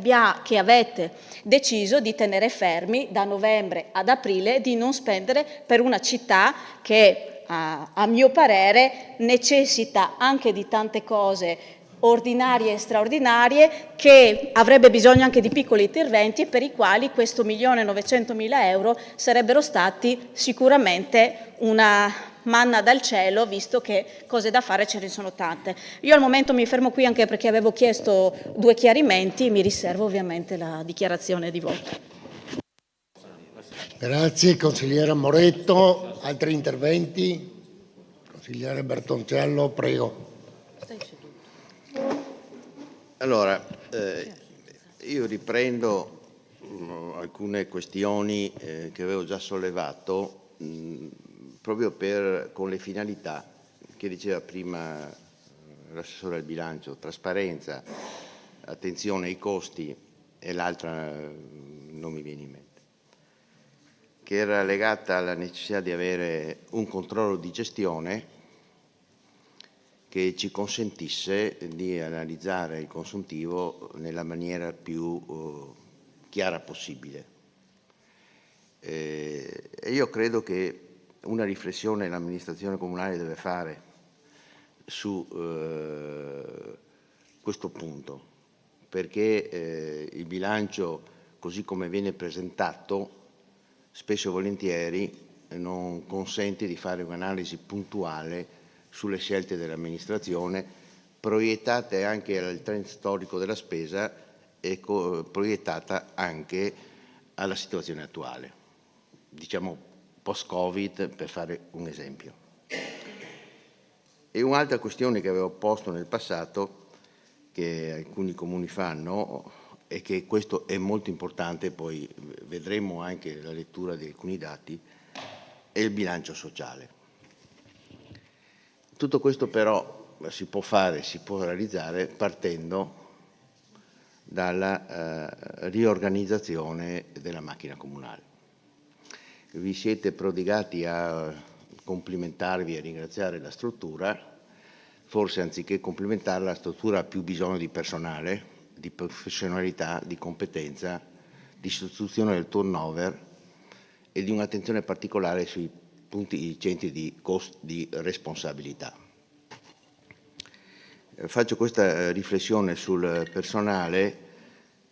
avete deciso di tenere fermi da novembre ad aprile, di non spendere per una città che a mio parere necessita anche di tante cose ordinarie e straordinarie, che avrebbe bisogno anche di piccoli interventi, e per i quali questo 1.900.000 euro sarebbero stati sicuramente una manna dal cielo, visto che cose da fare ce ne sono tante. Io al momento mi fermo qui, anche perché avevo chiesto 2 chiarimenti, mi riservo ovviamente la dichiarazione di voto. Grazie, consigliera Moretto. Altri interventi? Consigliere Bertoncello, prego. Allora, io riprendo alcune questioni che avevo già sollevato proprio con le finalità che diceva prima l'assessore al bilancio: trasparenza, attenzione ai costi, e l'altra non mi viene in mente, che era legata alla necessità di avere un controllo di gestione che ci consentisse di analizzare il consuntivo nella maniera più chiara possibile. E io credo che una riflessione l'amministrazione comunale deve fare su questo punto, perché il bilancio, così come viene presentato, spesso e volentieri non consente di fare un'analisi puntuale sulle scelte dell'amministrazione, proiettate anche al trend storico della spesa e proiettata anche alla situazione attuale, diciamo post-Covid, per fare un esempio. E un'altra questione che avevo posto nel passato, che alcuni comuni fanno, e che questo è molto importante, poi vedremo anche la lettura di alcuni dati, è il bilancio sociale. Tutto questo però si può fare, si può realizzare partendo dalla riorganizzazione della macchina comunale. Vi siete prodigati a complimentarvi e ringraziare la struttura, forse anziché complimentare la struttura ha più bisogno di personale, di professionalità, di competenza, di sostituzione del turnover e di un'attenzione particolare sui i centri di responsabilità. Faccio questa riflessione sul personale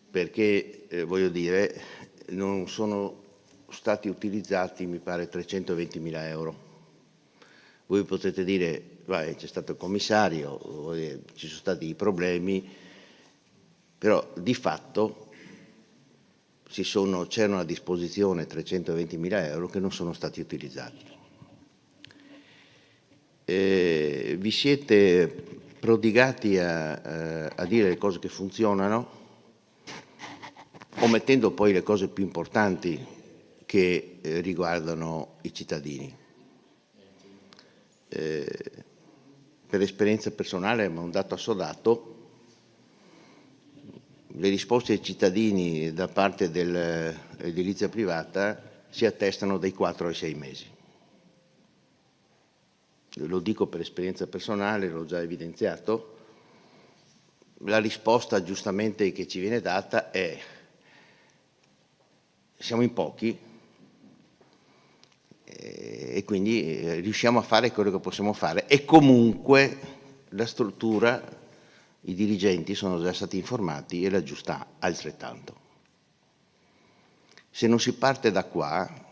perché, voglio dire, non sono stati utilizzati, mi pare, 320.000 euro. Voi potete dire, c'è stato il commissario, ci sono stati i problemi, però di fatto c'erano a disposizione 320.000 euro che non sono stati utilizzati. Vi siete prodigati a dire le cose che funzionano, omettendo poi le cose più importanti che riguardano i cittadini. Per esperienza personale, ma un dato assodato, le risposte ai cittadini da parte dell'edilizia privata si attestano dai 4 ai 6 mesi. Lo dico per esperienza personale, l'ho già evidenziato. La risposta giustamente che ci viene data è: siamo in pochi e quindi riusciamo a fare quello che possiamo fare, e comunque la struttura, i dirigenti sono già stati informati e la giusta altrettanto. Se non si parte da qua,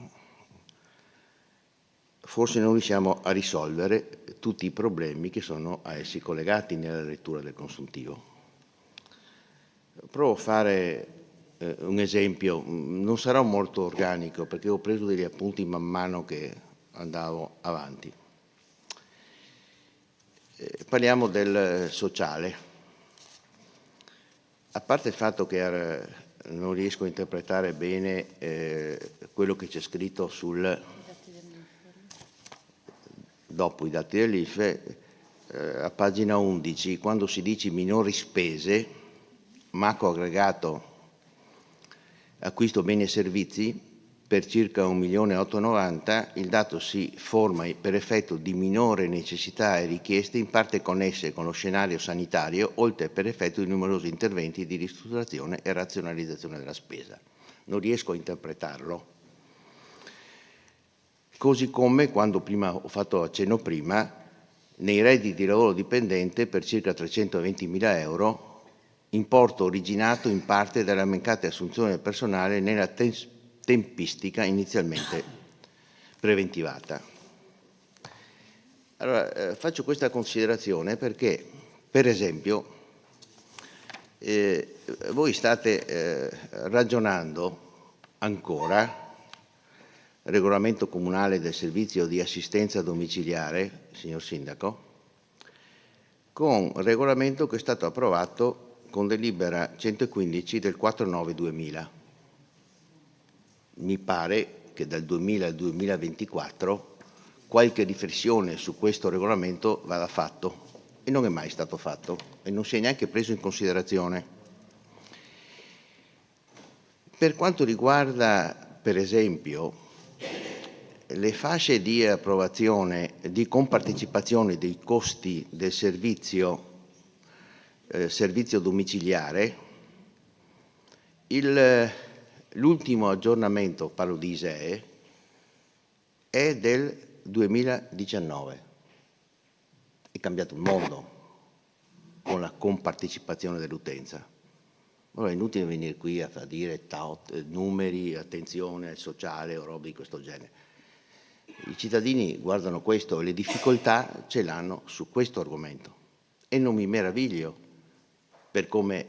forse non riusciamo a risolvere tutti i problemi che sono a essi collegati nella lettura del consuntivo. Provo a fare un esempio, non sarò molto organico perché ho preso degli appunti man mano che andavo avanti. Parliamo del sociale. A parte il fatto che non riesco a interpretare bene quello che c'è scritto dopo i dati dell'IFE, a pagina 11, quando si dice minori spese, macro aggregato acquisto beni e servizi per circa 1.890.000, il dato si forma per effetto di minore necessità e richieste in parte connesse con lo scenario sanitario, oltre per effetto di numerosi interventi di ristrutturazione e razionalizzazione della spesa. Non riesco a interpretarlo. Così come, quando ho fatto accenno prima, nei redditi di lavoro dipendente per circa 320.000 euro, importo originato in parte dalla mancata assunzione del personale nella tempistica inizialmente preventivata. Allora, faccio questa considerazione perché, per esempio, voi state ragionando ancora regolamento comunale del servizio di assistenza domiciliare, signor Sindaco, con regolamento che è stato approvato con delibera 115 del 4/9/2000. Mi pare che dal 2000 al 2024 qualche riflessione su questo regolamento vada fatto e non è mai stato fatto e non si è neanche preso in considerazione. Per quanto riguarda, per esempio, le fasce di approvazione di compartecipazione dei costi del servizio domiciliare, l'ultimo aggiornamento, parlo di ISEE, è del 2019. È cambiato il mondo con la compartecipazione dell'utenza. Allora è inutile venire qui a dire numeri, attenzione al sociale o robe di questo genere. I cittadini guardano questo e le difficoltà ce l'hanno su questo argomento e non mi meraviglio per come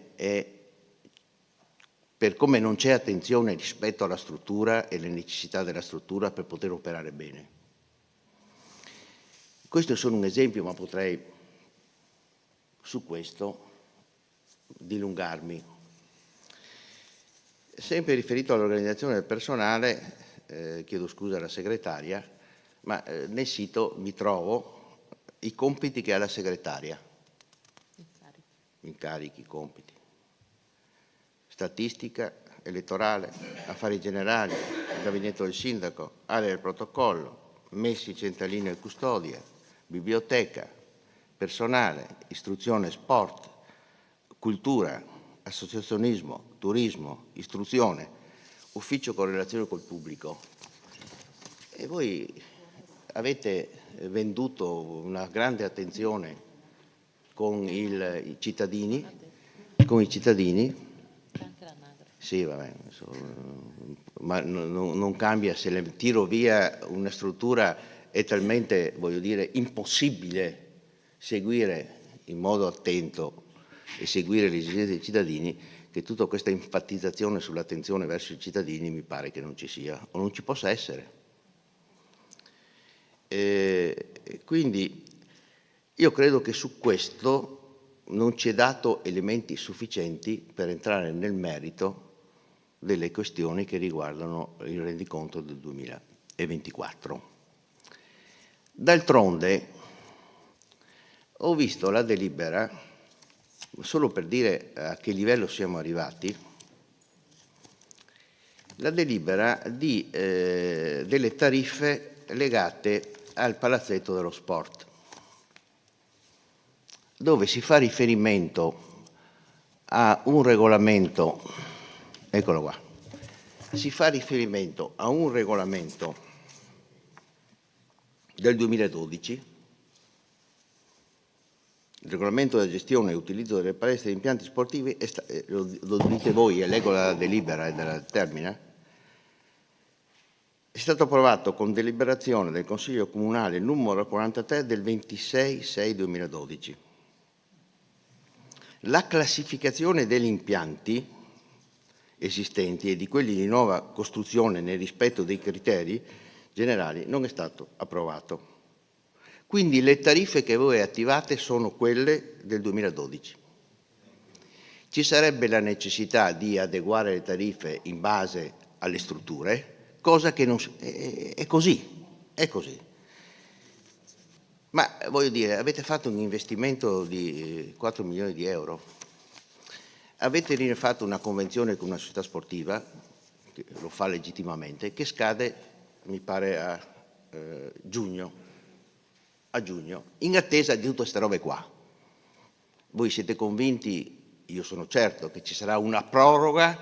non c'è attenzione rispetto alla struttura e alle necessità della struttura per poter operare bene. Questo è solo un esempio, ma potrei su questo dilungarmi. Sempre riferito all'organizzazione del personale, chiedo scusa alla segretaria, ma nel sito mi trovo i compiti che ha la segretaria. Incarichi, compiti. Statistica, elettorale, affari generali, gabinetto del sindaco, area del protocollo, messi centralino e custodie, biblioteca, personale, istruzione, sport, cultura, associazionismo, turismo, istruzione, ufficio con relazione col pubblico. E voi avete venduto una grande attenzione con i cittadini, sì, vabbè, ma non cambia se le tiro via una struttura è talmente, voglio dire, impossibile seguire in modo attento e seguire le esigenze dei cittadini, che tutta questa enfatizzazione sull'attenzione verso i cittadini mi pare che non ci sia o non ci possa essere. Quindi io credo che su questo non ci è dato elementi sufficienti per entrare nel merito delle questioni che riguardano il rendiconto del 2024. D'altronde ho visto la delibera, solo per dire a che livello siamo arrivati, la delibera delle tariffe legate al palazzetto dello sport, dove si fa riferimento a un regolamento, eccolo qua, si fa riferimento a un regolamento del 2012, il regolamento della gestione e utilizzo delle palestre e impianti sportivi, lo dite voi e leggo la delibera e della termina, è stato approvato con deliberazione del Consiglio Comunale numero 43 del 26/6/2012. La classificazione degli impianti esistenti e di quelli di nuova costruzione nel rispetto dei criteri generali non è stato approvato. Quindi le tariffe che voi attivate sono quelle del 2012. ci sarebbe la necessità di adeguare le tariffe in base alle strutture, cosa che non è così, è così. Ma voglio dire, avete fatto un investimento di 4 milioni di euro, avete fatto una convenzione con una società sportiva, che lo fa legittimamente, che scade, mi pare, a giugno, in attesa di tutte queste robe qua. Voi siete convinti, io sono certo, che ci sarà una proroga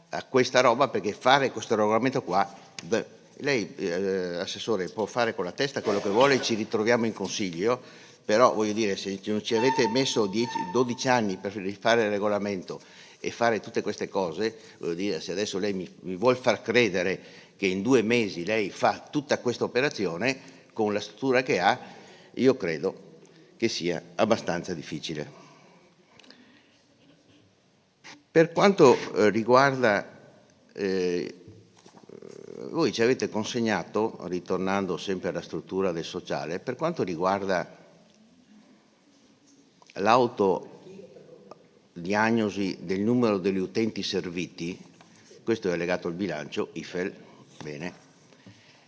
a questa roba, perché fare questo regolamento qua, lei, Assessore, può fare con la testa quello che vuole, ci ritroviamo in Consiglio, però voglio dire, se non ci avete messo 12 anni per fare il regolamento e fare tutte queste cose, voglio dire, se adesso lei mi vuol far credere che in 2 mesi lei fa tutta questa operazione con la struttura che ha, io credo che sia abbastanza difficile. Per quanto riguarda, voi ci avete consegnato, ritornando sempre alla struttura del sociale, per quanto riguarda l'autodiagnosi del numero degli utenti serviti, questo è legato al bilancio, IFEL, bene,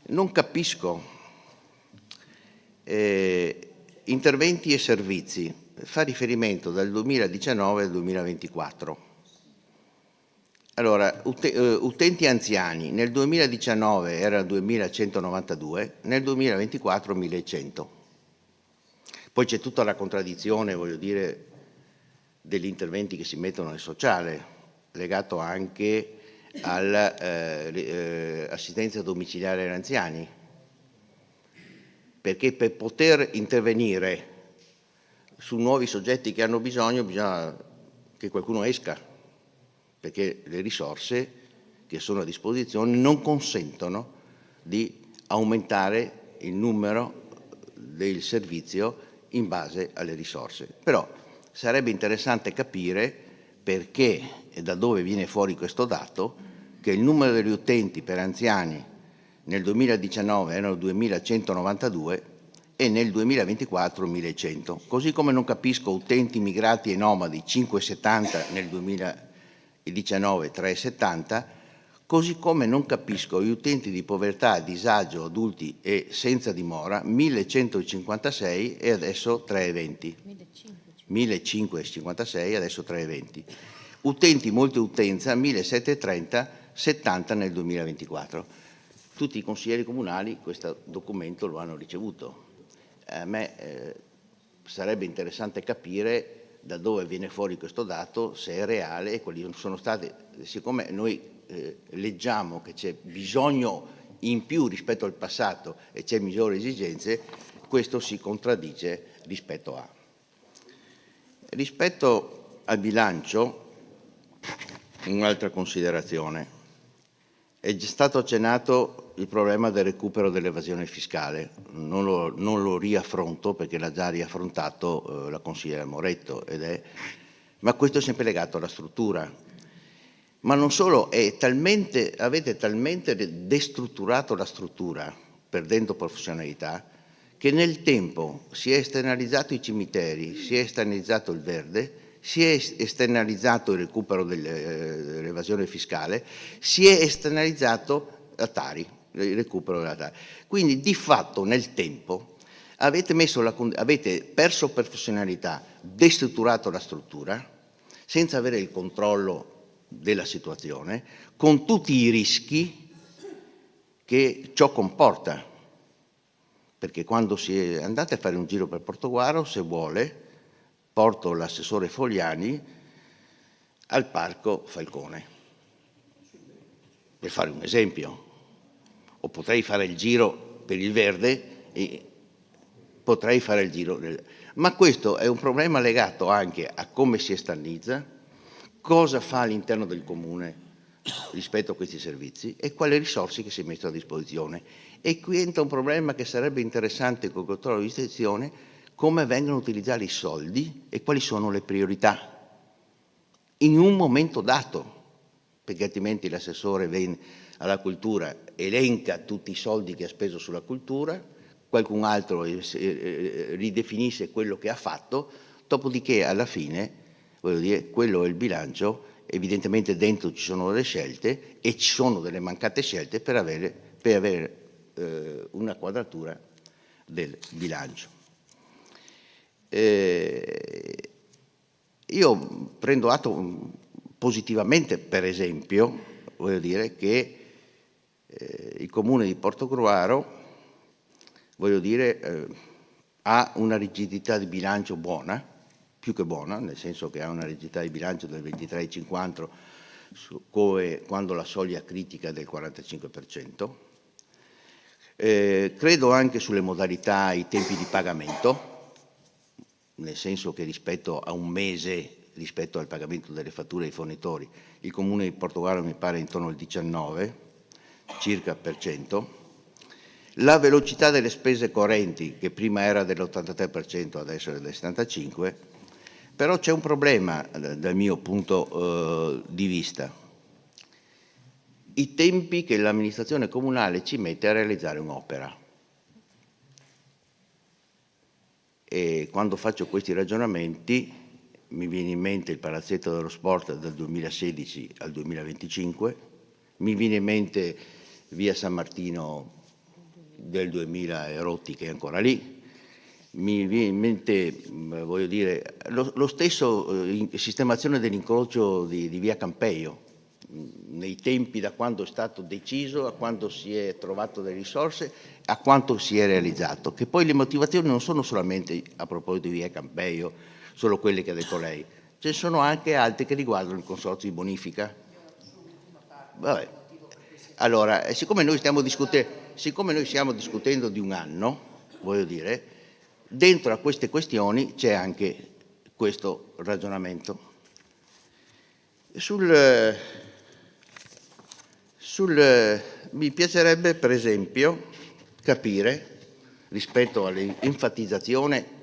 non capisco, interventi e servizi, fa riferimento dal 2019 al 2024. Allora, utenti anziani, nel 2019 era 2.192, nel 2024 1.100. Poi c'è tutta la contraddizione, voglio dire, degli interventi che si mettono nel sociale, legato anche all'assistenza domiciliare agli anziani, perché per poter intervenire su nuovi soggetti che hanno bisogno, bisogna che qualcuno esca, perché le risorse che sono a disposizione non consentono di aumentare il numero del servizio in base alle risorse. Però sarebbe interessante capire perché e da dove viene fuori questo dato, che il numero degli utenti per anziani nel 2019 erano 2.192 e nel 2024 1.100. Così come non capisco utenti migrati e nomadi 570 nel 2019 3,70, così come non capisco gli utenti di povertà, disagio, adulti e senza dimora 1.156 e adesso 3,20. 1.556 adesso 3,20. Utenti multiutenza 1.730, 70 nel 2024. Tutti i consiglieri comunali questo documento lo hanno ricevuto. A me sarebbe interessante capire da dove viene fuori questo dato, se è reale e quali sono state, siccome noi leggiamo che c'è bisogno in più rispetto al passato e c'è migliori esigenze, questo si contraddice rispetto a. Rispetto al bilancio, un'altra considerazione. È già stato accennato il problema del recupero dell'evasione fiscale, non lo riaffronto perché l'ha già riaffrontato la consigliera Moretto, ma questo è sempre legato alla struttura. Ma non solo, avete talmente destrutturato la struttura, perdendo professionalità, che nel tempo si è esternalizzato i cimiteri, si è esternalizzato il verde, si è esternalizzato il recupero dell'evasione fiscale, si è esternalizzato la Tari, il recupero della Tari. Quindi di fatto nel tempo avete perso professionalità, destrutturato la struttura, senza avere il controllo della situazione, con tutti i rischi che ciò comporta. Perché quando andate a fare un giro per Portoguaro, se vuole, porto l'assessore Fogliani al parco Falcone, per fare un esempio. O potrei fare il giro per il verde e potrei fare il giro. Ma questo è un problema legato anche a come si esternalizza, cosa fa all'interno del comune rispetto a questi servizi e quali risorse che si mettono a disposizione. E qui entra un problema che sarebbe interessante con il controllo di istituzione, come vengono utilizzati i soldi e quali sono le priorità in un momento dato, perché altrimenti l'assessore alla cultura elenca tutti i soldi che ha speso sulla cultura, qualcun altro ridefinisce quello che ha fatto, dopodiché alla fine Voglio dire, quello è il bilancio, evidentemente dentro ci sono delle scelte e ci sono delle mancate scelte per avere una quadratura del bilancio. Io prendo atto positivamente, per esempio, voglio dire, che il Comune di Portogruaro, voglio dire, ha una rigidità di bilancio buona, più che buona, nel senso che ha una rigidità di bilancio del 23,50 quando la soglia critica è del 45%. Credo anche sulle modalità, i tempi di pagamento, nel senso che rispetto a un mese, rispetto al pagamento delle fatture ai fornitori, il Comune di Portogruaro mi pare intorno al 19 circa per cento. La velocità delle spese correnti, che prima era dell'83%, adesso è del 75%, però c'è un problema dal mio punto di vista. I tempi che l'amministrazione comunale ci mette a realizzare un'opera. E quando faccio questi ragionamenti mi viene in mente il palazzetto dello sport dal 2016 al 2025, mi viene in mente via San Martino del 2000 e rotti che è ancora lì, mi viene in mente, voglio dire, lo stesso sistemazione dell'incrocio di via Campeio, nei tempi da quando è stato deciso a quando si è trovato delle risorse a quanto si è realizzato, che poi le motivazioni non sono solamente a proposito di via Campeio, solo quelle che ha detto lei, ce ne sono anche altre che riguardano il consorzio di bonifica. Vabbè. Allora, siccome noi stiamo discutendo di un anno, voglio dire, dentro a queste questioni c'è anche questo ragionamento. Mi piacerebbe, per esempio, capire, rispetto all'enfatizzazione,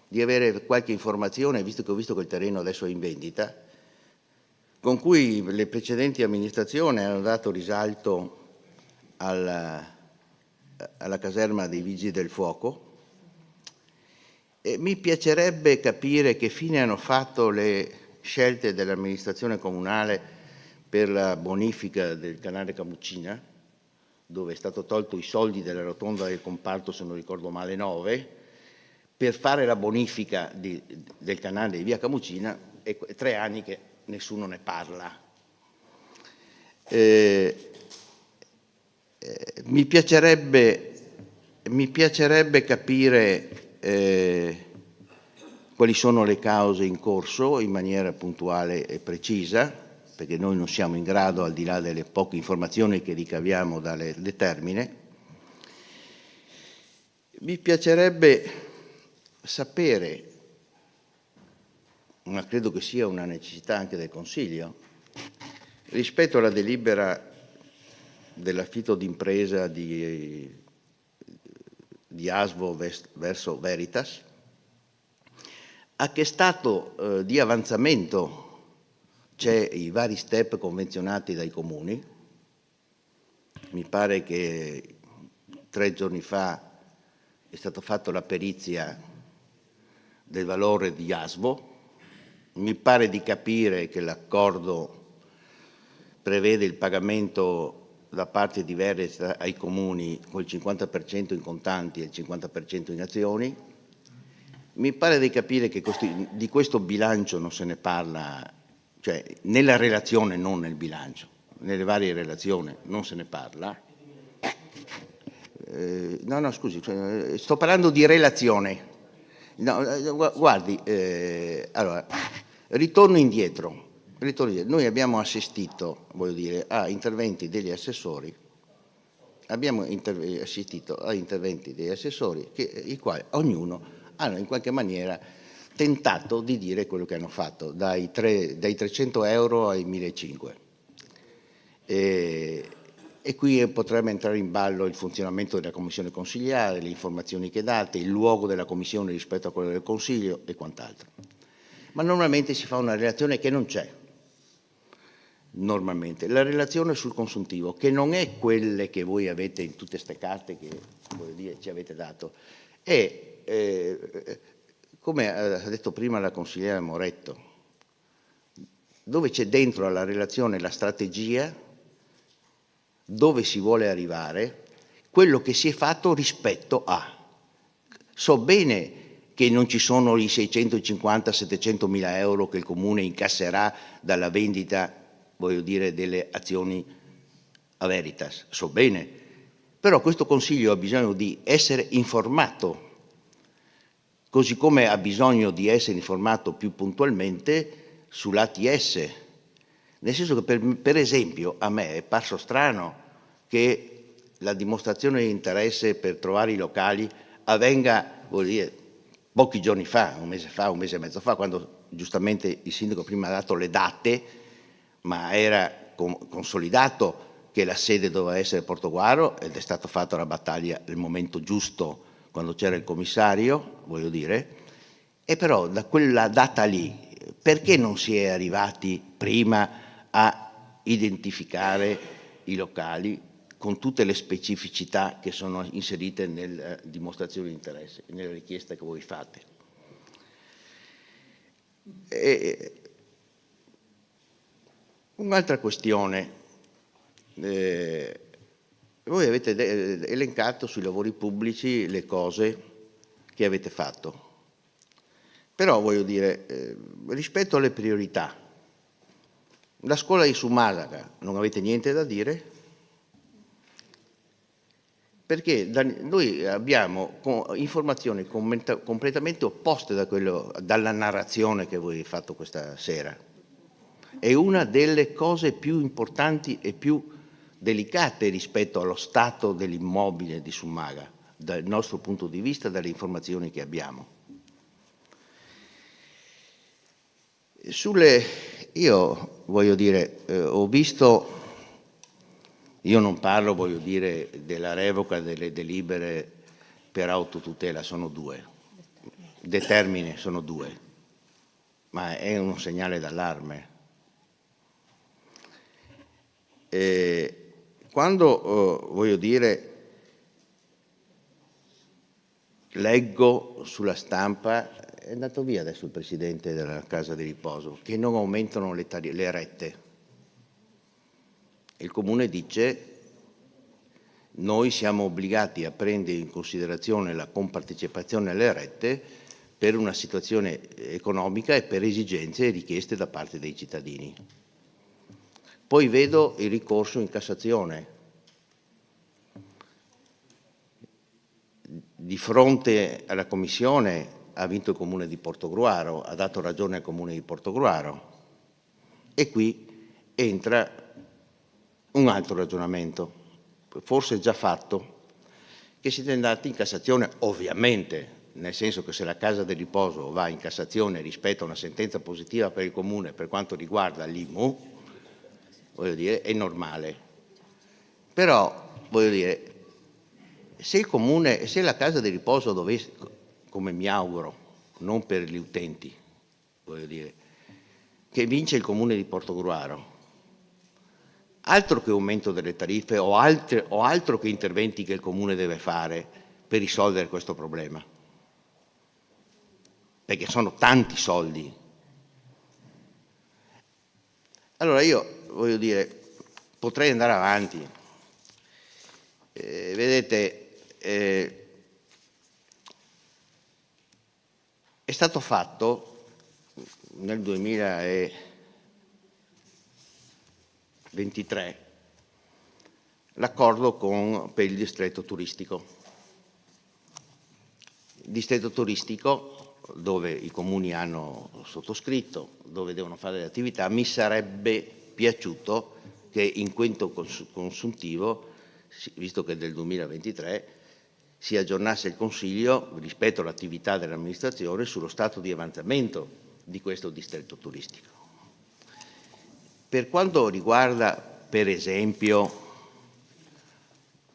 di avere qualche informazione, visto che ho visto che il terreno adesso è in vendita, con cui le precedenti amministrazioni hanno dato risalto alla caserma dei Vigili del Fuoco. E mi piacerebbe capire che fine hanno fatto le scelte dell'amministrazione comunale per la bonifica del canale Camuccina, dove è stato tolto i soldi della rotonda del comparto, se non ricordo male, 9, per fare la bonifica del canale di via Camuccina, e 3 anni che nessuno ne parla. Mi piacerebbe capire quali sono le cause in corso in maniera puntuale e precisa, perché noi non siamo in grado, al di là delle poche informazioni che ricaviamo dalle determine. Mi piacerebbe sapere, ma credo che sia una necessità anche del Consiglio, rispetto alla delibera dell'affitto d'impresa di ASVO verso Veritas, a che stato di avanzamento c'è i vari step convenzionati dai comuni. Mi pare che 3 giorni fa è stata fatta la perizia del valore di ASVO. Mi pare di capire che l'accordo prevede il pagamento da parte di Veritas ai comuni col 50% in contanti e il 50% in azioni. Mi pare di capire che di questo bilancio non se ne parla, cioè nella relazione, non nel bilancio, nelle varie relazioni non se ne parla. No, scusi, sto parlando di relazione. No, guardi, allora, ritorno indietro. Noi abbiamo assistito, voglio dire, a interventi degli assessori, i quali ognuno hanno in qualche maniera tentato di dire quello che hanno fatto, dai 300 euro ai 1.500. E qui potrebbe entrare in ballo il funzionamento della commissione consigliare, le informazioni che date, il luogo della commissione rispetto a quello del Consiglio e quant'altro. Ma normalmente si fa una relazione che non c'è. Normalmente la relazione sul consuntivo, che non è quelle che voi avete in tutte queste carte che ci avete dato, è come ha detto prima la consigliera Moretto, dove c'è dentro alla relazione la strategia, dove si vuole arrivare, quello che si è fatto rispetto a. So bene che non ci sono i 650-700 mila euro che il Comune incasserà dalla vendita, voglio dire, delle azioni a Veritas, so bene, però questo Consiglio ha bisogno di essere informato, così come ha bisogno di essere informato più puntualmente sull'ATS, nel senso che per esempio a me è parso strano che la dimostrazione di interesse per trovare i locali avvenga, vuol dire, pochi giorni fa, un mese e mezzo fa, quando giustamente il sindaco prima ha dato le date, ma era consolidato che la sede doveva essere Portoguaro ed è stata fatta la battaglia nel momento giusto, quando c'era il commissario, voglio dire, e però da quella data lì, perché non si è arrivati prima a identificare i locali con tutte le specificità che sono inserite nelle dimostrazioni di interesse, nelle richieste che voi fate? Un'altra questione, voi avete elencato sui lavori pubblici le cose che avete fatto, però voglio dire, rispetto alle priorità, la scuola di Sumalaga non avete niente da dire? Perché noi abbiamo informazioni completamente opposte dalla narrazione che voi avete fatto questa sera. È una delle cose più importanti e più delicate rispetto allo stato dell'immobile di Summaga, dal nostro punto di vista, dalle informazioni che abbiamo. Io voglio dire, ho visto, io non parlo, voglio dire, della revoca delle delibere per autotutela, sono due, determine sono due, ma è un segnale d'allarme. Quando, voglio dire, leggo sulla stampa, è andato via adesso il presidente della casa di riposo, che non aumentano le rette. Il Comune dice: noi siamo obbligati a prendere in considerazione la compartecipazione alle rette per una situazione economica e per esigenze e richieste da parte dei cittadini. Poi vedo il ricorso in Cassazione. Di fronte alla Commissione ha vinto il Comune di Portogruaro, ha dato ragione al Comune di Portogruaro. E qui entra un altro ragionamento, forse già fatto, che siete andati in Cassazione, ovviamente, nel senso che se la casa del riposo va in Cassazione rispetto a una sentenza positiva per il Comune per quanto riguarda l'IMU, voglio dire, è normale. Però, voglio dire, se il Comune, se la casa di riposo dovesse, come mi auguro, non per gli utenti, voglio dire, che vince il Comune di Portogruaro, altro che aumento delle tariffe o altro che interventi che il Comune deve fare per risolvere questo problema, perché sono tanti soldi. Allora io voglio dire, potrei andare avanti. Vedete, è stato fatto nel 2023 l'accordo per il distretto turistico. Il distretto turistico dove i comuni hanno sottoscritto, dove devono fare le attività, mi sarebbe piaciuto che in quinto consuntivo, visto che è del 2023, si aggiornasse il Consiglio rispetto all'attività dell'amministrazione sullo stato di avanzamento di questo distretto turistico. Per quanto riguarda, per esempio,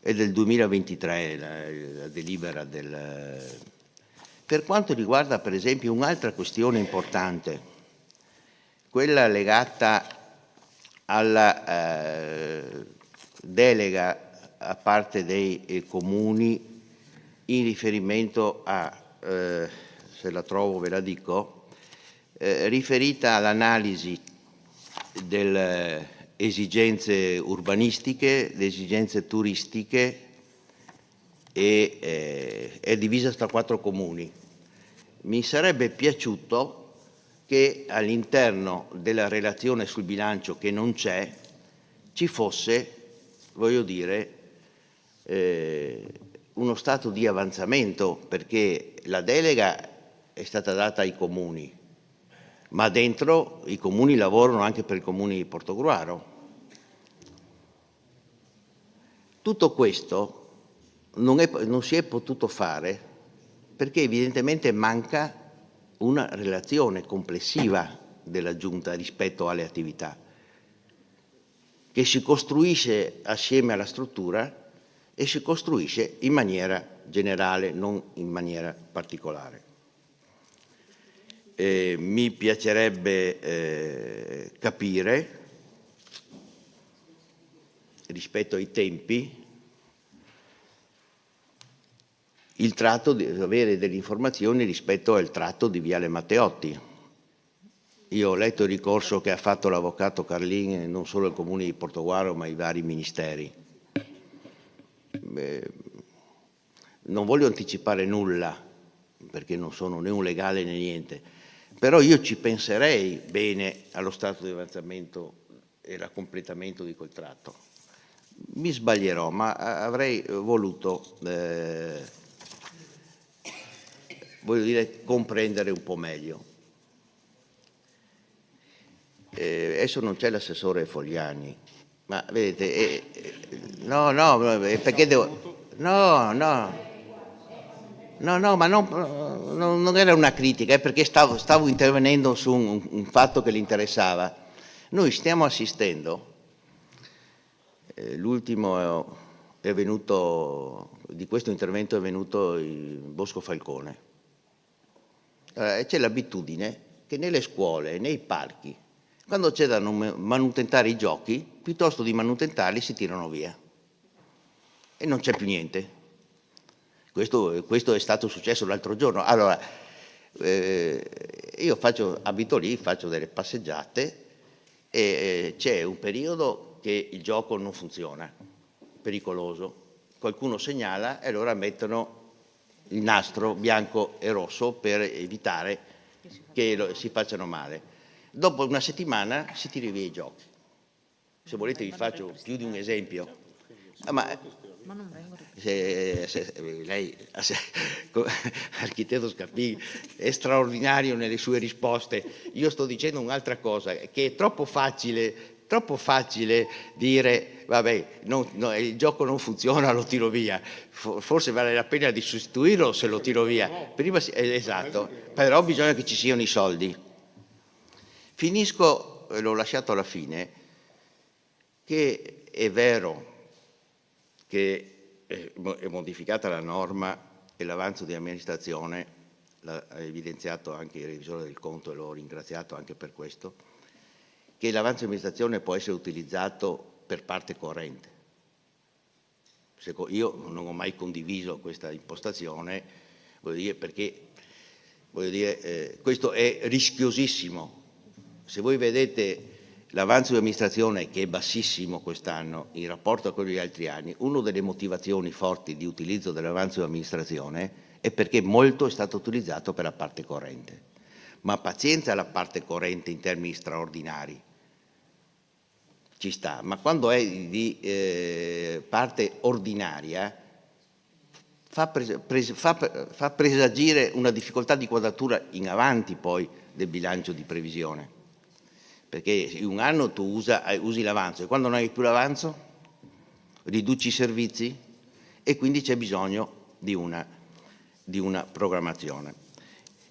è del 2023 la delibera per quanto riguarda, per esempio, un'altra questione importante, quella legata alla delega a parte dei comuni in riferimento a, se la trovo ve la dico, riferita all'analisi delle esigenze urbanistiche, le esigenze turistiche e è divisa tra 4 comuni. Mi sarebbe piaciuto che all'interno della relazione sul bilancio, che non c'è, ci fosse, voglio dire, uno stato di avanzamento, perché la delega è stata data ai comuni, ma dentro i comuni lavorano anche per il comune di Portogruaro. Tutto questo non si è potuto fare perché evidentemente manca una relazione complessiva della Giunta rispetto alle attività, che si costruisce assieme alla struttura e si costruisce in maniera generale, non in maniera particolare. Mi piacerebbe capire, rispetto ai tempi, il tratto, avere delle informazioni rispetto al tratto di Viale Matteotti. Io ho letto il ricorso che ha fatto l'avvocato Carlin non solo al Comune di Portogruaro ma ai vari ministeri. Non voglio anticipare nulla perché non sono né un legale né niente, però io ci penserei bene allo stato di avanzamento e al completamento di quel tratto. Mi sbaglierò, ma avrei voluto voglio dire, comprendere un po' meglio. Adesso non c'è l'assessore Fogliani, ma vedete, perché devo... No, ma non era una critica, è perché stavo intervenendo su un fatto che le interessava. Noi stiamo assistendo, l'ultimo è venuto, di questo intervento è venuto il Bosco Falcone. C'è l'abitudine che nelle scuole e nei parchi, quando c'è da manutentare i giochi, piuttosto di manutentarli si tirano via e non c'è più niente. Questo è stato successo l'altro giorno. Allora, io abito lì, faccio delle passeggiate e c'è un periodo che il gioco non funziona, pericoloso. Qualcuno segnala e allora mettono il nastro bianco e rosso per evitare che si facciano male. Dopo una settimana si tira via i giochi. Se volete vi faccio più di un esempio. Lei, architetto Scarpini, è straordinario nelle sue risposte. Io sto dicendo un'altra cosa, che è troppo facile dire vabbè, il gioco non funziona, lo tiro via. Forse vale la pena di sostituirlo se lo tiro via. Prima esatto, però bisogna che ci siano i soldi. Finisco, l'ho lasciato alla fine, che è vero che è modificata la norma e l'avanzo di amministrazione, l'ha evidenziato anche il revisore del conto e l'ho ringraziato anche per questo, che l'avanzo di amministrazione può essere utilizzato per parte corrente. Io non ho mai condiviso questa impostazione, perché questo è rischiosissimo. Se voi vedete l'avanzo di amministrazione, che è bassissimo quest'anno in rapporto a quello degli altri anni, una delle motivazioni forti di utilizzo dell'avanzo di amministrazione è perché molto è stato utilizzato per la parte corrente. Ma pazienza alla parte corrente in termini straordinari, ci sta, ma quando è di parte ordinaria fa presagire una difficoltà di quadratura in avanti poi del bilancio di previsione. Perché in un anno tu usi l'avanzo e quando non hai più l'avanzo riduci i servizi e quindi c'è bisogno di una programmazione.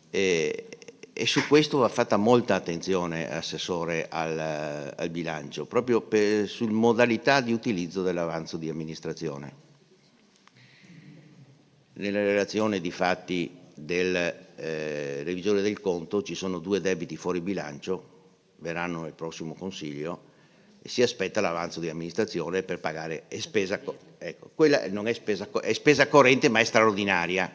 E su questo va fatta molta attenzione, Assessore, al bilancio, proprio sul modalità di utilizzo dell'avanzo di amministrazione. Nella relazione di fatti del revisore del conto ci sono 2 debiti fuori bilancio, verranno nel prossimo Consiglio, e si aspetta l'avanzo di amministrazione per pagare spesa. Ecco, quella non è spesa corrente, ma è straordinaria.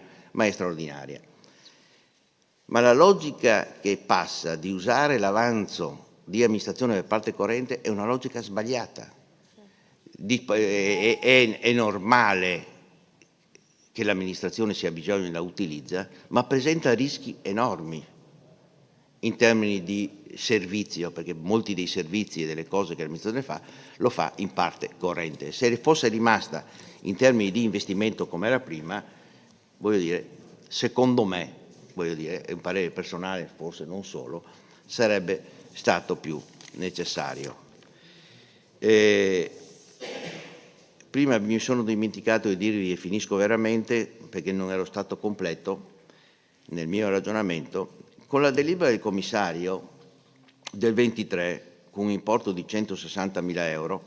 Ma la logica che passa di usare l'avanzo di amministrazione per parte corrente è una logica sbagliata. È normale che l'amministrazione sia bisogno e la utilizza, ma presenta rischi enormi in termini di servizio, perché molti dei servizi e delle cose che l'amministrazione fa, lo fa in parte corrente. Se fosse rimasta in termini di investimento come era prima, voglio dire, secondo me, voglio dire, è un parere personale, forse non solo, sarebbe stato più necessario. Prima mi sono dimenticato di dirvi, e finisco veramente perché non ero stato completo nel mio ragionamento, con la delibera del commissario del 23, con un importo di 160.000 euro,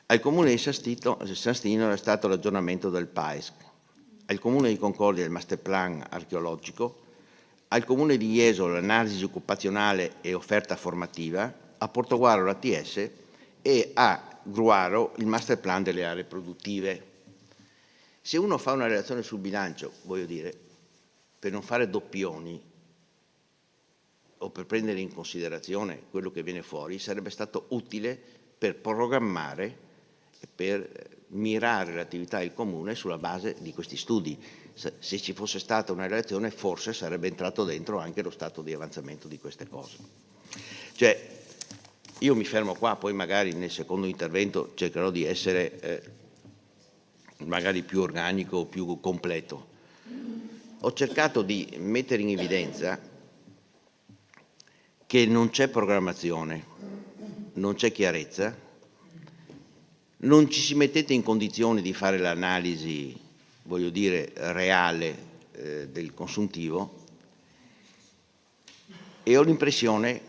al Comune di San Stino era stato l'aggiornamento del PAESC, al Comune di Concordia il masterplan archeologico, al Comune di Jesolo l'analisi occupazionale e offerta formativa, a Portoguaro l'ATS e a Gruaro il masterplan delle aree produttive. Se uno fa una relazione sul bilancio, voglio dire, per non fare doppioni o per prendere in considerazione quello che viene fuori, sarebbe stato utile per programmare e per mirare l'attività del Comune sulla base di questi studi. Se ci fosse stata una relazione, forse sarebbe entrato dentro anche lo stato di avanzamento di queste cose. Cioè, io mi fermo qua, poi magari nel secondo intervento cercherò di essere magari più organico, più completo. Ho cercato di mettere in evidenza che non c'è programmazione, non c'è chiarezza, non ci si mettete in condizioni di fare l'analisi, voglio dire, reale del consuntivo, e ho l'impressione,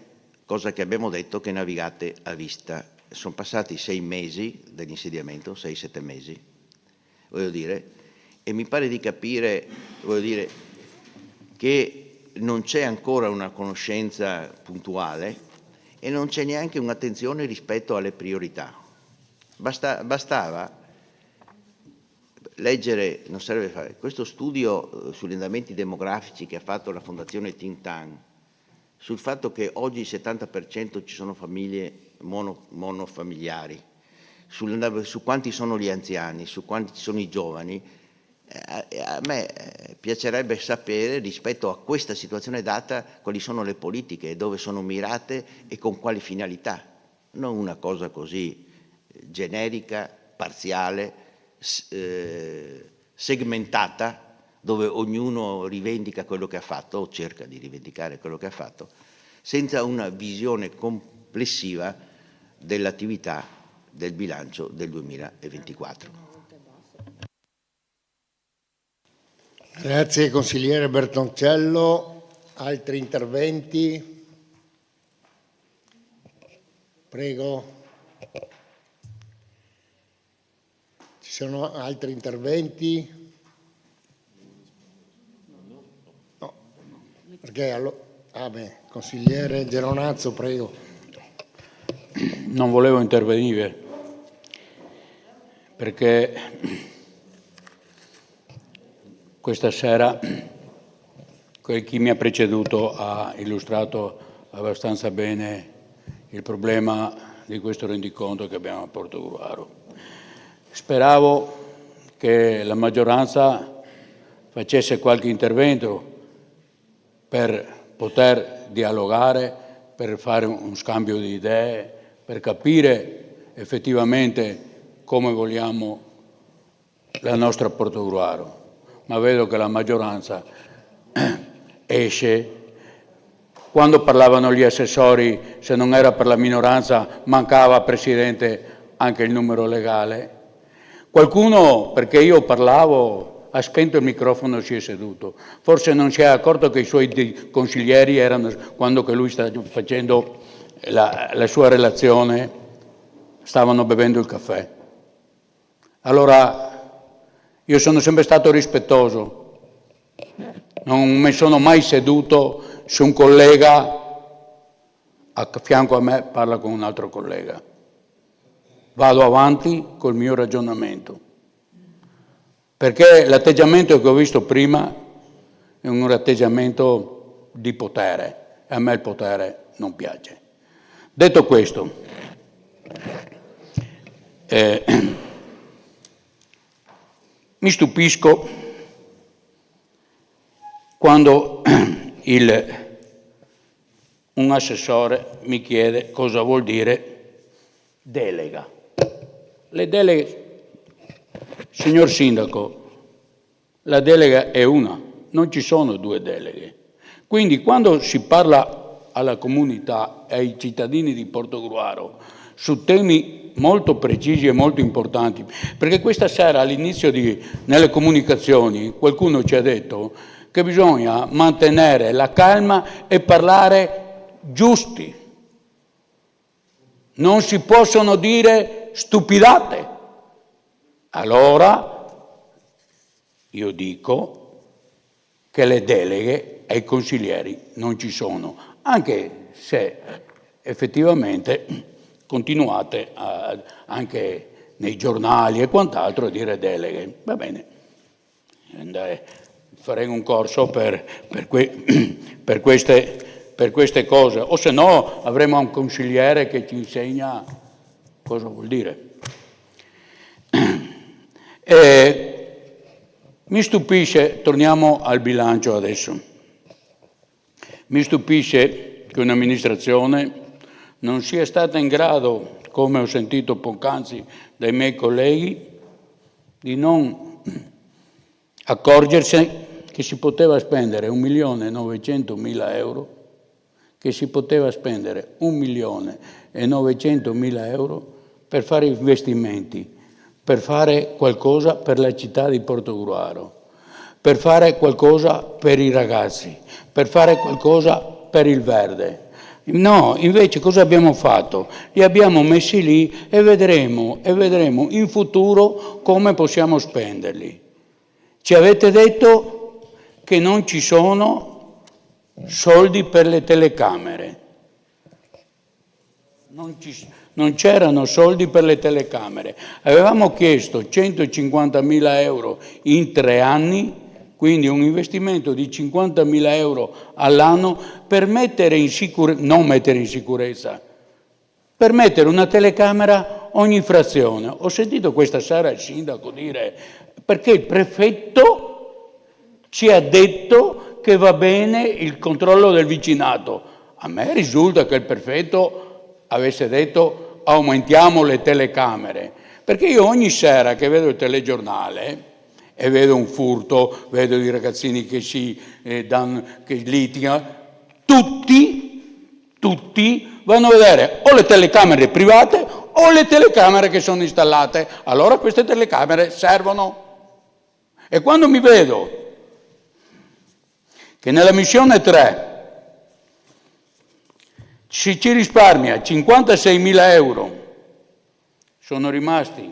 cosa che abbiamo detto, che navigate a vista. Sono passati 6 mesi dell'insediamento, 6-7 mesi, voglio dire, e mi pare di capire, voglio dire, che non c'è ancora una conoscenza puntuale e non c'è neanche un'attenzione rispetto alle priorità. Bastava leggere, non serve fare, questo studio sugli andamenti demografici che ha fatto la Fondazione Think Tank, sul fatto che oggi il 70% ci sono famiglie monofamiliari, su quanti sono gli anziani, su quanti sono i giovani. A me piacerebbe sapere, rispetto a questa situazione data, quali sono le politiche, dove sono mirate e con quali finalità, non una cosa così generica, parziale, segmentata, dove ognuno rivendica quello che ha fatto o cerca di rivendicare quello che ha fatto, senza una visione complessiva dell'attività del bilancio del 2024. Grazie consigliere Bertoncello. Altri interventi? Prego. Ci sono altri interventi? No. Perché consigliere Geronazzo, prego. Non volevo intervenire perché questa sera chi mi ha preceduto ha illustrato abbastanza bene il problema di questo rendiconto che abbiamo a Portogruaro. Speravo che la maggioranza facesse qualche intervento per poter dialogare, per fare un scambio di idee, per capire effettivamente come vogliamo la nostra Portogruaro. Ma vedo che la maggioranza esce. Quando parlavano gli assessori, se non era per la minoranza, mancava, Presidente, anche il numero legale. Qualcuno, perché io parlavo, ha spento il microfono e si è seduto. Forse non si è accorto che i suoi consiglieri erano, quando che lui stava facendo la sua relazione, stavano bevendo il caffè. Allora, io sono sempre stato rispettoso, non mi sono mai seduto se un collega a fianco a me parla con un altro collega. Vado avanti col mio ragionamento, perché l'atteggiamento che ho visto prima è un atteggiamento di potere e a me il potere non piace. Detto questo, mi stupisco quando un assessore mi chiede cosa vuol dire delega. Le deleghe, signor Sindaco, la delega è una, non ci sono due deleghe. Quindi quando si parla alla comunità e ai cittadini di Portogruaro su temi molto precisi e molto importanti, perché questa sera all'inizio nelle comunicazioni qualcuno ci ha detto che bisogna mantenere la calma e parlare giusti. Non si possono dire stupidate. Allora io dico che le deleghe ai consiglieri non ci sono, anche se effettivamente continuate anche nei giornali e quant'altro a dire deleghe. Va bene, farei un corso per queste cose, o se no avremo un consigliere che ci insegna cosa vuol dire. Mi stupisce, torniamo al bilancio adesso, mi stupisce che un'amministrazione non sia stata in grado, come ho sentito poc'anzi dai miei colleghi, di non accorgersi che si poteva spendere 1.900.000 euro, che si poteva spendere 1.900.000 euro per fare investimenti, per fare qualcosa per la città di Portogruaro, per fare qualcosa per i ragazzi, per fare qualcosa per il verde. No, invece cosa abbiamo fatto? Li abbiamo messi lì e vedremo in futuro come possiamo spenderli. Ci avete detto che non ci sono soldi per le telecamere. Non c'erano soldi per le telecamere. Avevamo chiesto 150.000 euro in 3 anni, quindi un investimento di 50.000 euro all'anno per mettere in sicurezza, non mettere in sicurezza, per mettere una telecamera ogni frazione. Ho sentito questa sera il sindaco dire perché il prefetto ci ha detto che va bene il controllo del vicinato. A me risulta che il prefetto avesse detto aumentiamo le telecamere, perché io ogni sera che vedo il telegiornale e vedo un furto, vedo i ragazzini che che litigano, tutti vanno a vedere o le telecamere private o le telecamere che sono installate. Allora queste telecamere servono. E quando mi vedo che nella missione 3 ci risparmia 56.000 euro, sono rimasti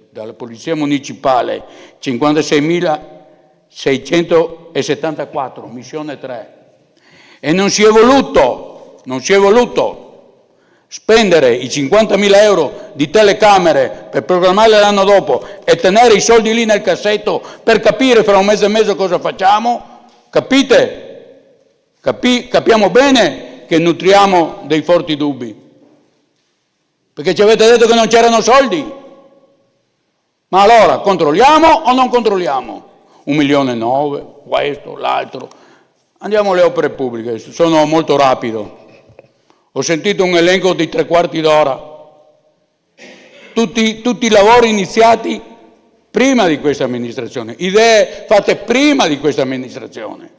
dalla Polizia Municipale 56.674, missione 3, e non si è voluto spendere i 50.000 euro di telecamere per programmarle l'anno dopo e tenere i soldi lì nel cassetto per capire fra un mese e mezzo cosa facciamo, capite? Capiamo bene che nutriamo dei forti dubbi, perché ci avete detto che non c'erano soldi. Ma allora controlliamo o non controlliamo? 1,9 milioni, questo, l'altro. Andiamo alle opere pubbliche, sono molto rapido. Ho sentito un elenco di 3/4 d'ora. Tutti i lavori iniziati prima di questa amministrazione, idee fatte prima di questa amministrazione.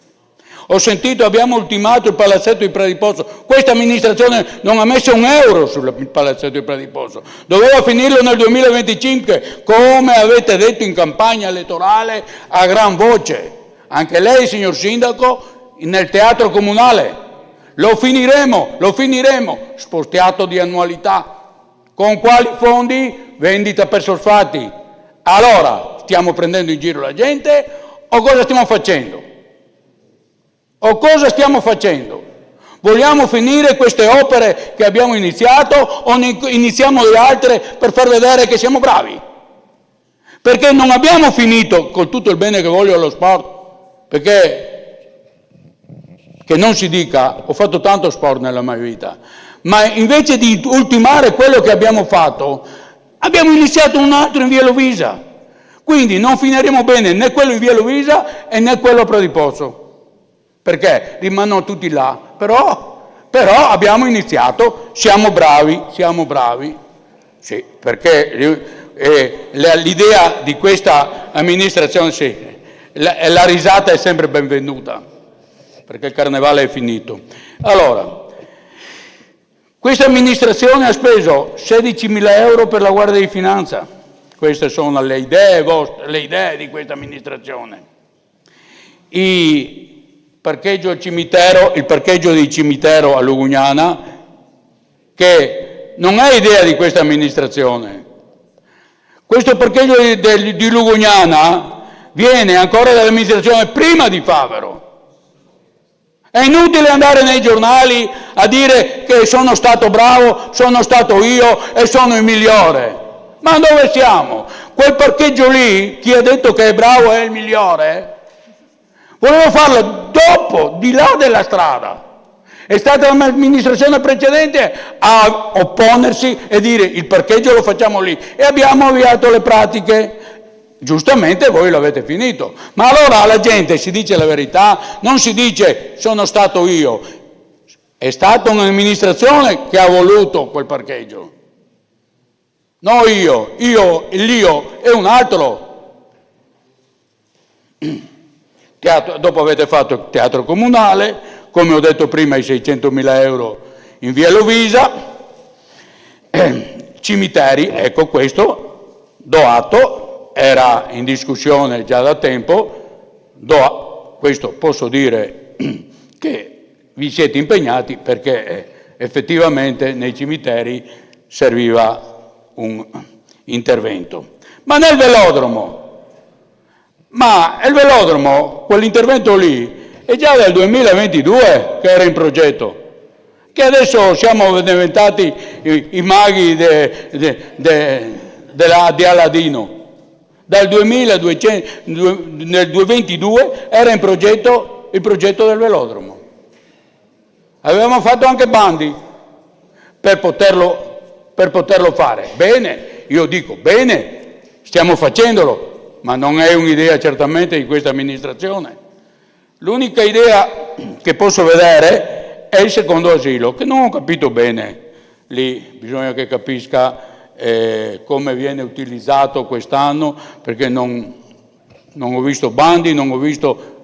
Ho sentito, abbiamo ultimato il palazzetto di Prediposo. Questa amministrazione non ha messo un euro sul palazzetto di Prediposo. Doveva finirlo nel 2025, come avete detto in campagna elettorale a gran voce. Anche lei, signor Sindaco, nel teatro comunale. Lo finiremo, spostiato di annualità. Con quali fondi? Vendita per solfati. Allora, stiamo prendendo in giro la gente o cosa stiamo facendo? Vogliamo finire queste opere che abbiamo iniziato o ne iniziamo le altre per far vedere che siamo bravi? Perché non abbiamo finito, con tutto il bene che voglio allo sport, perché che non si dica, ho fatto tanto sport nella mia vita, ma invece di ultimare quello che abbiamo fatto, abbiamo iniziato un altro in via Lovisa. Quindi non finiremo bene né quello in via Lovisa e né quello a Prodipozzo, perché rimangono tutti là. Però abbiamo iniziato, siamo bravi. Sì, perché l'idea di questa amministrazione, sì, la risata è sempre benvenuta, perché il carnevale è finito. Allora, questa amministrazione ha speso 16.000 euro per la Guardia di Finanza. Queste sono le idee vostre, le idee di questa amministrazione. Il parcheggio del cimitero a Lugugnana, che non è idea di questa amministrazione. Questo parcheggio di Lugugnana viene ancora dall'amministrazione prima di Favero. È inutile andare nei giornali a dire che sono stato bravo, sono stato io e sono il migliore. Ma dove siamo? Quel parcheggio lì, chi ha detto che è bravo è il migliore? Volevo farlo dopo, di là della strada. È stata l'amministrazione precedente a opponersi e dire il parcheggio lo facciamo lì. E abbiamo avviato le pratiche. Giustamente voi l'avete finito. Ma allora alla gente si dice la verità, non si dice sono stato io. È stata un'amministrazione che ha voluto quel parcheggio. No l'io è un altro. Dopo avete fatto il teatro comunale, come ho detto prima i 600.000 euro in via Lovisa, cimiteri, ecco questo, do atto, era in discussione già da tempo, questo posso dire che vi siete impegnati perché effettivamente nei cimiteri serviva un intervento. Ma nel velodromo, quell'intervento lì è già dal 2022 che era in progetto, che adesso siamo diventati i maghi di Aladino. Dal 2022 era in progetto il progetto del velodromo. Avevamo fatto anche bandi per poterlo fare. Bene, io dico bene, stiamo facendolo, ma non è un'idea certamente di questa amministrazione. L'unica idea che posso vedere è il secondo asilo, che non ho capito bene. Lì bisogna che capisca come viene utilizzato quest'anno, perché non ho visto bandi,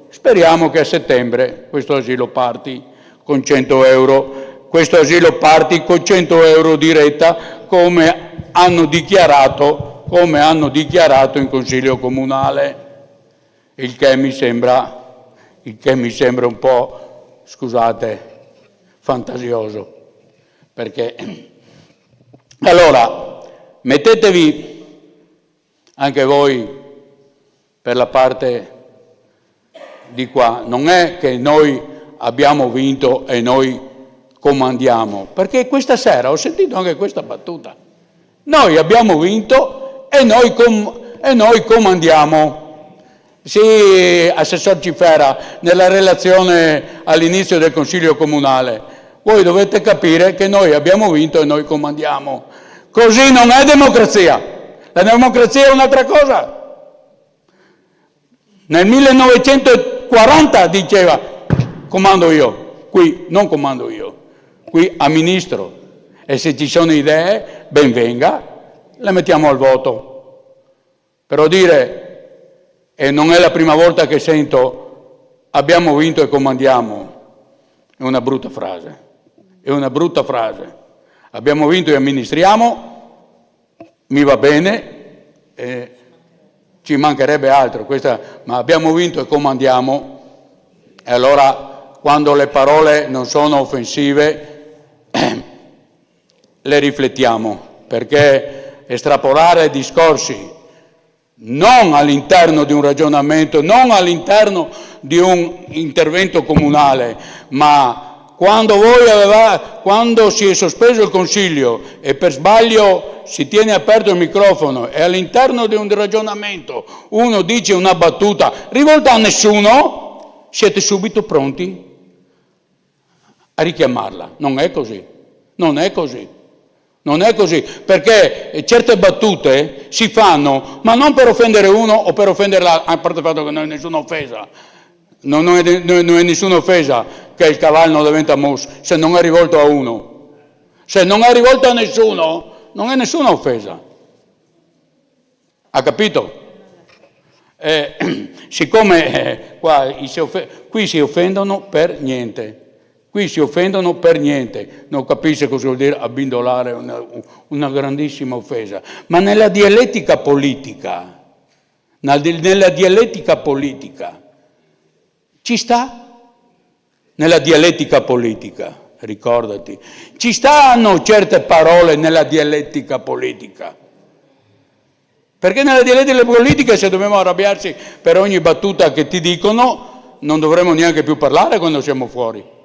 speriamo che a settembre questo asilo parti con 100 euro. Questo asilo parti con 100 euro di retta, come hanno dichiarato in Consiglio Comunale, il che mi sembra un po', scusate, fantasioso. Perché allora mettetevi anche voi per la parte di qua, non è che noi abbiamo vinto e noi comandiamo, perché questa sera ho sentito anche questa battuta. Noi abbiamo vinto e noi comandiamo. Sì, assessor Cifera, nella relazione all'inizio del Consiglio Comunale, voi dovete capire che noi abbiamo vinto e noi comandiamo. Così non è democrazia. La democrazia è un'altra cosa. Nel 1940 diceva comando io, qui non comando io. Qui amministro, e se ci sono idee, ben venga, le mettiamo al voto. Però dire, e non è la prima volta che sento, abbiamo vinto e comandiamo, è una brutta frase. Abbiamo vinto e amministriamo, mi va bene, ci mancherebbe altro, ma abbiamo vinto e comandiamo, e allora quando le parole non sono offensive, le riflettiamo, perché estrapolare discorsi non all'interno di un ragionamento, non all'interno di un intervento comunale, ma quando si è sospeso il Consiglio e per sbaglio si tiene aperto il microfono e all'interno di un ragionamento uno dice una battuta rivolta a nessuno, siete subito pronti a richiamarla. Non è così, non è così. Non è così, perché certe battute si fanno, ma non per offendere uno o per offendere l'altro, a parte il fatto che non è nessuna offesa. Non è nessuna offesa che il cavallo diventa mus se non è rivolto a uno. Se non è rivolto a nessuno, non è nessuna offesa. Ha capito? Siccome qui si offendono per niente. Qui si offendono per niente, non capisce cosa vuol dire abbindolare una grandissima offesa. Ma nella dialettica politica, ci sta? Nella dialettica politica, ricordati, ci stanno certe parole nella dialettica politica. Perché nella dialettica politica, se dobbiamo arrabbiarci per ogni battuta che ti dicono, non dovremmo neanche più parlare quando siamo fuori.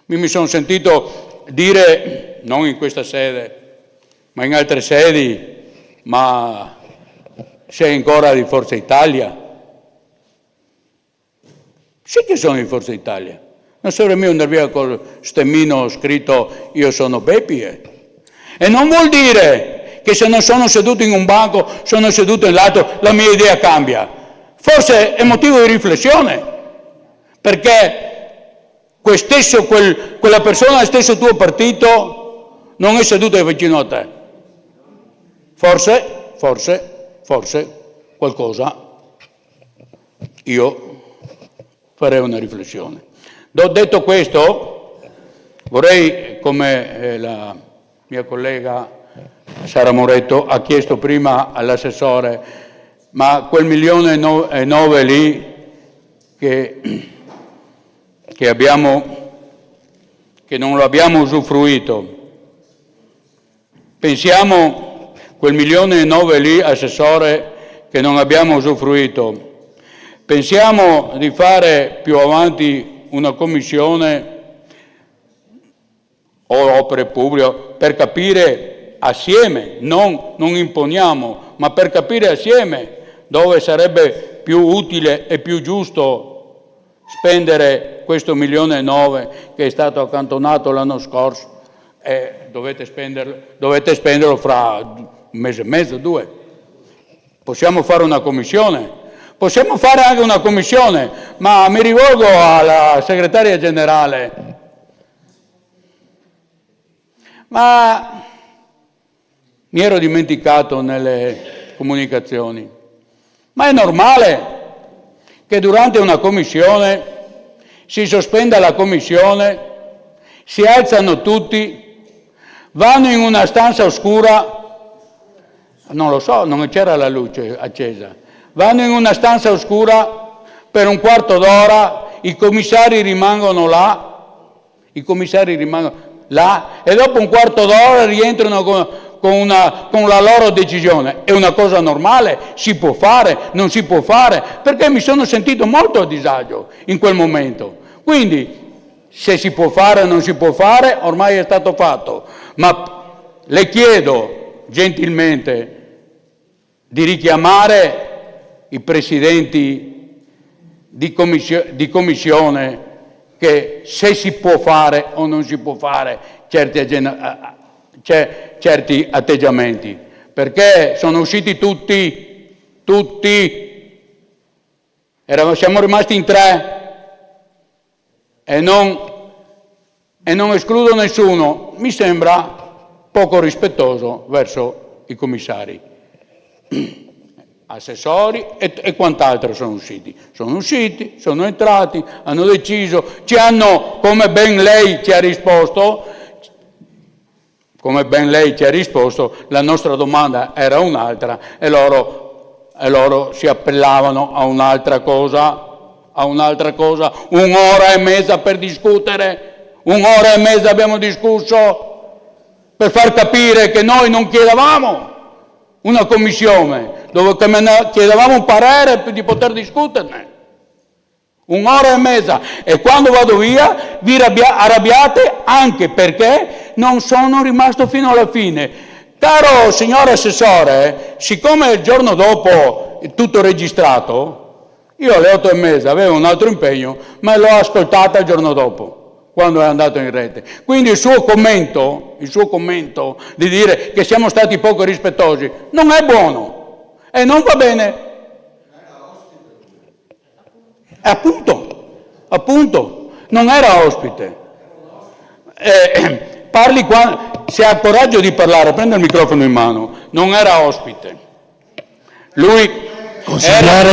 Mi sono sentito dire, non in questa sede, ma in altre sedi, ma sei ancora di Forza Italia? Sì che sono di Forza Italia. Non sarebbe andare via col stemmino scritto io sono Beppi. E non vuol dire che se non sono seduto in un banco, sono seduto in l'altro, la mia idea cambia. Forse è motivo di riflessione, perché quella persona del stesso tuo partito non è seduta vicino a te. Forse qualcosa io farei una riflessione. Detto questo, vorrei, come la mia collega Sara Moretto ha chiesto prima all'assessore, ma quel 1,9 milioni lì che non lo abbiamo usufruito. Pensiamo quel 1,9 milioni lì, assessore, che non abbiamo usufruito. Pensiamo di fare più avanti una commissione o opere pubbliche per capire assieme, non imponiamo, ma per capire assieme dove sarebbe più utile e più giusto spendere questo 1,9 milioni che è stato accantonato l'anno scorso, dovete spenderlo fra un mese e mezzo, 2. Possiamo fare una commissione, possiamo fare anche una commissione, ma mi rivolgo alla segretaria generale. Ma mi ero dimenticato nelle comunicazioni, ma è normale che durante una commissione si sospenda la commissione, si alzano tutti, vanno in una stanza oscura, non lo so, non c'era la luce accesa, vanno in una stanza oscura per un quarto d'ora, i commissari rimangono là e dopo un quarto d'ora rientrano con la loro decisione. È una cosa normale? Si può fare? Non si può fare? Perché mi sono sentito molto a disagio in quel momento. Quindi, se si può fare o non si può fare, ormai è stato fatto. Ma le chiedo gentilmente di richiamare i presidenti di commissione che se si può fare o non si può fare certi atteggiamenti, perché sono usciti tutti, siamo rimasti in 3 e non escludo nessuno, mi sembra poco rispettoso verso i commissari, assessori e quant'altro sono usciti, sono entrati, hanno deciso, come ben lei ci ha risposto, la nostra domanda era un'altra e loro si appellavano a un'altra cosa, un'ora e mezza per discutere, un'ora e mezza abbiamo discusso per far capire che noi non chiedevamo una commissione, dove chiedevamo un parere di poter discuterne. Un'ora e mezza, e quando vado via vi arrabbiate anche perché non sono rimasto fino alla fine. Caro signor assessore, siccome il giorno dopo è tutto registrato, io alle 8:30 avevo un altro impegno, ma l'ho ascoltata il giorno dopo. quando è andato in rete. Quindi il suo commento di dire che siamo stati poco rispettosi non è buono e non va bene. Appunto, non era ospite. Parli qua, se ha coraggio di parlare, prenda il microfono in mano. Non era ospite. Consigliere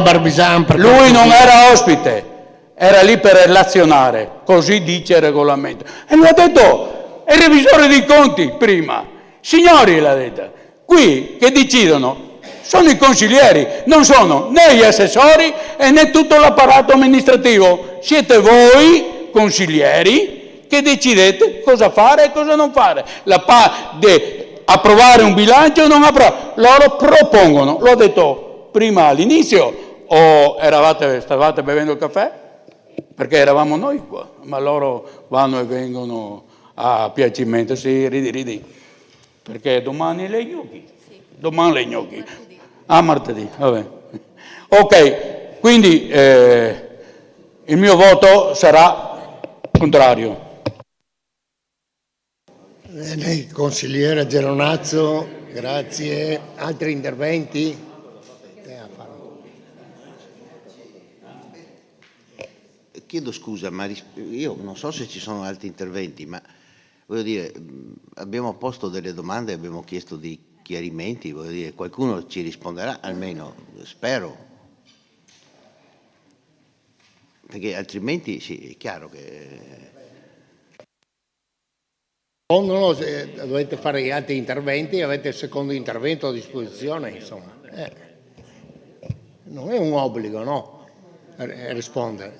Barbisan, lui non era ospite, era lì per relazionare, così dice il regolamento. E lo ha detto il revisore dei conti prima. Signori, l'ha detto, qui che decidono sono i consiglieri, non sono né gli assessori e né tutto l'apparato amministrativo. Siete voi, consiglieri, che decidete cosa fare e cosa non fare. Approvare un bilancio o non approvare. Loro propongono. L'ho detto prima all'inizio, o stavate bevendo il caffè? Perché eravamo noi qua, ma loro vanno e vengono a piacimento. Sì, ridi. Perché domani le gnocchi. Domani le gnocchi. Martedì, vabbè. Ok, quindi il mio voto sarà contrario. Bene, consigliere Geronazzo, grazie. Altri interventi? Chiedo scusa, ma io non so se ci sono altri interventi, ma voglio dire, abbiamo posto delle domande, abbiamo chiesto dei chiarimenti, voglio dire, qualcuno ci risponderà, almeno spero. Perché altrimenti sì, è chiaro che... No, se dovete fare altri interventi, avete il secondo intervento a disposizione, insomma. Non è un obbligo, no? Rispondere.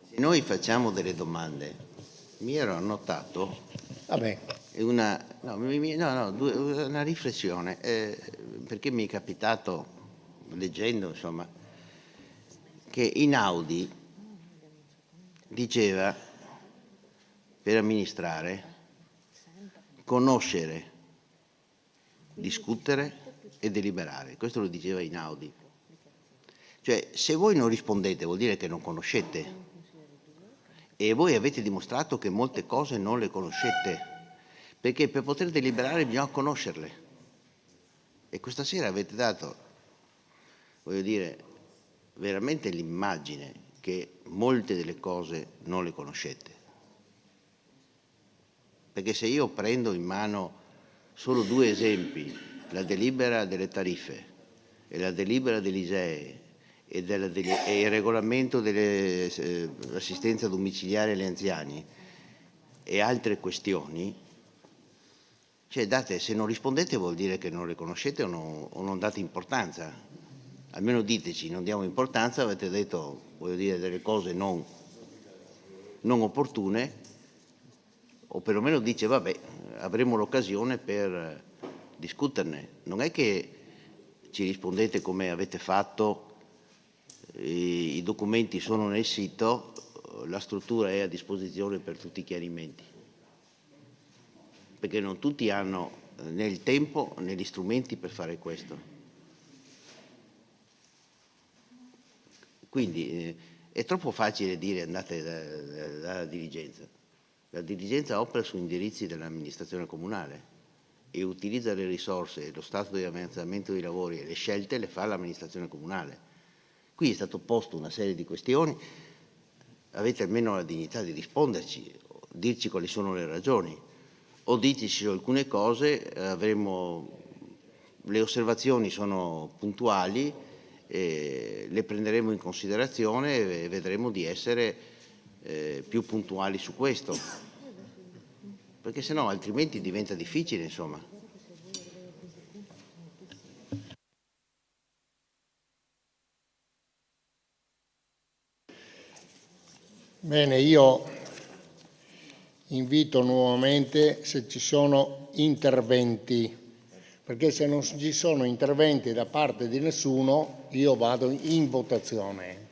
Se noi facciamo delle domande, mi ero annotato una riflessione, perché mi è capitato, leggendo, insomma, che Einaudi diceva, per amministrare, conoscere, discutere e deliberare. Questo lo diceva Einaudi. Cioè, se voi non rispondete vuol dire che non conoscete, e voi avete dimostrato che molte cose non le conoscete, perché per poter deliberare bisogna conoscerle. E questa sera avete dato, voglio dire, veramente l'immagine che molte delle cose non le conoscete. Perché se io prendo in mano solo due esempi, la delibera delle tariffe e la delibera dell'ISEE e il regolamento dell'assistenza domiciliare agli anziani e altre questioni, cioè se non rispondete vuol dire che non le conoscete o non date importanza. Almeno diteci, non diamo importanza, avete detto, voglio dire, delle cose non opportune, o perlomeno dice, vabbè, avremo l'occasione per discuterne. Non è che ci rispondete come avete fatto, i documenti sono nel sito, la struttura è a disposizione per tutti i chiarimenti. Perché non tutti hanno né il tempo né gli strumenti per fare questo. Quindi è troppo facile dire andate dalla dirigenza. La dirigenza opera su indirizzi dell'amministrazione comunale e utilizza le risorse, lo stato di avanzamento dei lavori e le scelte le fa l'amministrazione comunale. Qui è stato posto una serie di questioni, avete almeno la dignità di risponderci, dirci quali sono le ragioni, o diteci su alcune cose, le osservazioni sono puntuali, le prenderemo in considerazione e vedremo di essere più puntuali su questo, perché sennò altrimenti diventa difficile, insomma. Bene, io invito nuovamente se ci sono interventi, perché se non ci sono interventi da parte di nessuno io vado in votazione.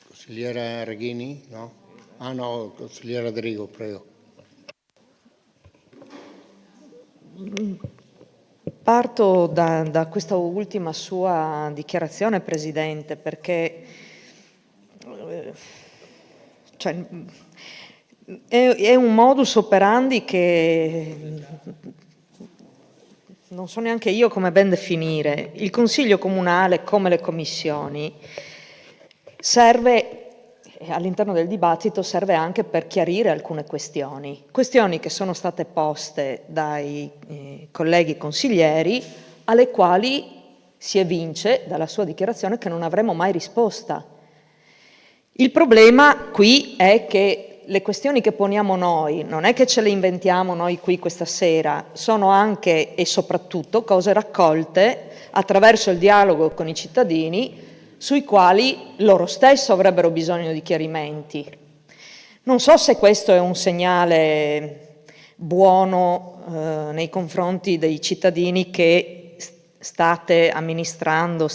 Consigliera Reghini? No? Ah no, consigliera Drigo, prego. tratto da questa ultima sua dichiarazione, Presidente, perché cioè, è un modus operandi che non so neanche io come ben definire. Il Consiglio Comunale, come le commissioni, serve, all'interno del dibattito, serve anche per chiarire alcune questioni che sono state poste dai colleghi consiglieri, alle quali si evince dalla sua dichiarazione che non avremo mai risposta. Il problema qui è che le questioni che poniamo noi non è che ce le inventiamo noi qui questa sera, sono anche e soprattutto cose raccolte attraverso il dialogo con i cittadini, sui quali loro stessi avrebbero bisogno di chiarimenti. Non so se questo è un segnale buono nei confronti dei cittadini che stiamo amministrando.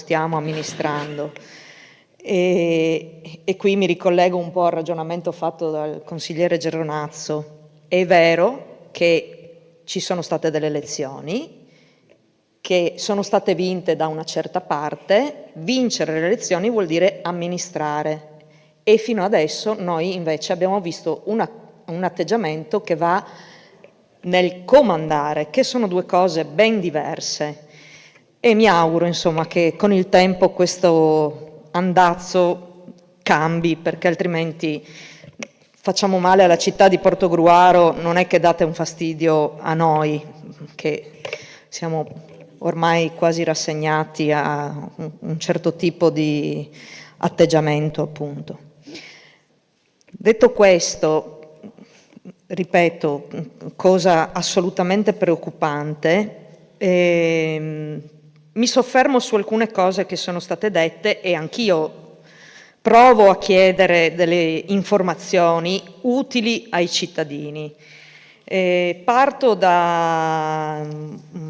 E qui mi ricollego un po' al ragionamento fatto dal consigliere Geronazzo. È vero che ci sono state delle elezioni che sono state vinte da una certa parte. Vincere le elezioni vuol dire amministrare, e fino adesso noi invece abbiamo visto un atteggiamento che va nel comandare, che sono due cose ben diverse, e mi auguro insomma che con il tempo questo andazzo cambi, perché altrimenti facciamo male alla città di Portogruaro. Non è che date un fastidio a noi, che siamo ormai quasi rassegnati a un certo tipo di atteggiamento, appunto. Detto questo, ripeto, cosa assolutamente preoccupante, mi soffermo su alcune cose che sono state dette e anch'io provo a chiedere delle informazioni utili ai cittadini. Parto da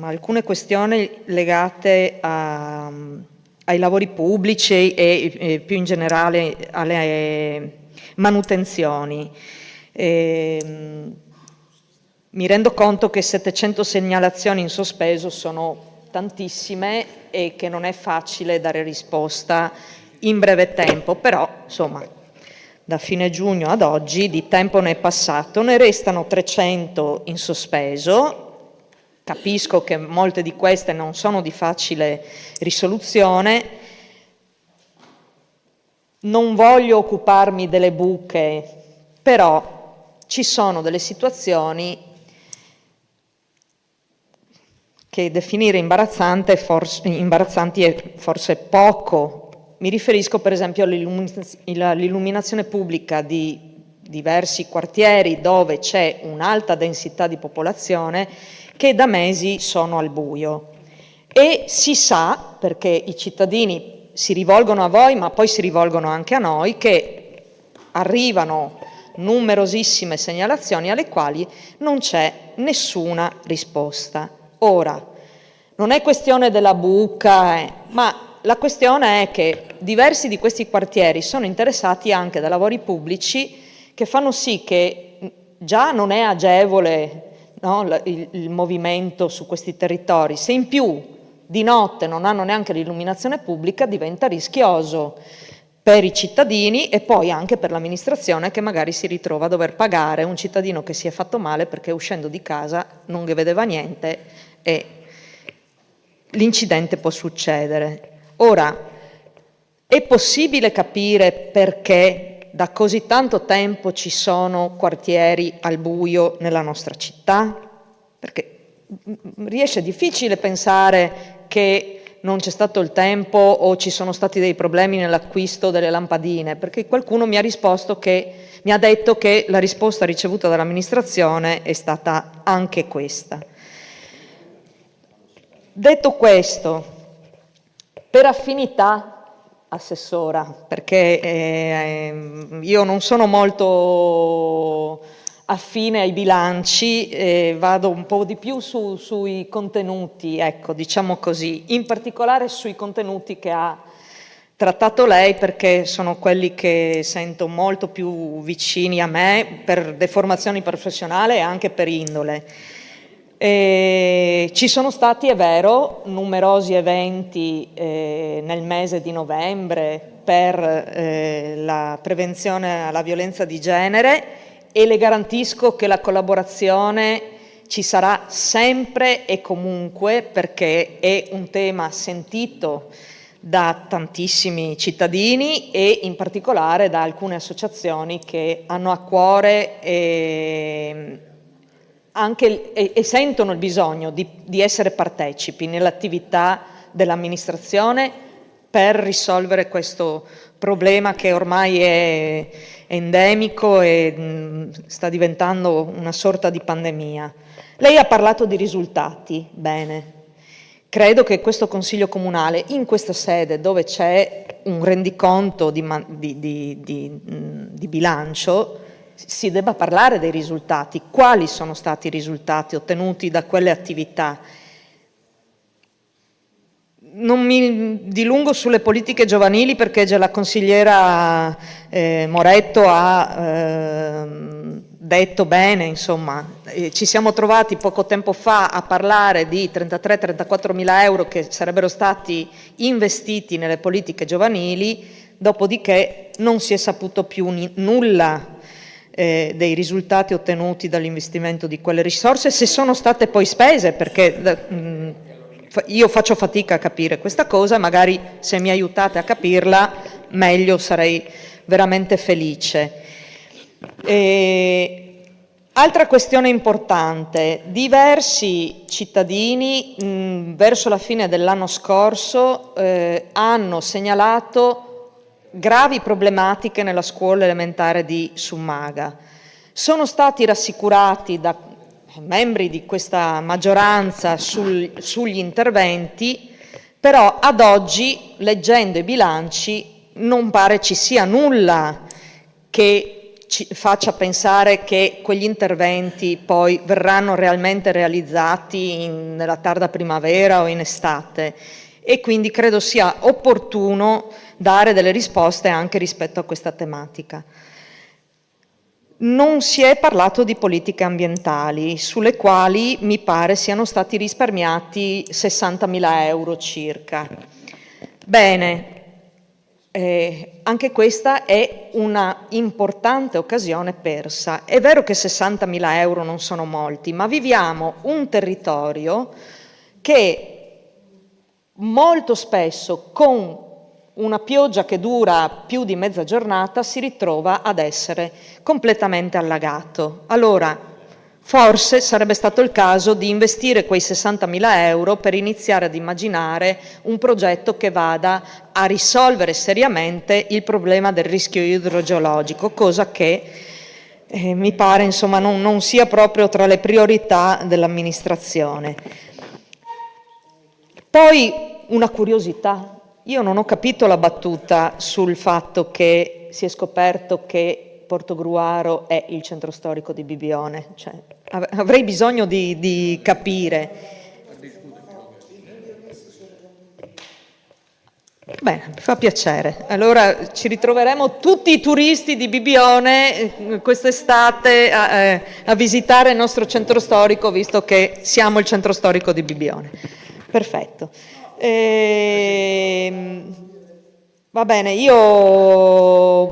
alcune questioni legate ai lavori pubblici e più in generale alle manutenzioni. Mi rendo conto che 700 segnalazioni in sospeso sono tantissime e che non è facile dare risposta in breve tempo, però insomma da fine giugno ad oggi di tempo ne è passato, ne restano 300 in sospeso. Capisco che molte di queste non sono di facile risoluzione. Non voglio occuparmi delle buche, però ci sono delle situazioni che definire imbarazzanti è forse poco. Mi riferisco per esempio all'illuminazione pubblica di diversi quartieri dove c'è un'alta densità di popolazione che da mesi sono al buio. E si sa, perché i cittadini si rivolgono a voi, ma poi si rivolgono anche a noi, che arrivano numerosissime segnalazioni alle quali non c'è nessuna risposta. Ora, non è questione della buca, ma la questione è che diversi di questi quartieri sono interessati anche da lavori pubblici che fanno sì che già non è agevole, no, il movimento su questi territori. Se in più di notte non hanno neanche l'illuminazione pubblica, diventa rischioso per i cittadini e poi anche per l'amministrazione, che magari si ritrova a dover pagare un cittadino che si è fatto male perché uscendo di casa non vedeva niente e l'incidente può succedere. Ora, è possibile capire perché da così tanto tempo ci sono quartieri al buio nella nostra città? Perché riesce difficile pensare che non c'è stato il tempo o ci sono stati dei problemi nell'acquisto delle lampadine, perché qualcuno mi ha detto che la risposta ricevuta dall'amministrazione è stata anche questa. Detto questo, per affinità, Assessora, perché io non sono molto affine ai bilanci, vado un po' di più sui contenuti, ecco, diciamo così, in particolare sui contenuti che ha trattato lei, perché sono quelli che sento molto più vicini a me per deformazione professionale e anche per indole. Ci sono stati, è vero, numerosi eventi nel mese di novembre per la prevenzione alla violenza di genere e le garantisco che la collaborazione ci sarà sempre e comunque, perché è un tema sentito da tantissimi cittadini e in particolare da alcune associazioni che hanno a cuore e sentono il bisogno di essere partecipi nell'attività dell'amministrazione per risolvere questo problema che ormai è endemico e sta diventando una sorta di pandemia. Lei ha parlato di risultati, bene. Credo che questo Consiglio Comunale, in questa sede dove c'è un rendiconto di bilancio, si debba parlare dei risultati. Quali sono stati i risultati ottenuti da quelle attività? Non mi dilungo sulle politiche giovanili perché già la consigliera Moretto ha detto bene, insomma, ci siamo trovati poco tempo fa a parlare di 33-34 mila euro che sarebbero stati investiti nelle politiche giovanili, dopodiché non si è saputo più nulla dei risultati ottenuti dall'investimento di quelle risorse, se sono state poi spese, perché io faccio fatica a capire questa cosa, magari se mi aiutate a capirla meglio, sarei veramente felice. Altra questione importante, diversi cittadini verso la fine dell'anno scorso hanno segnalato gravi problematiche nella scuola elementare di Summaga. Sono stati rassicurati da membri di questa maggioranza sugli interventi, però ad oggi, leggendo i bilanci, non pare ci sia nulla che ci faccia pensare che quegli interventi poi verranno realmente realizzati nella tarda primavera o in estate, e quindi credo sia opportuno dare delle risposte anche rispetto a questa tematica. Non si è parlato di politiche ambientali, sulle quali mi pare siano stati risparmiati 60.000 euro circa. Bene, anche questa è una importante occasione persa. È vero che 60.000 euro non sono molti, ma viviamo un territorio che molto spesso con una pioggia che dura più di mezza giornata si ritrova ad essere completamente allagato. Allora, forse sarebbe stato il caso di investire quei 60.000 euro per iniziare ad immaginare un progetto che vada a risolvere seriamente il problema del rischio idrogeologico, cosa che mi pare insomma non sia proprio tra le priorità dell'amministrazione. Poi una curiosità. Io non ho capito la battuta sul fatto che si è scoperto che Portogruaro è il centro storico di Bibbione. Cioè, avrei bisogno di capire. Bene, mi fa piacere. Allora ci ritroveremo tutti i turisti di Bibbione quest'estate a visitare il nostro centro storico, visto che siamo il centro storico di Bibbione. Perfetto. Va bene, io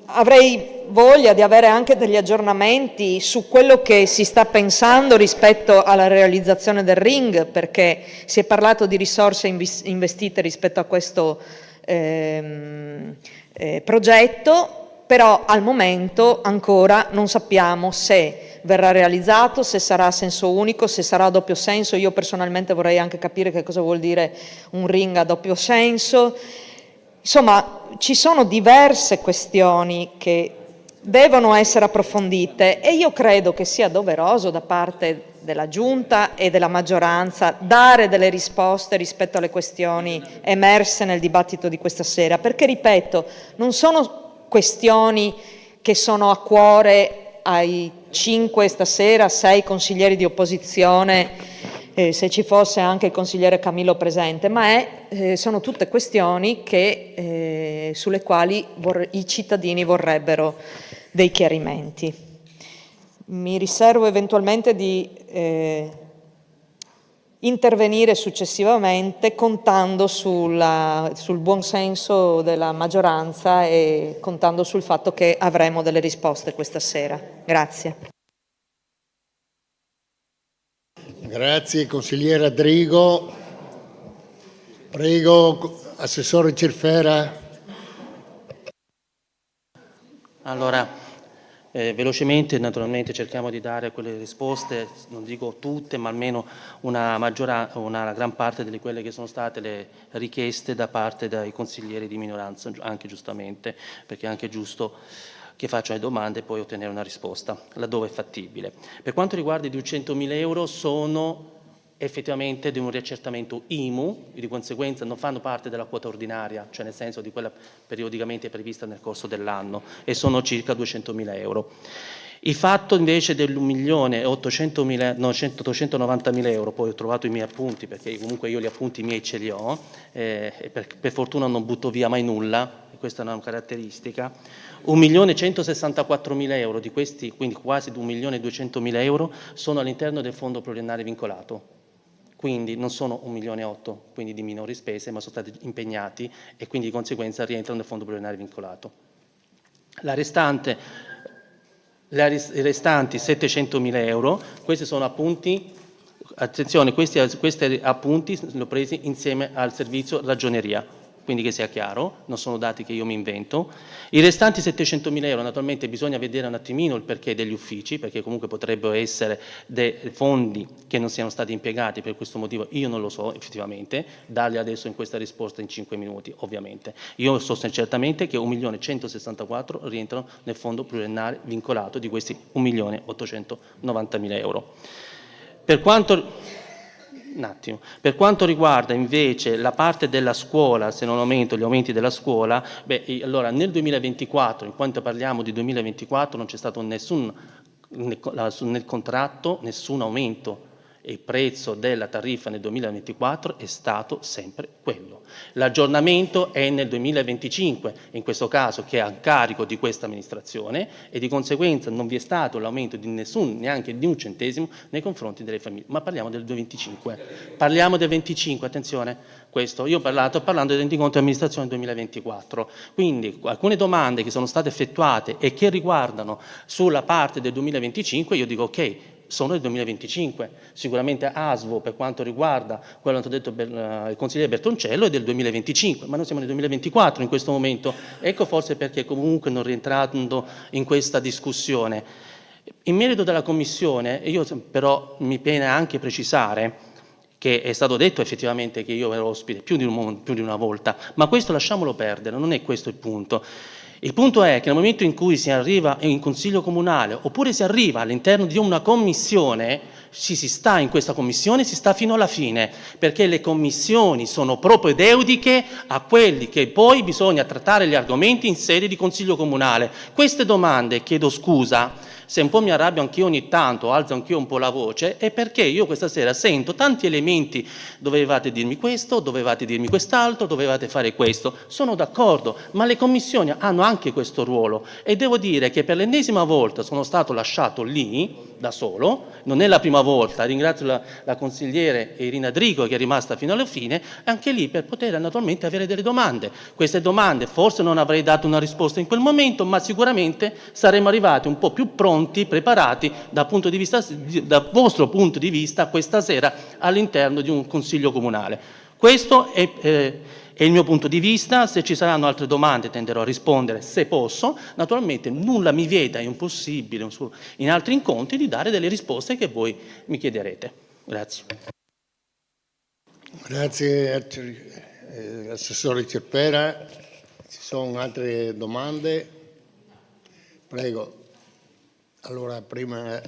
avrei voglia di avere anche degli aggiornamenti su quello che si sta pensando rispetto alla realizzazione del ring, perché si è parlato di risorse investite rispetto a questo progetto, però al momento ancora non sappiamo se verrà realizzato, se sarà a senso unico, se sarà a doppio senso. Io personalmente vorrei anche capire che cosa vuol dire un ring a doppio senso. Insomma, ci sono diverse questioni che devono essere approfondite e io credo che sia doveroso da parte della Giunta e della maggioranza dare delle risposte rispetto alle questioni emerse nel dibattito di questa sera, perché, ripeto, non sono questioni che sono a cuore ai 5 stasera, 6 consiglieri di opposizione, se ci fosse anche il consigliere Camillo presente, ma sono tutte questioni sulle quali i cittadini vorrebbero dei chiarimenti. Mi riservo eventualmente di intervenire successivamente contando sul buon senso della maggioranza e contando sul fatto che avremo delle risposte questa sera. Grazie. Grazie consigliera Drigo. Prego, assessore Cirfera. Allora, velocemente, naturalmente cerchiamo di dare quelle risposte, non dico tutte, ma almeno una gran parte di quelle che sono state le richieste da parte dei consiglieri di minoranza, anche giustamente, perché è anche giusto che facciano le domande e poi ottenere una risposta, laddove è fattibile. Per quanto riguarda i 200.000 euro, sono effettivamente di un riaccertamento IMU e di conseguenza non fanno parte della quota ordinaria, cioè nel senso di quella periodicamente prevista nel corso dell'anno, e sono circa 200.000 euro. Il fatto invece dell'1.890.000 euro, poi ho trovato i miei appunti, perché comunque io gli appunti miei ce li ho, e per fortuna non butto via mai nulla, questa è una caratteristica. 1.164.000 euro di questi, quindi quasi 1.200.000 euro, sono all'interno del fondo pluriennale vincolato. Quindi non sono 1,8 milioni, quindi di minori spese, ma sono stati impegnati e quindi di conseguenza rientrano nel fondo pluriennale vincolato. I restanti 700.000 euro, questi sono appunti, attenzione, questi appunti li ho presi insieme al servizio ragioneria, quindi che sia chiaro, non sono dati che io mi invento. I restanti 700.000 euro, naturalmente bisogna vedere un attimino il perché degli uffici, perché comunque potrebbero essere dei fondi che non siano stati impiegati per questo motivo, io non lo so effettivamente, darli adesso in questa risposta in 5 minuti ovviamente. Io so certamente che 1.164.000 rientrano nel fondo pluriennale vincolato di questi 1.890.000 euro. Per quanto riguarda invece la parte della scuola, se non aumento gli aumenti della scuola, allora nel 2024, in quanto parliamo di 2024, non c'è stato nel contratto nessun aumento e il prezzo della tariffa nel 2024 è stato sempre quello. L'aggiornamento è nel 2025, in questo caso che è a carico di questa amministrazione, e di conseguenza non vi è stato l'aumento di neanche di un centesimo nei confronti delle famiglie. Ma parliamo del 2025. Parliamo del 25, attenzione, questo. Io sto parlando del rendiconto di amministrazione 2024. Quindi alcune domande che sono state effettuate e che riguardano sulla parte del 2025, io dico ok, sono del 2025, sicuramente ASVO per quanto riguarda quello che ha detto il consigliere Bertoncello è del 2025, ma noi siamo nel 2024 in questo momento, ecco forse perché comunque non rientrando in questa discussione. In merito della Commissione, io però mi pena anche precisare che è stato detto effettivamente che io ero ospite più di una volta, ma questo lasciamolo perdere, non è questo il punto. Il punto è che nel momento in cui si arriva in consiglio comunale oppure si arriva all'interno di una commissione, si sta in questa commissione, si sta fino alla fine, perché le commissioni sono propedeutiche a quelli che poi bisogna trattare gli argomenti in sede di consiglio comunale. Queste domande, chiedo scusa, se un po' mi arrabbio anch'io ogni tanto, alzo anch'io un po' la voce, è perché io questa sera sento tanti elementi, dovevate dirmi questo, dovevate dirmi quest'altro, dovevate fare questo. Sono d'accordo, ma le commissioni hanno anche questo ruolo e devo dire che per l'ennesima volta sono stato lasciato lì da solo, non è la prima volta, ringrazio la consigliere Irina Drigo che è rimasta fino alla fine, anche lì per poter naturalmente avere delle domande. Queste domande forse non avrei dato una risposta in quel momento, ma sicuramente saremmo arrivati un po' più pronti, preparati dal vostro punto di vista questa sera all'interno di un consiglio comunale. Questo è il mio punto di vista. Se ci saranno altre domande tenderò a rispondere se posso. Naturalmente nulla mi vieta, è impossibile in altri incontri di dare delle risposte che voi mi chiederete. Grazie. Grazie assessore Cirfera. Ci sono altre domande? Prego. Allora prima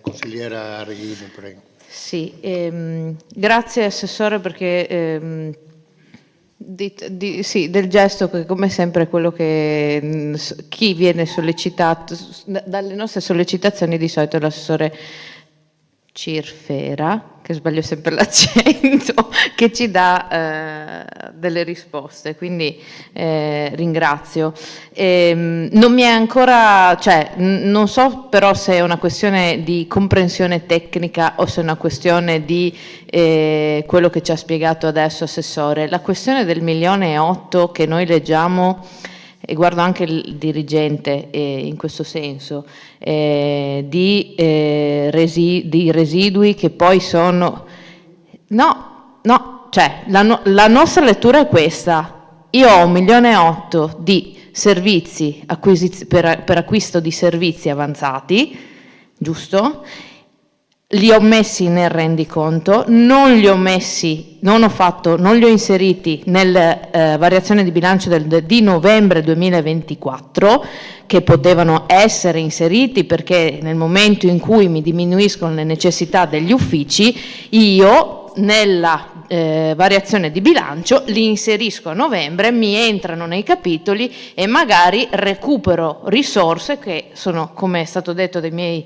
consigliera Areghini, prego. Sì, grazie Assessore perché sì, del gesto che come sempre è quello che chi viene sollecitato, dalle nostre sollecitazioni di solito l'assessore Cirfera, che sbaglio sempre l'accento, che ci dà delle risposte, quindi ringrazio. Non mi è ancora, cioè non so però se è una questione di comprensione tecnica o se è una questione di quello che ci ha spiegato adesso Assessore. La questione del 1,8 milioni che noi leggiamo, e guardo anche il dirigente in questo senso, di residui che poi sono... No, cioè la nostra lettura è questa. Io ho 1,8 milioni di servizi per acquisto di servizi avanzati, giusto? Li ho messi nel rendiconto, non li ho inseriti nella variazione di bilancio di novembre 2024, che potevano essere inseriti perché nel momento in cui mi diminuiscono le necessità degli uffici, io nella variazione di bilancio li inserisco a novembre, mi entrano nei capitoli e magari recupero risorse che sono, come è stato detto dagli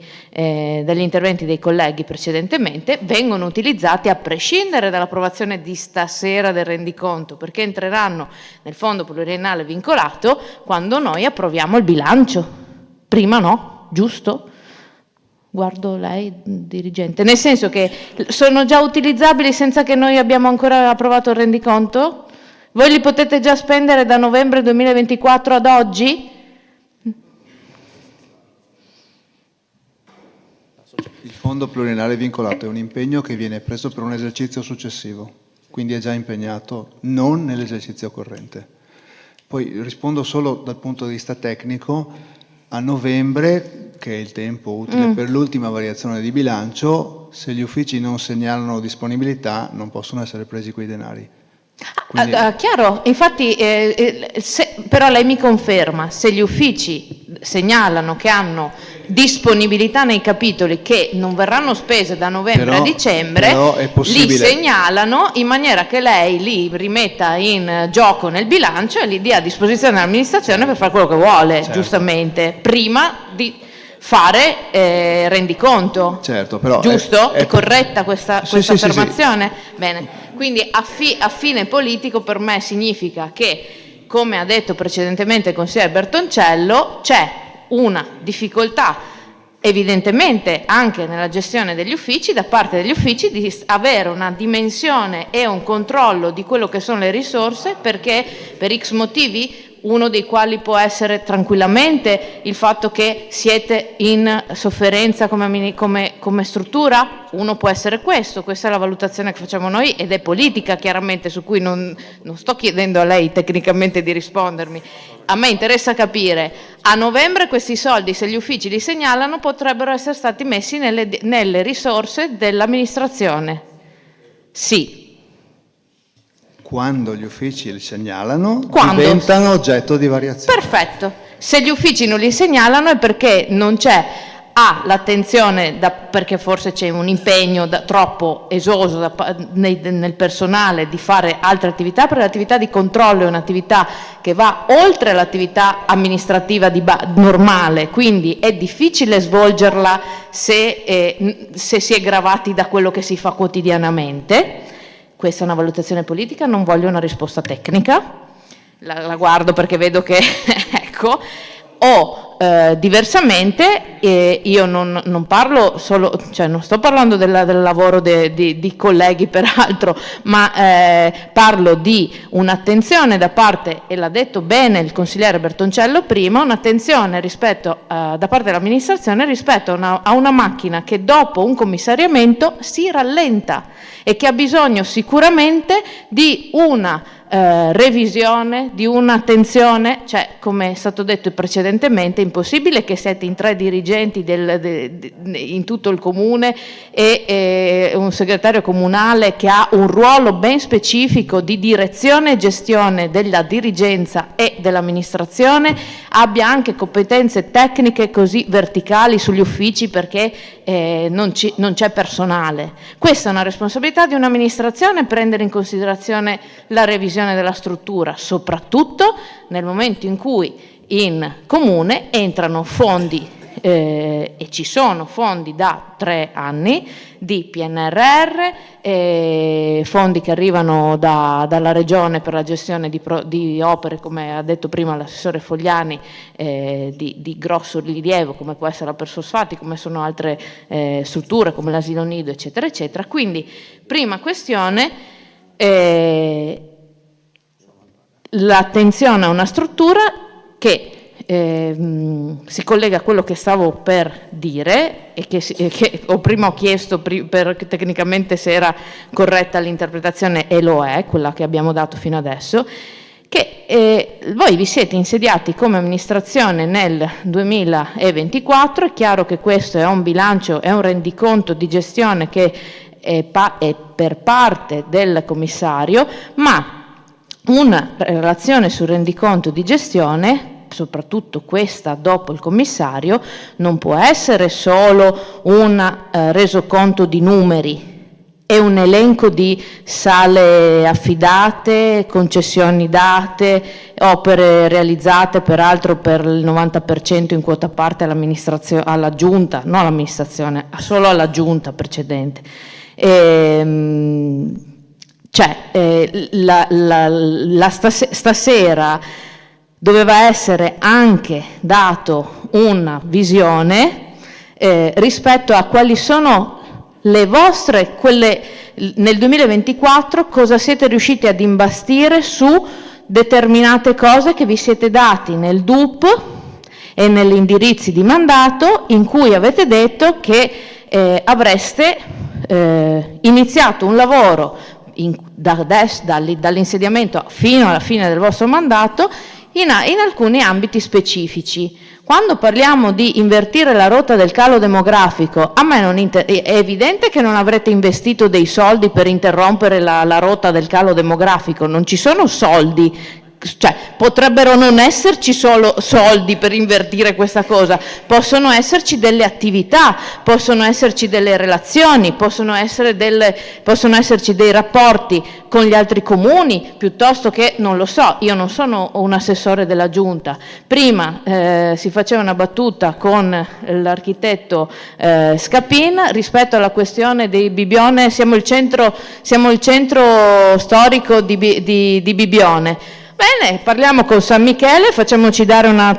interventi dei colleghi precedentemente, vengono utilizzati a prescindere dall'approvazione di stasera del rendiconto, perché entreranno nel fondo pluriennale vincolato quando noi approviamo il bilancio. Prima no, giusto? Guardo lei, dirigente, nel senso che sono già utilizzabili senza che noi abbiamo ancora approvato il rendiconto? Voi li potete già spendere da novembre 2024 ad oggi? Il fondo pluriennale vincolato è un impegno che viene preso per un esercizio successivo, quindi è già impegnato, non nell'esercizio corrente. Poi rispondo solo dal punto di vista tecnico. A novembre, che è il tempo utile per l'ultima variazione di bilancio, se gli uffici non segnalano disponibilità non possono essere presi quei denari. Quindi... chiaro, infatti però lei mi conferma, se gli uffici segnalano che hanno disponibilità nei capitoli che non verranno spese da novembre a dicembre, li segnalano in maniera che lei li rimetta in gioco nel bilancio e li dia a disposizione dell'amministrazione per fare quello che vuole, certo, giustamente, prima di fare rendiconto. Certo, però giusto? È corretta questa affermazione? Sì. Bene, quindi a fine politico per me significa che, come ha detto precedentemente il consigliere Bertoncello, c'è una difficoltà evidentemente anche nella gestione degli uffici, da parte degli uffici, di avere una dimensione e un controllo di quello che sono le risorse, perché per X motivi, uno dei quali può essere tranquillamente il fatto che siete in sofferenza come struttura, uno può essere questo, questa è la valutazione che facciamo noi ed è politica chiaramente, su cui non sto chiedendo a lei tecnicamente di rispondermi. A me interessa capire, a novembre questi soldi, se gli uffici li segnalano, potrebbero essere stati messi nelle risorse dell'amministrazione? Sì. Quando gli uffici li segnalano, diventano oggetto di variazione. Perfetto. Se gli uffici non li segnalano è perché non c'è l'attenzione, perché forse c'è un impegno troppo esoso nel personale di fare altre attività, perché l'attività di controllo è un'attività che va oltre l'attività amministrativa normale, quindi è difficile svolgerla se si è gravati da quello che si fa quotidianamente. Questa è una valutazione politica, non voglio una risposta tecnica, la guardo perché vedo che, ecco, diversamente io non parlo solo, cioè non sto parlando del lavoro di colleghi peraltro, ma parlo di un'attenzione da parte, e l'ha detto bene il consigliere Bertoncello prima, un'attenzione da parte dell'amministrazione rispetto a una macchina che dopo un commissariamento si rallenta e che ha bisogno sicuramente di una revisione, di un'attenzione, cioè come è stato detto precedentemente, è impossibile che siete in 3 dirigenti in tutto il comune e un segretario comunale che ha un ruolo ben specifico di direzione e gestione della dirigenza e dell'amministrazione, abbia anche competenze tecniche così verticali sugli uffici perché non c'è personale. Questa è una responsabilità di un'amministrazione, prendere in considerazione la revisione della struttura, soprattutto nel momento in cui in comune entrano fondi e ci sono fondi da 3 anni di PNRR, fondi che arrivano dalla Regione per la gestione di opere, come ha detto prima l'assessore Fogliani, di grosso rilievo, come può essere la Persosfatti, come sono altre strutture come l'asilo nido, eccetera, eccetera. Quindi, prima questione, l'attenzione a una struttura che si collega a quello che stavo per dire e che prima ho chiesto per tecnicamente se era corretta l'interpretazione, e lo è, quella che abbiamo dato fino adesso, che voi vi siete insediati come amministrazione nel 2024. È chiaro che questo è un bilancio, è un rendiconto di gestione che è per parte del commissario, ma una relazione sul rendiconto di gestione, soprattutto questa dopo il commissario, non può essere solo un resoconto di numeri, è un elenco di sale affidate, concessioni date, opere realizzate peraltro per il 90% in quota parte alla giunta, non all'amministrazione, solo alla giunta precedente. Stasera doveva essere anche dato una visione rispetto a quali sono le vostre, nel 2024 cosa siete riusciti ad imbastire su determinate cose che vi siete dati nel DUP e negli indirizzi di mandato, in cui avete detto che avreste iniziato un lavoro dall'insediamento fino alla fine del vostro mandato in alcuni ambiti specifici. Quando parliamo di invertire la rotta del calo demografico, a me è evidente che non avrete investito dei soldi per interrompere la rotta del calo demografico, non ci sono soldi. Cioè, potrebbero non esserci solo soldi per invertire questa cosa, possono esserci delle attività, possono esserci delle relazioni, possono esserci dei rapporti con gli altri comuni, piuttosto che, non lo so, io non sono un assessore della giunta. Prima si faceva una battuta con l'architetto Scapin rispetto alla questione dei Bibbione, siamo il centro storico di Bibbione. Bene, parliamo con San Michele, facciamoci dare una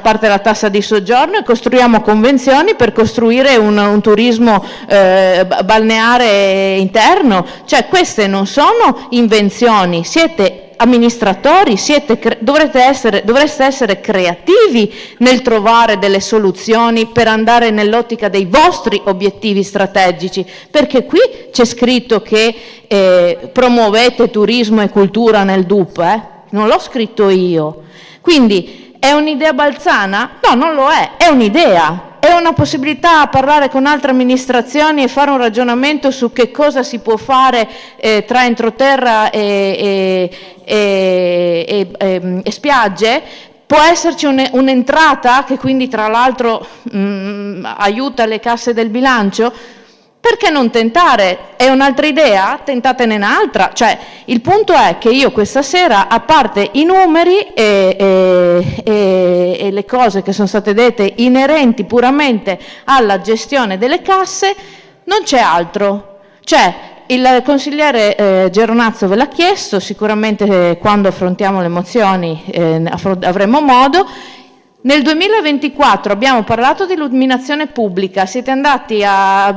parte della tassa di soggiorno e costruiamo convenzioni per costruire un turismo balneare interno. Cioè, queste non sono invenzioni, siete amministratori, dovreste essere creativi nel trovare delle soluzioni per andare nell'ottica dei vostri obiettivi strategici, perché qui c'è scritto che promuovete turismo e cultura nel DUP, non l'ho scritto io. Quindi è un'idea balzana? No, non lo è un'idea, è una possibilità a parlare con altre amministrazioni e fare un ragionamento su che cosa si può fare tra entroterra e spiagge. Può esserci un'entrata che quindi tra l'altro aiuta le casse del bilancio? Perché non tentare? È un'altra idea? Tentatene un'altra. Cioè, il punto è che io questa sera, a parte i numeri e le cose che sono state dette inerenti puramente alla gestione delle casse, non c'è altro. Cioè, il consigliere Geronazzo ve l'ha chiesto, sicuramente quando affrontiamo le mozioni avremo modo. Nel 2024 abbiamo parlato di illuminazione pubblica, siete andati a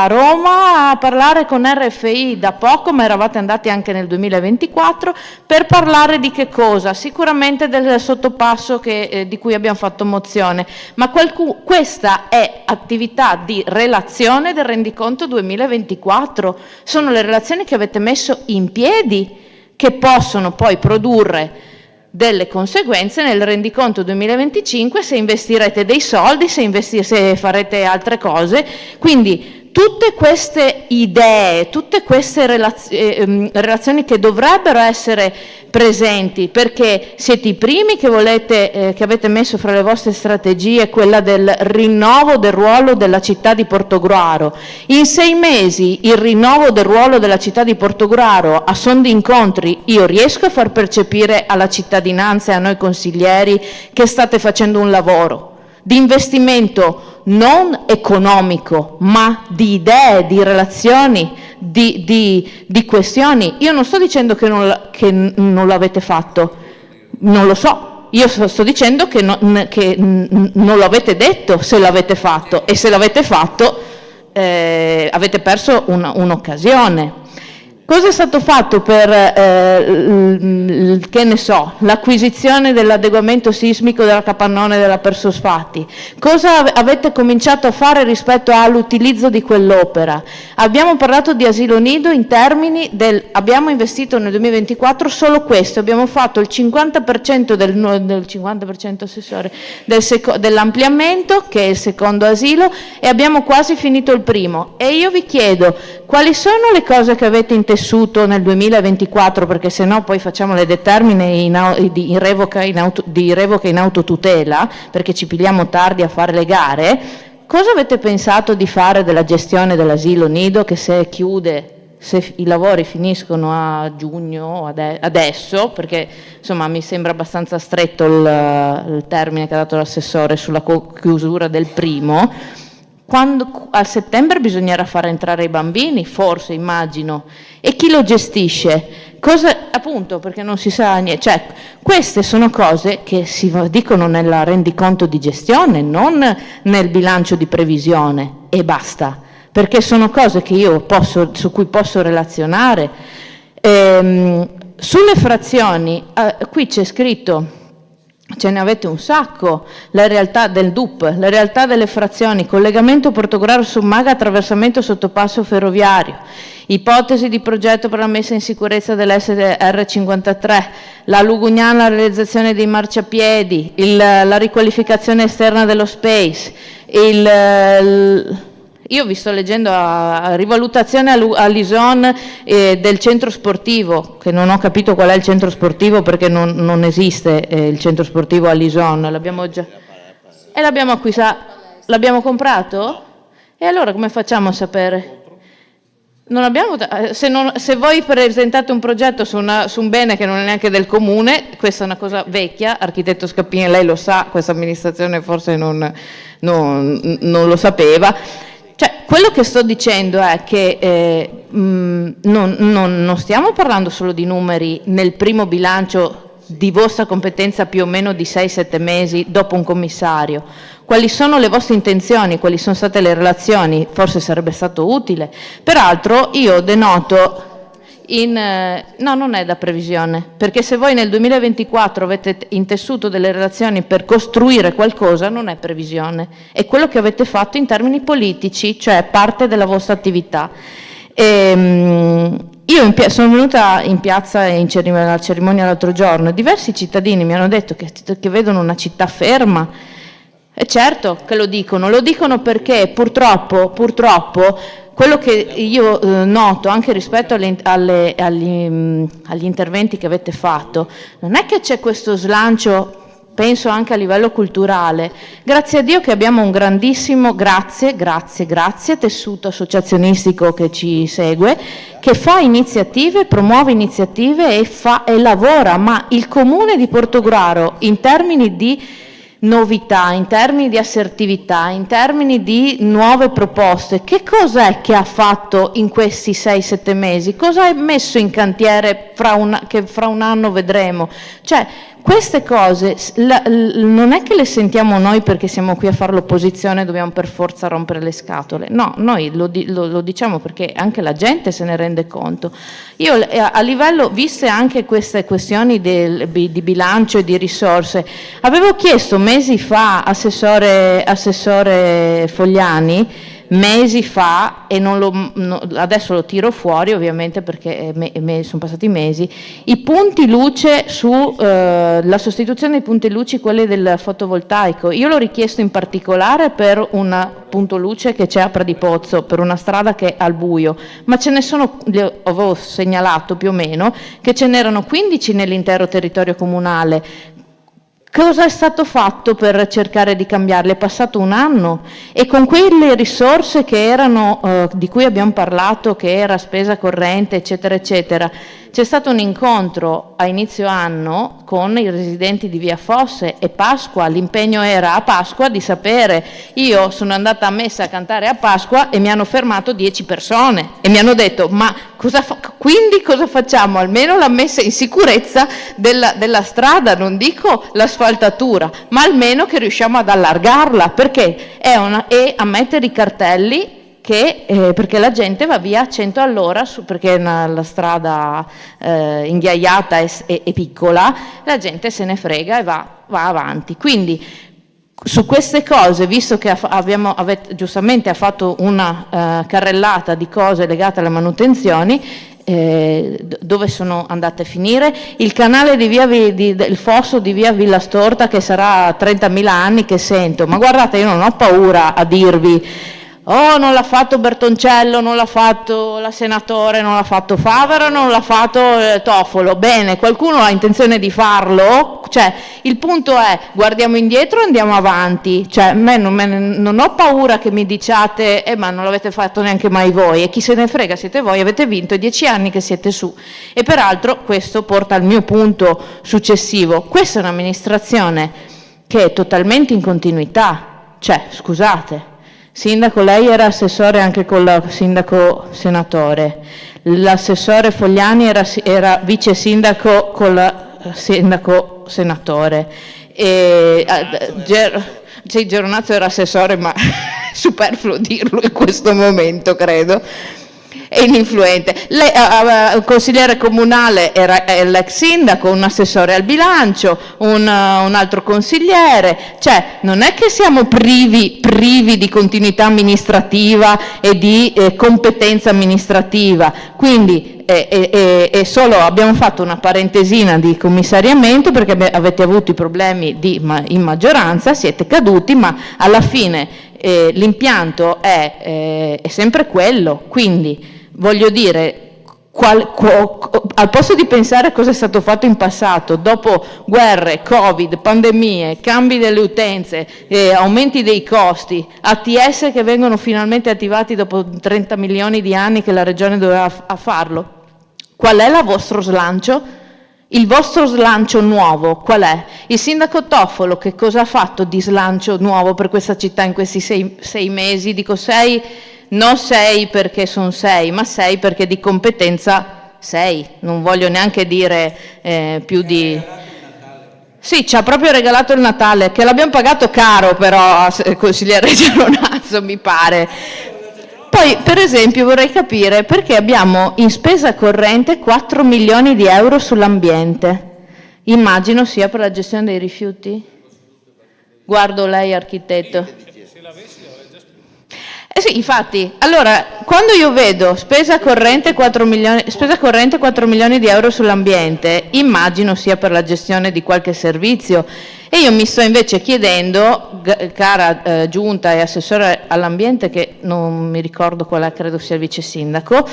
Roma a parlare con RFI da poco, ma eravate andati anche nel 2024 per parlare di che cosa? Sicuramente del sottopasso di cui abbiamo fatto mozione, ma questa è attività di relazione del rendiconto 2024, sono le relazioni che avete messo in piedi che possono poi produrre delle conseguenze nel rendiconto 2025 se investirete dei soldi, se farete altre cose. Quindi tutte queste idee, tutte queste relazioni che dovrebbero essere presenti, perché siete i primi che avete messo fra le vostre strategie quella del rinnovo del ruolo della città di Portogruaro. In 6 mesi il rinnovo del ruolo della città di Portogruaro a son di incontri io riesco a far percepire alla cittadinanza e a noi consiglieri che state facendo un lavoro. di investimento non economico, ma di idee, di relazioni, di questioni. Io non sto dicendo che non l'avete fatto, non lo so. Io sto dicendo che non lo avete detto se l'avete fatto, e se l'avete fatto avete perso un'occasione. Cosa è stato fatto per, che ne so, l'acquisizione dell'adeguamento sismico della capannone della Persosfatti? Cosa avete cominciato a fare rispetto all'utilizzo di quell'opera? Abbiamo parlato di asilo nido in termini abbiamo investito nel 2024 solo questo, abbiamo fatto il 50% del 50% assessore, dell'ampliamento, che è il secondo asilo, e abbiamo quasi finito il primo. E io vi chiedo, quali sono le cose che avete intessuto nel 2024, perché se no poi facciamo le determine di revoca in autotutela, perché ci pigliamo tardi a fare le gare. Cosa avete pensato di fare della gestione dell'asilo nido, che se i lavori finiscono a giugno, adesso, perché insomma mi sembra abbastanza stretto il termine che ha dato l'assessore sulla chiusura del primo, quando a settembre bisognerà far entrare i bambini, forse, immagino, e chi lo gestisce? Appunto, perché non si sa niente. Cioè, queste sono cose che si dicono nel rendiconto di gestione, non nel bilancio di previsione, e basta, perché sono cose che su cui posso relazionare. Sulle frazioni, qui c'è scritto, ce ne avete un sacco, la realtà del DUP, la realtà delle frazioni, collegamento Portogruaro-Summaga, attraversamento sottopasso ferroviario, ipotesi di progetto per la messa in sicurezza dell'SR53, la Lugugnana, la realizzazione dei marciapiedi, la riqualificazione esterna dello space, io vi sto leggendo a rivalutazione all'Ison del centro sportivo, che non ho capito qual è il centro sportivo, perché non esiste il centro sportivo all'Ison, l'abbiamo acquistato, l'abbiamo comprato? E allora come facciamo a sapere? Non abbiamo, se voi presentate un progetto su un bene che non è neanche del comune, questa è una cosa vecchia, architetto Scappini, lei lo sa, questa amministrazione forse non lo sapeva. Cioè, quello che sto dicendo è che non stiamo parlando solo di numeri nel primo bilancio di vostra competenza, più o meno di 6-7 mesi dopo un commissario. Quali sono le vostre intenzioni? Quali sono state le relazioni? Forse sarebbe stato utile. Peraltro io denoto no, non è da previsione, perché se voi nel 2024 avete intessuto delle relazioni per costruire qualcosa, non è previsione, è quello che avete fatto in termini politici, cioè parte della vostra attività. Io sono venuta in piazza alla cerimonia l'altro giorno e diversi cittadini mi hanno detto che vedono una città ferma. E certo che lo dicono perché purtroppo quello che io noto anche rispetto agli interventi che avete fatto, non è che c'è questo slancio, penso anche a livello culturale. Grazie a Dio che abbiamo un grandissimo, grazie, tessuto associazionistico che ci segue, che fa iniziative, promuove iniziative e lavora, ma il Comune di Portogruaro in termini di novità, in termini di assertività, in termini di nuove proposte, che cos'è che ha fatto in questi 6-7 mesi? Cosa ha messo in cantiere che fra un anno vedremo? Cioè, queste cose non è che le sentiamo noi perché siamo qui a fare l'opposizione e dobbiamo per forza rompere le scatole. No, noi lo diciamo perché anche la gente se ne rende conto. Io a livello, viste anche queste questioni di bilancio e di risorse, avevo chiesto mesi fa, assessore Fogliani, mesi fa, e adesso lo tiro fuori ovviamente perché sono passati mesi, i punti luce la sostituzione dei punti luci, quelli del fotovoltaico. Io l'ho richiesto in particolare per un punto luce che c'è a Pradipozzo, per una strada che è al buio, ma ce ne sono, avevo segnalato più o meno, che ce n'erano 15 nell'intero territorio comunale. Cosa è stato fatto per cercare di cambiarle? È passato un anno e con quelle risorse che erano, di cui abbiamo parlato, che era spesa corrente, eccetera, eccetera, c'è stato un incontro a inizio anno con i residenti di Via Fosse e Pasqua. L'impegno era a Pasqua di sapere, io sono andata a messa a cantare a Pasqua e mi hanno fermato 10 persone e mi hanno detto ma quindi cosa facciamo? Almeno la messa in sicurezza della strada, non dico l'asfaltatura, ma almeno che riusciamo ad allargarla, perché è a mettere i cartelli perché la gente va via a 100 all'ora, perché la strada inghiaiata e piccola, la gente se ne frega e va avanti. Quindi su queste cose, visto che avete giustamente fatto una carrellata di cose legate alle manutenzioni, dove sono andate a finire? Il canale del fosso di via Villa Storta, che sarà 30.000 anni che sento, ma guardate, io non ho paura a dirvi oh, non l'ha fatto Bertoncello, non l'ha fatto la senatore, non l'ha fatto Favero, non l'ha fatto Toffolo. Bene, qualcuno ha intenzione di farlo? Cioè, il punto è, guardiamo indietro e andiamo avanti. Cioè, non ho paura che mi diciate, ma non l'avete fatto neanche mai voi, e chi se ne frega, siete voi, avete vinto, 10 anni che siete su. E peraltro questo porta al mio punto successivo. Questa è un'amministrazione che è totalmente in continuità. Cioè, scusate, sindaco, lei era assessore anche con il sindaco senatore, l'assessore Fogliani era vice sindaco con il sindaco senatore, Geronazzo era assessore, ma è superfluo dirlo in questo momento, credo, è ininfluente. Il consigliere comunale era l'ex sindaco, un assessore al bilancio, un altro consigliere, cioè non è che siamo privi di continuità amministrativa e di competenza amministrativa, quindi solo abbiamo fatto una parentesina di commissariamento perché avete avuto i problemi in maggioranza, siete caduti, ma alla fine l'impianto è sempre quello, quindi voglio dire, al posto di pensare a cosa è stato fatto in passato, dopo guerre, Covid, pandemie, cambi delle utenze, aumenti dei costi, ATS che vengono finalmente attivati dopo 30 milioni di anni che la Regione doveva farlo, qual è il vostro slancio? Il vostro slancio nuovo qual è? Il sindaco Toffolo che cosa ha fatto di slancio nuovo per questa città in questi 6 mesi? Dico 6, non 6 perché sono 6, ma 6 perché di competenza 6, non voglio neanche dire più di... Sì, ci ha proprio regalato il Natale, che l'abbiamo pagato caro però, consigliere Geronazzo, mi pare. Poi, per esempio, vorrei capire perché abbiamo in spesa corrente 4 milioni di euro sull'ambiente. Immagino sia per la gestione dei rifiuti? Guardo lei, architetto. Sì, infatti, allora, quando io vedo spesa corrente 4 milioni di euro sull'ambiente, immagino sia per la gestione di qualche servizio. E io mi sto invece chiedendo, cara giunta e assessore all'ambiente, che non mi ricordo qual è, credo sia il vice sindaco,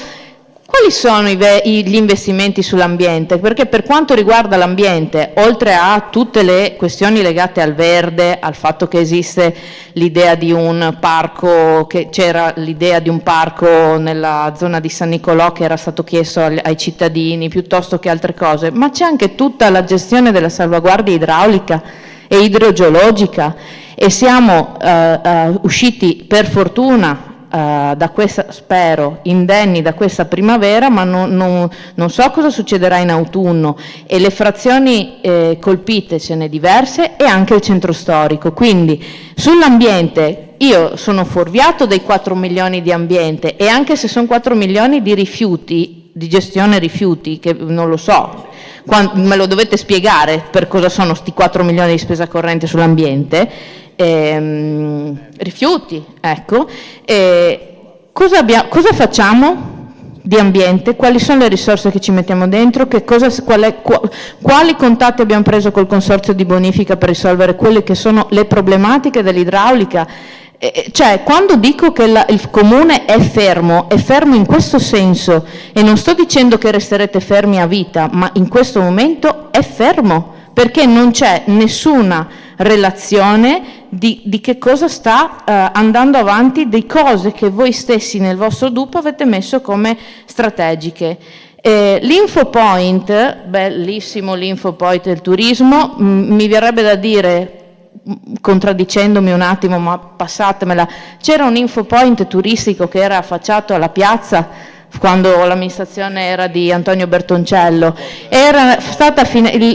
quali sono gli investimenti sull'ambiente? Perché per quanto riguarda l'ambiente, oltre a tutte le questioni legate al verde, al fatto che esiste l'idea di un parco, che c'era l'idea di un parco nella zona di San Nicolò che era stato chiesto ai cittadini, piuttosto che altre cose, ma c'è anche tutta la gestione della salvaguardia idraulica e idrogeologica, e siamo usciti per fortuna da questa, spero, indenni da questa primavera, ma non so cosa succederà in autunno, e le frazioni colpite ce ne diverse e anche il centro storico. Quindi sull'ambiente io sono fuorviato dei 4 milioni di ambiente, e anche se sono 4 milioni di rifiuti, di gestione rifiuti, che non lo so, me lo dovete spiegare per cosa sono sti 4 milioni di spesa corrente sull'ambiente. Rifiuti, ecco, cosa facciamo di ambiente? Quali sono le risorse che ci mettiamo dentro? Quali contatti abbiamo preso col consorzio di bonifica per risolvere quelle che sono le problematiche dell'idraulica? Cioè, quando dico che il comune è fermo in questo senso, e non sto dicendo che resterete fermi a vita, ma in questo momento è fermo, perché non c'è nessuna relazione di che cosa sta andando avanti, di cose che voi stessi nel vostro DUP avete messo come strategiche. L'Infopoint, bellissimo l'Infopoint del turismo, mi verrebbe da dire, contraddicendomi un attimo, ma passatemela, c'era un Infopoint turistico che era affacciato alla piazza quando l'amministrazione era di Antonio Bertoncello. Era stata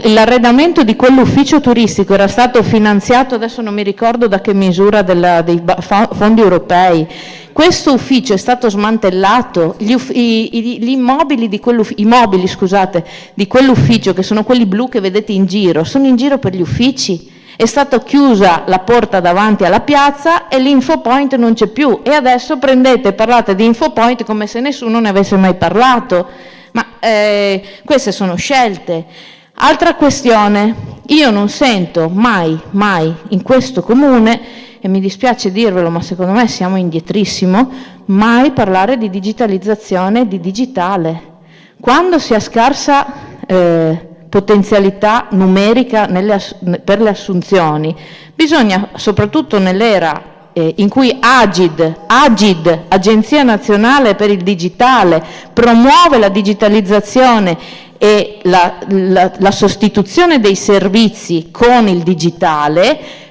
l'arredamento di quell'ufficio turistico era stato finanziato, adesso non mi ricordo da che misura dei fondi europei. Questo ufficio è stato smantellato, gli immobili di quell'ufficio, che sono quelli blu che vedete in giro, sono in giro per gli uffici. È stata chiusa la porta davanti alla piazza e l'Infopoint non c'è più, e adesso prendete e parlate di Infopoint come se nessuno ne avesse mai parlato. Ma queste sono scelte. Altra questione, io non sento mai in questo comune, e mi dispiace dirvelo ma secondo me siamo indietrissimo, mai parlare di digitalizzazione, di digitale. Quando si ha scarsa potenzialità numerica per le assunzioni, bisogna, soprattutto nell'era in cui Agid, Agenzia Nazionale per il Digitale, promuove la digitalizzazione e la sostituzione dei servizi con il digitale,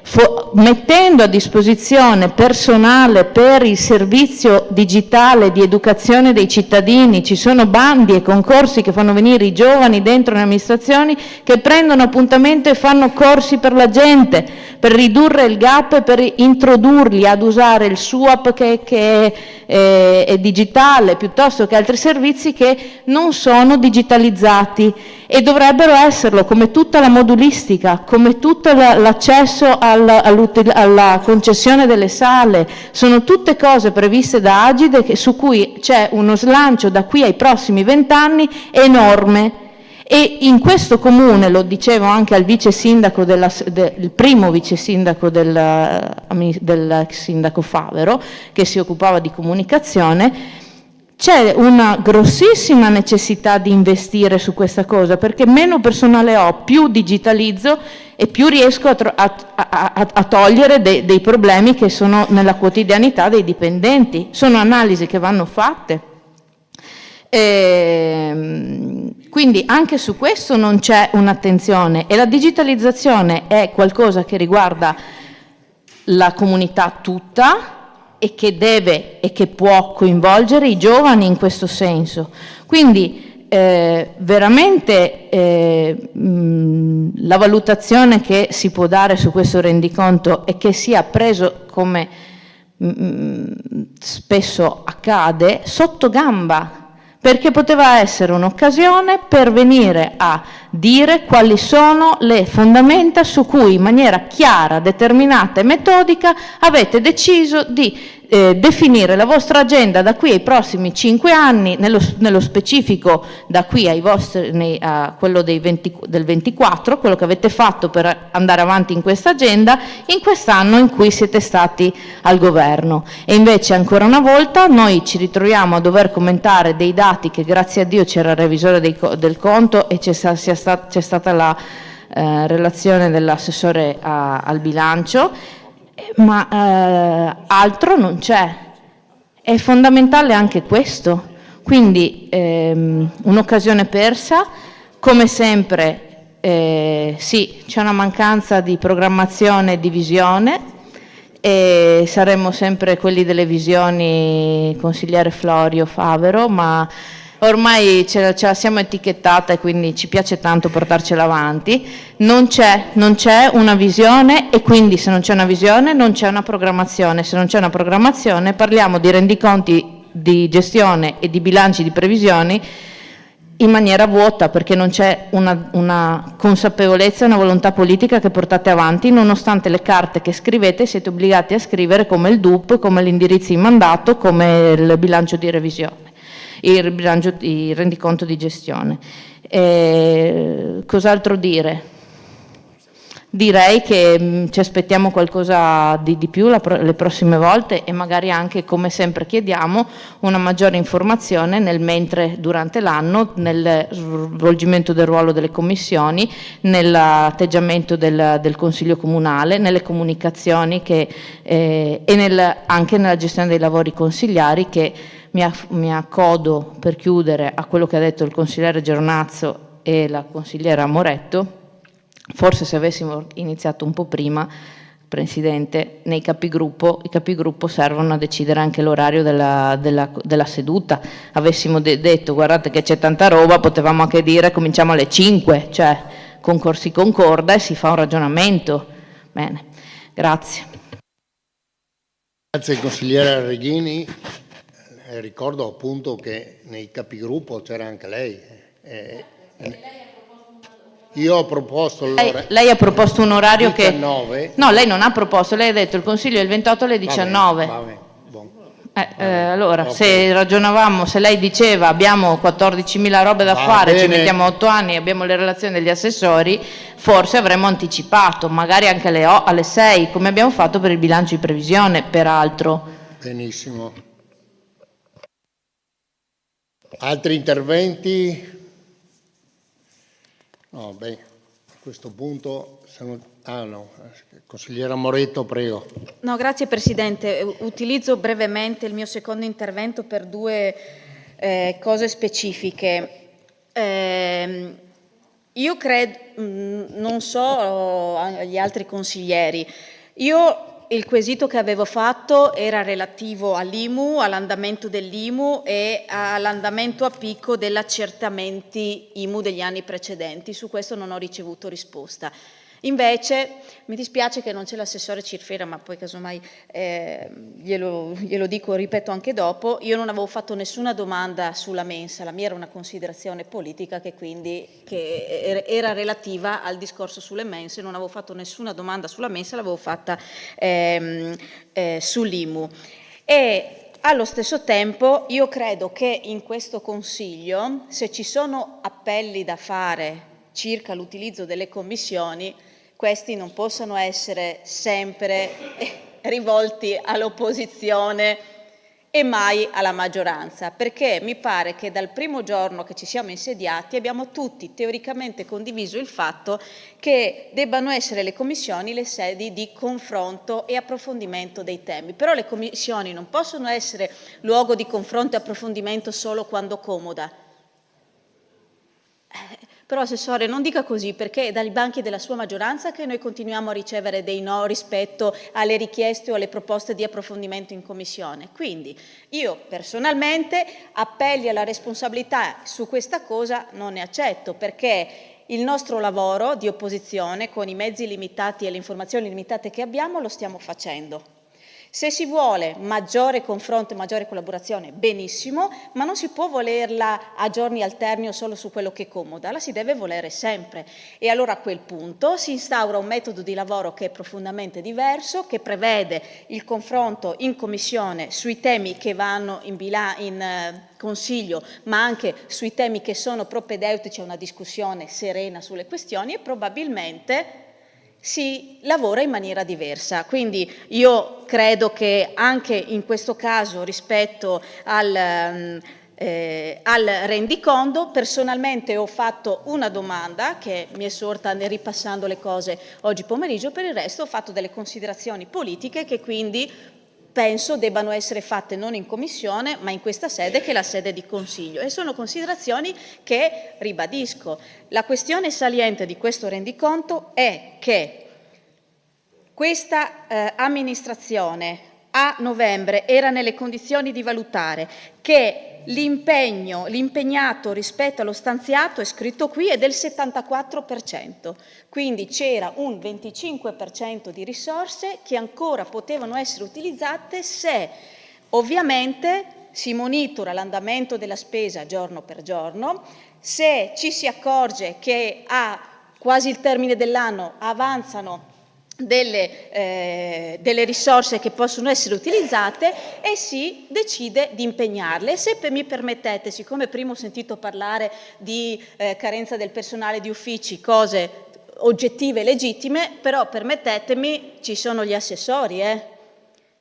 mettendo a disposizione personale per il servizio digitale di educazione dei cittadini. Ci sono bandi e concorsi che fanno venire i giovani dentro le amministrazioni, che prendono appuntamento e fanno corsi per la gente, per ridurre il gap e per introdurli ad usare il SUAP che è digitale, piuttosto che altri servizi che non sono digitalizzati e dovrebbero esserlo, come tutta la modulistica, come tutto l'accesso alla concessione delle sale. Sono tutte cose previste da Agide su cui c'è uno slancio da qui ai prossimi 20 anni enorme. E in questo comune, lo dicevo anche al vice sindaco, il primo vice sindaco dell'ex sindaco Favero, che si occupava di comunicazione, c'è una grossissima necessità di investire su questa cosa, perché meno personale ho, più digitalizzo e più riesco a togliere dei problemi che sono nella quotidianità dei dipendenti. Sono analisi che vanno fatte. Quindi anche su questo non c'è un'attenzione, e la digitalizzazione è qualcosa che riguarda la comunità tutta e che deve e che può coinvolgere i giovani in questo senso. Quindi veramente la valutazione che si può dare su questo rendiconto è che sia preso, come spesso accade, sotto gamba, perché poteva essere un'occasione per venire a dire quali sono le fondamenta su cui in maniera chiara, determinata e metodica avete deciso di definire la vostra agenda da qui ai prossimi 5 anni, nello specifico da qui a quello del 24, quello che avete fatto per andare avanti in questa agenda, in quest'anno in cui siete stati al governo. E invece ancora una volta noi ci ritroviamo a dover commentare dei dati che, grazie a Dio, c'era il revisore del conto e c'è stata la relazione dell'assessore al bilancio, ma altro non c'è. È fondamentale anche questo. Quindi un'occasione persa, come sempre. Sì, c'è una mancanza di programmazione e di visione, e saremmo sempre quelli delle visioni, consigliere Florio Favero, ma ormai ce la siamo etichettata e quindi ci piace tanto portarcela avanti. Non c'è una visione, e quindi se non c'è una visione non c'è una programmazione. Se non c'è una programmazione parliamo di rendiconti di gestione e di bilanci di previsioni in maniera vuota, perché non c'è una consapevolezza e una volontà politica che portate avanti, nonostante le carte che scrivete siete obbligati a scrivere, come il DUP, come l'indirizzo in mandato, come il bilancio di revisione, il rendiconto di gestione. Cos'altro dire? direi che ci aspettiamo qualcosa di più le prossime volte, e magari anche, come sempre chiediamo, una maggiore informazione mentre durante l'anno, nel svolgimento del ruolo delle commissioni, nell'atteggiamento del Consiglio Comunale, nelle comunicazioni e anche nella gestione dei lavori consigliari, che mi accodo per chiudere a quello che ha detto il consigliere Gernazzo e la consigliera Moretto. Forse se avessimo iniziato un po' prima, Presidente, i capigruppo servono a decidere anche l'orario della seduta. Avessimo detto guardate che c'è tanta roba, potevamo anche dire cominciamo alle 5, cioè si concorda e si fa un ragionamento. Bene, grazie. Grazie consigliere Reghini. Ricordo appunto che nei capigruppo c'era anche lei. Io ho proposto lei ha proposto un orario 19. che... No, lei non ha proposto, lei ha detto il Consiglio è il 28 alle 19. Allora, Okay. Se ragionavamo, se lei diceva abbiamo 14.000 robe da fare, bene. ci mettiamo 8 anni, abbiamo le relazioni degli assessori, forse avremmo anticipato, magari anche alle 6, come abbiamo fatto per il bilancio di previsione, peraltro. Benissimo. Altri interventi? No, beh, a questo punto... Consigliera Moretto, prego. No, grazie Presidente. Utilizzo brevemente il mio secondo intervento per due cose specifiche. Io credo, non so agli altri consiglieri, il quesito che avevo fatto era relativo all'IMU, all'andamento dell'IMU e all'andamento a picco degli accertamenti IMU degli anni precedenti. Su questo non ho ricevuto risposta. Invece mi dispiace che non c'è l'assessore Cirfera, ma poi casomai glielo dico, ripeto anche dopo. Io non avevo fatto nessuna domanda sulla mensa, la mia era una considerazione politica che era relativa al discorso sulle mense, non avevo fatto nessuna domanda sulla mensa, l'avevo fatta sull'IMU. E allo stesso tempo io credo che in questo Consiglio, se ci sono appelli da fare circa l'utilizzo delle commissioni, questi non possono essere sempre rivolti all'opposizione e mai alla maggioranza, perché mi pare che dal primo giorno che ci siamo insediati abbiamo tutti teoricamente condiviso il fatto che debbano essere le commissioni le sedi di confronto e approfondimento dei temi. Però le commissioni non possono essere luogo di confronto e approfondimento solo quando comoda. Però Assessore non dica così, perché è dai banchi della sua maggioranza che noi continuiamo a ricevere dei no rispetto alle richieste o alle proposte di approfondimento in Commissione. Quindi io personalmente appelli alla responsabilità su questa cosa non ne accetto, perché il nostro lavoro di opposizione con i mezzi limitati e le informazioni limitate che abbiamo lo stiamo facendo. Se si vuole maggiore confronto e maggiore collaborazione, benissimo, ma non si può volerla a giorni alterni o solo su quello che comoda, la si deve volere sempre. E allora a quel punto si instaura un metodo di lavoro che è profondamente diverso, che prevede il confronto in Commissione sui temi che vanno in Consiglio, ma anche sui temi che sono propedeutici a una discussione serena sulle questioni, e probabilmente si lavora in maniera diversa. Quindi io credo che anche in questo caso, rispetto al rendiconto, personalmente ho fatto una domanda che mi è sorta ripassando le cose oggi pomeriggio, per il resto ho fatto delle considerazioni politiche che quindi penso debbano essere fatte non in Commissione ma in questa sede, che è la sede di Consiglio, e sono considerazioni che ribadisco. La questione saliente di questo rendiconto è che questa amministrazione a novembre era nelle condizioni di valutare che l'impegnato rispetto allo stanziato, è scritto qui, è del 74%, quindi c'era un 25% di risorse che ancora potevano essere utilizzate se ovviamente si monitora l'andamento della spesa giorno per giorno, se ci si accorge che a quasi il termine dell'anno avanzano delle risorse che possono essere utilizzate e si decide di impegnarle. Se mi permettete, siccome prima ho sentito parlare di carenza del personale di uffici, cose oggettive e legittime, però permettetemi, ci sono gli assessori,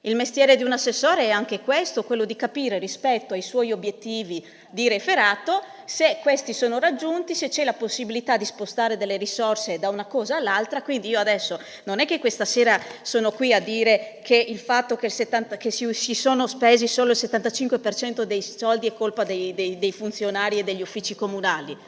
Il mestiere di un assessore è anche questo, quello di capire rispetto ai suoi obiettivi di referato se questi sono raggiunti, se c'è la possibilità di spostare delle risorse da una cosa all'altra. Quindi io adesso non è che questa sera sono qui a dire che il fatto che, si sono spesi solo il 75% dei soldi è colpa dei funzionari e degli uffici comunali.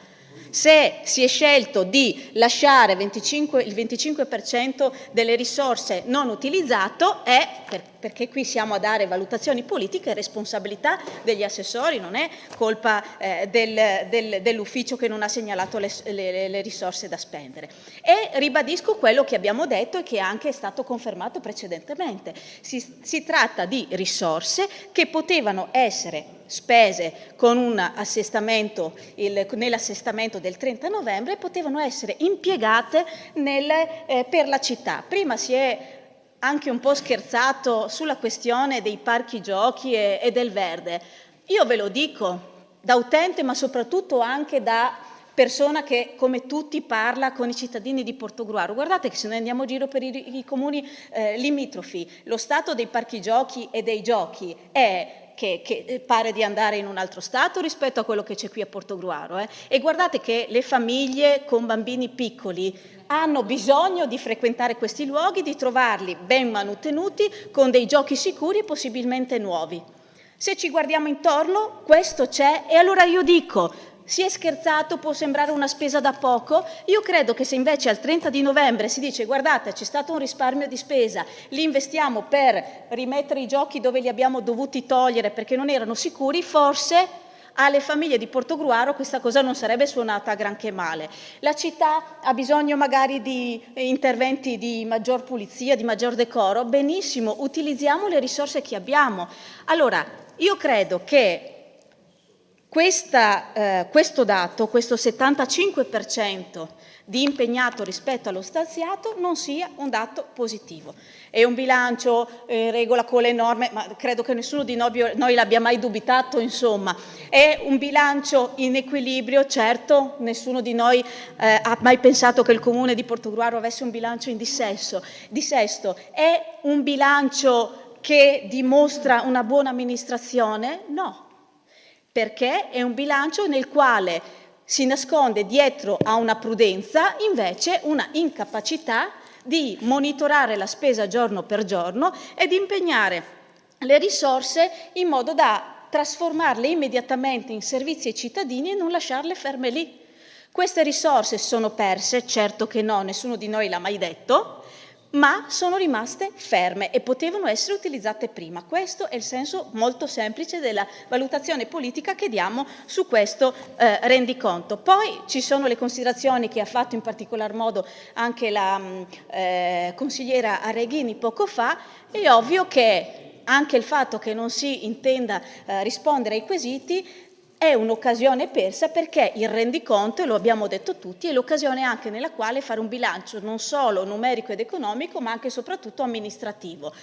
Se si è scelto di lasciare il 25% delle risorse non utilizzato è perché qui siamo a dare valutazioni politiche e responsabilità degli assessori, non è colpa dell'ufficio che non ha segnalato le risorse da spendere. E ribadisco quello che abbiamo detto e che anche è stato confermato precedentemente. Si tratta di risorse che potevano essere spese con un assestamento, nell'assestamento del 30 novembre, potevano essere impiegate per la città. Prima si è anche un po' scherzato sulla questione dei parchi giochi e del verde. Io ve lo dico da utente, ma soprattutto anche da persona che come tutti parla con i cittadini di Portogruaro. Guardate che se noi andiamo a giro per i comuni limitrofi, lo stato dei parchi giochi e dei giochi è che pare di andare in un altro stato rispetto a quello che c'è qui a Portogruaro. E guardate che le famiglie con bambini piccoli hanno bisogno di frequentare questi luoghi, di trovarli ben manutenuti, con dei giochi sicuri e possibilmente nuovi. Se ci guardiamo intorno, questo c'è, e allora io dico, si è scherzato, può sembrare una spesa da poco. Io credo che se invece al 30 di novembre si dice guardate c'è stato un risparmio di spesa, li investiamo per rimettere i giochi dove li abbiamo dovuti togliere perché non erano sicuri, forse alle famiglie di Portogruaro questa cosa non sarebbe suonata granché male. La città ha bisogno magari di interventi di maggior pulizia, di maggior decoro, benissimo, utilizziamo le risorse che abbiamo. Allora, io credo che questo dato, questo 75% di impegnato rispetto allo stanziato, non sia un dato positivo. È un bilancio in regola con le norme, ma credo che nessuno di noi l'abbia mai dubitato, insomma. È un bilancio in equilibrio, certo, nessuno di noi ha mai pensato che il Comune di Portogruaro avesse un bilancio in dissesto. È un bilancio che dimostra una buona amministrazione? No. Perché è un bilancio nel quale si nasconde dietro a una prudenza invece una incapacità di monitorare la spesa giorno per giorno e di impegnare le risorse in modo da trasformarle immediatamente in servizi ai cittadini e non lasciarle ferme lì. Queste risorse sono perse, certo che no, nessuno di noi l'ha mai detto, ma sono rimaste ferme e potevano essere utilizzate prima. Questo è il senso molto semplice della valutazione politica che diamo su questo rendiconto. Poi ci sono le considerazioni che ha fatto in particolar modo anche la consigliera Areghini poco fa. È ovvio che anche il fatto che non si intenda rispondere ai quesiti è un'occasione persa, perché il rendiconto, e lo abbiamo detto tutti, è l'occasione anche nella quale fare un bilancio non solo numerico ed economico, ma anche e soprattutto amministrativo.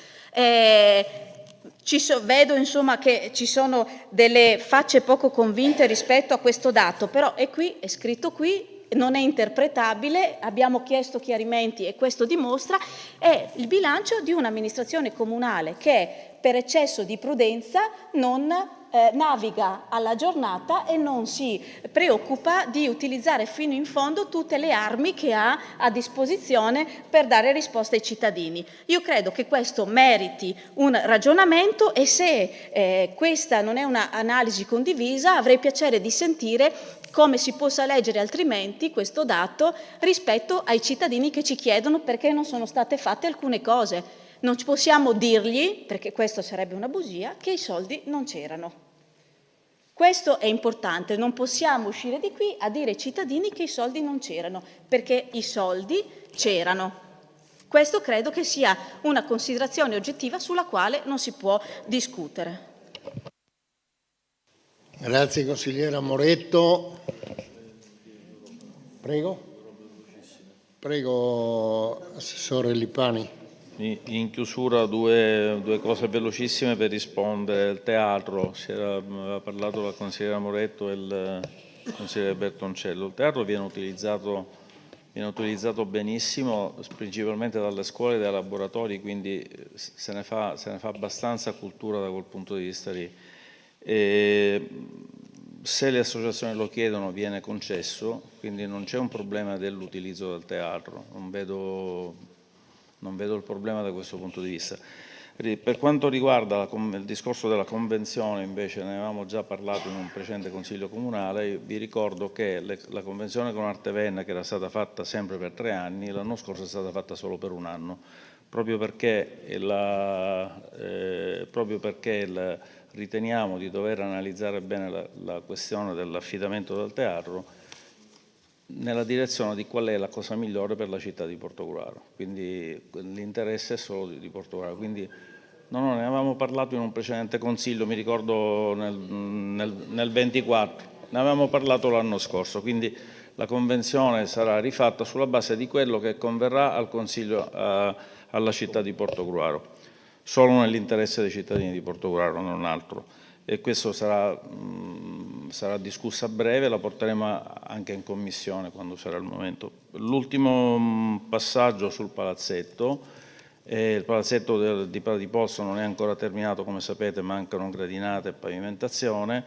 Vedo insomma che ci sono delle facce poco convinte rispetto a questo dato, però è scritto qui, non è interpretabile, abbiamo chiesto chiarimenti e questo dimostra, è il bilancio di un'amministrazione comunale che per eccesso di prudenza non naviga alla giornata e non si preoccupa di utilizzare fino in fondo tutte le armi che ha a disposizione per dare risposta ai cittadini. Io credo che questo meriti un ragionamento e se questa non è un'analisi condivisa avrei piacere di sentire come si possa leggere altrimenti questo dato rispetto ai cittadini che ci chiedono perché non sono state fatte alcune cose. Non possiamo dirgli, perché questo sarebbe una bugia, che i soldi non c'erano. Questo è importante, non possiamo uscire di qui a dire ai cittadini che i soldi non c'erano, perché i soldi c'erano. Questo credo che sia una considerazione oggettiva sulla quale non si può discutere. Grazie consigliera Moretto. Prego, assessore Lipani. In chiusura due cose velocissime per rispondere. Il teatro, aveva parlato la consigliera Moretto e il consigliere Bertoncello. Il teatro viene utilizzato viene utilizzato benissimo, principalmente dalle scuole e dai laboratori, quindi se ne fa abbastanza cultura da quel punto di vista lì. E se le associazioni lo chiedono viene concesso, quindi non c'è un problema dell'utilizzo del teatro, non vedo il problema da questo punto di vista. Per quanto riguarda il discorso della convenzione, invece, ne avevamo già parlato in un precedente Consiglio Comunale. Vi ricordo che la convenzione con Artevenna, che era stata fatta sempre per 3 anni, l'anno scorso è stata fatta solo per 1 anno, proprio perché riteniamo di dover analizzare bene la questione dell'affidamento del teatro nella direzione di qual è la cosa migliore per la città di Portogruaro. Quindi l'interesse è solo di Portogruaro. Quindi ne avevamo parlato in un precedente Consiglio, mi ricordo nel 24, ne avevamo parlato l'anno scorso, quindi la convenzione sarà rifatta sulla base di quello che converrà al Consiglio alla città di Portogruaro, solo nell'interesse dei cittadini di Portogruaro, non altro. E questo sarà discusso a breve, la porteremo anche in commissione quando sarà il momento. L'ultimo passaggio sul palazzetto. Il palazzetto di Prati Pozzo non è ancora terminato, come sapete, mancano gradinate e pavimentazione.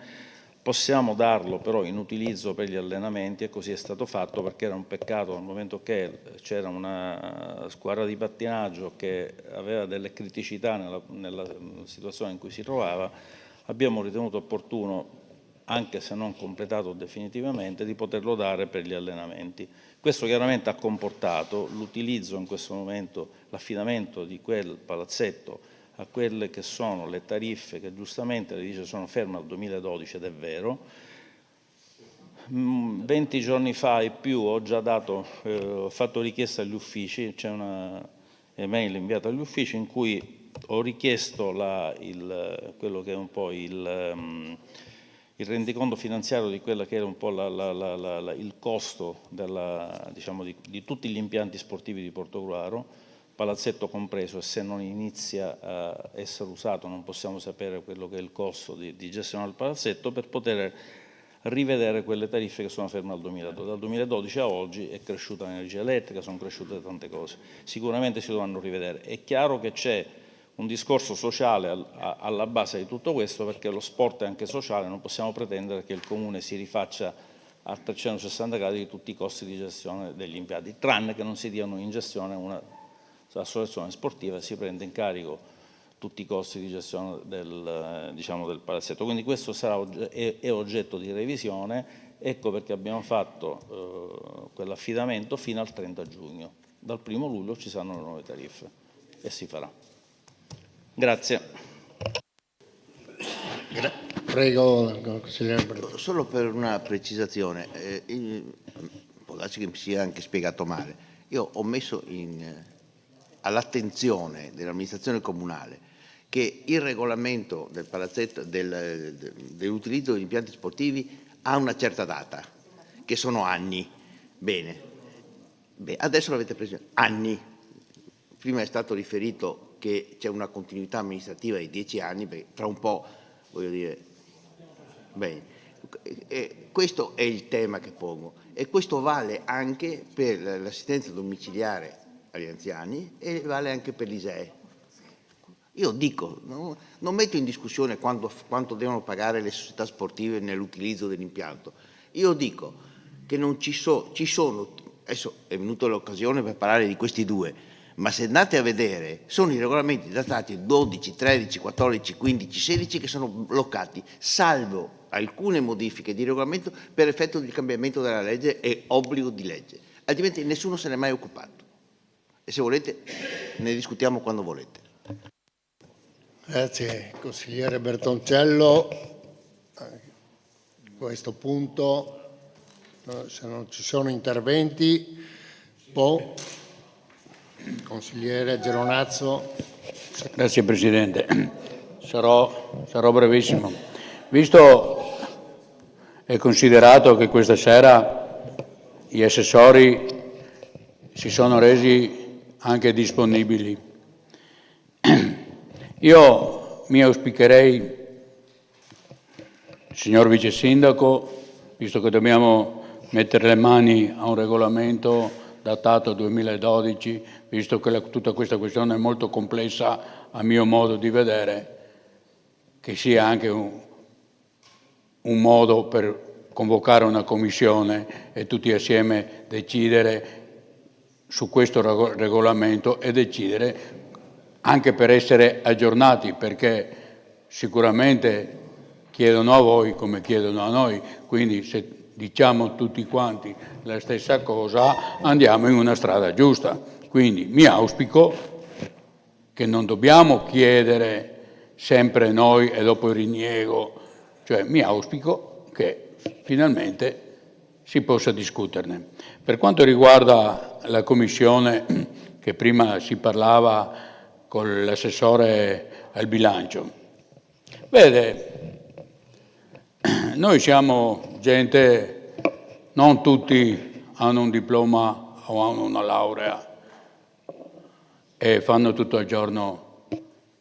Possiamo darlo però in utilizzo per gli allenamenti, e così è stato fatto, perché era un peccato nel momento che c'era una squadra di pattinaggio che aveva delle criticità nella situazione in cui si trovava. Abbiamo ritenuto opportuno, anche se non completato definitivamente, di poterlo dare per gli allenamenti. Questo chiaramente ha comportato l'utilizzo in questo momento, l'affidamento di quel palazzetto a quelle che sono le tariffe che giustamente le dice sono ferme al 2012, ed è vero. 20 giorni fa e più ho fatto richiesta agli uffici, c'è una email inviata agli uffici in cui ho richiesto quello che è un po' il rendiconto finanziario di quello che era un po' il costo di tutti gli impianti sportivi di Portogruaro, palazzetto compreso, e se non inizia a essere usato non possiamo sapere quello che è il costo di gestione del palazzetto, per poter rivedere quelle tariffe che sono ferme al 2012. Dal 2012 a oggi è cresciuta l'energia elettrica, sono cresciute tante cose, sicuramente si dovranno rivedere. È chiaro che c'è un discorso sociale alla base di tutto questo, perché lo sport è anche sociale, non possiamo pretendere che il Comune si rifaccia a 360 gradi di tutti i costi di gestione degli impianti, tranne che non si diano in gestione un'associazione sportiva e si prende in carico tutti i costi di gestione del palazzetto. Quindi questo è oggetto di revisione, ecco perché abbiamo fatto quell'affidamento fino al 30 giugno. Dal 1° luglio ci saranno le nuove tariffe e si farà. Grazie. Prego, consigliere. Solo per una precisazione, può darsi che mi sia anche spiegato male. Io ho messo all'attenzione dell'amministrazione comunale che il regolamento del palazzetto dell'utilizzo degli impianti sportivi ha una certa data, che sono anni. Bene, adesso l'avete preso anni. Prima è stato riferito che c'è una continuità amministrativa di 10 anni, perché tra un po', voglio dire, bene, questo è il tema che pongo, e questo vale anche per l'assistenza domiciliare agli anziani e vale anche per l'ISEE. Io dico, non metto in discussione quanto devono pagare le società sportive nell'utilizzo dell'impianto, io dico che non ci sono, adesso è venuta l'occasione per parlare di questi due, ma se andate a vedere, sono i regolamenti datati 12, 13, 14, 15, 16 che sono bloccati, salvo alcune modifiche di regolamento per effetto del cambiamento della legge e obbligo di legge, altrimenti nessuno se ne è mai occupato. E se volete ne discutiamo quando volete. Grazie consigliere Bertoncello. A questo punto, se non ci sono interventi, consigliere Geronazzo. Grazie Presidente, sarò brevissimo. Visto e considerato che questa sera gli assessori si sono resi anche disponibili, io mi auspicherei, signor Vice Sindaco, visto che dobbiamo mettere le mani a un regolamento datato 2012, visto che tutta questa questione è molto complessa a mio modo di vedere, che sia anche un modo per convocare una commissione e tutti assieme decidere su questo regolamento e decidere anche per essere aggiornati, perché sicuramente chiedono a voi come chiedono a noi, quindi se diciamo tutti quanti la stessa cosa andiamo in una strada giusta. Quindi mi auspico che non dobbiamo chiedere sempre noi e dopo il riniego, cioè mi auspico che finalmente si possa discuterne. Per quanto riguarda la commissione, che prima si parlava con l'assessore al bilancio, vede, noi siamo gente, non tutti hanno un diploma o hanno una laurea e fanno tutto il giorno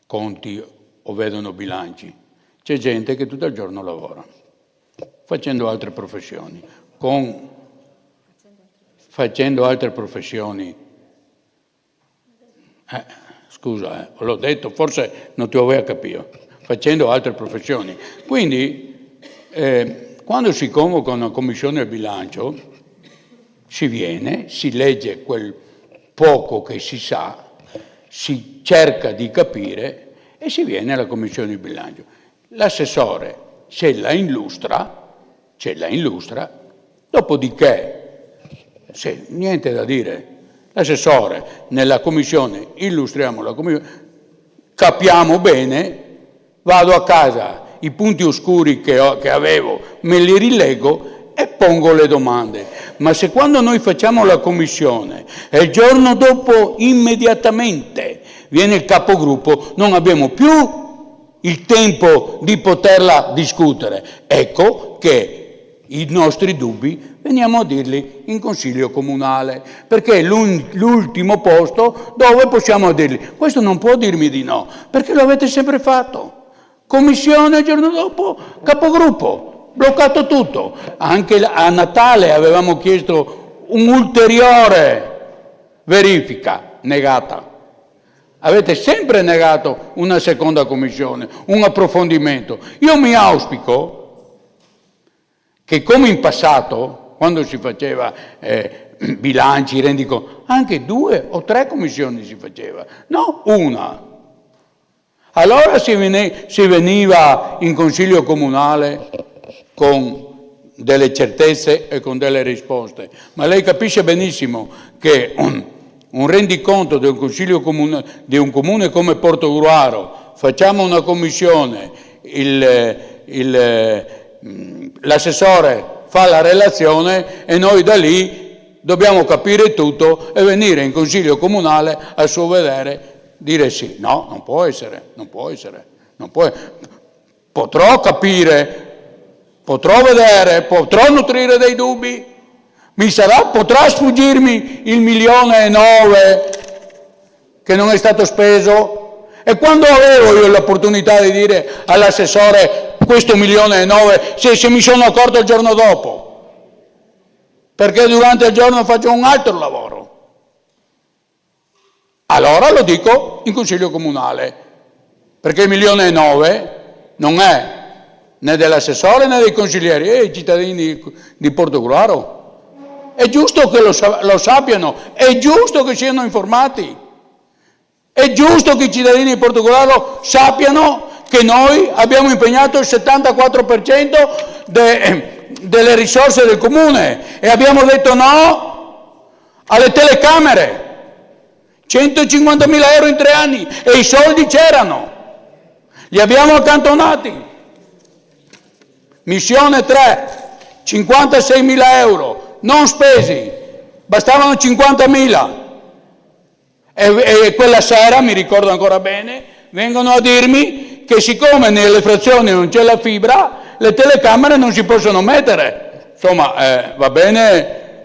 conti o vedono bilanci. C'è gente che tutto il giorno lavora, facendo altre professioni, facendo altre professioni. Scusa, l'ho detto, forse non ti avevo capito, facendo altre professioni. Quindi, quando si convoca una commissione al bilancio, si viene, si legge quel poco che si sa, si cerca di capire e si viene alla commissione di bilancio. L'assessore ce la illustra, dopodiché, se niente da dire, l'assessore nella commissione, illustriamo la commissione, capiamo bene, vado a casa, i punti oscuri che avevo me li rilego e pongo le domande. Ma se quando noi facciamo la commissione e il giorno dopo immediatamente viene il capogruppo, non abbiamo più il tempo di poterla discutere. Ecco che i nostri dubbi veniamo a dirli in consiglio comunale, perché è l'ultimo posto dove possiamo dirgli questo non può dirmi di no, perché lo avete sempre fatto. Commissione il giorno dopo, capogruppo, bloccato tutto. Anche a Natale avevamo chiesto un'ulteriore verifica, negata. Avete sempre negato una seconda commissione, un approfondimento. Io mi auspico che come in passato, quando si faceva bilanci, rendiconti, anche 2 o 3 commissioni si faceva, no una. Allora si veniva in consiglio comunale con delle certezze e con delle risposte, ma lei capisce benissimo che un rendiconto di un consiglio comunale, di un comune come Portogruaro, facciamo una commissione, l'assessore fa la relazione e noi da lì dobbiamo capire tutto e venire in consiglio comunale a suo vedere dire sì. No, non può essere. Potrò capire, potrò vedere, potrò nutrire dei dubbi, potrà sfuggirmi il 1,9 milioni che non è stato speso, e quando avevo io l'opportunità di dire all'assessore questo 1,9 milioni, se mi sono accorto il giorno dopo, perché durante il giorno faccio un altro lavoro. Allora lo dico in consiglio comunale, perché il 1,9 milioni non è né dell'assessore né dei consiglieri, è i cittadini di Portogruaro. È giusto che lo sappiano, è giusto che siano informati, è giusto che i cittadini di Portogruaro sappiano che noi abbiamo impegnato il 74% delle risorse del comune e abbiamo detto no alle telecamere. 150.000 euro in 3 anni e i soldi c'erano, li abbiamo accantonati. Missione 3, 56.000 euro non spesi, bastavano 50.000 e quella sera, mi ricordo ancora bene, vengono a dirmi che siccome nelle frazioni non c'è la fibra, le telecamere non si possono mettere. Insomma, va bene,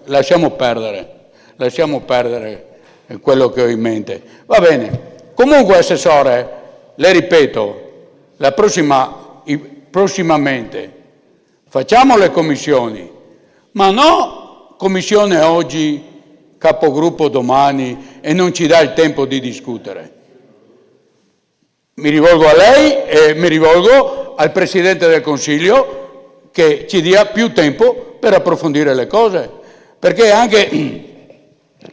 lasciamo perdere quello che ho in mente. Va bene. Comunque, assessore, le ripeto, prossimamente facciamo le commissioni, ma no commissione oggi, capogruppo domani e non ci dà il tempo di discutere? Mi rivolgo a lei e mi rivolgo al Presidente del Consiglio che ci dia più tempo per approfondire le cose, perché anche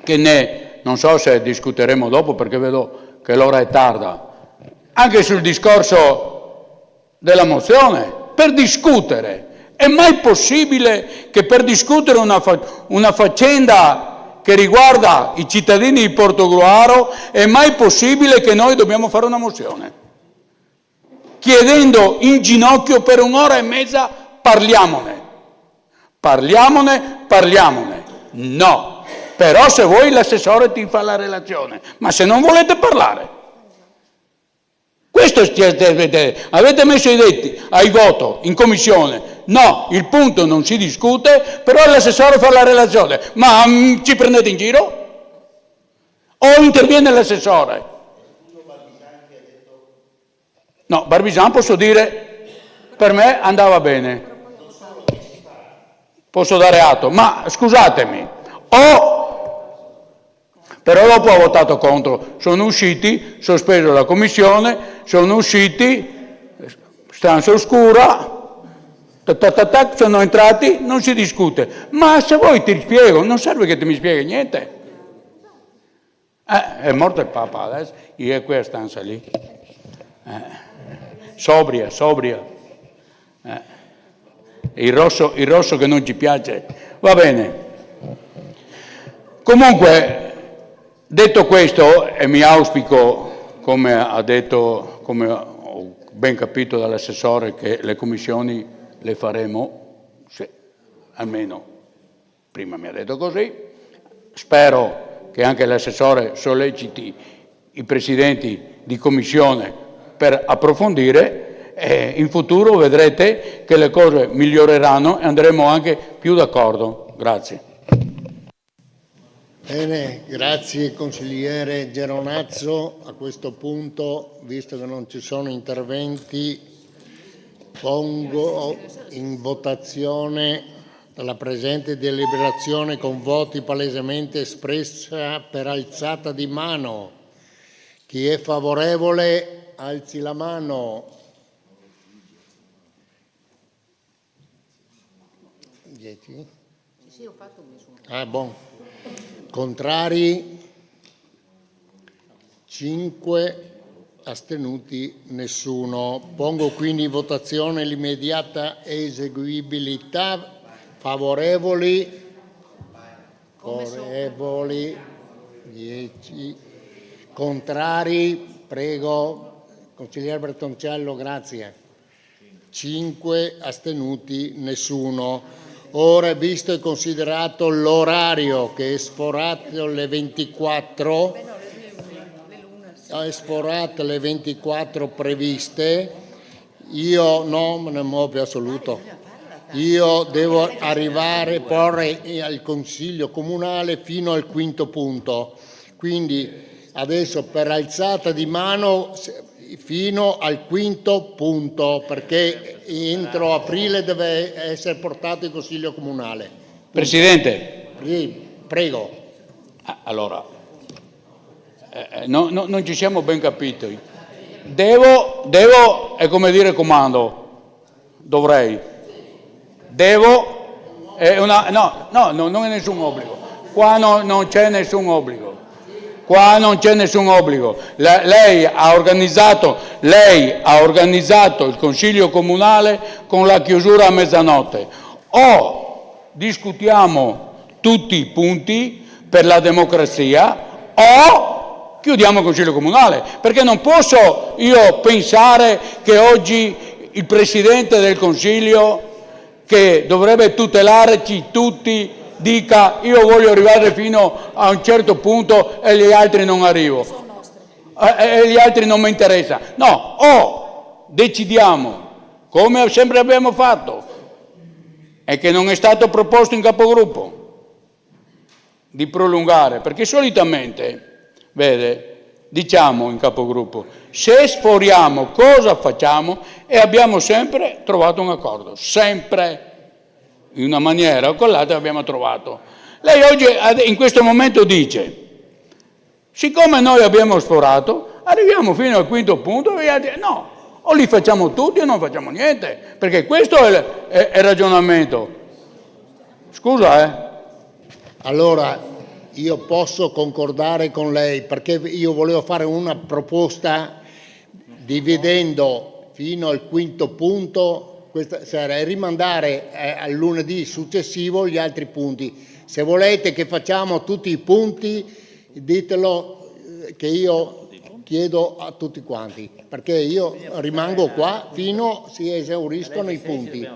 che non so se discuteremo dopo perché vedo che l'ora è tarda, anche sul discorso della mozione, per discutere. È mai possibile che per discutere una faccenda che riguarda i cittadini di Portogruaro, è mai possibile che noi dobbiamo fare una mozione? Chiedendo in ginocchio per un'ora e mezza, parliamone. No, però se vuoi l'assessore ti fa la relazione, ma se non volete parlare. Questo avete messo i detti ai voto in commissione. No, il punto non si discute, però l'assessore fa la relazione. Ma ci prendete in giro? O interviene l'assessore? No, Barbisan posso dire, per me andava bene. Posso dare atto, ma scusatemi, però dopo ha votato contro, sono usciti, sospeso la commissione, sono usciti, stanza oscura, sono entrati, non si discute. Ma se vuoi ti spiego, non serve che ti mi spieghi niente. È morto il Papa adesso, io è quella stanza lì. Sobria. Il rosso che non ci piace. Va bene. Comunque, detto questo, e mi auspico, come ho ben capito dall'assessore, che le commissioni le faremo, almeno prima mi ha detto così, spero che anche l'assessore solleciti i presidenti di commissione per approfondire e in futuro vedrete che le cose miglioreranno e andremo anche più d'accordo. Grazie. Bene, grazie consigliere Geronazzo. A questo punto, visto che non ci sono interventi, pongo in votazione la presente deliberazione con voti palesemente espressa per alzata di mano. Chi è favorevole alzi la mano. 10? Sì, ho fatto nessuno. Buon. Contrari? 5. Astenuti? Nessuno. Pongo quindi in votazione l'immediata eseguibilità. Favorevoli? Favorevoli? 10. Contrari? Prego. Consigliere Bertoncello, grazie. 5. Astenuti? Nessuno. Ora, visto e considerato l'orario che è sforato alle 24, le 24 previste, io non me ne muovo più assoluto. Io devo arrivare, porre al Consiglio Comunale fino al quinto punto. Quindi adesso per alzata di mano fino al quinto punto, perché entro aprile deve essere portato in Consiglio Comunale. Presidente. Prego. Allora, non ci siamo ben capiti. Devo è come dire comando. Dovrei. Devo è una... No, non è nessun obbligo. Qua non c'è nessun obbligo. Qua non c'è nessun obbligo. Lei ha organizzato il Consiglio Comunale con la chiusura a mezzanotte. O discutiamo tutti i punti per la democrazia o chiudiamo il Consiglio Comunale, perché non posso io pensare che oggi il Presidente del Consiglio, che dovrebbe tutelarci tutti, dica io voglio arrivare fino a un certo punto e gli altri non arrivo, e gli altri non mi interessa. No, o decidiamo, come sempre abbiamo fatto, e che non è stato proposto in capogruppo, di prolungare, perché solitamente, vede, diciamo in capogruppo, se sforiamo cosa facciamo, e abbiamo sempre trovato un accordo, sempre. in una maniera o con l'altra abbiamo trovato. Lei oggi in questo momento dice, siccome noi abbiamo sforato, arriviamo fino al quinto punto e no, o li facciamo tutti o non facciamo niente, perché questo è il ragionamento. Scusa, Allora, io posso concordare con lei, perché io volevo fare una proposta dividendo fino al quinto punto questa sera e rimandare al lunedì successivo gli altri punti. Se volete che facciamo tutti i punti, ditelo, che io chiedo a tutti quanti, perché io rimango qua fino a si esauriscono i punti.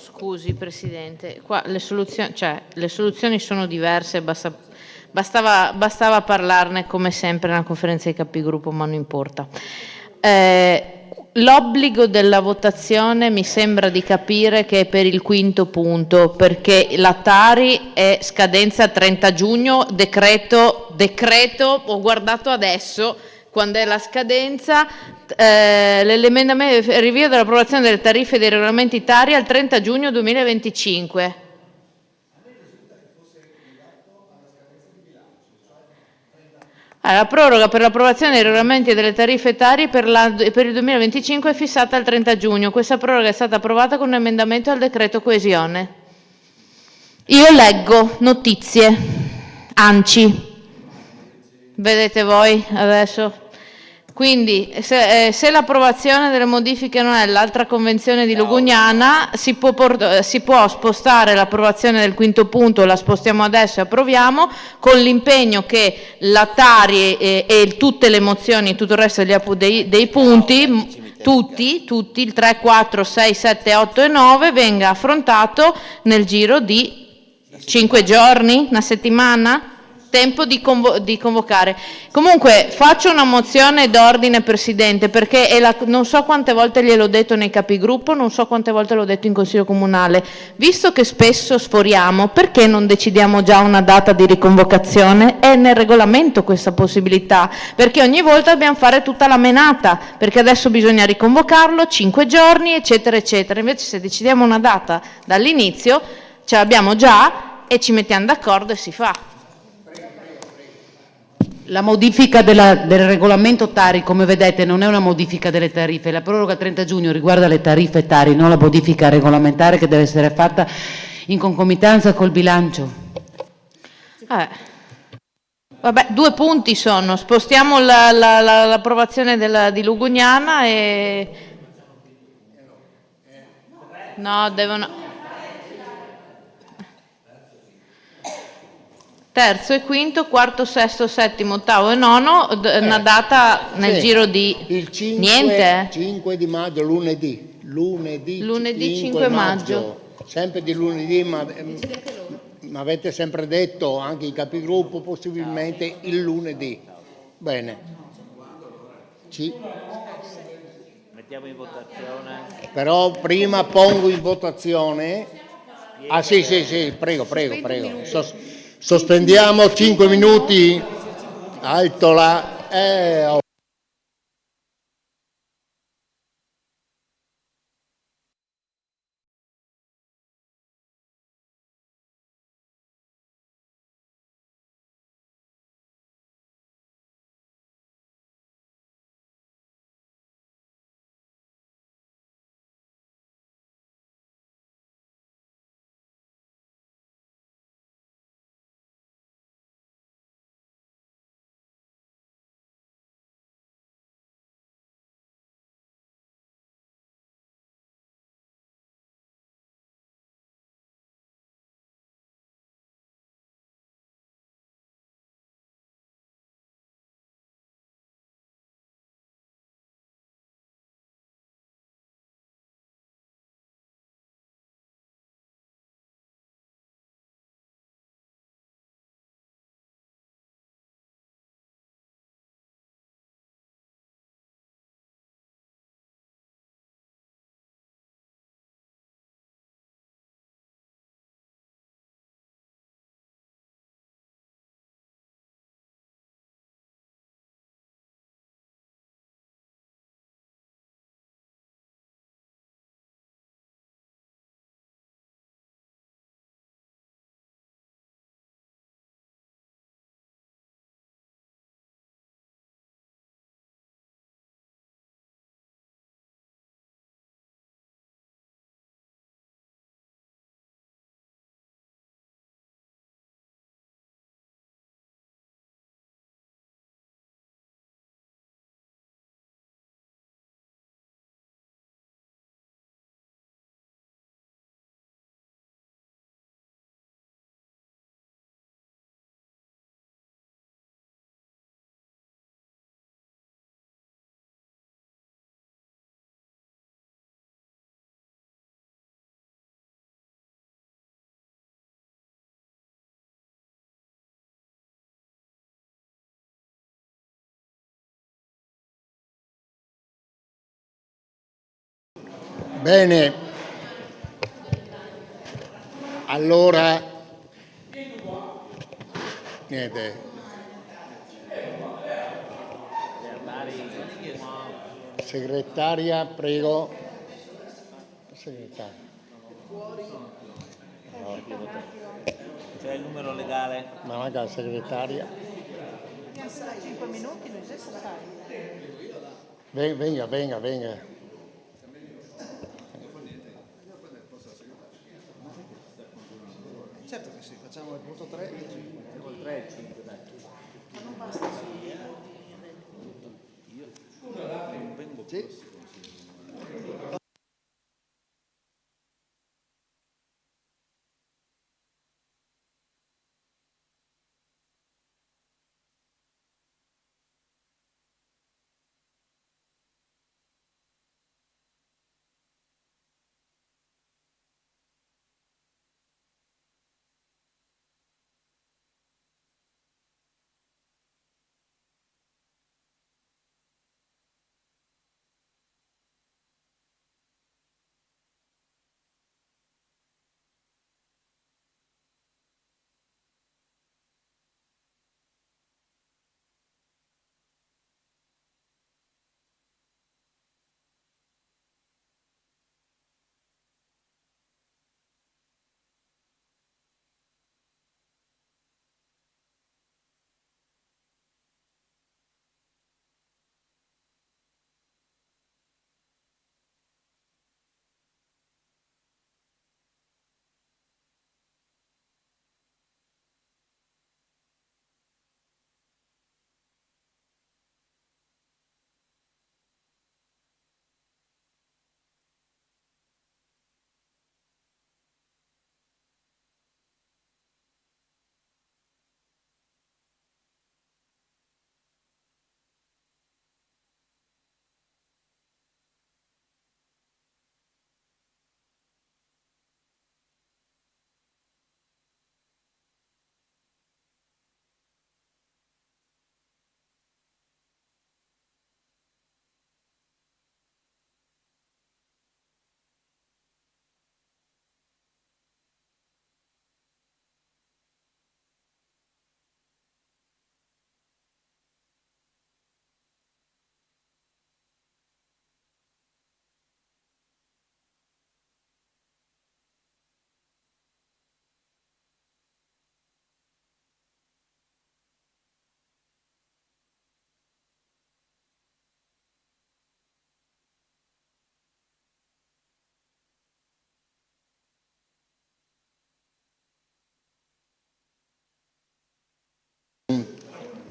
Scusi Presidente, qua le soluzioni sono diverse, bastava parlarne come sempre nella conferenza dei capigruppo, ma non importa. L'obbligo della votazione mi sembra di capire che è per il quinto punto, perché la Tari è scadenza 30 giugno, decreto, ho guardato adesso quando è la scadenza, l'emendamento rinvio dell'approvazione delle tariffe e dei regolamenti Tari al 30 giugno 2025. La proroga per l'approvazione dei regolamenti e delle tariffe Tari per il 2025 è fissata al 30 giugno. Questa proroga è stata approvata con un emendamento al decreto coesione. Io leggo notizie, ANCI, vedete voi adesso? Quindi se l'approvazione delle modifiche non è l'altra convenzione di Lugugnana, si può spostare l'approvazione del quinto punto, la spostiamo adesso e approviamo, con l'impegno che la Tari e tutte le mozioni, tutto il resto dei punti, tutti, il 3, 4, 6, 7, 8 e 9, venga affrontato nel giro di 5 giorni, una settimana? Tempo di convocare. Comunque faccio una mozione d'ordine, Presidente, perché non so quante volte gliel'ho detto nei capigruppo, non so quante volte l'ho detto in Consiglio Comunale. Visto che spesso sforiamo, perché non decidiamo già una data di riconvocazione? È nel regolamento questa possibilità, perché ogni volta dobbiamo fare tutta la menata, perché adesso bisogna riconvocarlo, 5 giorni, eccetera, eccetera. Invece se decidiamo una data dall'inizio, ce l'abbiamo già e ci mettiamo d'accordo e si fa. La modifica del regolamento Tari, come vedete, non è una modifica delle tariffe. La proroga 30 giugno riguarda le tariffe Tari, non la modifica regolamentare che deve essere fatta in concomitanza col bilancio. Vabbè, 2 punti sono, spostiamo l'approvazione di Lugugnana e... No, devono... Terzo e quinto, quarto, sesto, settimo, ottavo e nono, una data nel giro di... Il 5, niente? 5 di maggio, lunedì 5 maggio. Sempre di lunedì, ma avete sempre detto, anche i capigruppo, possibilmente il lunedì. Bene. Mettiamo in votazione. Però prima pongo in votazione... Ah sì, prego. Sospendiamo 5 minuti. Alto là. Bene, allora, niente. Segretaria, prego. Segretaria. C'è il numero legale. Ma manca la segretaria. 5 minuti, non c'è stato. Venga. Certo che sì, facciamo il punto 3. Il 3 e il 5, dai. Ma non basta. Sì.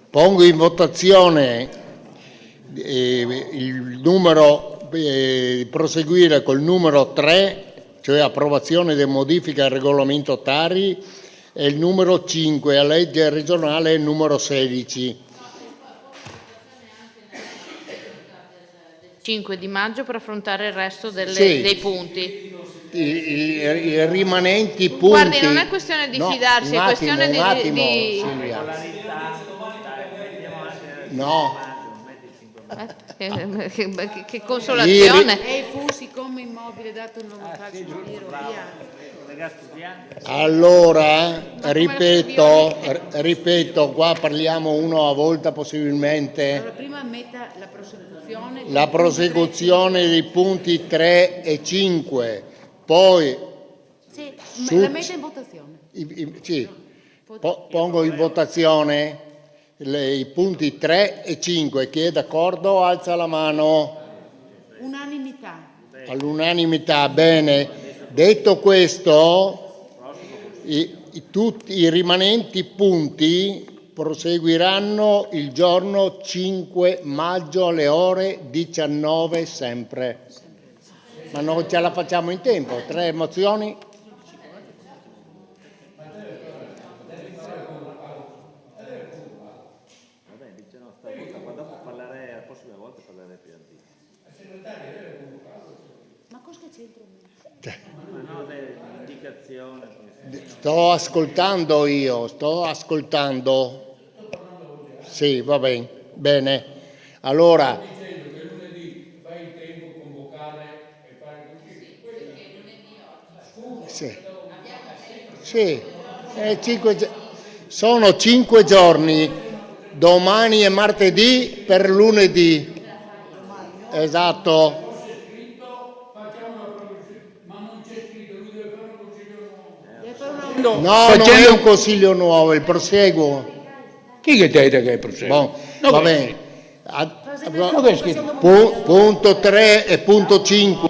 Pongo in votazione il numero, proseguire col numero 3, cioè approvazione delle modifiche al regolamento Tari, e il numero 5, a legge regionale numero 16. 5 di maggio per affrontare il resto Sì. dei punti. I rimanenti punti. Guardi, non è questione di No, fidarsi, un è questione attimo, di... Silvia. No. Che consolazione. E fu siccome immobile dato un nuovo calcio di tiro, via. Allora, ripeto, qua parliamo uno a volta possibilmente. Allora, prima metta la prosecuzione. La prosecuzione dei punti 3 e 5, poi Sì, la metta in votazione. sì, pongo in votazione i punti 3 e 5. Chi è d'accordo alza la mano. Unanimità. All'unanimità, bene. Detto questo, tutti i rimanenti punti proseguiranno il giorno 5 maggio alle ore 19 sempre. Ma non ce la facciamo in tempo. 3 mozioni? Ma cosa c'entra? Sto ascoltando io, Sì, va bene. Bene. Allora, Sì. Sono 5 giorni, domani è martedì per lunedì. Esatto. No, non è un consiglio nuovo, il proseguo. Chi che te che è proseguo? Bon, va bene. Punto 3 e punto 5.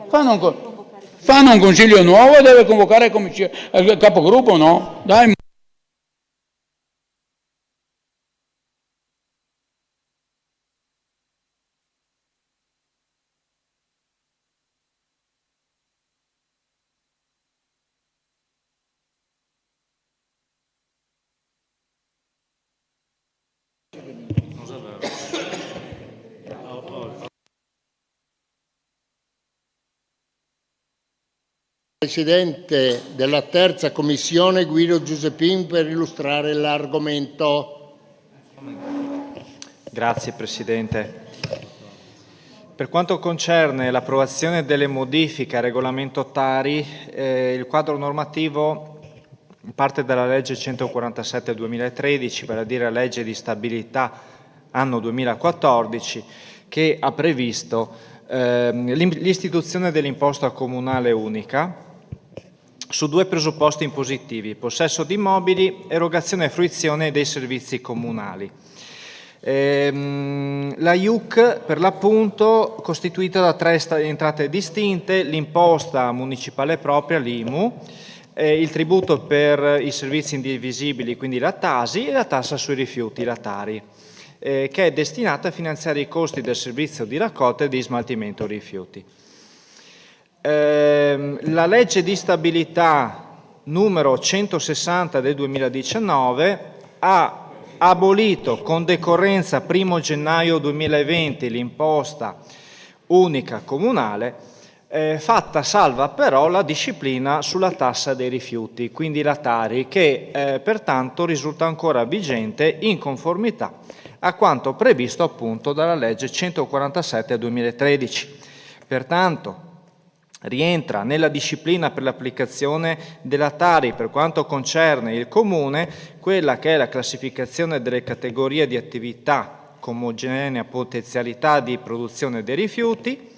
Fanno un consiglio nuovo, deve convocare il capogruppo, no? Dai. Presidente della terza commissione Guido Giuseppin per illustrare l'argomento. Grazie Presidente. Per quanto concerne l'approvazione delle modifiche al regolamento Tari, il quadro normativo parte dalla legge 147 del 2013, vale a dire la legge di stabilità anno 2014, che ha previsto l'istituzione dell'imposta comunale unica su 2 presupposti impositivi: possesso di immobili, erogazione e fruizione dei servizi comunali. La IUC, per l'appunto, costituita da 3 entrate distinte: l'imposta municipale propria, l'IMU, il tributo per i servizi indivisibili, quindi la TASI, e la tassa sui rifiuti, la TARI, che è destinata a finanziare i costi del servizio di raccolta e di smaltimento rifiuti. La legge di stabilità numero 160 del 2019 ha abolito con decorrenza 1 gennaio 2020 l'imposta unica comunale, fatta salva però la disciplina sulla tassa dei rifiuti, quindi la Tari, che pertanto risulta ancora vigente in conformità a quanto previsto appunto dalla legge 147 del 2013. Pertanto rientra nella disciplina per l'applicazione della Tari per quanto concerne il Comune quella che è la classificazione delle categorie di attività con omogenea potenzialità di produzione dei rifiuti,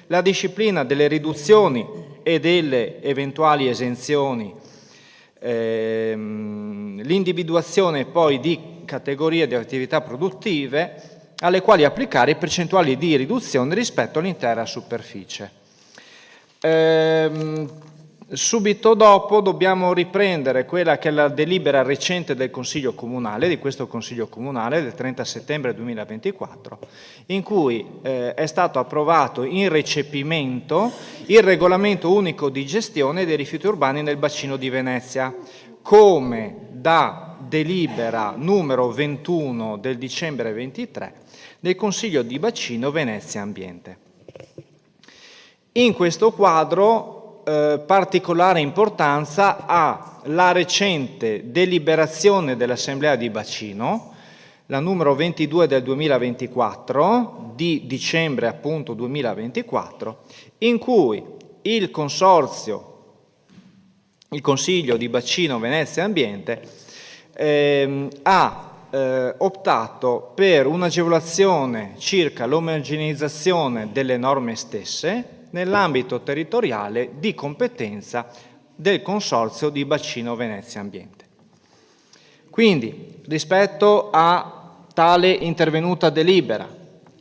la disciplina delle riduzioni e delle eventuali esenzioni, l'individuazione poi di categorie di attività produttive alle quali applicare i percentuali di riduzione rispetto all'intera superficie. Subito dopo dobbiamo riprendere quella che è la delibera recente del Consiglio Comunale, di questo Consiglio Comunale del 30 settembre 2024, in cui è stato approvato in recepimento il regolamento unico di gestione dei rifiuti urbani nel bacino di Venezia, come da delibera numero 21 del dicembre 23 del Consiglio di Bacino Venezia Ambiente. In questo quadro particolare importanza ha la recente deliberazione dell'Assemblea di Bacino, la numero 22 del 2024, di dicembre appunto 2024, in cui il Consiglio di Bacino Venezia Ambiente ha optato per un'agevolazione circa l'omogeneizzazione delle norme stesse nell'ambito territoriale di competenza del Consorzio di Bacino Venezia Ambiente. Quindi, rispetto a tale intervenuta delibera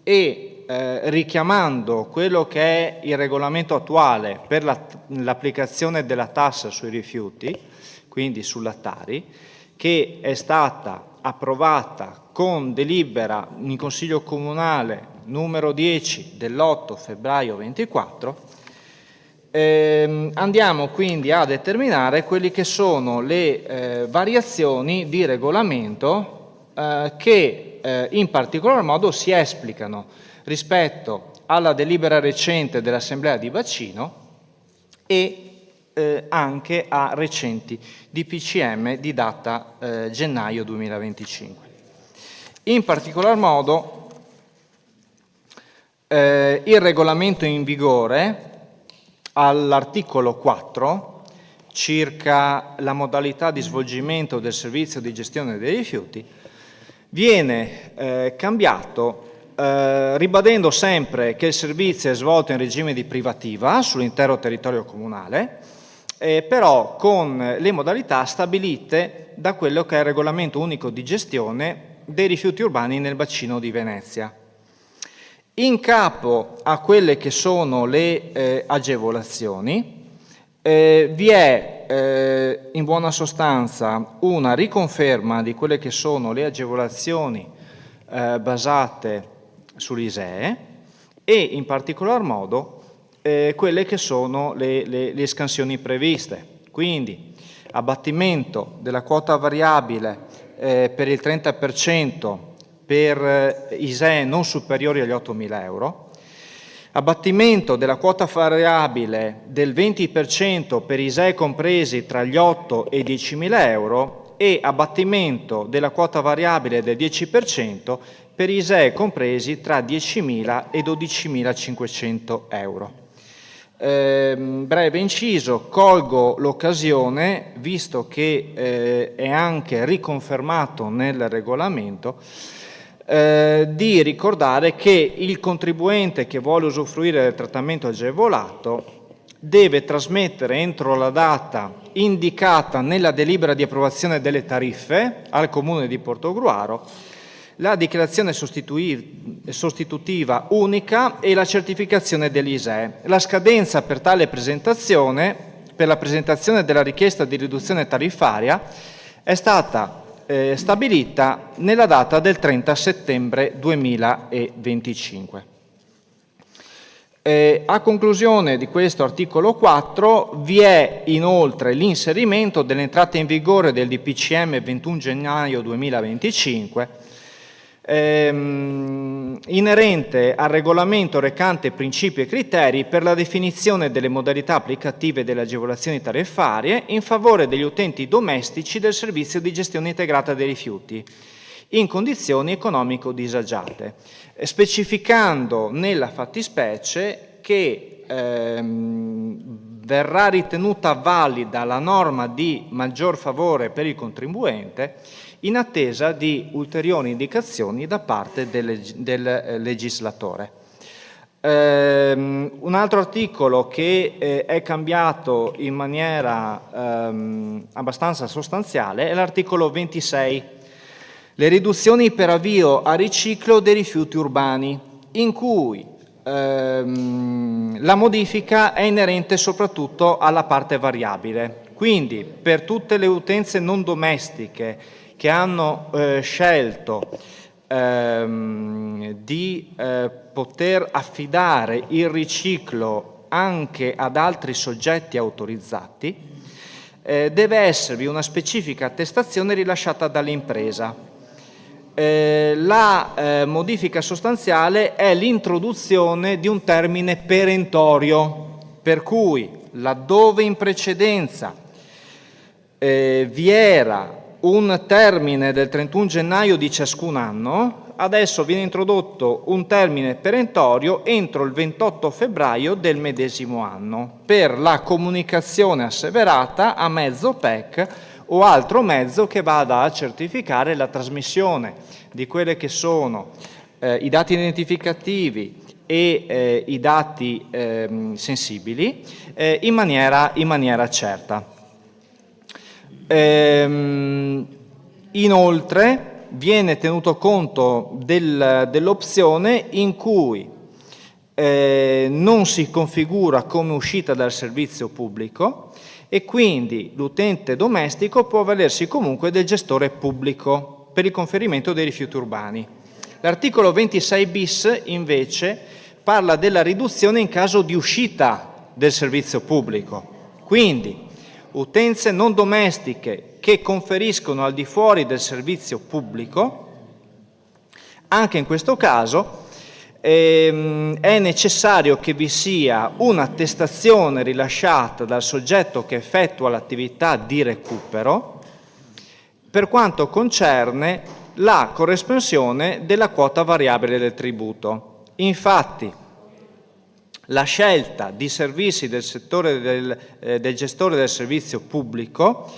e richiamando quello che è il regolamento attuale per l'applicazione della tassa sui rifiuti, quindi sulla Tari, che è stata approvata con delibera in Consiglio Comunale numero 10 dell'8 febbraio 24, andiamo quindi a determinare quelli che sono le variazioni di regolamento che in particolar modo si esplicano rispetto alla delibera recente dell'Assemblea di Bacino e anche a recenti DPCM di data gennaio 2025. In particolar modo il regolamento in vigore all'articolo 4, circa la modalità di svolgimento del servizio di gestione dei rifiuti, viene cambiato ribadendo sempre che il servizio è svolto in regime di privativa sull'intero territorio comunale, però con le modalità stabilite da quello che è il regolamento unico di gestione dei rifiuti urbani nel bacino di Venezia. In capo a quelle che sono le agevolazioni vi è in buona sostanza una riconferma di quelle che sono le agevolazioni basate sull'ISEE e in particolar modo quelle che sono le scansioni previste. Quindi abbattimento della quota variabile per il 30% per ISEE non superiori agli 8.000 euro, abbattimento della quota variabile del 20% per ISEE compresi tra gli 8 e i 10.000 euro e abbattimento della quota variabile del 10% per ISEE compresi tra 10.000 e 12.500 euro. Breve inciso, colgo l'occasione, visto che è anche riconfermato nel regolamento, di ricordare che il contribuente che vuole usufruire del trattamento agevolato deve trasmettere entro la data indicata nella delibera di approvazione delle tariffe al Comune di Portogruaro la dichiarazione sostitutiva unica e la certificazione dell'ISEE. La scadenza per tale presentazione, per la presentazione della richiesta di riduzione tariffaria, è stata stabilita nella data del 30 settembre 2025. A conclusione di questo articolo 4 vi è inoltre l'inserimento dell'entrata in vigore del DPCM 21 gennaio 2025 inerente al regolamento recante principi e criteri per la definizione delle modalità applicative delle agevolazioni tariffarie in favore degli utenti domestici del servizio di gestione integrata dei rifiuti in condizioni economico disagiate, specificando nella fattispecie che verrà ritenuta valida la norma di maggior favore per il contribuente in attesa di ulteriori indicazioni da parte del legislatore. Un altro articolo che è cambiato in maniera abbastanza sostanziale è l'articolo 26, le riduzioni per avvio a riciclo dei rifiuti urbani, in cui la modifica è inerente soprattutto alla parte variabile. Quindi per tutte le utenze non domestiche che hanno scelto di poter affidare il riciclo anche ad altri soggetti autorizzati, deve esservi una specifica attestazione rilasciata dall'impresa. La modifica sostanziale è l'introduzione di un termine perentorio, per cui laddove in precedenza vi era un termine del 31 gennaio di ciascun anno, adesso viene introdotto un termine perentorio entro il 28 febbraio del medesimo anno per la comunicazione asseverata a mezzo PEC o altro mezzo che vada a certificare la trasmissione di quelle che sono i dati identificativi e i dati sensibili in maniera certa. Inoltre viene tenuto conto dell'opzione in cui non si configura come uscita dal servizio pubblico e quindi l'utente domestico può avvalersi comunque del gestore pubblico per il conferimento dei rifiuti urbani. L'articolo 26 bis invece parla della riduzione in caso di uscita del servizio pubblico, quindi utenze non domestiche che conferiscono al di fuori del servizio pubblico, anche in questo caso è necessario che vi sia un'attestazione rilasciata dal soggetto che effettua l'attività di recupero per quanto concerne la corresponsione della quota variabile del tributo. Infatti, la scelta di servizi del settore del gestore del servizio pubblico,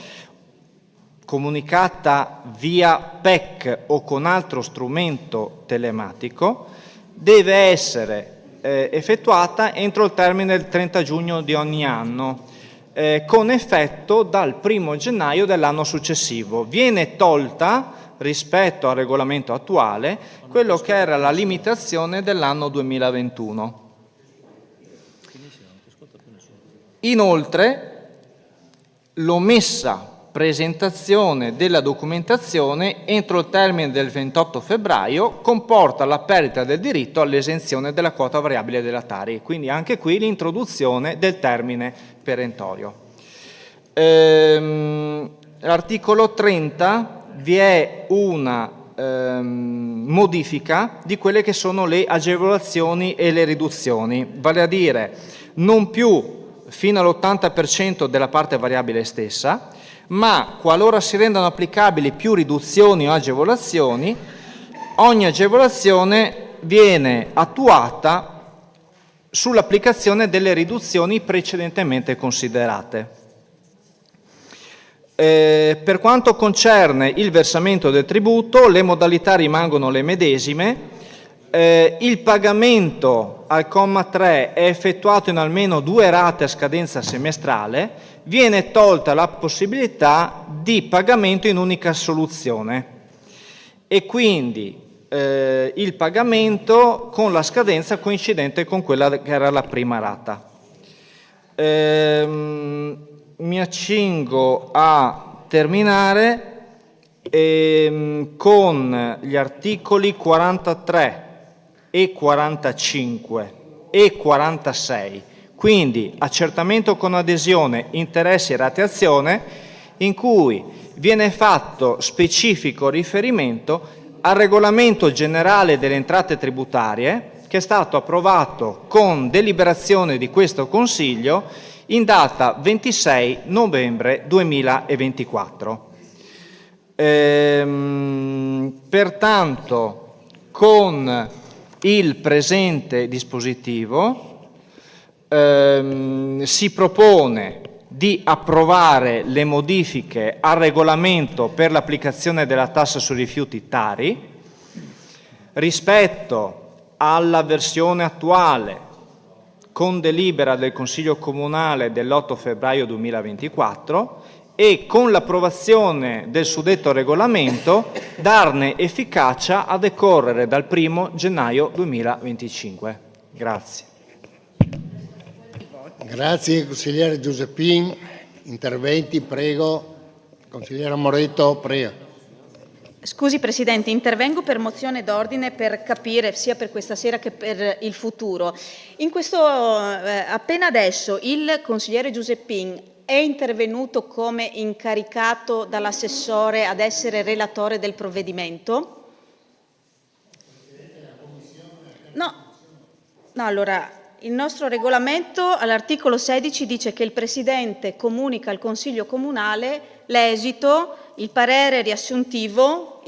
comunicata via PEC o con altro strumento telematico, deve essere effettuata entro il termine del 30 giugno di ogni anno, con effetto dal 1 gennaio dell'anno successivo. Viene tolta, rispetto al regolamento attuale, quello che era la limitazione dell'anno 2021. Inoltre, l'omessa presentazione della documentazione entro il termine del 28 febbraio comporta la perdita del diritto all'esenzione della quota variabile della Tari, quindi anche qui l'introduzione del termine perentorio. L'articolo 30 vi è una modifica di quelle che sono le agevolazioni e le riduzioni, vale a dire non più fino all'80% della parte variabile stessa, ma qualora si rendano applicabili più riduzioni o agevolazioni, ogni agevolazione viene attuata sull'applicazione delle riduzioni precedentemente considerate. Per quanto concerne il versamento del tributo, le modalità rimangono le medesime. Il pagamento al comma 3 è effettuato in almeno 2 rate a scadenza semestrale, viene tolta la possibilità di pagamento in unica soluzione e quindi il pagamento con la scadenza coincidente con quella che era la prima rata. Mi accingo a terminare con gli articoli 43 e 45 e 46, quindi accertamento con adesione, interessi e rateazione, in cui viene fatto specifico riferimento al regolamento generale delle entrate tributarie che è stato approvato con deliberazione di questo Consiglio in data 26 novembre 2024. Pertanto, con il presente dispositivo si propone di approvare le modifiche al regolamento per l'applicazione della tassa sui rifiuti Tari rispetto alla versione attuale con delibera del Consiglio Comunale dell'8 febbraio 2024 e con l'approvazione del suddetto regolamento darne efficacia a decorrere dal 1 gennaio 2025. Grazie. Grazie consigliere Giuseppin. Interventi, prego. Consigliera Moretto, prego. Scusi Presidente, intervengo per mozione d'ordine per capire sia per questa sera che per il futuro. In questo, appena adesso il consigliere Giuseppin è intervenuto come incaricato dall'assessore ad essere relatore del provvedimento? No, allora il nostro regolamento all'articolo 16 dice che il Presidente comunica al Consiglio Comunale l'esito, il parere riassuntivo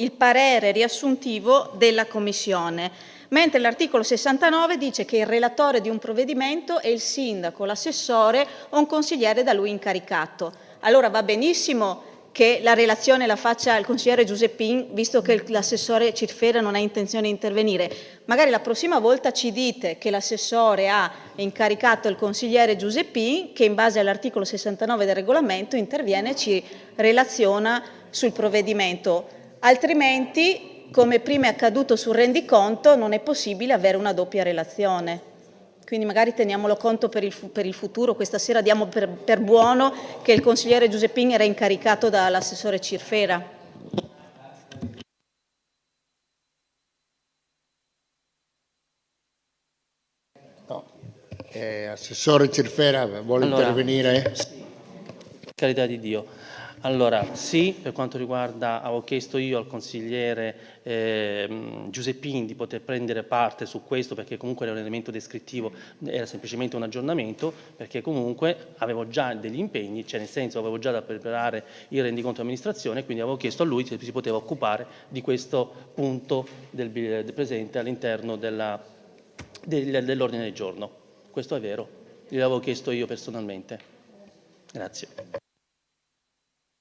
della Commissione, mentre l'articolo 69 dice che il relatore di un provvedimento è il sindaco, l'assessore o un consigliere da lui incaricato. Allora va benissimo che la relazione la faccia il consigliere Giuseppin, visto che l'assessore Cirfera non ha intenzione di intervenire. Magari la prossima volta ci dite che l'assessore ha incaricato il consigliere Giuseppin, che in base all'articolo 69 del regolamento interviene e ci relaziona sul provvedimento. Altrimenti, come prima è accaduto sul rendiconto, non è possibile avere una doppia relazione. Quindi magari teniamolo conto per il futuro. Questa sera diamo per buono che il consigliere Giuseppin era incaricato dall'assessore Cirfera. No. Assessore Cirfera, vuole intervenire? Carità di Dio. Allora, sì, per quanto riguarda, avevo chiesto io al consigliere Giuseppin di poter prendere parte su questo, perché comunque era un elemento descrittivo, era semplicemente un aggiornamento, perché comunque avevo già degli impegni, cioè nel senso avevo già da preparare il rendiconto amministrazione, quindi avevo chiesto a lui se si poteva occupare di questo punto del presente all'interno dell'ordine del giorno. questo è vero, gliel'avevo chiesto io personalmente. Grazie.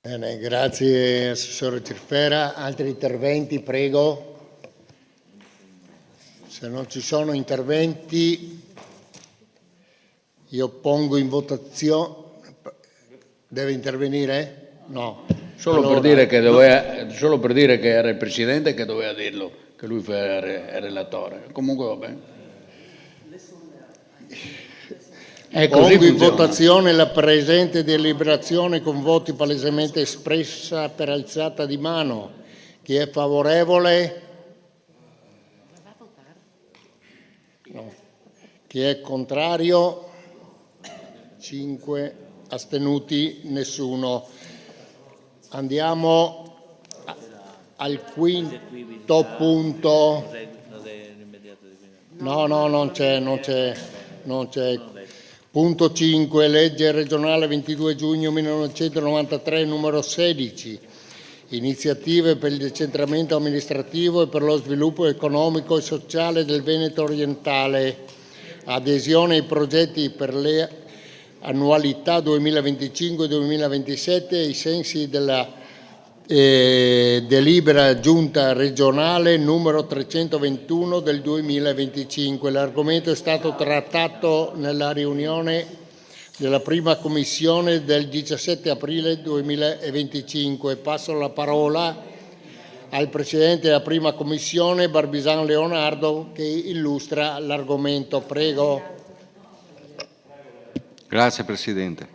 Bene, grazie Assessore Cirfera. Altri interventi, prego. Se non ci sono interventi, io pongo in votazione. Deve intervenire? No. Solo, Allora, solo per dire che era il Presidente che doveva dirlo, che lui è relatore. Comunque va bene. Pongo in votazione la presente deliberazione con voti palesemente espressa per alzata di mano. Chi è favorevole? No. Chi è contrario? 5. Astenuti? Nessuno. Andiamo al quinto punto. No, non c'è. Punto 5, legge regionale 22 giugno 1993, numero 16, iniziative per il decentramento amministrativo e per lo sviluppo economico e sociale del Veneto orientale, adesione ai progetti per le annualità 2025-2027 ai sensi della delibera giunta regionale numero 321 del 2025. L'argomento è stato trattato nella riunione della prima commissione del 17 aprile 2025. Passo la parola al Presidente della prima commissione, Barbisan Leonardo, che illustra l'argomento. Prego. Grazie Presidente.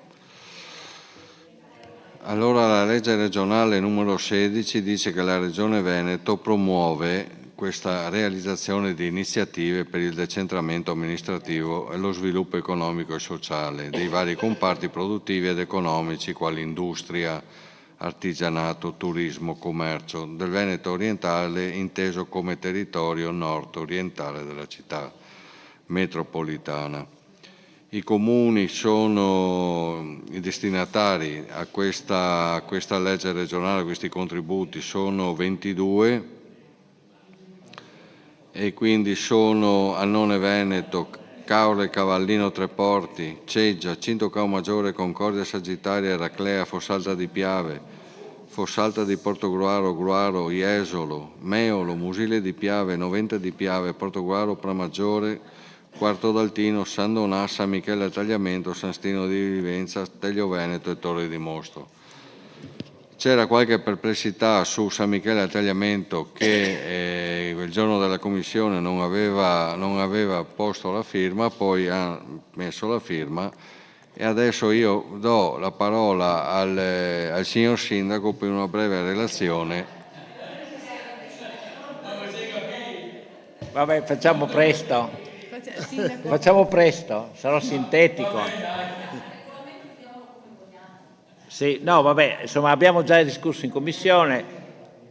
Allora, la legge regionale numero 16 dice che la Regione Veneto promuove questa realizzazione di iniziative per il decentramento amministrativo e lo sviluppo economico e sociale dei vari comparti produttivi ed economici quali industria, artigianato, turismo, commercio del Veneto orientale, inteso come territorio nord-orientale della città metropolitana. I comuni sono i destinatari a questa legge regionale, questi contributi sono 22 e quindi sono Annone Veneto, Caorle Cavallino Treporti, Ceggia, Cinto Caomaggiore, Concordia Sagittaria, Eraclea, Fossalta di Piave, Fossalta di Portogruaro, Gruaro, Jesolo, Meolo, Musile di Piave, Noventa di Piave, Portogruaro, Pramaggiore, Quarto d'Altino, San Donà, San Michele al Tagliamento, San Stino di Vivenza, Teglio Veneto e Torre di Mostro. C'era qualche perplessità su San Michele al Tagliamento che il giorno della commissione non aveva posto la firma, poi ha messo la firma e adesso io do la parola al signor Sindaco per una breve relazione. Vabbè, facciamo presto. Facciamo presto, sarò sintetico. Sì, no, vabbè, insomma, abbiamo già discusso in commissione.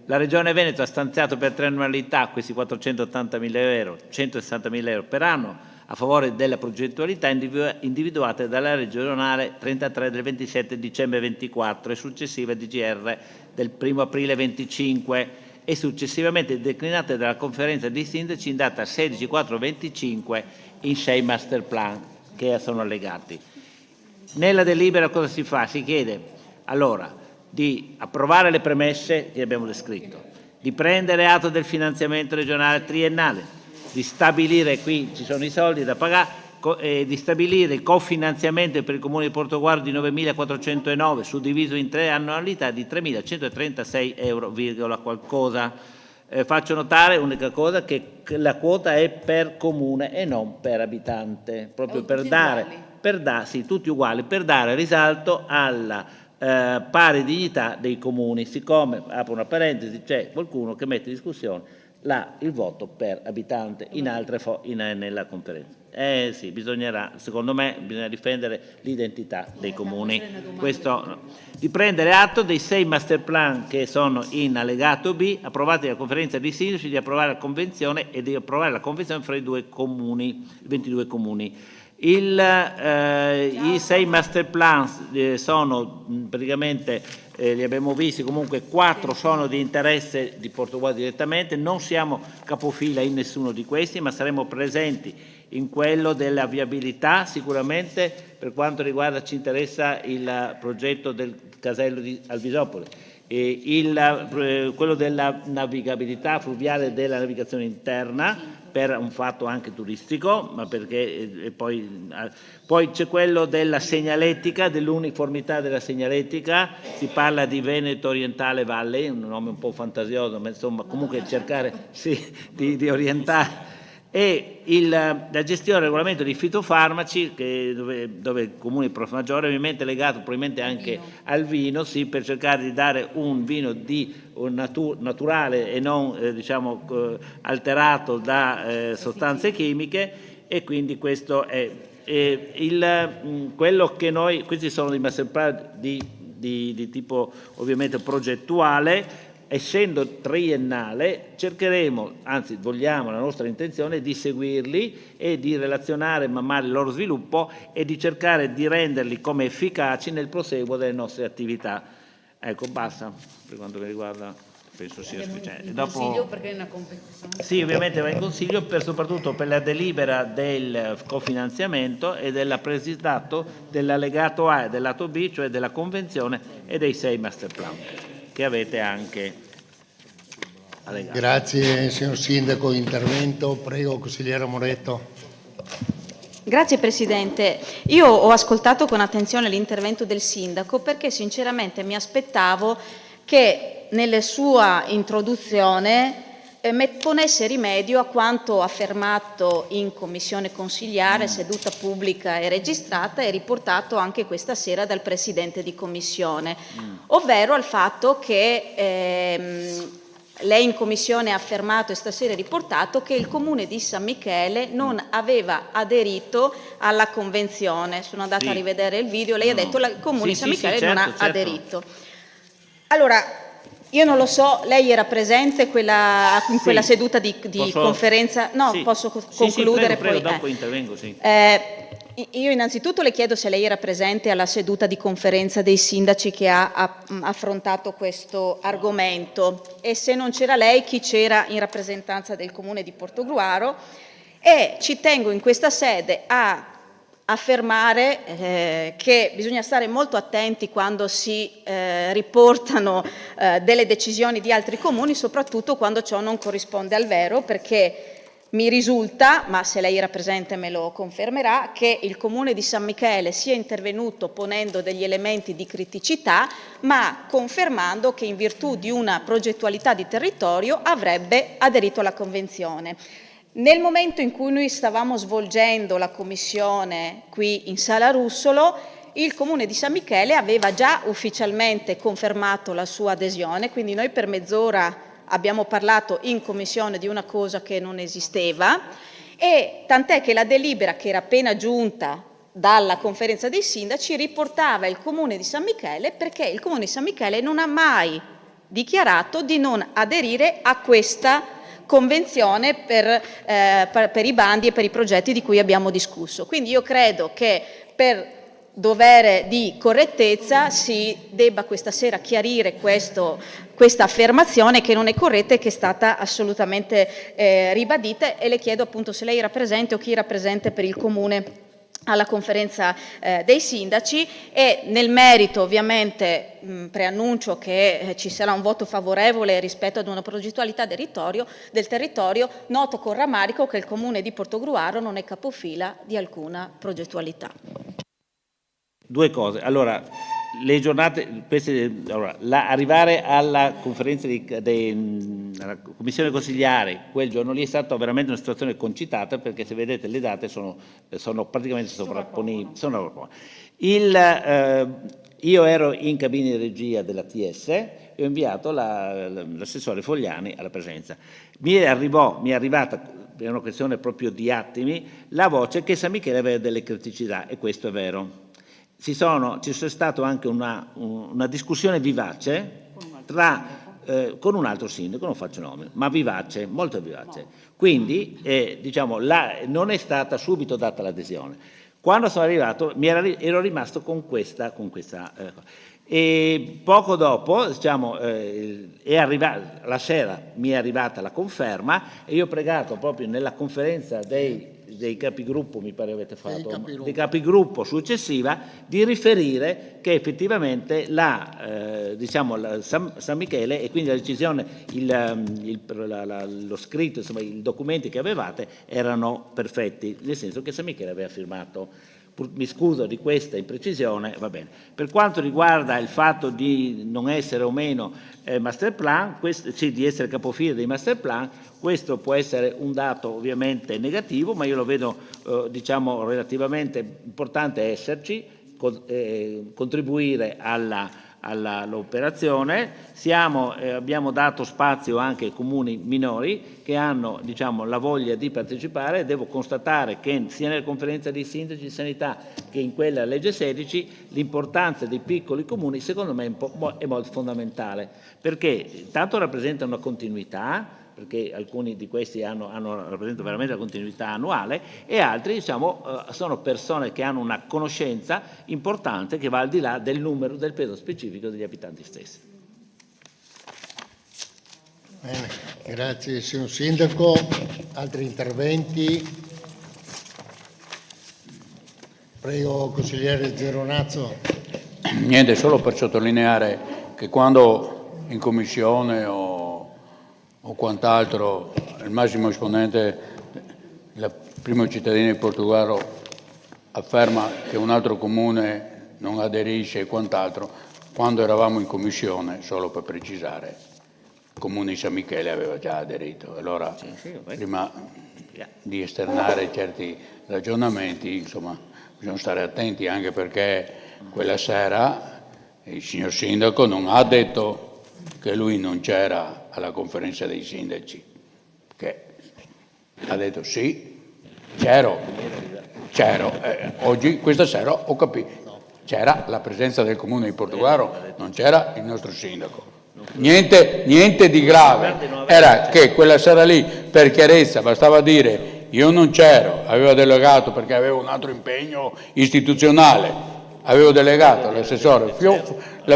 La Regione Veneto ha stanziato per 3 annualità questi 480.000 euro, 160.000 euro per anno a favore della progettualità individuate dalla legge regionale 33 del 27 dicembre 24 e successiva DGR del 1 aprile 25 e successivamente declinate dalla conferenza dei sindaci in data 16/4/25 in 6 master plan che sono allegati. Nella delibera cosa si fa? Si chiede allora di approvare le premesse che abbiamo descritto, di prendere atto del finanziamento regionale triennale, di stabilire, qui ci sono i soldi da pagare, di stabilire il cofinanziamento per il Comune di Portogruaro di 9.409 suddiviso in 3 annualità di 3.136 euro, qualcosa. Faccio notare unica cosa, che la quota è per comune e non per abitante, proprio per dare, sì, tutti uguali, per dare risalto alla pari dignità dei comuni, siccome, apro una parentesi, c'è qualcuno che mette in discussione il voto per abitante nella conferenza. Sì, secondo me, bisogna difendere l'identità dei comuni. Questo, no. Di prendere atto dei 6 master plan che sono in allegato B, approvati dalla conferenza dei sindaci, di approvare la convenzione e di approvare la convenzione fra i 22 comuni. I 6 master plan sono praticamente, li abbiamo visti, comunque 4 sono di interesse di Portogruaro direttamente, non siamo capofila in nessuno di questi, ma saremo presenti in quello della viabilità, sicuramente per quanto riguarda, ci interessa il progetto del casello di Alvisopoli, quello della navigabilità fluviale, della navigazione interna, per un fatto anche turistico, ma perché poi c'è quello della segnaletica, dell'uniformità della segnaletica. Si parla di Veneto Orientale Valley, un nome un po' fantasioso, ma insomma comunque cercare di orientare. E la gestione del regolamento di fitofarmaci, dove il comune maggiore ovviamente è legato probabilmente anche al vino, per cercare di dare un vino naturale e non alterato da sostanze chimiche, e quindi questo è quello che noi, questi sono dei master plan di tipo ovviamente progettuale. Essendo triennale, cercheremo, anzi vogliamo, la nostra intenzione è di seguirli e di relazionare man mano il loro sviluppo e di cercare di renderli come efficaci nel proseguo delle nostre attività. Ecco, basta per quanto mi riguarda, penso sia sufficiente. Consiglio perché è una competizione. Sì, ovviamente va in consiglio soprattutto per la delibera del cofinanziamento e dell'appresidato dell'allegato A e del lato B, cioè della convenzione e dei 6 master plan che avete anche allegato. Grazie signor Sindaco, intervento, prego consigliere Moretto. Grazie Presidente. Io ho ascoltato con attenzione l'intervento del Sindaco perché sinceramente mi aspettavo che nella sua introduzione ponesse rimedio a quanto affermato in commissione consigliare, seduta pubblica e registrata, e riportato anche questa sera dal Presidente di Commissione, ovvero al fatto che lei in Commissione ha affermato e stasera riportato che il Comune di San Michele non aveva aderito alla Convenzione. Sono andata a rivedere il video, lei ha detto che il Comune di San Michele non ha aderito. Allora, io non lo so, lei era presente in quella seduta di conferenza? No, posso concludere? Prego, dopo intervengo, sì. Io innanzitutto le chiedo se lei era presente alla seduta di conferenza dei sindaci che ha affrontato questo argomento, e se non c'era lei, chi c'era in rappresentanza del Comune di Portogruaro. E ci tengo in questa sede a affermare che bisogna stare molto attenti quando si riportano delle decisioni di altri comuni, soprattutto quando ciò non corrisponde al vero, perché mi risulta, ma se lei era presente me lo confermerà, che il Comune di San Michele sia intervenuto ponendo degli elementi di criticità, ma confermando che in virtù di una progettualità di territorio avrebbe aderito alla Convenzione. Nel momento in cui noi stavamo svolgendo la commissione qui in Sala Russolo, il Comune di San Michele aveva già ufficialmente confermato la sua adesione, quindi noi per mezz'ora abbiamo parlato in commissione di una cosa che non esisteva, e tant'è che la delibera che era appena giunta dalla conferenza dei sindaci riportava il Comune di San Michele, perché il Comune di San Michele non ha mai dichiarato di non aderire a questa convenzione per i bandi e per i progetti di cui abbiamo discusso. Quindi io credo che per dovere di correttezza si debba questa sera chiarire questa affermazione che non è corretta e che è stata assolutamente ribadita, e le chiedo appunto se lei era presente o chi era presente per il Comune alla conferenza dei sindaci. E nel merito ovviamente preannuncio che ci sarà un voto favorevole rispetto ad una progettualità del territorio, noto con rammarico che il Comune di Portogruaro non è capofila di alcuna progettualità. Due cose. Allora, le giornate, arrivare alla conferenza alla commissione consigliare quel giorno lì è stata veramente una situazione concitata, perché se vedete le date sono praticamente sovrapponibili. Io ero in cabina di regia della TS e ho inviato l'assessore Fogliani alla presenza. Mi è arrivata, per una questione proprio di attimi, la voce che San Michele aveva delle criticità, e questo è vero. Ci è stata anche una discussione vivace con un altro sindaco, non faccio nome, ma vivace, molto vivace. Quindi non è stata subito data l'adesione. Quando sono arrivato ero rimasto con questa e poco dopo, la sera mi è arrivata la conferma, e io ho pregato proprio nella conferenza dei capigruppo, mi pare avete fatto, dei capigruppo successiva, di riferire che effettivamente San Michele e quindi la decisione, lo scritto, insomma i documenti che avevate erano perfetti, nel senso che San Michele aveva firmato. Mi scuso di questa imprecisione, va bene. Per quanto riguarda il fatto di non essere o meno master plan, di essere capofila dei master plan, questo può essere un dato ovviamente negativo, ma io lo vedo relativamente importante esserci, contribuire all'operazione. Abbiamo dato spazio anche ai comuni minori che hanno la voglia di partecipare. Devo constatare che sia nella conferenza dei sindaci di sanità che in quella legge 16 l'importanza dei piccoli comuni secondo me è molto fondamentale, perché intanto rappresenta una continuità, perché alcuni di questi rappresentano veramente la continuità annuale, e altri sono persone che hanno una conoscenza importante che va al di là del numero, del peso specifico degli abitanti stessi. Bene, grazie signor Sindaco. Altri interventi? Prego, consigliere Geronazzo. Niente, solo per sottolineare che quando in commissione o quant'altro il massimo esponente, il primo cittadino di Portogallo afferma che un altro comune non aderisce e quant'altro, quando eravamo in commissione, solo per precisare, il comune di San Michele aveva già aderito. Allora, prima di esternare certi ragionamenti, insomma, bisogna stare attenti, anche perché quella sera il signor Sindaco non ha detto che lui non c'era alla conferenza dei sindaci, che ha detto sì, c'ero. Oggi, questa sera, ho capito, c'era la presenza del Comune di Portogallo, non c'era il nostro sindaco. Niente di grave, era che quella sera lì, per chiarezza, bastava dire io non c'ero, avevo delegato perché avevo un altro impegno istituzionale, avevo delegato all'assessore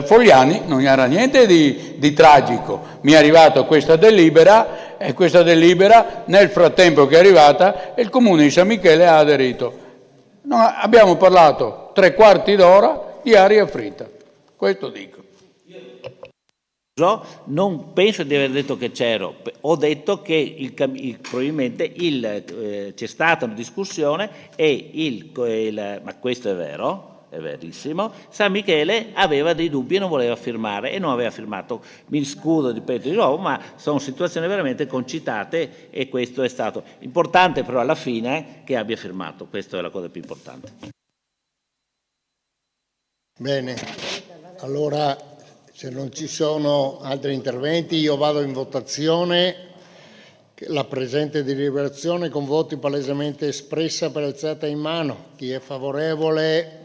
Fogliani, non era niente di tragico. Mi è arrivata questa delibera e questa delibera, nel frattempo che è arrivata, il Comune di San Michele ha aderito. Abbiamo parlato 3/4 d'ora di aria fritta, questo dico. Non penso di aver detto che c'ero, ho detto che probabilmente c'è stata una discussione ma questo è vero, è verissimo, San Michele aveva dei dubbi e non voleva firmare e non aveva firmato. Mi scuso, ripeto di nuovo, ma sono situazioni veramente concitate e questo è stato importante, però alla fine che abbia firmato, questa è la cosa più importante. Bene, allora se non ci sono altri interventi io vado in votazione. La presente deliberazione con voti palesemente espressa per alzata in mano. Chi è favorevole?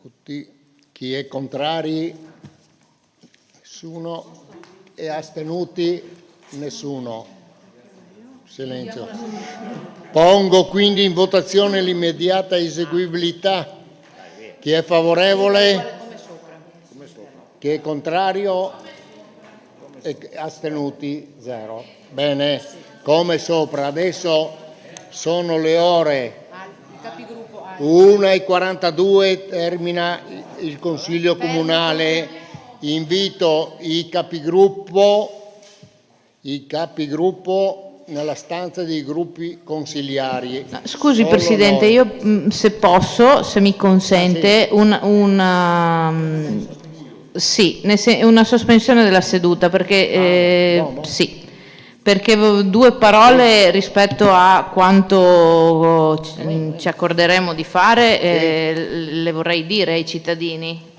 Tutti. Chi è contrari? Nessuno. E astenuti? Nessuno. Silenzio. Pongo quindi in votazione l'immediata eseguibilità. Chi è favorevole? Chi è contrario? E astenuti? 0. Bene, come sopra. Adesso sono le ore 1:42, termina il Consiglio Comunale. Invito i capigruppo nella stanza dei gruppi consigliari. Scusi Solo Presidente, noi. io se posso, se mi consente, una sospensione della seduta, perché sì, perché due parole rispetto a quanto ci accorderemo di fare le vorrei dire ai cittadini.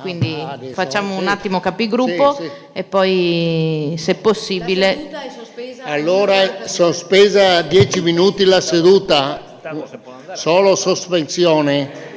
Quindi facciamo un attimo capigruppo e poi, se possibile. Allora sospesa 10 minuti la seduta, solo sospensione.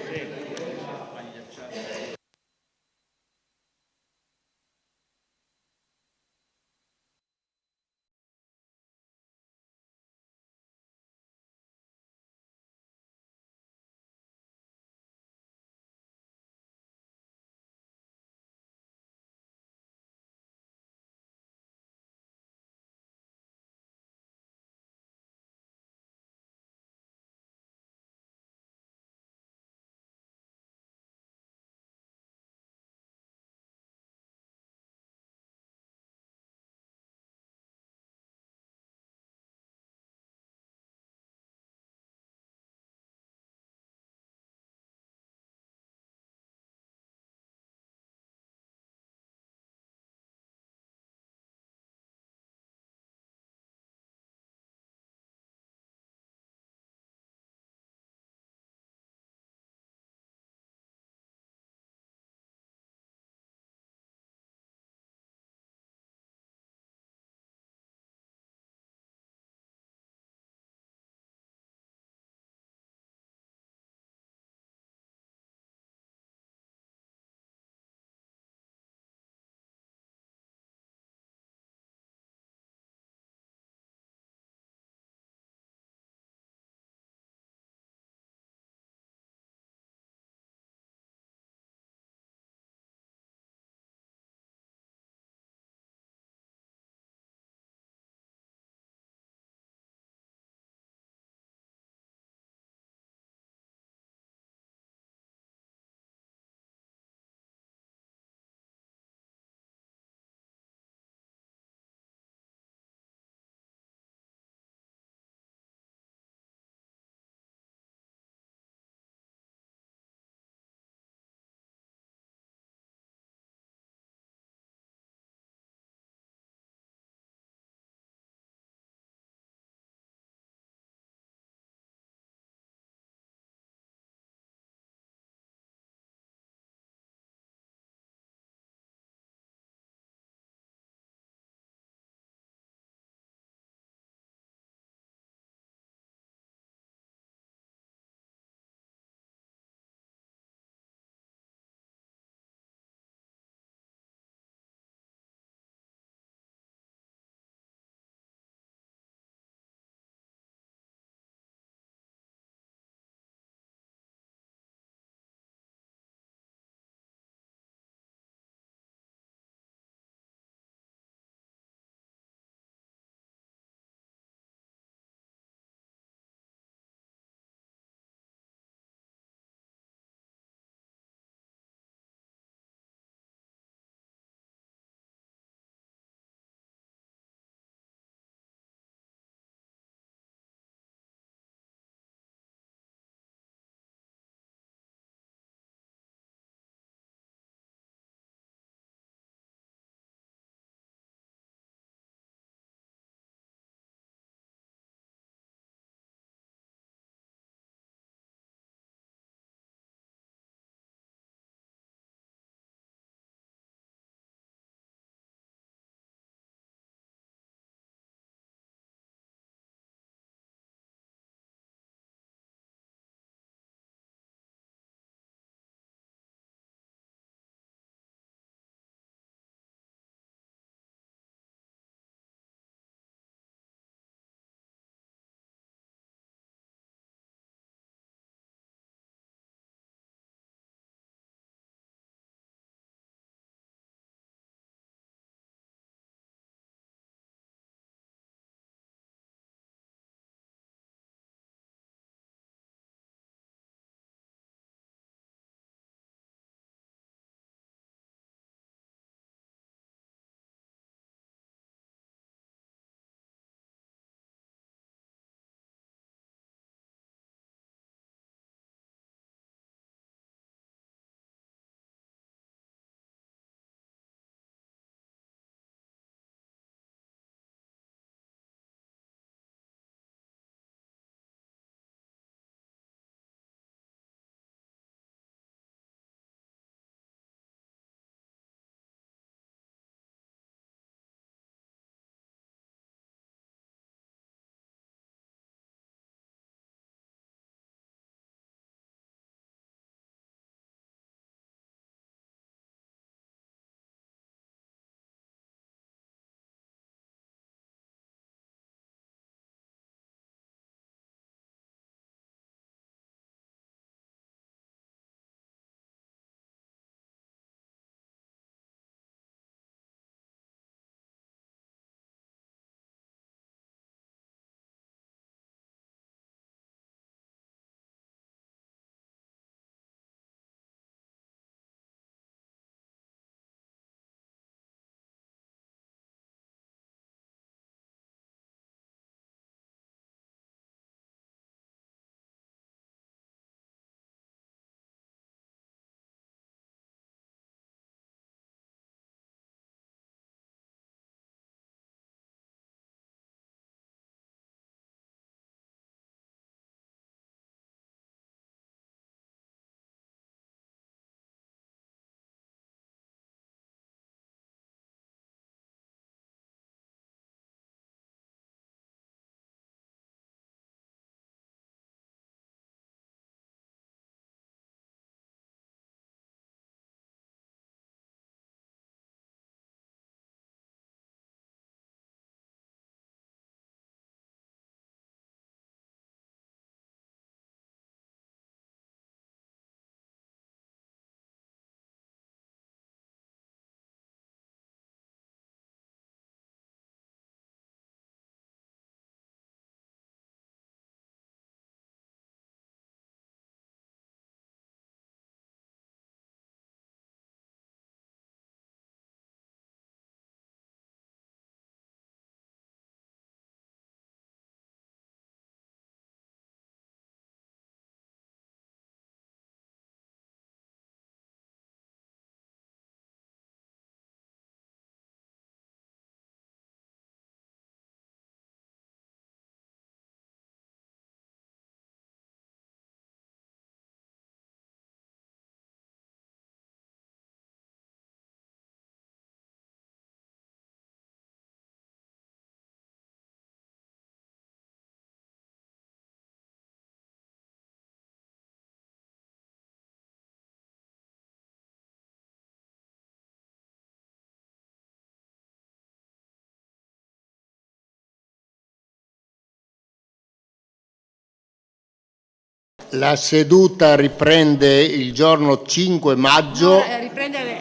La seduta riprende il giorno 5 maggio. Riprende alle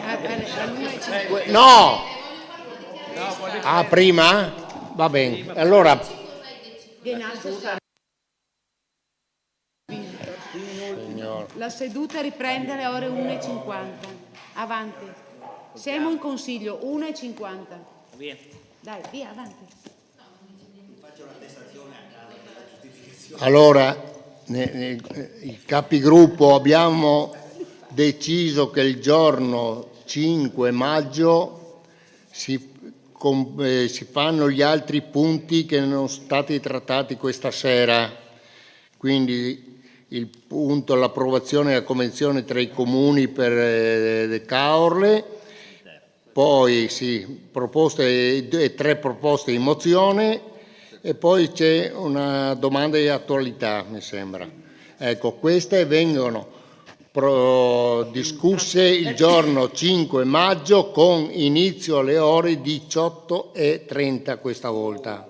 No! Ah, prima? Va bene. Allora, la seduta riprende alle ore 1:50. Avanti. Siamo in consiglio, 1:50. Via. Dai, via, avanti. allora i capigruppo abbiamo deciso che il giorno 5 maggio si fanno gli altri punti che non sono stati trattati questa sera. Quindi il punto, l'approvazione della convenzione tra i comuni per Caorle, poi tre proposte di mozione e poi c'è una domanda di attualità, mi sembra. Ecco, queste vengono discusse il giorno 5 maggio con inizio alle ore 18:30 questa volta.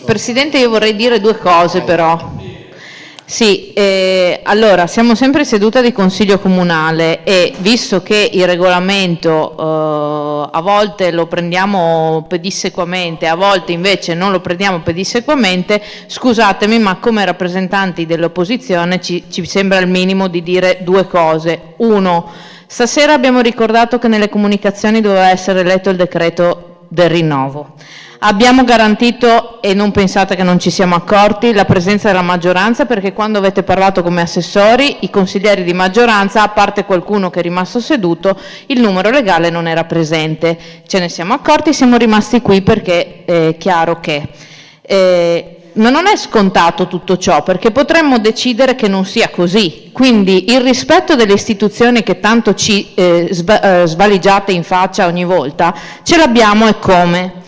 Presidente, io vorrei dire due cose però. Sì, allora siamo sempre in seduta di Consiglio Comunale e visto che il regolamento a volte lo prendiamo pedissequamente, a volte invece non lo prendiamo pedissequamente, scusatemi ma come rappresentanti dell'opposizione ci sembra il minimo di dire due cose. Uno, stasera abbiamo ricordato che nelle comunicazioni doveva essere letto il decreto del rinnovo. Abbiamo garantito, e non pensate che non ci siamo accorti, la presenza della maggioranza, perché quando avete parlato come assessori, i consiglieri di maggioranza, a parte qualcuno che è rimasto seduto, il numero legale non era presente. Ce ne siamo accorti, siamo rimasti qui perché è chiaro che... ma non è scontato tutto ciò, perché potremmo decidere che non sia così. Quindi il rispetto delle istituzioni che tanto ci svaligiate in faccia ogni volta, ce l'abbiamo e come.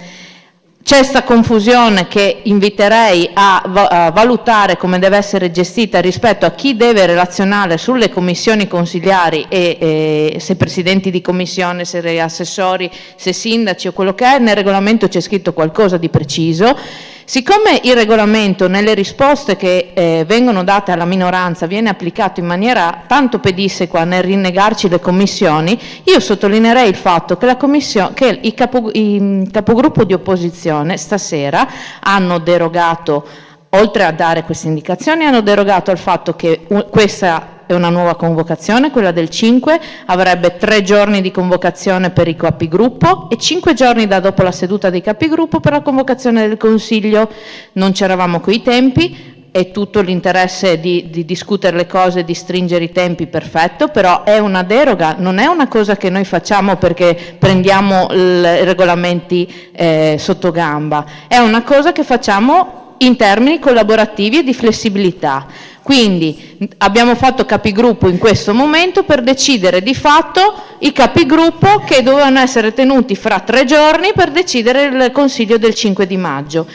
C'è questa confusione che inviterei a valutare come deve essere gestita rispetto a chi deve relazionare sulle commissioni consigliari e se presidenti di commissione, se assessori, se sindaci o quello che è. Nel regolamento c'è scritto qualcosa di preciso. Siccome il regolamento nelle risposte che vengono date alla minoranza viene applicato in maniera tanto pedissequa nel rinnegarci le commissioni, io sottolineerei il fatto che, i capogruppo di opposizione stasera hanno derogato, oltre a dare queste indicazioni, hanno derogato al fatto che questa è una nuova convocazione, quella del 5, avrebbe 3 giorni di convocazione per i capigruppo e 5 giorni da dopo la seduta dei capigruppo per la convocazione del Consiglio. Non c'eravamo coi tempi, è tutto l'interesse di discutere le cose, di stringere i tempi, perfetto, però è una deroga, non è una cosa che noi facciamo perché prendiamo i regolamenti sotto gamba, è una cosa che facciamo in termini collaborativi e di flessibilità. Quindi abbiamo fatto capigruppo in questo momento per decidere di fatto i capigruppo che dovevano essere tenuti fra 3 giorni per decidere il Consiglio del 5 di maggio.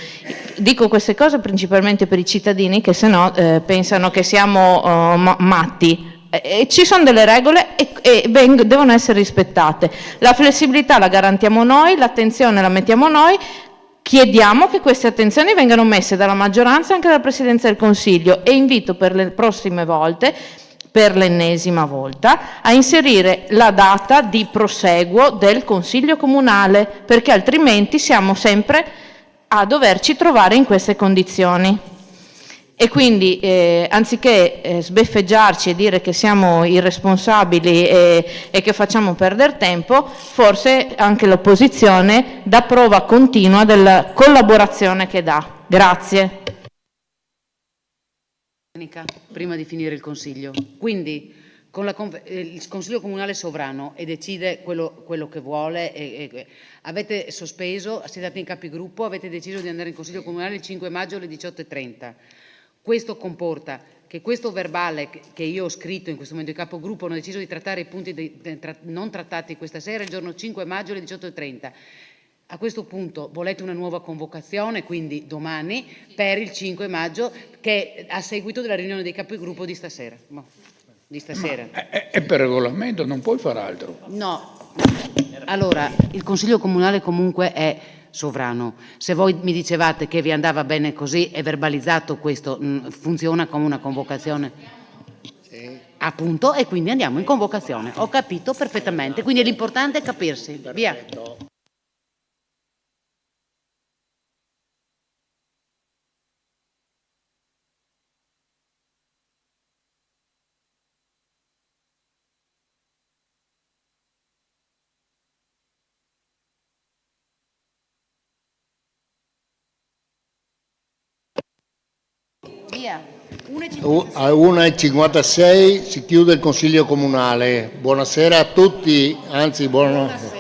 Dico queste cose principalmente per i cittadini che sennò pensano che siamo matti. Ci sono delle regole e devono essere rispettate. La flessibilità la garantiamo noi, l'attenzione la mettiamo noi. Chiediamo che queste attenzioni vengano messe dalla maggioranza e anche dalla Presidenza del Consiglio e invito per le prossime volte, per l'ennesima volta, a inserire la data di proseguo del Consiglio Comunale, perché altrimenti siamo sempre a doverci trovare in queste condizioni. E quindi anziché sbeffeggiarci e dire che siamo irresponsabili e che facciamo perdere tempo, forse anche l'opposizione dà prova continua della collaborazione che dà. Grazie. Prima di finire il Consiglio. Quindi il Consiglio Comunale è sovrano e decide quello che vuole. Avete sospeso, siete andati in capigruppo, avete deciso di andare in Consiglio Comunale il 5 maggio alle 18:30. Questo comporta che questo verbale che io ho scritto in questo momento, i capogruppo hanno deciso di trattare i punti non trattati questa sera il giorno 5 maggio alle 18:30. A questo punto volete una nuova convocazione, quindi domani, per il 5 maggio, che a seguito della riunione dei capigruppo di stasera. È per regolamento, non puoi fare altro. No. Allora, il Consiglio Comunale comunque è sovrano. Se voi mi dicevate che vi andava bene così e verbalizzato questo, funziona come una convocazione? Sì. Appunto, e quindi andiamo in convocazione. Ho capito perfettamente, quindi l'importante è capirsi. Via. Via. A 1:56 si chiude il Consiglio Comunale. Buonasera a tutti, anzi buona...